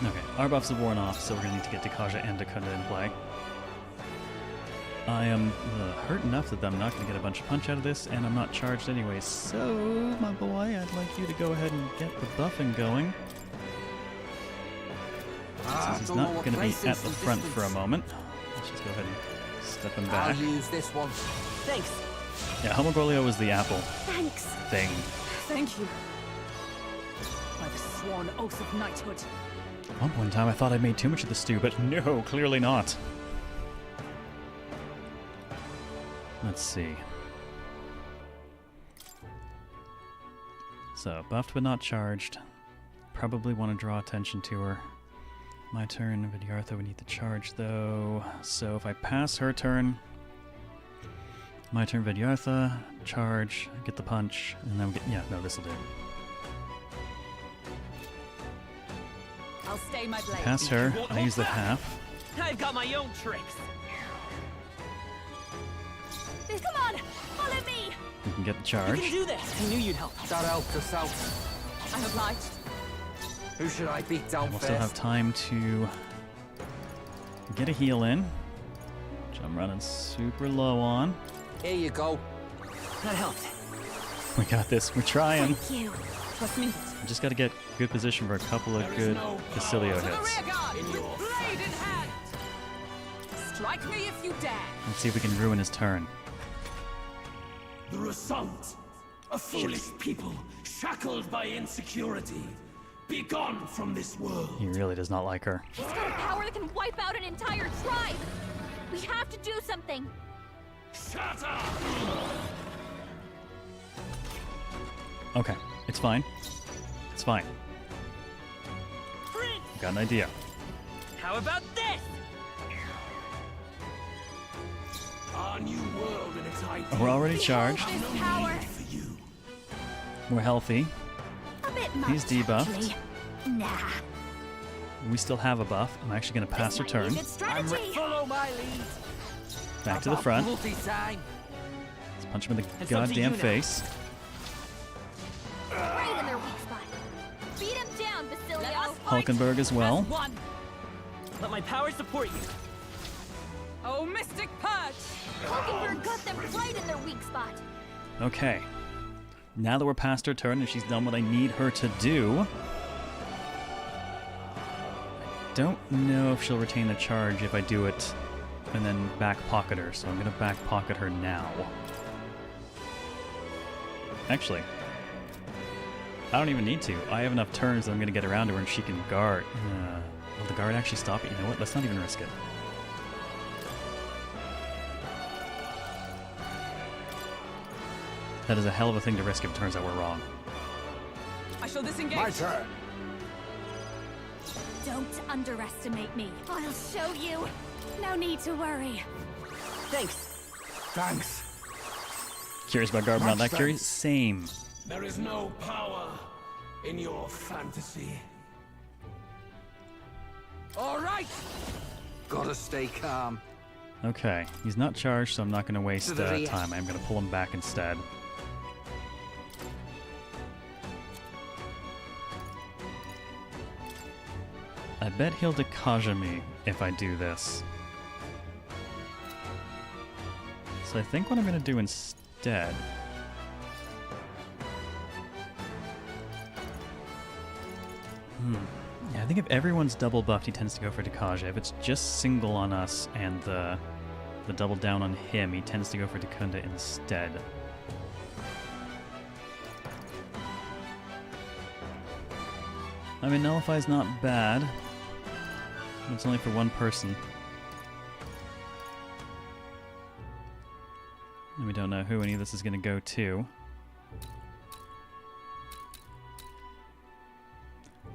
Okay, our buffs have worn off, so we're gonna need to get Dekaja and Dekunda in play. I am hurt enough that I'm not gonna get a bunch of punch out of this, and I'm not charged anyway, so, my boy, I'd like you to go ahead and get the buffing going. Since he's not gonna be at the front for a moment, let's just go ahead and step him back. I'll use this one. Thanks. Yeah, Homogorlio was the apple Thanks. thing. Thank you. By the sworn oath of knighthood. At one point in time, I thought I made too much of the stew, but no, clearly not. Let's see. So, buffed but not charged. Probably want to draw attention to her. My turn, Vidyartha would need to charge though. So if I pass her turn, my turn, Vidyartha, charge, get the punch, and then we get, yeah, no, this'll do. I'll stay my blade. Pass her, I use the half. I've got my own tricks. Come on, follow me. We can get the You charge. can do this. I knew you'd help. That helped us out. I'm obliged. Who should I beat down We'll first? still have time to get a heal in, which I'm running super low on. Here you go. That helped. We got this. We're trying. Thank you. Trust me. We just got to get good position for a couple of good Basilio hits. Blade in hand. Strike me if you dare. Let's see if we can ruin his turn. The Result, a foolish people shackled by insecurity. Be gone from this world. He really does not like her. He's got a power that can wipe out an entire tribe. We have to do something. Shut up! Okay, it's fine. It's fine. Got an idea. How about this? Our new world and its ideas. We're already charged. This power. We're healthy. A bit much, He's debuffed. actually. Nah. We still have a buff. I'm actually going to pass her turn. Follow my lead. Back to the front. Multi-sign. Let's punch him in the It's up to goddamn you now. face. Right in their weak spot. Beat him down, Basilio. Hulkenberg as well. Let my power support you. Oh, Mystic Purge! Hulkenberg got them right in their weak spot. Okay. Now that we're past her turn and she's done what I need her to do, I don't know if she'll retain the charge if I do it and then back pocket her, so I'm going to back pocket her now. Actually, I don't even need to. I have enough turns that I'm going to get around to her and she can guard. Will the guard actually stop it? You know what? Let's not even risk it. That is a hell of a thing to risk if it turns out we're wrong. I shall disengage. My turn. Don't underestimate me. I'll show you. No need to worry. Thanks. Thanks. Curious about guard, but not Much that curious? Same. There is no power in your fantasy. All right. Gotta stay calm. Okay, he's not charged, so I'm not going to waste To the rear. time. I'm going to pull him back instead. I bet he'll Dekaja me if I do this. So I think what I'm going to do instead... Yeah, I think if everyone's double buffed, he tends to go for Dekaja. If it's just single on us and the double down on him, he tends to go for Dekunda instead. I mean, Nullify's not bad. It's only for one person. And we don't know who any of this is going to go to.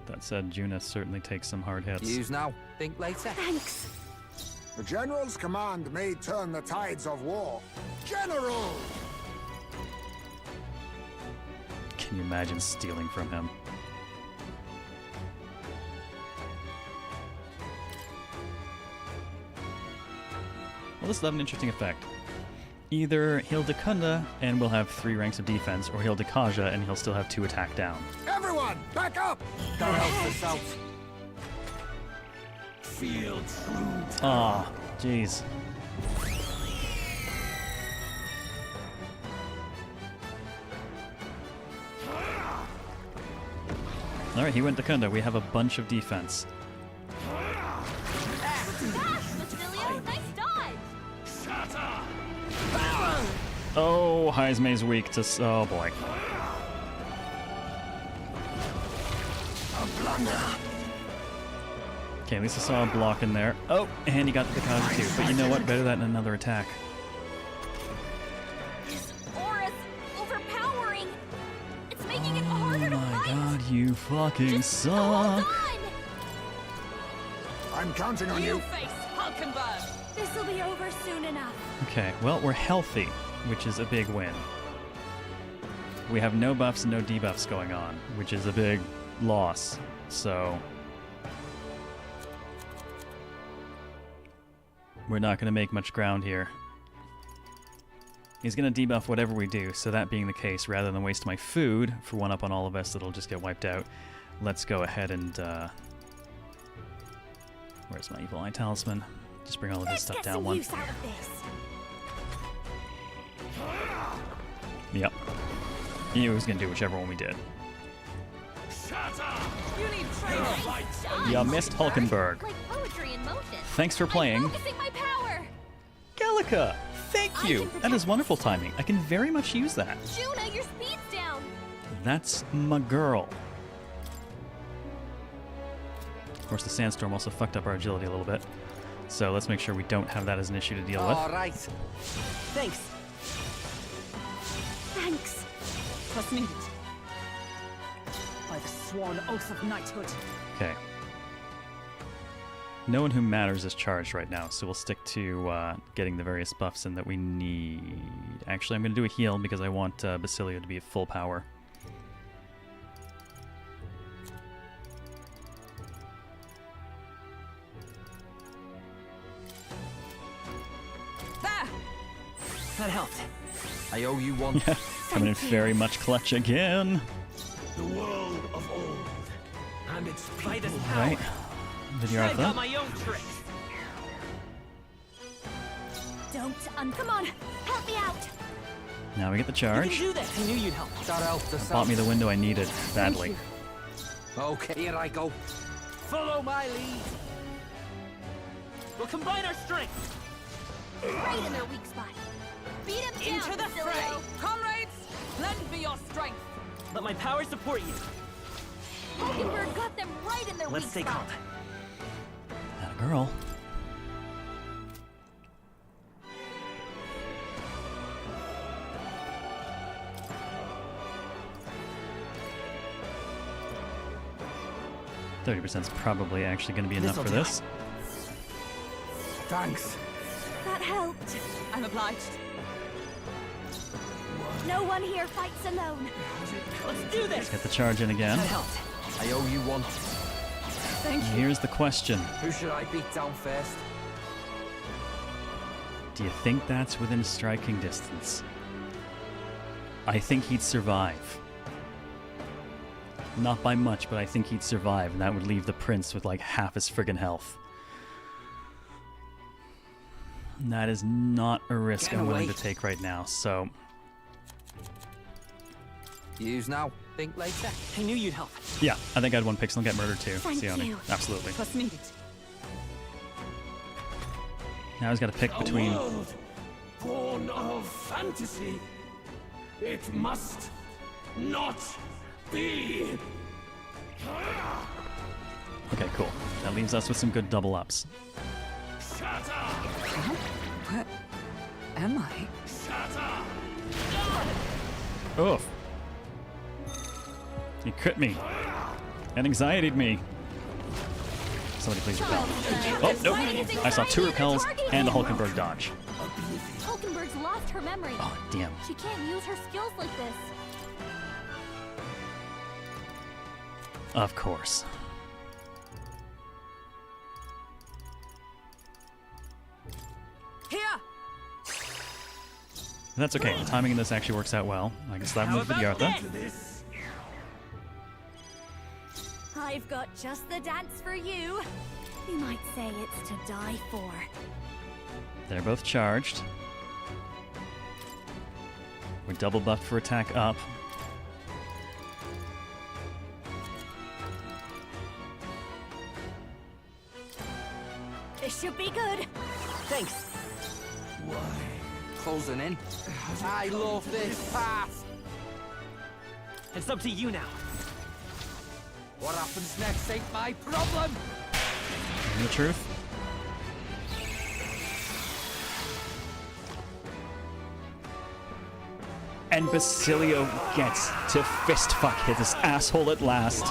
That said, Juna certainly takes some hard hits. Use now. Think later. Thanks. The General's command may turn the tides of war. General! Can you imagine stealing from him? Well, this will have an interesting effect. Either he'll Dekunda and we'll have 3 ranks of defense, or he'll Dekaja and he'll still have 2 attack down. Everyone, back up! That helps us out. Feel true. Aw, jeez. Alright, he went Dekunda. We have a bunch of defense. Basilio, nice dodge. Shut up! Oh, Heismay's weak to... Oh, boy. A blunder. Okay, at least I saw a block in there. Oh, and he got the Dekaja too. But you know what? Better that than another attack. His aura's overpowering. It's making it harder to Oh my fight. god, you fucking suck. I'm counting on you. face Hulkenberg. This'll be over soon enough. Okay, well, we're healthy, which is a big win. We have no buffs and no debuffs going on, which is a big loss. So... we're not going to make much ground here. He's going to debuff whatever we do, so that being the case, rather than waste my food for 1-up on all of us that'll just get wiped out, let's go ahead and... where's my evil eye talisman? Just bring all of this stuff down one. Use out of this. Yep. He was gonna do whichever one we did. You need training. You missed Hulkenberg. Like poetry in motion. Thanks for playing. I'm focusing my power. Gallica, thank you. That is wonderful timing. I can very much use that. Juna, your speed's down. That's my girl. Of course, the sandstorm also fucked up our agility a little bit. So let's make sure we don't have that as an issue to deal with. All right. Thanks. Thanks. Trust me. By the sworn oath of knighthood. Okay. No one who matters is charged right now, so we'll stick to getting the various buffs in that we need. Actually, I'm going to do a heal because I want Basilio to be at full power. That helped. I owe you one. Yeah, coming in very much clutch again. The world of old, and its By this people. power. Right. I've got Vidyartha. my own tricks. Come on, help me out. Now we get the You charge. can do this. I knew you'd help. That helped us Bought me the out. window I needed badly. Okay, here I go. Follow my lead. We'll combine our strength. Right in their weak spot. Beat him down, Into the Basilio. fray! Comrades, lend me your strength. Let my power support you. Hulkenberg got them right in their Let's weak stay spot. calm. That a girl. %30% is probably actually going to be enough for this. Thanks. That helped. I'm obliged. No one here fights alone. Let's do this. Get the charge in again. That helped. I owe you one. Thank you. Here's the question. Who should I beat down first? Do you think that's within striking distance? I think he'd survive. Not by much, but I think he'd survive, and that would leave the prince with like half his friggin' health. And that is not a risk Get I'm willing away. to take right now, so... Use now. Think later. I knew you'd help. Yeah, I think I'd one pixel and get murdered too. Thank Sione. you. Absolutely. Trust needed. Now he's got to pick A between... world born of fantasy. It must not be. Okay, cool. That leaves us with some good double ups. Shut up! Where am I? Shut up! Oof. He crit me. And anxietied me. Somebody please repel. Oh, nope. I saw 2 repels and a Hulkenberg dodge. Hulkenberg's lost her memory. Oh, damn. She can't use her skills like this. Of course. Here! That's okay. The timing in this actually works out well. I can slap him with Vidyartha. I've got just the dance for you. You might say it's to die for. They're both charged. We're double buffed for attack up. This should be good. Thanks. Closing in. I love this path. It's up to you now. What happens next ain't my problem. The truth. And Basilio gets to fist fuck his asshole at last.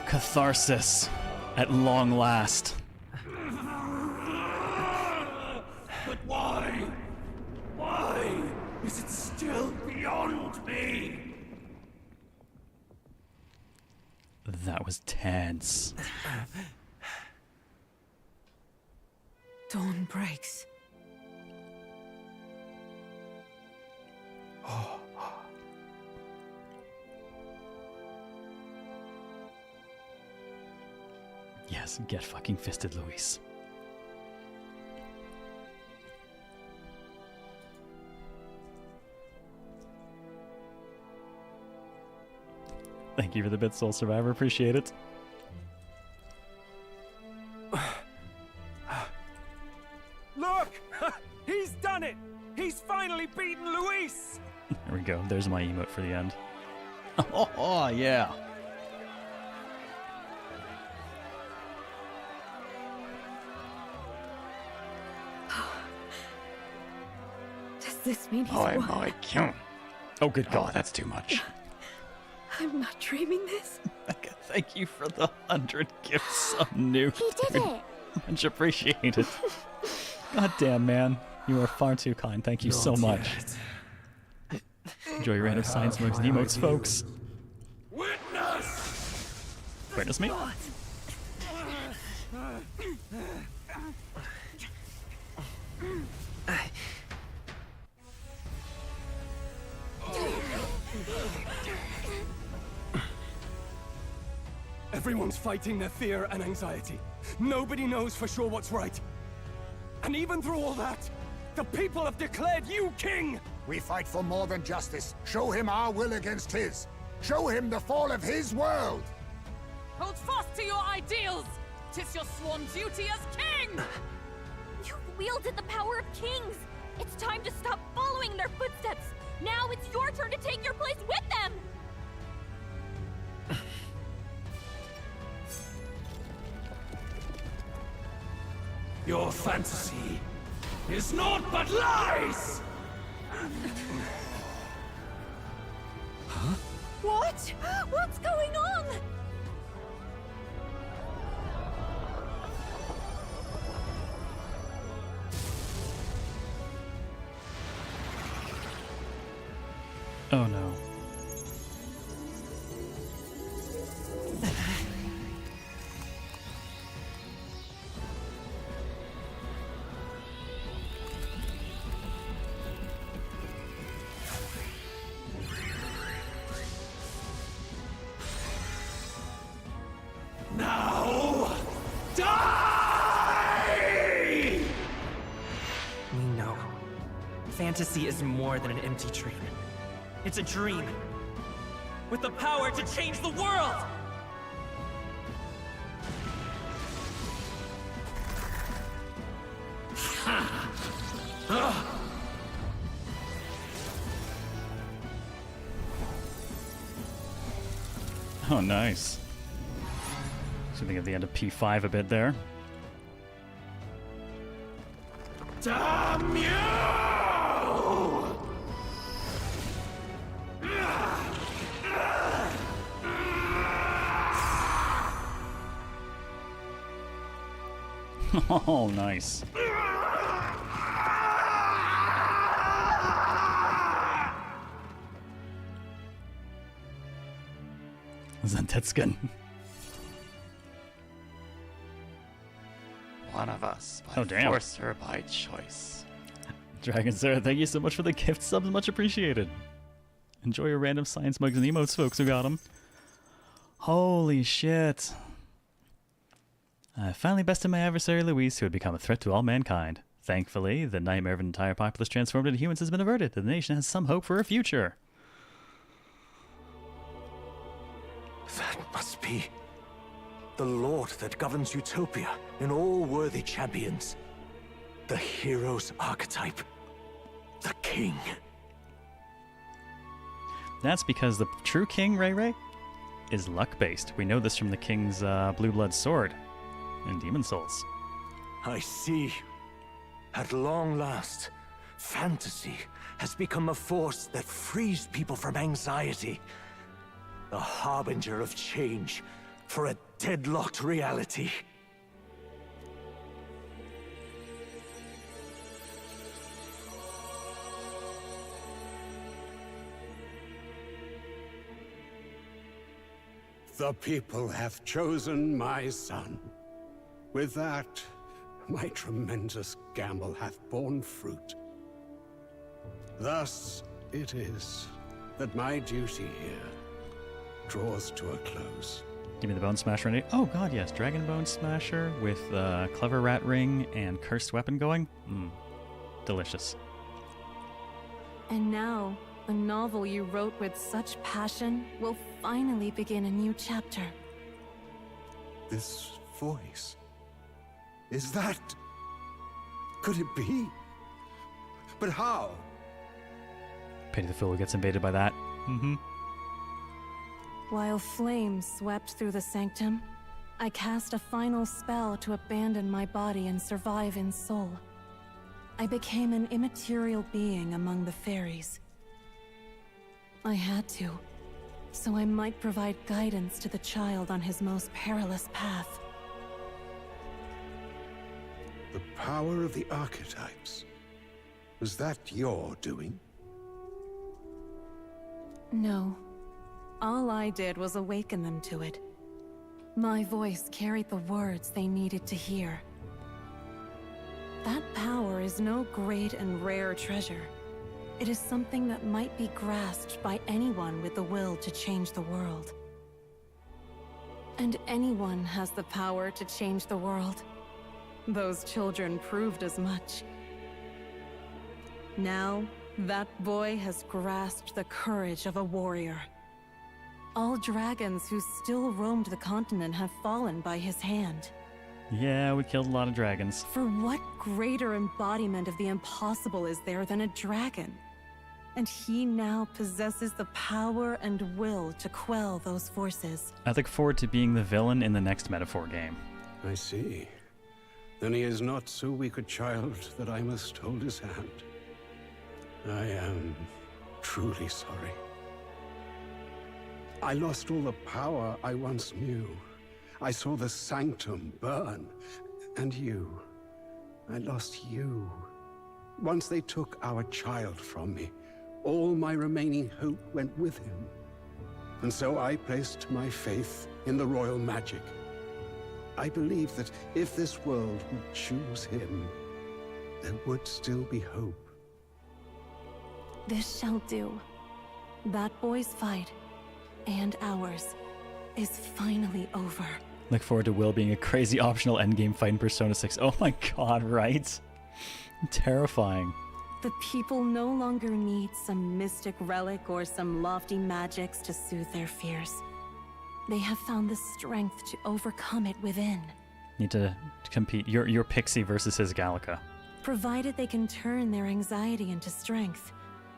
Catharsis at long last. But why? Why is it still beyond me? That was tense. Dawn breaks. Yes, get fucking fisted, Luis. Thank you for the bit, Soul Survivor. Appreciate it. Look! He's done it! He's finally beaten Luis! There we go. There's my emote for the end. Oh, yeah. Does this mean he's Oh won? my god. Oh, good God. Oh, that's too much. I'm not dreaming this. Thank you for the 100 gifts of new. He did it! Much appreciated. God damn, man. You are far too kind. Thank you so much. Enjoy your random science mugs and emotes, folks. Witness me? Everyone's fighting their fear and anxiety. Nobody knows for sure what's right. And even through all that, the people have declared you king! We fight for more than justice. Show him our will against his. Show him the fall of his world! Hold fast to your ideals! 'Tis your sworn duty as king! You've wielded the power of kings! It's time to stop following in their footsteps! Now it's your turn to take your place with them! Your fantasy is naught but lies! Huh? What? What's going on? Oh no. Now, die! We know. Fantasy is more than an empty dream. It's a dream. With the power to change the world! Oh, nice. Something at the end of P5 a bit there. Damn you! Oh, nice. Zentetskin. One of us, by Oh, damn. force or by choice. DragonZero, thank you so much for the gift subs. Much appreciated. Enjoy your random science mugs and emotes, folks who got them. Holy shit. I finally bested my adversary Luis, who had become a threat to all mankind. Thankfully, the nightmare of an entire populace transformed into humans has been averted, and the nation has some hope for a future. That must be the Lord that governs Utopia in all worthy champions. The hero's archetype. The king. That's because the true king, Ray Ray, is luck-based. We know this from the king's blue blood sword in Demon Souls. I see. At long last, fantasy has become a force that frees people from anxiety. A harbinger of change for a deadlocked reality. The people have chosen my son. With that, my tremendous gamble hath borne fruit. Thus it is that my duty here draws to a close. Give me the Bone Smasher. Oh god, yes. Dragon Bone Smasher with Clever Rat Ring and Cursed Weapon going. Delicious. And now, The novel you wrote with such passion will finally begin a new chapter. This voice. Is that... Could it be? But how? Pity the fool who gets invaded by that. Mm-hmm. While flames swept through the sanctum, I cast a final spell to abandon my body and survive in soul. I became an immaterial being among the fairies. I had to, so I might provide guidance to the child on his most perilous path. The power of the archetypes. Was that your doing? No. All I did was awaken them to it. My voice carried the words they needed to hear. That power is no great and rare treasure. It is something that might be grasped by anyone with the will to change the world. And anyone has the power to change the world. Those children proved as much. Now, that boy has grasped the courage of a warrior. All dragons who still roamed the continent have fallen by his hand. Yeah, we killed a lot of dragons. For what greater embodiment of the impossible is there than a dragon? And he now possesses the power and will to quell those forces. I look forward to being the villain in the next Metaphor game. I see. Then he is not so weak a child that I must hold his hand. I am truly sorry. I lost all the power I once knew. I saw the sanctum burn. And you. I lost you. Once they took our child from me, all my remaining hope went with him. And so I placed my faith in the royal magic. I believe that if this world would choose him, there would still be hope. This shall do. That boy's fight, and ours, is finally over. Look forward to Will being a crazy optional endgame fight in Persona 6. Oh my god, right? Terrifying. The people no longer need some mystic relic or some lofty magics to soothe their fears. They have found the strength to overcome it within. Need to compete. Your Pixie versus his Gallica. Provided they can turn their anxiety into strength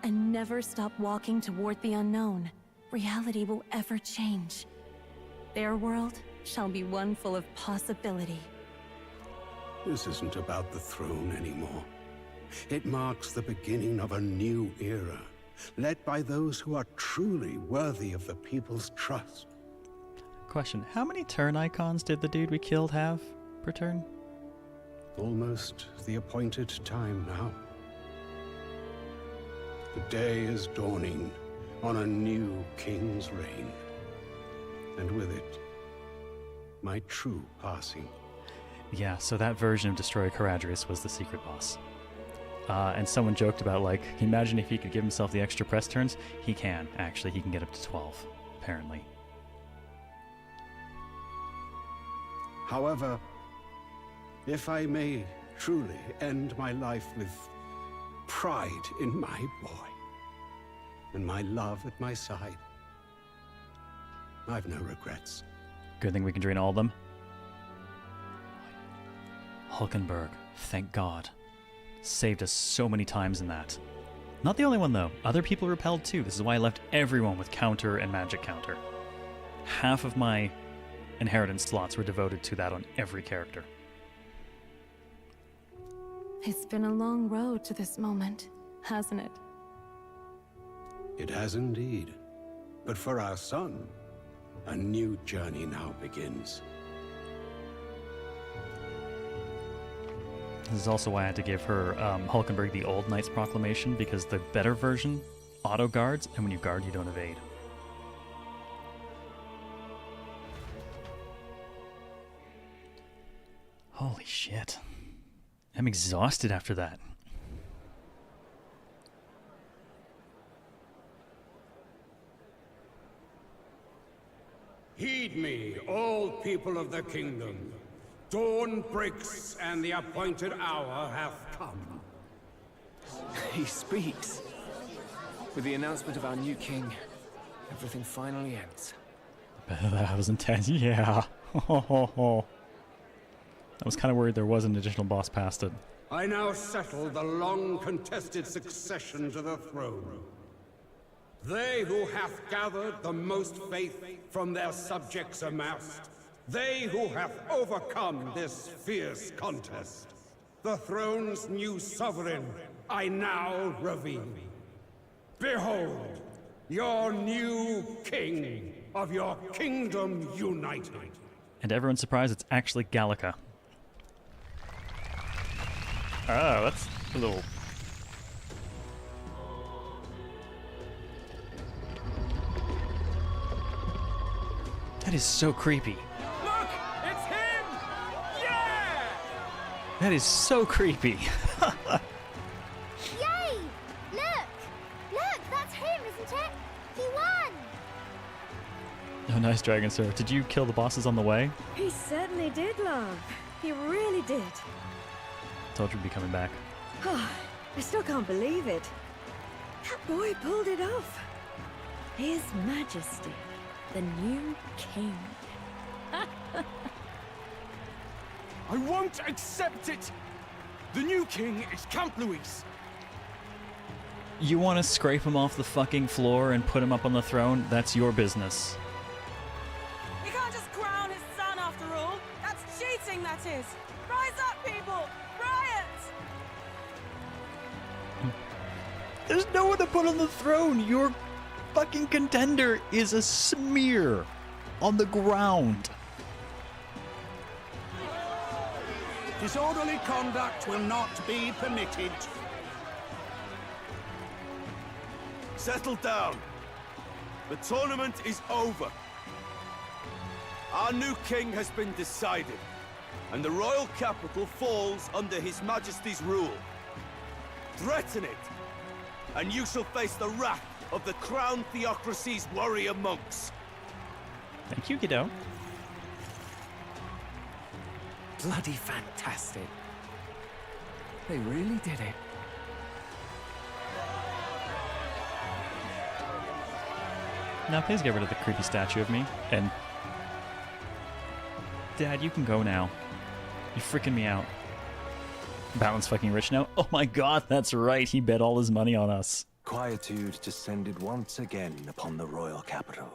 and never stop walking toward the unknown, reality will ever change. Their world shall be one full of possibility. This isn't about the throne anymore. It marks the beginning of a new era, led by those who are truly worthy of the people's trust. Question, how many turn icons did the dude we killed have per turn? Almost the appointed time now. The day is dawning on a new king's reign. And with it, my true passing. Yeah, so that version of Destroy Caradrius was the secret boss. And someone joked about, like, can you imagine if he could give himself the extra press turns? He can, actually. He can get up to 12, apparently. However, if I may truly end my life with pride in my boy, and my love at my side, I've no regrets. Good thing we can drain all of them. Hulkenberg, thank God. Saved us so many times in that. Not the only one, though. Other people repelled, too. This is why I left everyone with counter and magic counter. Half of my inheritance slots were devoted to that on every character. It's been a long road to this moment, hasn't it? It has indeed. But for our son, a new journey now begins. This is also why I had to give her Hulkenberg the Old Knight's Proclamation, because the better version auto-guards, and when you guard, you don't evade. Holy shit. I'm exhausted after that. Heed me, all people of the kingdom. Dawn breaks, and the appointed hour hath come. He speaks. With the announcement of our new king, everything finally ends. That was intense. Yeah. I was kind of worried there was an additional boss past it. I now settle the long-contested succession to the throne. They who hath gathered the most faith from their subjects amassed, they who have overcome this fierce contest, the throne's new sovereign, I now reveal. Behold, your new king of your kingdom united. And everyone's surprised it's actually Gallica. Oh, that's a little... That is so creepy. Look! It's him! Yeah! That is so creepy. Yay! Look! Look, that's him, isn't it? He won! Oh, nice, Dragon Sir. Did you kill the bosses on the way? He certainly did, love. He really did. Told you we'd be coming back. I still can't believe it. That boy pulled it off. His Majesty, the new king. I won't accept it! The new king is Count Luis. You want to scrape him off the fucking floor and put him up on the throne? That's your business. You can't just crown his son after all. That's cheating, that is. Rise up, people! Riot! There's no one to put on the throne. Your fucking contender is a smear on the ground. Disorderly conduct will not be permitted. Settle down. The tournament is over. Our new king has been decided, and the royal capital falls under His Majesty's rule. Threaten it, and you shall face the wrath of the Crown Theocracy's warrior monks. Thank you, Godot. Bloody fantastic. They really did it. Now please get rid of the creepy statue of me. And... Dad, you can go now. You're freaking me out. Balin's fucking rich now? Oh my god, that's right. He bet all his money on us. Quietude descended once again upon the royal capital,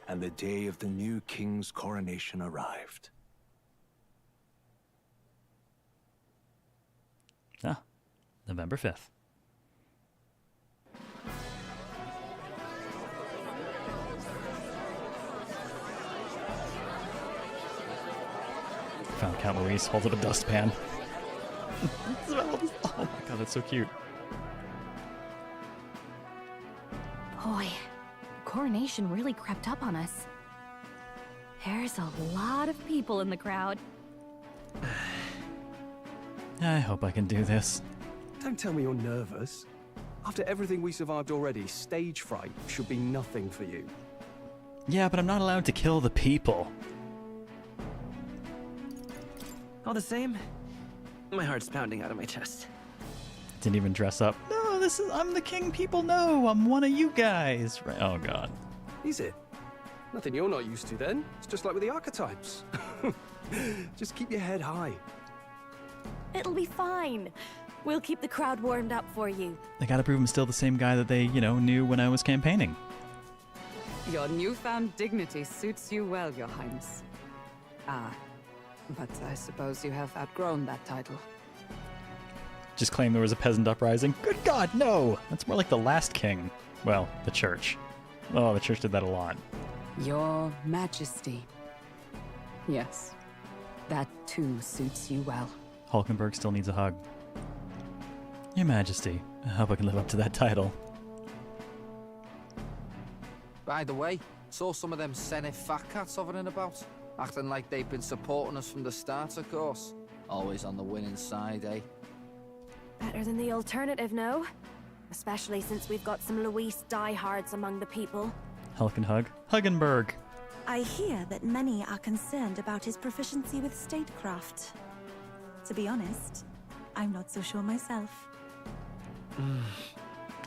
and the day of the new king's coronation arrived. Ah, November 5th. Found Count Luis, holds up a dustpan. Oh my god, that's so cute. Boy, coronation really crept up on us. There's a lot of people in the crowd. I hope I can do this. Don't tell me you're nervous. After everything we survived already, stage fright should be nothing for you. Yeah, but I'm not allowed to kill the people. All the same, my heart's pounding out of my chest. Didn't even dress up. No, I'm the king. People know I'm one of you guys. Right? Oh god. Is it? Nothing you're not used to then. It's just like with the archetypes. Just keep your head high. It'll be fine. We'll keep the crowd warmed up for you. I gotta prove I'm still the same guy that they, knew when I was campaigning. Your newfound dignity suits you well, Your Highness. But I suppose you have outgrown that title. Just claim there was a peasant uprising. Good god, no! That's more like the last king. Well, the church. Oh, the church did that a lot. Your Majesty. Yes, that too suits you well. Hulkenberg still needs a hug. Your Majesty, I hope I can live up to that title. By the way, saw some of them Senate fat cats hovering about, acting like they've been supporting us from the start, of course. Always on the winning side, eh? Better than the alternative, no? Especially since we've got some Luis diehards among the people. Hulkenhug? Huggenberg! I hear that many are concerned about his proficiency with statecraft. To be honest, I'm not so sure myself.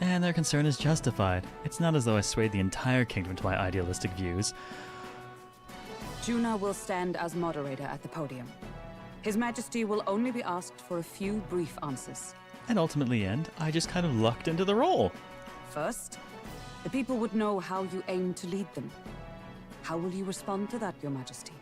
And their concern is justified. It's not as though I swayed the entire kingdom to my idealistic views. Juna will stand as moderator at the podium. His Majesty will only be asked for a few brief answers. And ultimately I just kind of lucked into the role. First, the people would know how you aim to lead them. How will you respond to that, Your Majesty?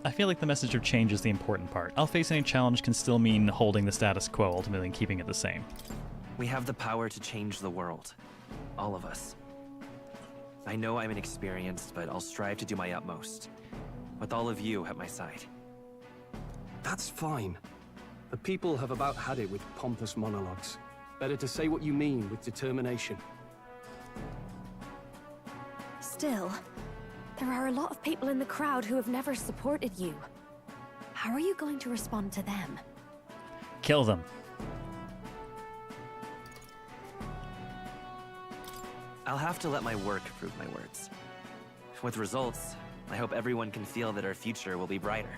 I feel like the message of change is the important part. I'll face any challenge can still mean holding the status quo, ultimately and keeping it the same. We have the power to change the world. All of us. I know I'm inexperienced, but I'll strive to do my utmost. With all of you at my side. That's fine. The people have about had it with pompous monologues. Better to say what you mean with determination. Still, there are a lot of people in the crowd who have never supported you. How are you going to respond to them? Kill them. I'll have to let my work prove my words. With results, I hope everyone can feel that our future will be brighter.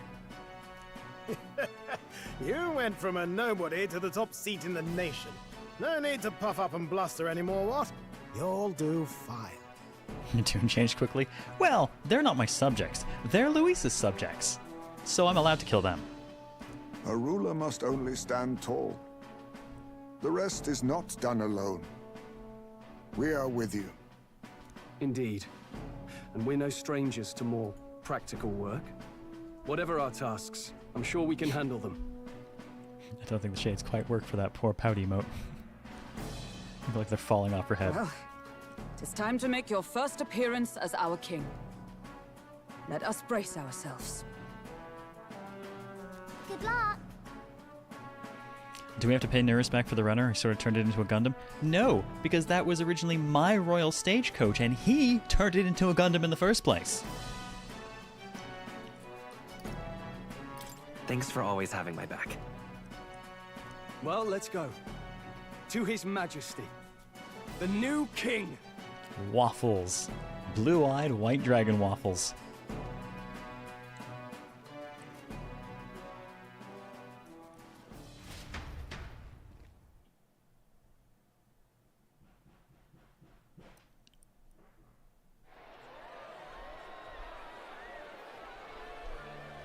You went from a nobody to the top seat in the nation. No need to puff up and bluster anymore, what? You'll do fine. Your tune changed quickly. Well, they're not my subjects. They're Luis's subjects. So I'm allowed to kill them. A ruler must only stand tall. The rest is not done alone. We are with you. Indeed. And we're no strangers to more practical work. Whatever our tasks, I'm sure we can handle them. I don't think the shades quite work for that poor pout emote. I feel like they're falling off her head. Well, it is time to make your first appearance as our king. Let us brace ourselves. Good luck. Do we have to pay Neris back for the runner? He sort of turned it into a Gundam? No, because that was originally my royal stagecoach, and he turned it into a Gundam in the first place. Thanks for always having my back. Well, let's go. To His Majesty, the new king. Waffles. Blue-eyed white dragon waffles.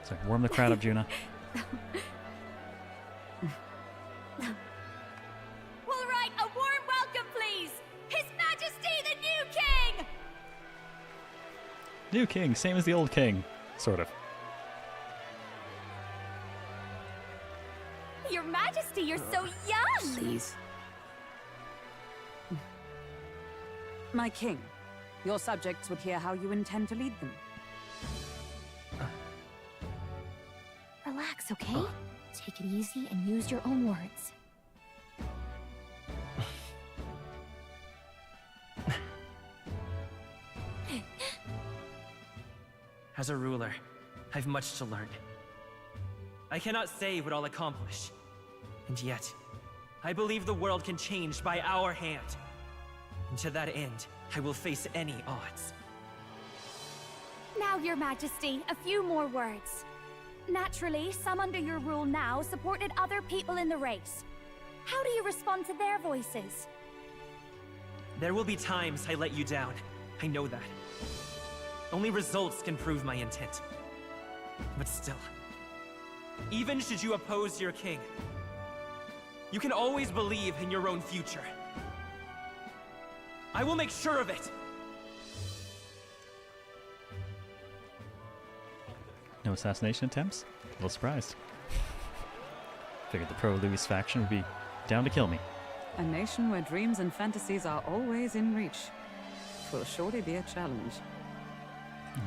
So warm the crowd up, Juna. All right, a warm welcome, please! His Majesty the new king! New king, same as the old king. Sort of. Your Majesty, you're so young! Please. My king, your subjects would hear how you intend to lead them. Relax, okay? Take it easy and use your own words. As a ruler, I've much to learn. I cannot say what I'll accomplish. And yet, I believe the world can change by our hand. And to that end, I will face any odds. Now, Your Majesty, a few more words. Naturally, some under your rule now supported other people in the race. How do you respond to their voices? There will be times I let you down. I know that. Only results can prove my intent. But still, even should you oppose your king, you can always believe in your own future. I will make sure of it! No assassination attempts? A little surprised. Figured the pro-Luis faction would be down to kill me. A nation where dreams and fantasies are always in reach. Will surely be a challenge.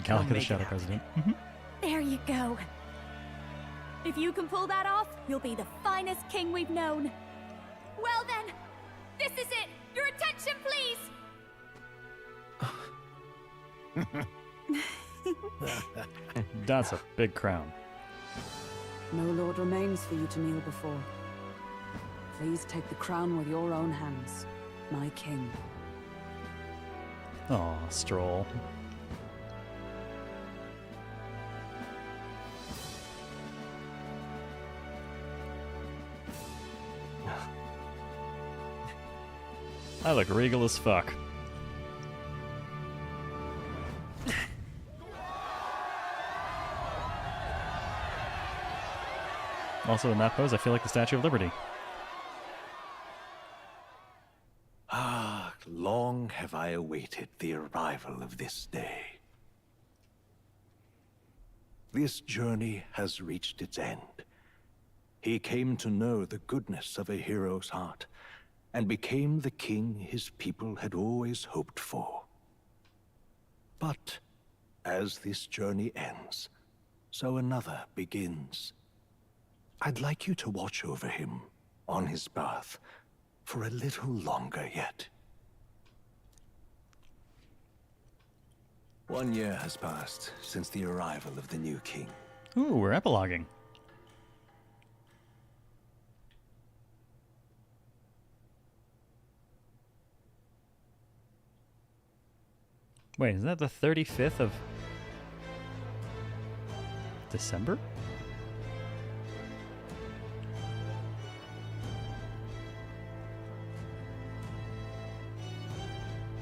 Gallica the Shadow President. There you go. If you can pull that off, you'll be the finest king we've known. Well then, this is it. Your attention, please. That's a big crown. No lord remains for you to kneel before. Please take the crown with your own hands, my king. Aw, Stroll. I look regal as fuck. Also, in that pose, I feel like the Statue of Liberty. Ah, long have I awaited the arrival of this day. This journey has reached its end. He came to know the goodness of a hero's heart, and became the king his people had always hoped for. But as this journey ends, so another begins. I'd like you to watch over him on his path for a little longer yet. 1 year has passed since the arrival of the new king. Ooh, we're epiloguing. Wait, is that the 35th of December?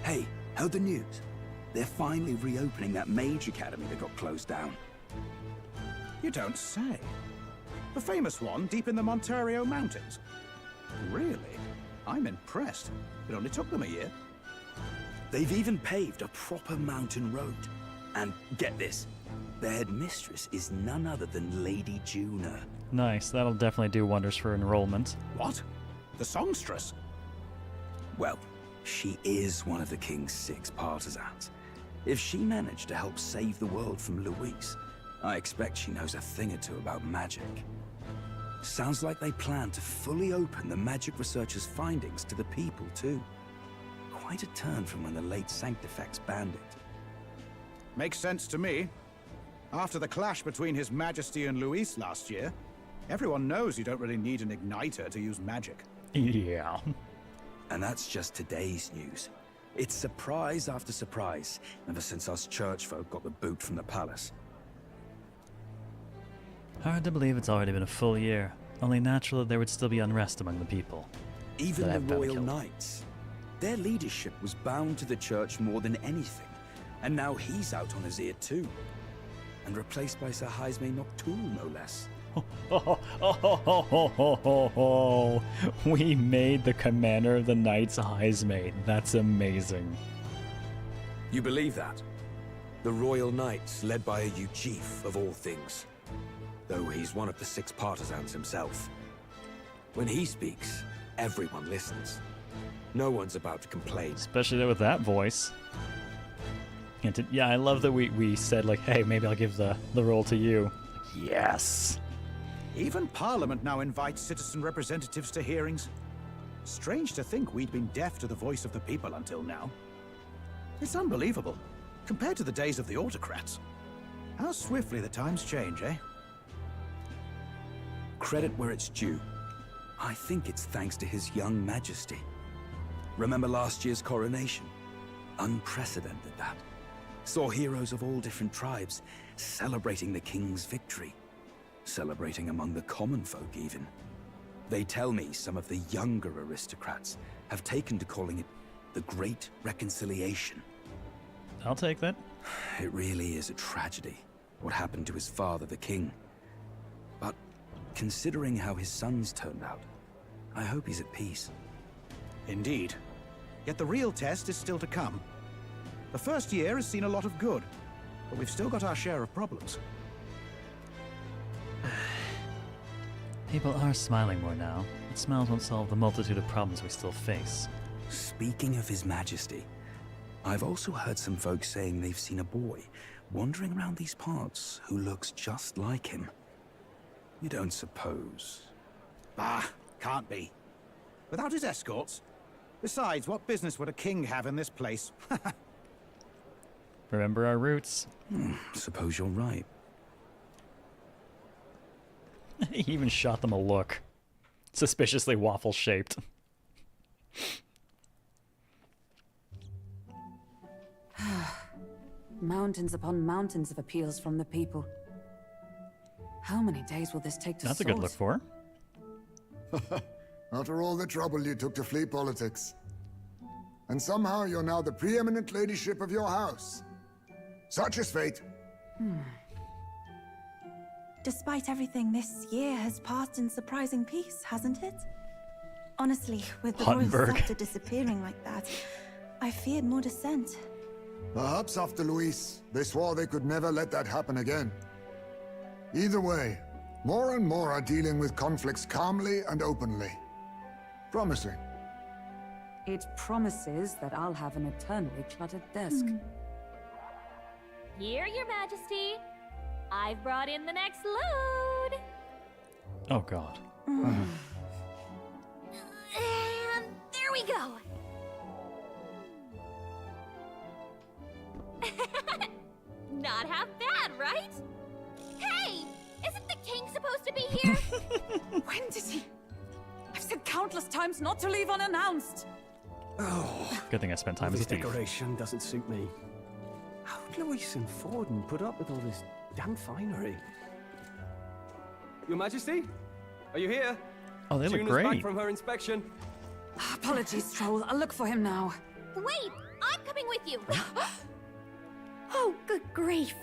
Hey, heard the news? They're finally reopening that mage academy that got closed down. You don't say. The famous one deep in the Montario Mountains. Really? I'm impressed. It only took them a year. They've even paved a proper mountain road. And get this, their headmistress is none other than Lady Juna. Nice, that'll definitely do wonders for enrollment. What? The songstress? Well, she is one of the king's 6 partisans. If she managed to help save the world from Luis, I expect she knows a thing or two about magic. Sounds like they plan to fully open the magic researchers' findings to the people, too. Quite a turn from when the late Sanctifex banned it. Makes sense to me. After the clash between His Majesty and Luis last year, everyone knows you don't really need an igniter to use magic. Yeah. And that's just today's news. It's surprise after surprise, ever since us church folk got the boot from the palace. Hard to believe it's already been a full year. Only natural that there would still be unrest among the people. Even the Royal Knights. Their leadership was bound to the church more than anything, and now he's out on his ear too. And replaced by Sir Heisme Noctoul, no less. We made the commander of the Knights Heisme. That's amazing. You believe that? The Royal Knights, led by a Uchief of all things. Though he's one of the 6 partisans himself. When he speaks, everyone listens. No one's about to complain. Especially with that voice. And yeah, I love that we said, like, hey, maybe I'll give the role to you. Yes. Even Parliament now invites citizen representatives to hearings. Strange to think we'd been deaf to the voice of the people until now. It's unbelievable, compared to the days of the autocrats. How swiftly the times change, eh? Credit where it's due. I think it's thanks to His young Majesty. Remember last year's coronation? Unprecedented, that. Saw heroes of all different tribes celebrating the king's victory. Celebrating among the common folk, even. They tell me some of the younger aristocrats have taken to calling it the Great Reconciliation. I'll take that. It really is a tragedy, what happened to his father, the king. But considering how his sons turned out, I hope he's at peace. Indeed. Yet the real test is still to come. The first year has seen a lot of good, but we've still got our share of problems. People are smiling more now, but smiles won't solve the multitude of problems we still face. Speaking of His Majesty, I've also heard some folks saying they've seen a boy wandering around these parts who looks just like him. You don't suppose? Bah, can't be. Without his escorts? Besides, what business would a king have in this place? Remember our roots. Suppose you're right. He even shot them a look. Suspiciously waffle-shaped. Mountains upon mountains of appeals from the people. How many days will this take to That's sort? a good look for her. After all the trouble you took to flee politics. and somehow you're now the preeminent ladyship of your house. Such is fate. Despite everything, this year has passed in surprising peace, hasn't it? Honestly, with the royal scepter disappearing like that, I feared more dissent. Perhaps after Luis, they swore they could never let that happen again. Either way, more and more are dealing with conflicts calmly and openly. Promising. It promises that I'll have an eternally cluttered desk. Here, Your Majesty. I've brought in the next load. Oh, God. And there we go. Not half bad, right? Hey, isn't the king supposed to be here? When did he? I've said countless times not to leave unannounced. Oh, Good thing I spent time this as a thief. decoration doesn't suit me. How'd Luis and Forden put up with all this damn finery? Your Majesty? Are you here? Oh, they look Juna's great. back from her inspection. Apologies, Troll. I'll look for him now. Wait, I'm coming with you. Oh, good grief.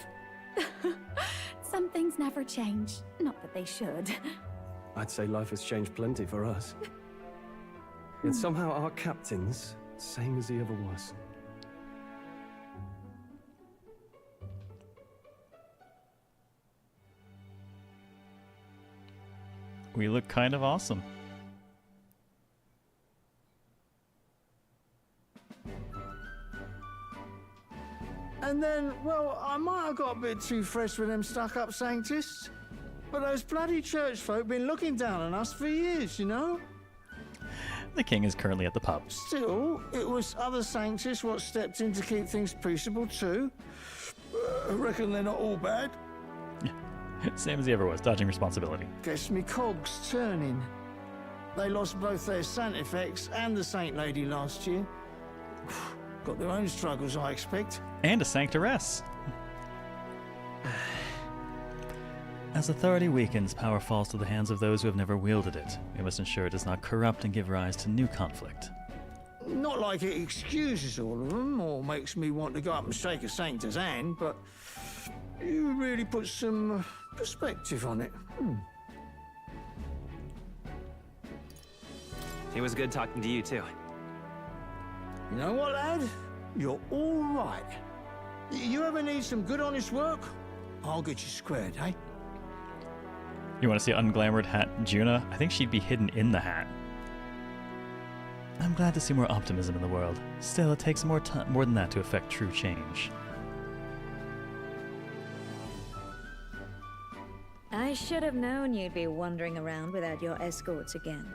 Some things never change. Not that they should. I'd say life has changed plenty for us. Yet somehow our captain's same as he ever was. We look kind of awesome. And then, well, I might have got a bit too fresh with them stuck-up Sanctists, but those bloody church folk been looking down on us for years, you know? The king is currently at the pub. Still, it was other Sanctists what stepped in to keep things peaceable too. I reckon they're not all bad. Same as he ever was, dodging responsibility. Guess me cogs turning. They lost both their Sanctifex and the Saint Lady last year. Got their own struggles, I expect. And a Sanctoress. As authority weakens, power falls to the hands of those who have never wielded it. We must ensure it does not corrupt and give rise to new conflict. Not like it excuses all of them, or makes me want to go up and shake a Sanctor's hand, but you really put some perspective on it. It was good talking to you, too. You know what, lad? You're all right. You ever need some good, honest work? I'll get you squared, eh? You want to see unglamored hat Juna? I think she'd be hidden in the hat. I'm glad to see more optimism in the world. Still, it takes more than that to affect true change. I should have known you'd be wandering around without your escorts again.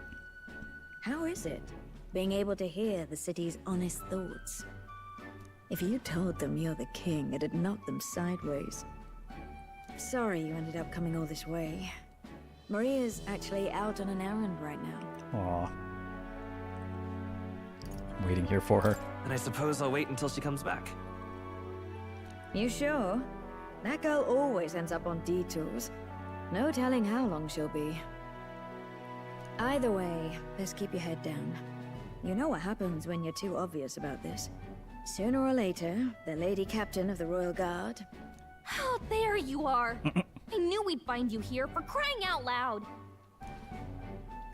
How is it, being able to hear the city's honest thoughts? If you told them you're the king, it'd knock them sideways. Sorry you ended up coming all this way. Maria's actually out on an errand right now. Aw. I'm waiting here for her. And I suppose I'll wait until she comes back. You sure? That girl always ends up on detours. No telling how long she'll be. Either way, best keep your head down. You know what happens when you're too obvious about this. Sooner or later, the Lady Captain of the Royal Guard... Oh, there you are. I knew we'd find you here, for crying out loud.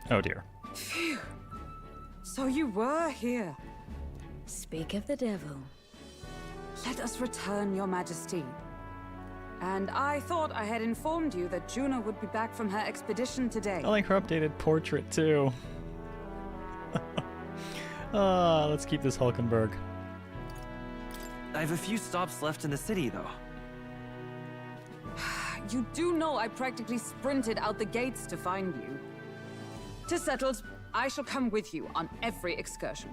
Oh dear. Phew. So you were here. Speak of the devil. Let us return, Your Majesty. And I thought I had informed you that Juna would be back from her expedition today. I like her updated portrait too. Let's keep this Hulkenberg. I have a few stops left in the city, though. You do know I practically sprinted out the gates to find you. Tis settled. I shall come with you on every excursion.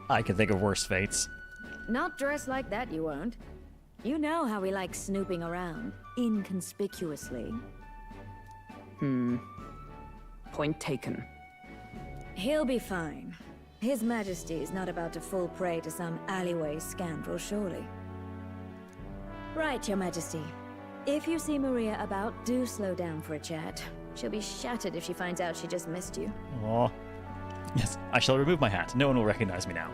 I can think of worse fates. Not dressed like that, you won't. You know how we like snooping around, inconspicuously. Point taken. He'll be fine. His Majesty's not about to fall prey to some alleyway scoundrel, surely. Right, Your Majesty. If you see Maria about, do slow down for a chat. She'll be shattered if she finds out she just missed you. Aw. Yes, I shall remove my hat. No one will recognize me now.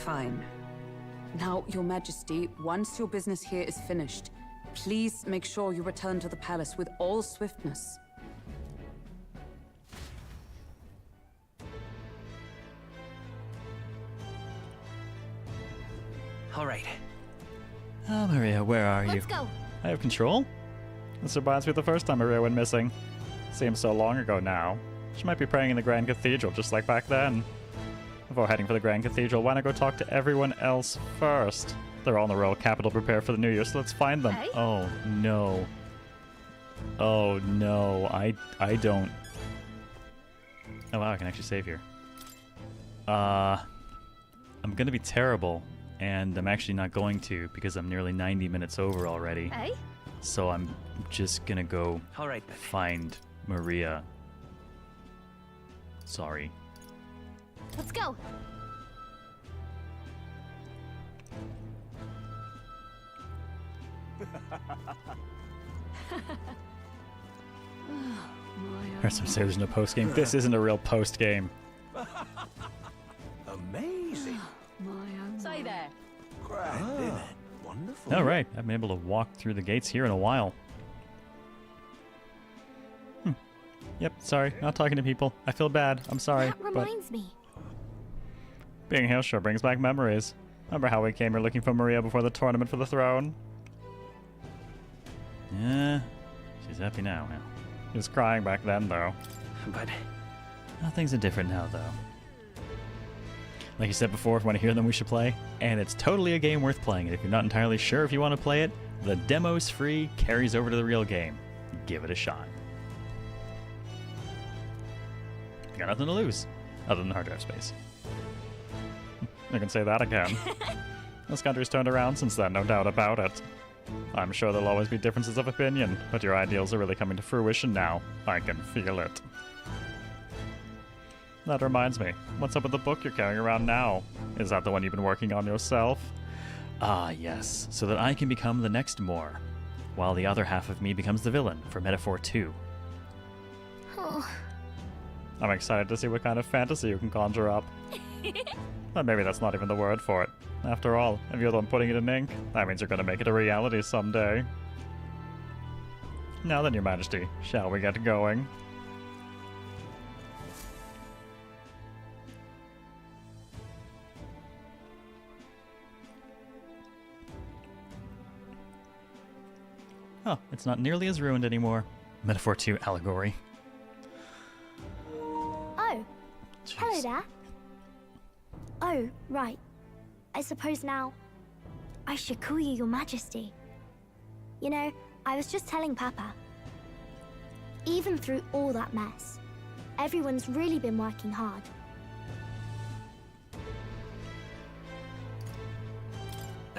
Fine. Now, Your Majesty, once your business here is finished, please make sure you return to the palace with all swiftness. All right. Oh, Maria, where are you? Let's go. I have control? This reminds me of the first time Maria went missing. Seems so long ago now. She might be praying in the Grand Cathedral just like back then. Before heading for the Grand Cathedral, why not go talk to everyone else first? They're all in the royal capital prepared for the New Year, so let's find them. Hey? Oh, no. Oh, no. I don't... Oh, wow, I can actually save here. I'm gonna be terrible, and I'm actually not going to because I'm nearly 90 minutes over already. Hey? So I'm just gonna go All right, then. find Maria. Sorry. Let's go. Some say there's no post game. This isn't a real post game. Amazing. Say there. Great, isn't it? Wonderful. All right, I've been able to walk through the gates here in a while. Yep, sorry, not talking to people. I feel bad. I'm sorry. That reminds me. Being here sure brings back memories. Remember how we came here looking for Maria before the tournament for the throne? Yeah, she's happy now. She was crying back then, though. But Things are different now, though. Like you said before, if you want to hear them, we should play. And it's totally a game worth playing. And if you're not entirely sure if you want to play it, the demo's free, carries over to the real game. Give it a shot. You got nothing to lose, other than hard drive space. I can say that again. This country's turned around since then, no doubt about it. I'm sure there'll always be differences of opinion, but your ideals are really coming to fruition now. I can feel it. That reminds me, what's up with the book you're carrying around now? Is that the one you've been working on yourself? Ah, yes, so that I can become the next Moore, while the other half of me becomes the villain for Metaphor 2. Oh. I'm excited to see what kind of fantasy you can conjure up. But maybe that's not even the word for it. After all, if you're the one putting it in ink, that means you're going to make it a reality someday. Now then, Your Majesty, shall we get going? Oh, it's not nearly as ruined anymore. Metaphor 2 allegory. Oh, hello there. Oh, right. I suppose now I should call you Your Majesty. You know, I was just telling Papa. Even through all that mess, everyone's really been working hard.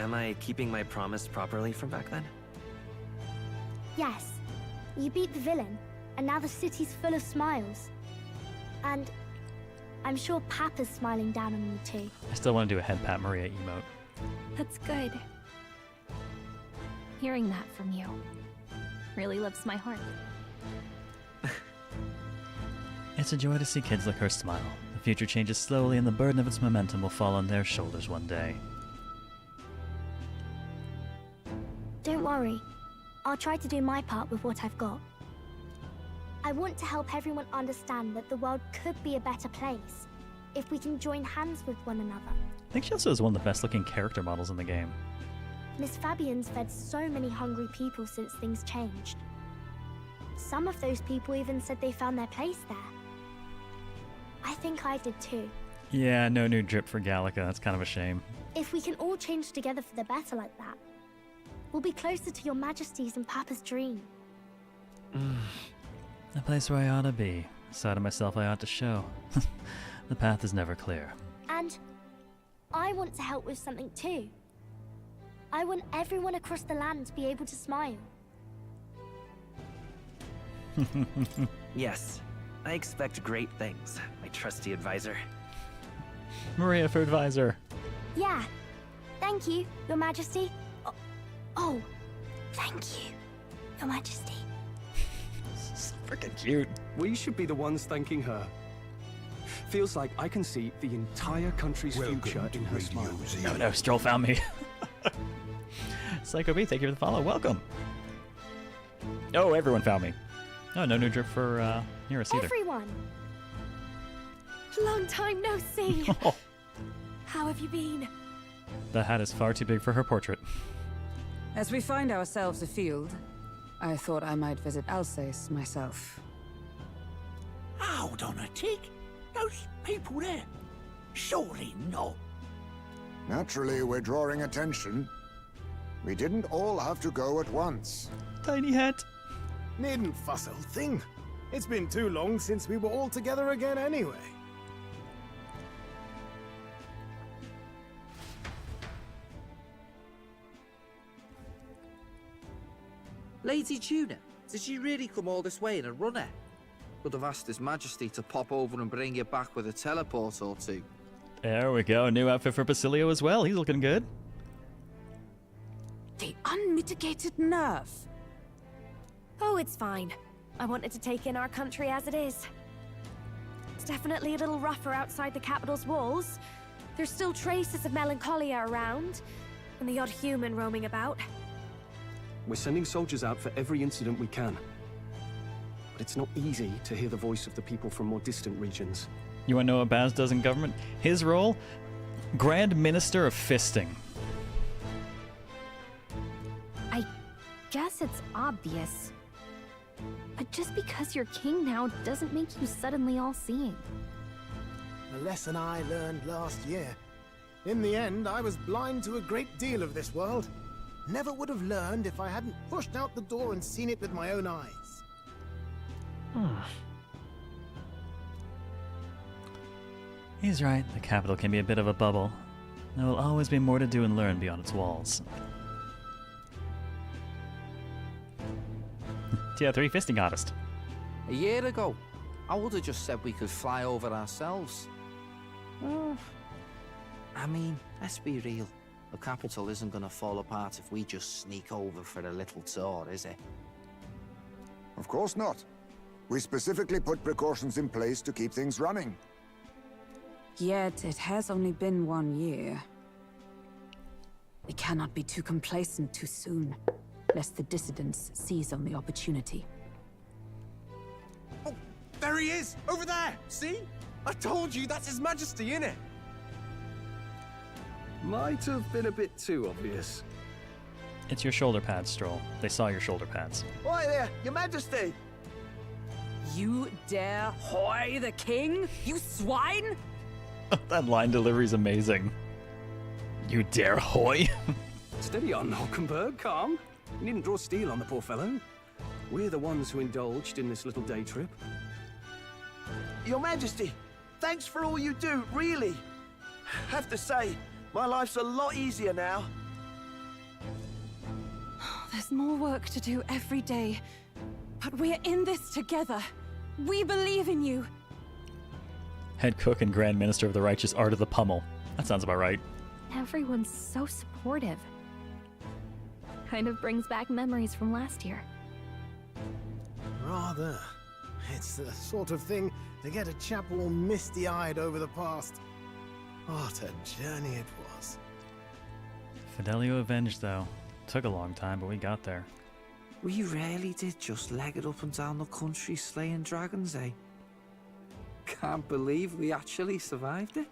am I keeping my promise properly from back then? Yes, you beat the villain, and now the city's full of smiles. And I'm sure Papa's smiling down on you too. I still want to do a head pat Maria emote. That's good. Hearing that from you really lifts my heart. It's a joy to see kids like her smile. The future changes slowly and the burden of its momentum will fall on their shoulders one day. Don't worry. I'll try to do my part with what I've got. I want to help everyone understand that the world could be a better place if we can join hands with one another. I think she also is one of the best looking character models in the game. Miss Fabian's fed so many hungry people since things changed. Some of those people even said they found their place there. I think I did too. Yeah, no new drip for Gallica. That's kind of a shame. If we can all change together for the better like that, we'll be closer to Your Majesty's and Papa's dream. The place where I ought to be. The side of myself I ought to show. The path is never clear. And I want to help with something too. I want everyone across the land to be able to smile. Yes, I expect great things, my trusty advisor. Maria for advisor. Yeah. Thank you, Your Majesty. Oh, thank you, Your Majesty. Freaking cute. We should be the ones thanking her. Feels like I can see the entire country's future in her smile. No, no, Stroll found me. Psycho B, thank you for the follow. Welcome. Oh, everyone found me. Oh, no new drip for Nearest either. Everyone! Long time no see. Oh. How have you been? The hat is far too big for her portrait. As we find ourselves afield, I thought I might visit Alsace myself. Hold on a tick. Those people there. Surely not. Naturally, we're drawing attention. We didn't all have to go at once. Tiny hat. Needn't fuss, old thing. It's been too long since we were all together again anyway. Lady Tuna, did you really come all this way in a runner? Could have asked His Majesty to pop over and bring you back with a teleport or two. There we go. New outfit for Basilio as well. He's looking good. The unmitigated nerve. Oh, it's fine. I wanted to take in our country as it is. It's definitely a little rougher outside the capital's walls. There's still traces of melancholia around, and the odd human roaming about. We're sending soldiers out for every incident we can. But it's not easy to hear the voice of the people from more distant regions. You want to know what Baz does in government? His role? Grand Minister of Fisting. I guess it's obvious. But just because you're king now doesn't make you suddenly all-seeing. A lesson I learned last year. In the end, I was blind to a great deal of this world. Never would have learned if I hadn't pushed out the door and seen it with my own eyes. He's right. The capital can be a bit of a bubble. There will always be more to do and learn beyond its walls. Tier 3 fisting artist. A year ago, I would have just said we could fly over ourselves. I mean, let's be real. The capital isn't going to fall apart if we just sneak over for a little tour, is it? Of course not. We specifically put precautions in place to keep things running. Yet it has only been 1 year. We cannot be too complacent too soon, lest the dissidents seize on the opportunity. Oh, there he is! Over there! See? I told you, that's His Majesty, innit? Might have been a bit too obvious. It's your shoulder pads, Stroll. They saw your shoulder pads. Oi there, Your Majesty! You dare hoy the king? You swine! That line delivery is amazing. You dare hoy? Steady on, Hulkenberg, calm. You needn't draw steel on the poor fellow. We're the ones who indulged in this little day trip. Your Majesty, thanks for all you do, really. Have to say, my life's a lot easier now. There's more work to do every day, but we're in this together. We believe in you. Head cook and Grand Minister of the Righteous Art of the Pummel. That sounds about right. Everyone's so supportive. Kind of brings back memories from last year. Rather. It's the sort of thing to get a chap all misty-eyed over the past. What a journey it was. Fidelio Avenged, though. Took a long time, but we got there. We really did just leg it up and down the country slaying dragons, eh? Can't believe we actually survived it.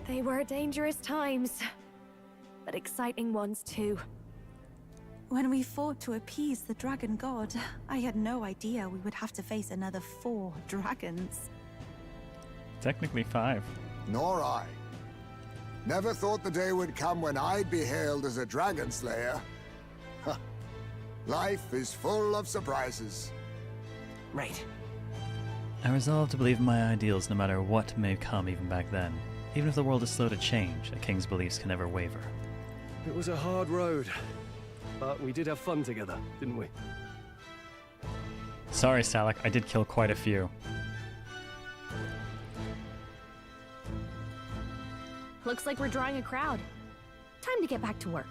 They were dangerous times, but exciting ones too. When we fought to appease the dragon god, I had no idea we would have to face another 4 dragons. Technically 5. Nor I. Never thought the day would come when I'd be hailed as a dragon slayer. Life is full of surprises. Right. I resolved to believe in my ideals no matter what may come even back then. Even if the world is slow to change, a king's beliefs can never waver. It was a hard road, but we did have fun together, didn't we? Sorry, Salak, I did kill quite a few. Looks like we're drawing a crowd. Time to get back to work.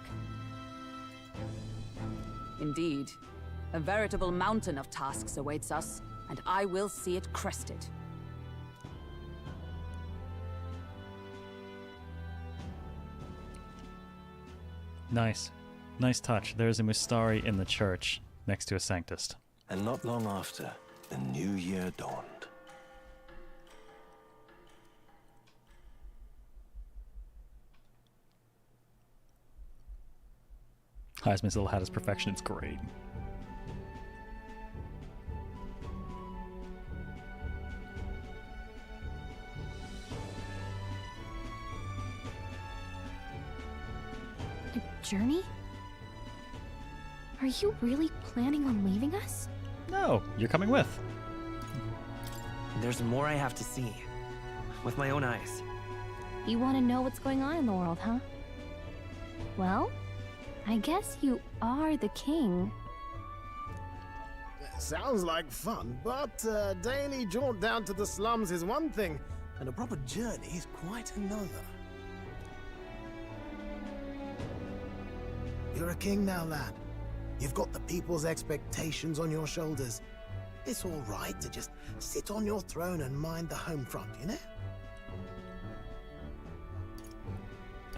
Indeed. A veritable mountain of tasks awaits us, and I will see it crested. Nice. Nice touch. There's a Mustari in the church next to a Sanctus. And not long after, the new year dawned. Heisman's little hat is perfection. It's great. A journey? Are you really planning on leaving us? No, you're coming with. There's more I have to see. With my own eyes. You want to know what's going on in the world, huh? Well, I guess you are the king. Sounds like fun, but a daily jaunt down to the slums is one thing, and a proper journey is quite another. You're a king now, lad. You've got the people's expectations on your shoulders. It's all right to just sit on your throne and mind the home front, you know?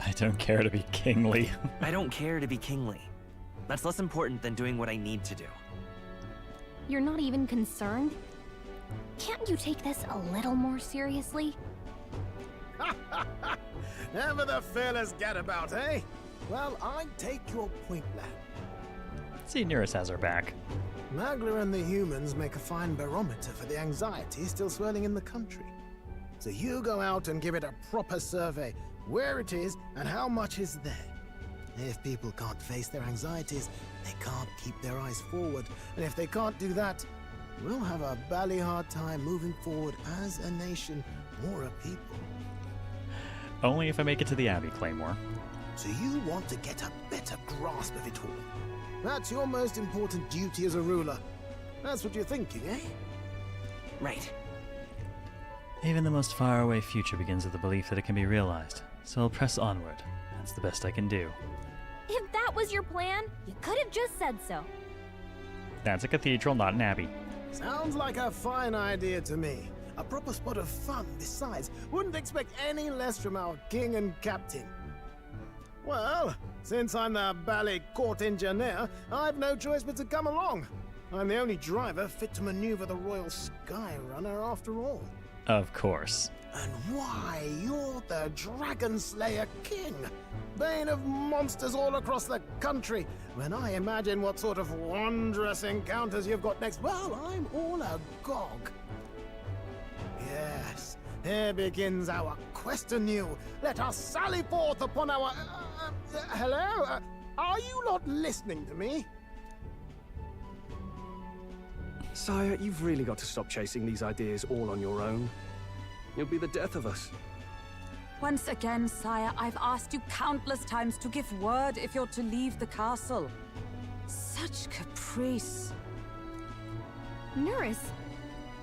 I don't care to be kingly. I don't care to be kingly. That's less important than doing what I need to do. You're not even concerned? Can't you take this a little more seriously? Never the fearless gadabout, eh? Well, I take your point, lad. See, Nearest has her back. Magla and the humans make a fine barometer for the anxiety still swirling in the country. So you go out and give it a proper survey, where it is and how much is there. If people can't face their anxieties, they can't keep their eyes forward. And if they can't do that, we'll have a bally hard time moving forward as a nation or a people. Only if I make it to the Abbey, Claymore. So you want to get a better grasp of it all. That's your most important duty as a ruler. That's what you're thinking, eh? Right. Even the most faraway future begins with the belief that it can be realized. So I'll press onward. That's the best I can do. If that was your plan, you could have just said so. That's a cathedral, not an abbey. Sounds like a fine idea to me. A proper spot of fun, besides. Wouldn't expect any less from our king and captain. Well, since I'm the bally court engineer, I've no choice but to come along. I'm the only driver fit to maneuver the Royal Skyrunner after all. Of course. And why, you're the Dragon Slayer King, bane of monsters all across the country. When I imagine what sort of wondrous encounters you've got next, well, I'm all agog. Yes, here begins our quest anew. Let us sally forth upon our... hello? Are you not listening to me? Sire, you've really got to stop chasing these ideas all on your own. You'll be the death of us. Once again, sire, I've asked you countless times to give word if you're to leave the castle. Such caprice. Nurse,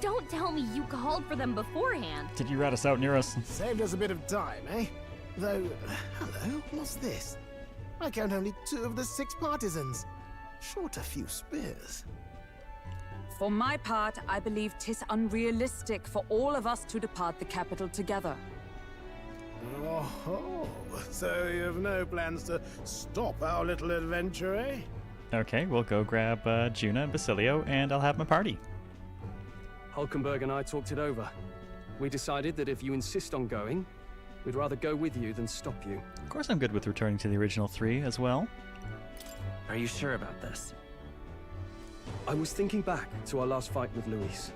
don't tell me you called for them beforehand. Did you rat us out, Nearest? Saved us a bit of time, eh? Though, hello, what's this? I count only 2 of the 6 partisans. Short a few spears. For my part, I believe 'tis unrealistic for all of us to depart the capital together. Oh, so you've no plans to stop our little adventure, eh? Okay, we'll go grab Juna and Basilio, and I'll have my party. Hulkenberg and I talked it over. We decided that if you insist on going, we'd rather go with you than stop you. Of course I'm good with returning to the original 3 as well. Are you sure about this? I was thinking back to our last fight with Luis.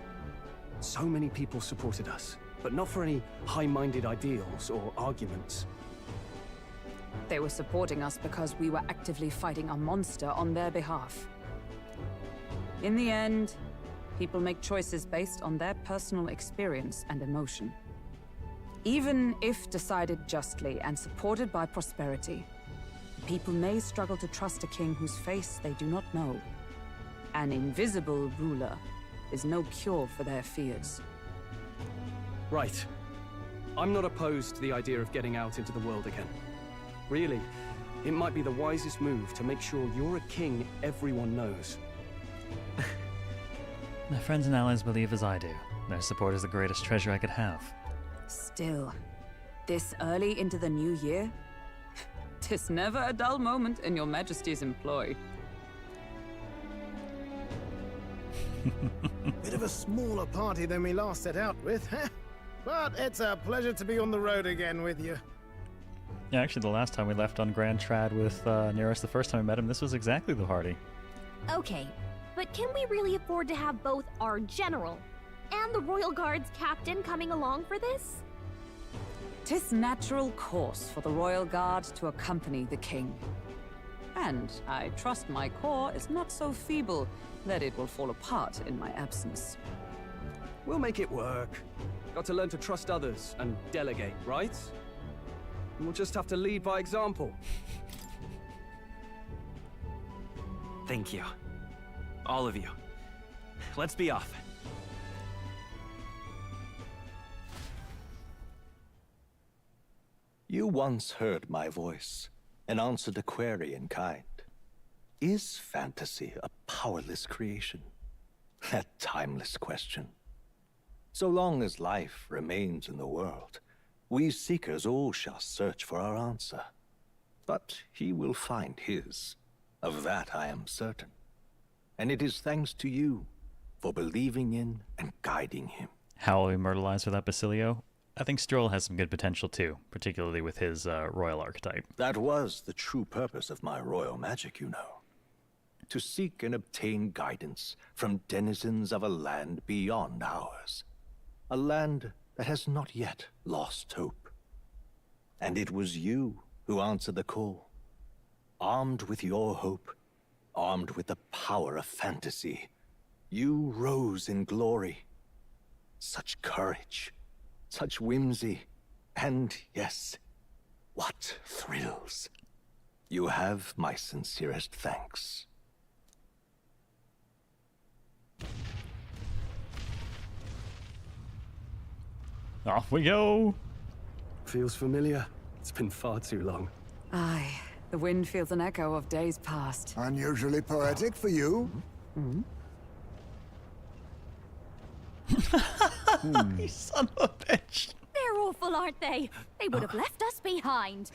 So many people supported us, but not for any high-minded ideals or arguments. They were supporting us because we were actively fighting a monster on their behalf. In the end, people make choices based on their personal experience and emotion. Even if decided justly and supported by prosperity, people may struggle to trust a king whose face they do not know. An invisible ruler is no cure for their fears. Right. I'm not opposed to the idea of getting out into the world again. Really, it might be the wisest move to make sure you're a king everyone knows. My friends and allies believe as I do. Their support is the greatest treasure I could have. Still, this early into the new year? 'Tis never a dull moment in your Majesty's employ. Bit of a smaller party than we last set out with, huh? But it's a pleasure to be on the road again with you. Yeah, actually, the last time we left on Grand Trad with Neros, the first time we met him, this was exactly the party. Okay, but can we really afford to have both our general and the Royal Guard's captain coming along for this? 'Tis natural course for the Royal Guard to accompany the king. And I trust my corps is not so feeble that it will fall apart in my absence. We'll make it work. Got to learn to trust others and delegate, right? And we'll just have to lead by example. Thank you. All of you. Let's be off. You once heard my voice and answered a query in kind. Is fantasy a powerless creation? That timeless question. So long as life remains in the world, we seekers all shall search for our answer. But he will find his. Of that I am certain. And it is thanks to you for believing in and guiding him. How will we immortalize without Basilio? I think Stroll has some good potential too, particularly with his royal archetype. That was the true purpose of my royal magic, you know. To seek and obtain guidance from denizens of a land beyond ours. A land that has not yet lost hope. And it was you who answered the call. Armed with your hope, armed with the power of fantasy, you rose in glory. Such courage, such whimsy, and yes, what thrills. You have my sincerest thanks. Off we go! Feels familiar. It's been far too long. Aye, the wind feels an echo of days past. Unusually poetic for you. You son of a bitch! They're awful, aren't they? They would have left us behind.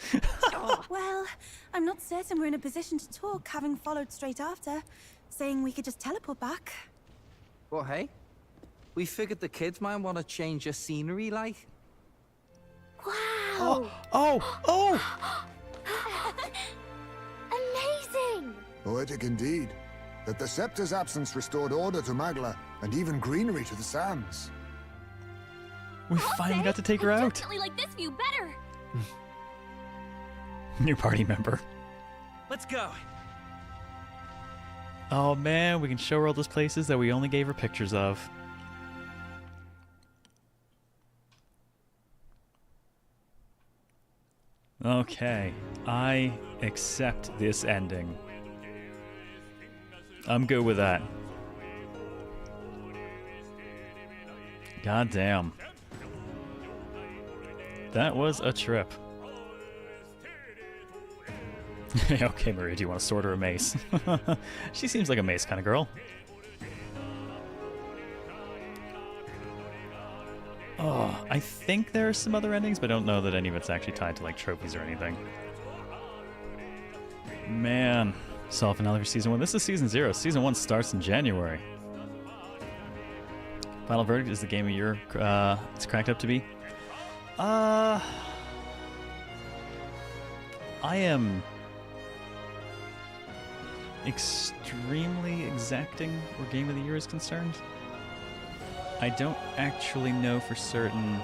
Well, I'm not certain we're in a position to talk, having followed straight after, saying we could just teleport back. Well, hey, we figured the kids might want to change your scenery, like. Wow! Oh! Amazing! Poetic indeed. That the scepter's absence restored order to Magla, and even greenery to the sands. We finally got to take her out. Definitely like this view better. New party member. Let's go. Oh man, we can show her all those places that we only gave her pictures of. Okay, I accept this ending. I'm good with that. God damn. That was a trip. Okay, Maria, do you want a sword or a mace? She seems like a mace kind of girl. Oh, I think there are some other endings, but I don't know that any of it's actually tied to like trophies or anything. Man, saw finale for season 1. This is season 0. Season 1 starts in January. Final verdict is the game of year it's cracked up to be. I am extremely exacting where game of the year is concerned. I don't actually know for certain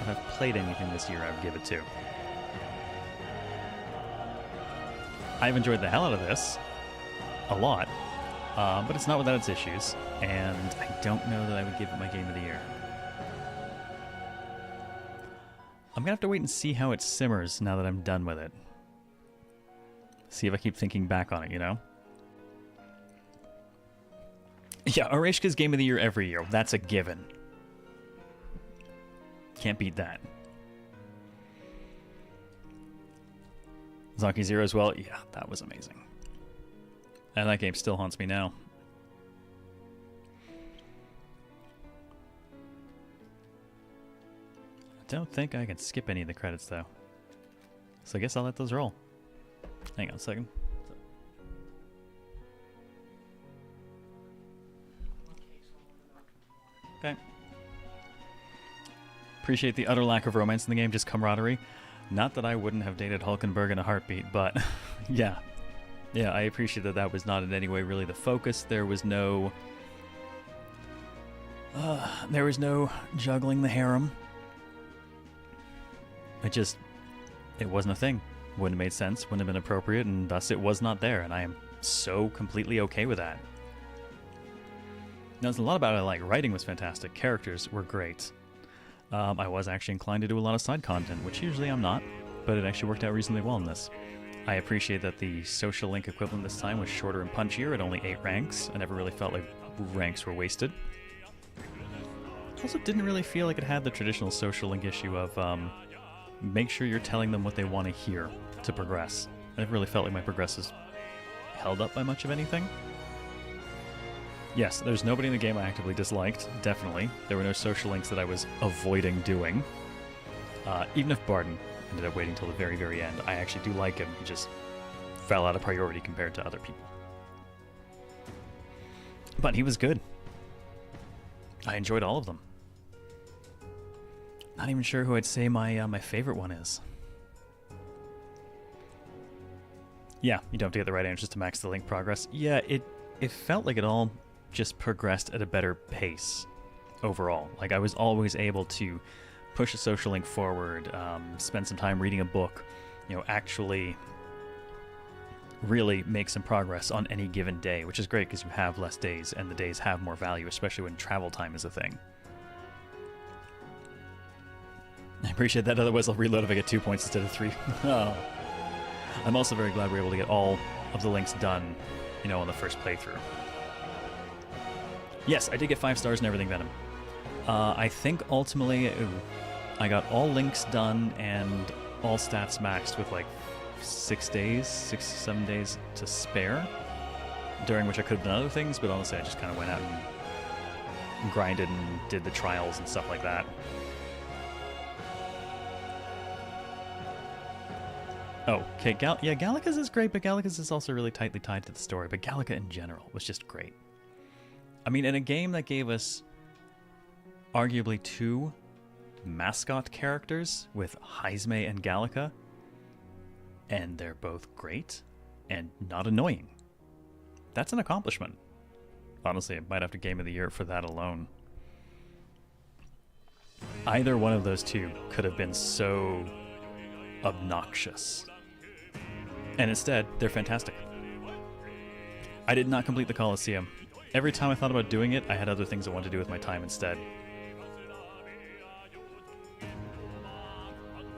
if I've played anything this year I would give it to. I've enjoyed the hell out of this. A lot. But it's not without its issues. And I don't know that I would give it my game of the year. I'm gonna have to wait and see how it simmers now that I'm done with it. See if I keep thinking back on it, you know? Yeah, Oreshka's game of the year every year. That's a given. Can't beat that. Zonky Zero as well. Yeah, that was amazing. And that game still haunts me now. I don't think I can skip any of the credits, though. So I guess I'll let those roll. Hang on a second. Okay. Appreciate the utter lack of romance in the game, just camaraderie. Not that I wouldn't have dated Hulkenberg in a heartbeat, but yeah. Yeah, I appreciate that that was not in any way really the focus. There was no juggling the harem. It wasn't a thing. Wouldn't have made sense, wouldn't have been appropriate, and thus it was not there, and I am so completely okay with that. Now, there's a lot about it, like, writing was fantastic, characters were great. I was actually inclined to do a lot of side content, which usually I'm not, but it actually worked out reasonably well in this. I appreciate that the social link equivalent this time was shorter and punchier at only 8 ranks. I never really felt like ranks were wasted. Also didn't really feel like it had the traditional social link issue of make sure you're telling them what they want to hear to progress. I never really felt like my progress was held up by much of anything. Yes, there's nobody in the game I actively disliked, definitely. There were no social links that I was avoiding doing. Even if Barden ended up waiting till the very, very end, I actually do like him. He just fell out of priority compared to other people. But he was good. I enjoyed all of them. Not even sure who I'd say my favorite one is. Yeah, you don't have to get the right answers to max the link progress. Yeah, it felt like it all just progressed at a better pace overall. Like, I was always able to push a social link forward, spend some time reading a book, actually really make some progress on any given day, which is great because you have less days and the days have more value, especially when travel time is a thing. I appreciate that, otherwise I'll reload if I get 2 points instead of 3. Oh. I'm also very glad we're able to get all of the links done, on the first playthrough. Yes, I did get 5 stars and everything, Venom. I think ultimately I got all links done and all stats maxed with like 6 days, 7 days to spare, during which I could have done other things, but honestly I just kind of went out and grinded and did the trials and stuff like that. Oh, okay, yeah, Gallica's is great, but Gallica's is also really tightly tied to the story, but Gallica in general was just great. I mean, in a game that gave us arguably 2 mascot characters with Heisme and Gallica, and they're both great and not annoying. That's an accomplishment. Honestly, I might have to Game of the Year for that alone. Either one of those two could have been so obnoxious. And instead, they're fantastic. I did not complete the Colosseum. Every time I thought about doing it, I had other things I wanted to do with my time instead.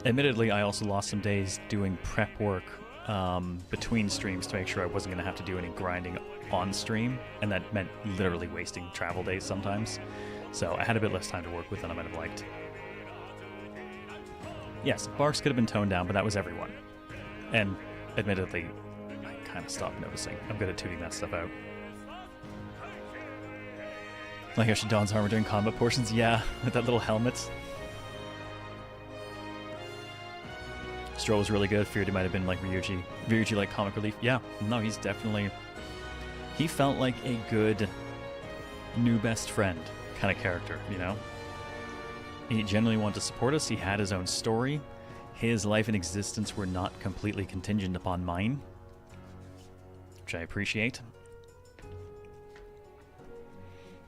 Admittedly, I also lost some days doing prep work between streams to make sure I wasn't going to have to do any grinding on stream, and that meant literally wasting travel days sometimes. So I had a bit less time to work with than I might have liked. Yes, Barks could have been toned down, but that was everyone. And admittedly, I kind of stopped noticing. I'm good at tuning that stuff out. Like how she dons armor during combat portions? Yeah, with that little helmet. Stroll was really good. Feared he might have been like Ryuji. Ryuji like comic relief. Yeah, no, he's definitely... He felt like a good new best friend kind of character, He genuinely wanted to support us. He had his own story. His life and existence were not completely contingent upon mine, which I appreciate.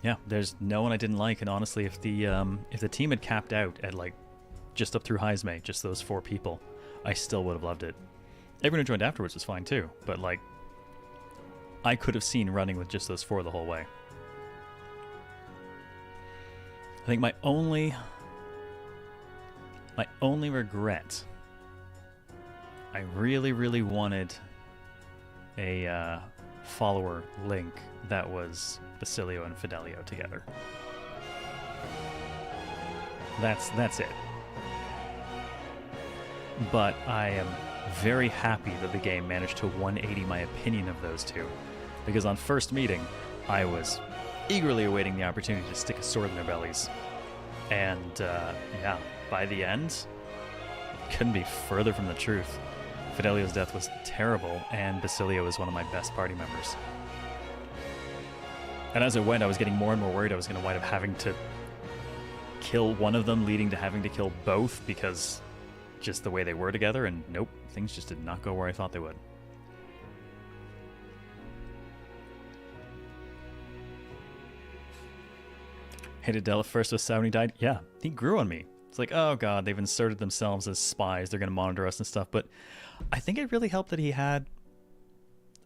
Yeah, there's no one I didn't like, and honestly, if the team had capped out at like just up through Heisme, just those 4 people, I still would have loved it. Everyone who joined afterwards was fine too, but like, I could have seen running with just those 4 the whole way. I think my only regret, I really, really wanted a follower link that was Basilio and Fidelio together. That's it. But I am very happy that the game managed to 180 my opinion of those two, because on first meeting, I was eagerly awaiting the opportunity to stick a sword in their bellies. And yeah, by the end, couldn't be further from the truth. Fidelio's death was terrible, and Basilio is one of my best party members. And as it went, I was getting more and more worried I was going to wind up having to kill one of them, leading to having to kill both, because just the way they were together, and nope, things just did not go where I thought they would. Hated Della first with Sao when he died. Yeah, he grew on me. It's like, oh god, they've inserted themselves as spies, they're going to monitor us and stuff, but I think it really helped that he had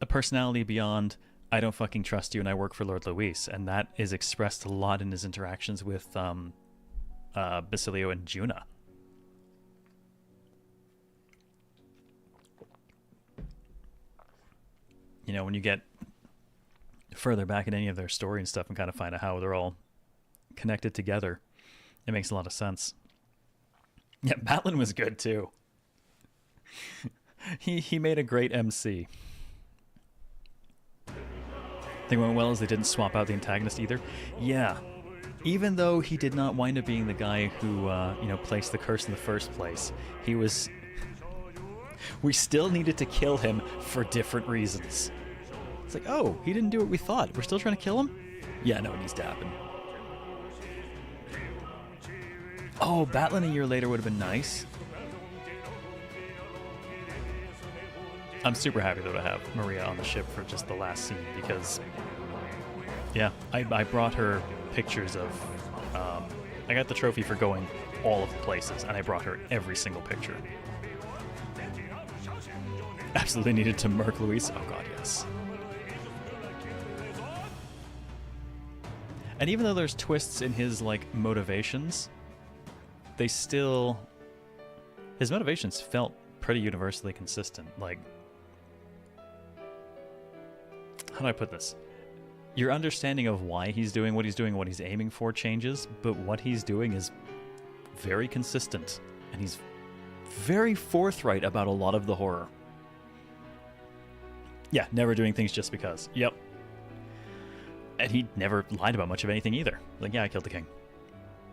a personality beyond, I don't fucking trust you and I work for Lord Luis, and that is expressed a lot in his interactions with Basilio and Juna. You know, when you get further back in any of their story and stuff and kind of find out how they're all connected together, it makes a lot of sense. Yeah, Batlin was good too. He made a great MC. Thing went well as they didn't swap out the antagonist either. Yeah, even though he did not wind up being the guy who you know, placed the curse in the first place, he was. We still needed to kill him for different reasons. It's like, oh, he didn't do what we thought. We're still trying to kill him? Yeah, no, it needs to happen. Oh, Batlin a year later would have been nice. I'm super happy though to have Maria on the ship for just the last scene, because yeah, I brought her pictures of I got the trophy for going all of the places, and I brought her every single picture. Absolutely needed to murk Luis. Oh god, yes. And even though there's twists in his like motivations, they still, his motivations felt pretty universally consistent. Like, how do I put this? Your understanding of why he's doing, what he's aiming for changes, but what he's doing is very consistent, and he's very forthright about a lot of the horror. Yeah, never doing things just because. Yep. And he never lied about much of anything either. Like, yeah, I killed the king.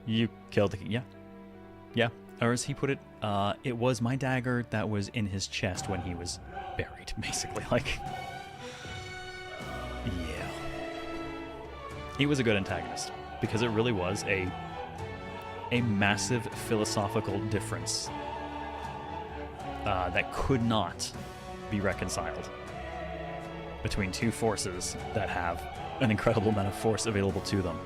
You killed the king. Yeah. Yeah. Or as he put it, it was my dagger that was in his chest when he was buried, basically. Like, yeah. He was a good antagonist, because it really was a massive philosophical difference that could not be reconciled between two forces that have an incredible amount of force available to them.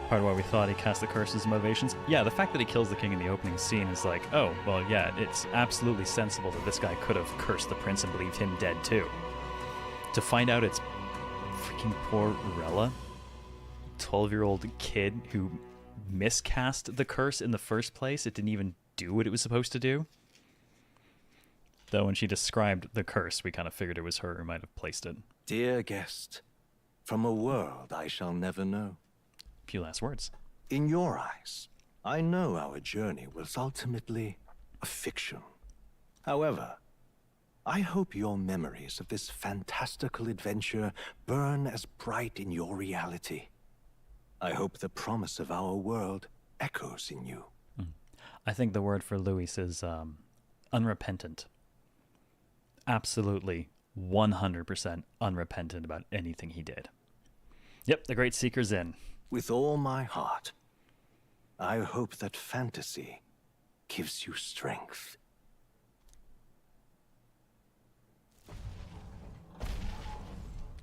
Part of why we thought he cast the curse as motivations. Yeah, the fact that he kills the king in the opening scene is like, oh, well, yeah, it's absolutely sensible that this guy could have cursed the prince and believed him dead too. To find out it's freaking poor Rella, 12-year-old kid who miscast the curse in the first place. It didn't even do what it was supposed to do. Though when she described the curse, we kind of figured it was her who might have placed it. Dear guest, from a world I shall never know. Few last words. In your eyes, I know our journey was ultimately a fiction. However, I hope your memories of this fantastical adventure burn as bright in your reality. I hope the promise of our world echoes in you. I think the word for Luis is unrepentant. Absolutely 100% unrepentant about anything he did. Yep, the Great Seeker's in. With all my heart, I hope that fantasy gives you strength.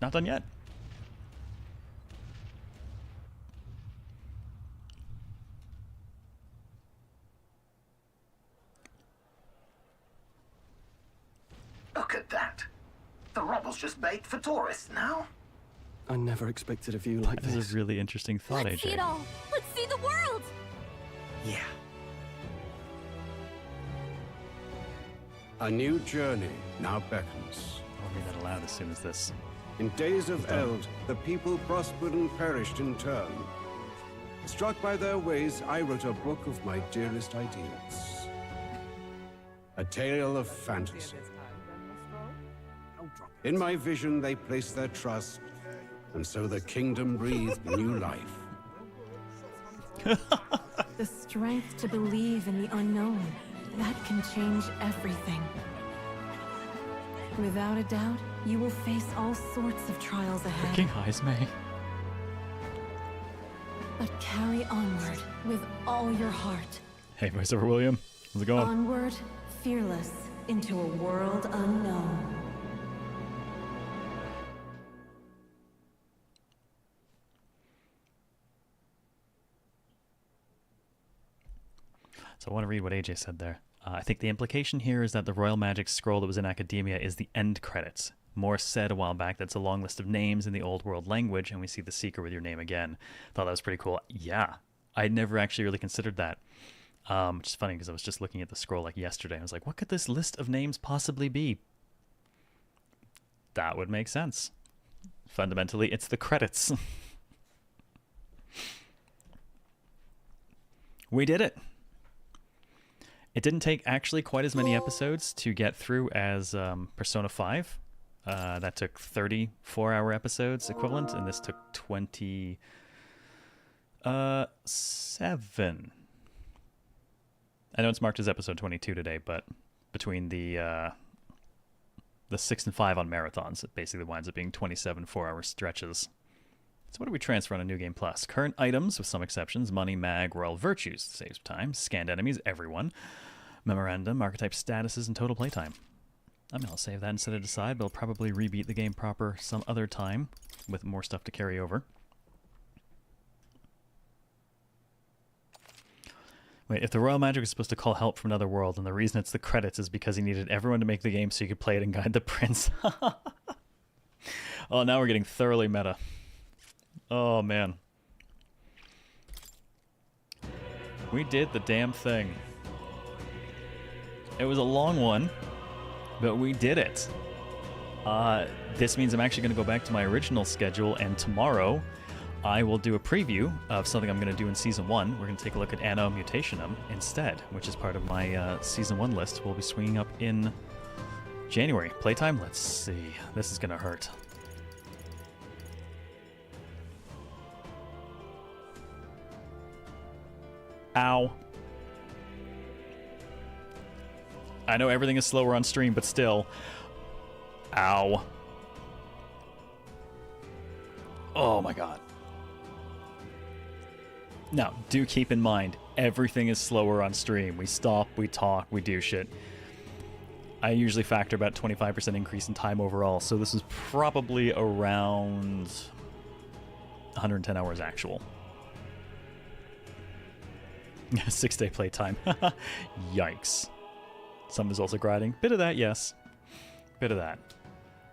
Not done yet. Look at that. The rubble's just bait for tourists now. I never expected a view like this. This is a really interesting thought, Let's AJ. see it all. Let's see the world. Yeah. A new journey now beckons. I'll read that aloud as soon as this. In days of eld, the people prospered and perished in turn. Struck by their ways, I wrote a book of my dearest ideals. A tale of fantasy. In my vision, they placed their trust, and so the kingdom breathed new life. The strength to believe in the unknown. That can change everything. Without a doubt, you will face all sorts of trials ahead. Freaking eyes, May. But carry onward with all your heart. Hey, voiceover William. How's it going? Onward, fearless, into a world unknown. So I want to read what AJ said there. I think the implication here is that the Royal Magic scroll that was in Academia is the end credits. Morse said a while back that's a long list of names in the old world language, and we see the Seeker with your name again. Thought that was pretty cool. Yeah, I'd never actually really considered that. Which is funny because I was just looking at the scroll like yesterday. I was like, what could this list of names possibly be? That would make sense. Fundamentally, it's the credits. We did it. It didn't take actually quite as many episodes to get through as Persona 5. That took 34-hour episodes equivalent, and this took 27. I know it's marked as episode 22 today, but between the 6 and 5 on marathons, it basically winds up being 27 4-hour stretches. So what do we transfer on a New Game Plus? Current items, with some exceptions: money, mag, royal virtues, saves time, scanned enemies, everyone, memorandum, archetype statuses, and total playtime. I mean, I'll save that and set it aside, but I'll probably rebeat the game proper some other time with more stuff to carry over. Wait, if the Royal Magic was supposed to call help from another world, and the reason it's the credits is because he needed everyone to make the game so you could play it and guide the prince. Oh, now we're getting thoroughly meta. Oh, man. We did the damn thing. It was a long one, but we did it. This means I'm actually going to go back to my original schedule, and tomorrow I will do a preview of something I'm going to do in Season 1. We're going to take a look at Anno Mutationum instead, which is part of my Season 1 list. We'll be swinging up in January. Playtime? Let's see. This is going to hurt. Ow. I know everything is slower on stream, but still. Ow. Oh my god. Now, do keep in mind, everything is slower on stream. We stop, we talk, we do shit. I usually factor about 25% increase in time overall, so this is probably around 110 hours actual. 6-day playtime. Yikes. Some is also grinding. Bit of that, yes. Bit of that.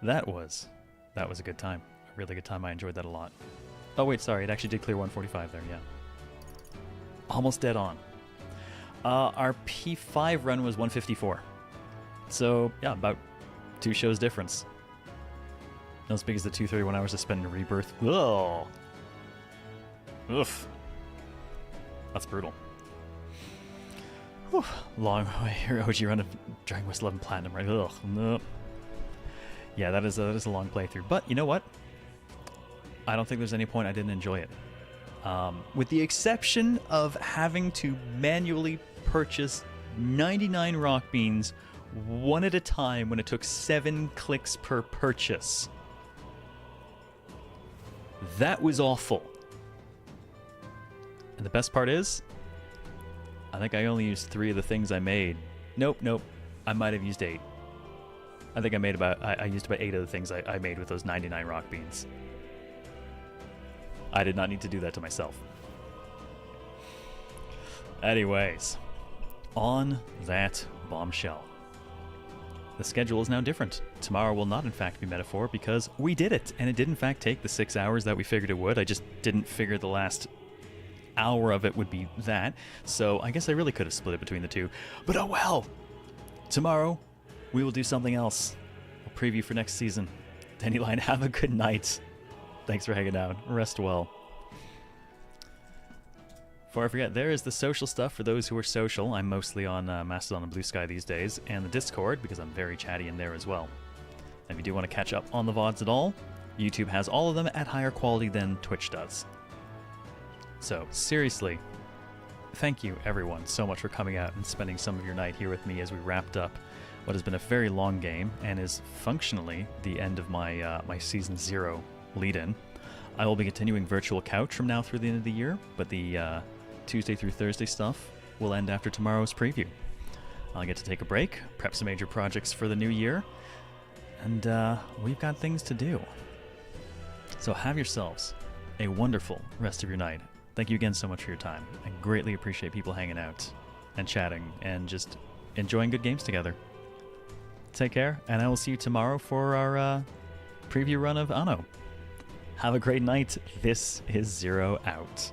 That was a good time. A really good time. I enjoyed that a lot. Oh wait, sorry. It actually did clear 145 there, yeah. Almost dead on. Our P5 run was 154. So, yeah, about 2 shows difference. Not as big as the 231 hours I spent in Rebirth. Ugh. Oof. That's brutal. Whew. Long OG run of Dragon Quest 11 Platinum, right? Ugh. Nope. Yeah, that is a long playthrough. But you know what? I don't think there's any point I didn't enjoy it. With the exception of having to manually purchase 99 rock beans one at a time when it took 7 clicks per purchase. That was awful. And the best part is, I think I only used 3 of the things I made. Nope. I might have used 8. I think I used about 8 of the things I made with those 99 rock beans. I did not need to do that to myself. Anyways, on that bombshell. The schedule is now different. Tomorrow will not in fact be Metaphor because we did it, and it did in fact take the 6 hours that we figured it would. I just didn't figure the last hour of it would be that, so I guess I really could have split it between the 2. But oh well! Tomorrow, we will do something else. A preview for next season. Dandelion, have a good night. Thanks for hanging out. Rest well. Before I forget, there is the social stuff for those who are social. I'm mostly on Mastodon and Blue Sky these days, and the Discord, because I'm very chatty in there as well. And if you do want to catch up on the VODs at all, YouTube has all of them at higher quality than Twitch does. So, seriously, thank you, everyone, so much for coming out and spending some of your night here with me as we wrapped up what has been a very long game and is functionally the end of my my Season 0 lead-in. I will be continuing Virtual Couch from now through the end of the year, but the Tuesday through Thursday stuff will end after tomorrow's preview. I'll get to take a break, prep some major projects for the new year, and we've got things to do. So have yourselves a wonderful rest of your night. Thank you again so much for your time. I greatly appreciate people hanging out and chatting and just enjoying good games together. Take care, and I will see you tomorrow for our preview run of Anno. Have a great night. This is Zero out.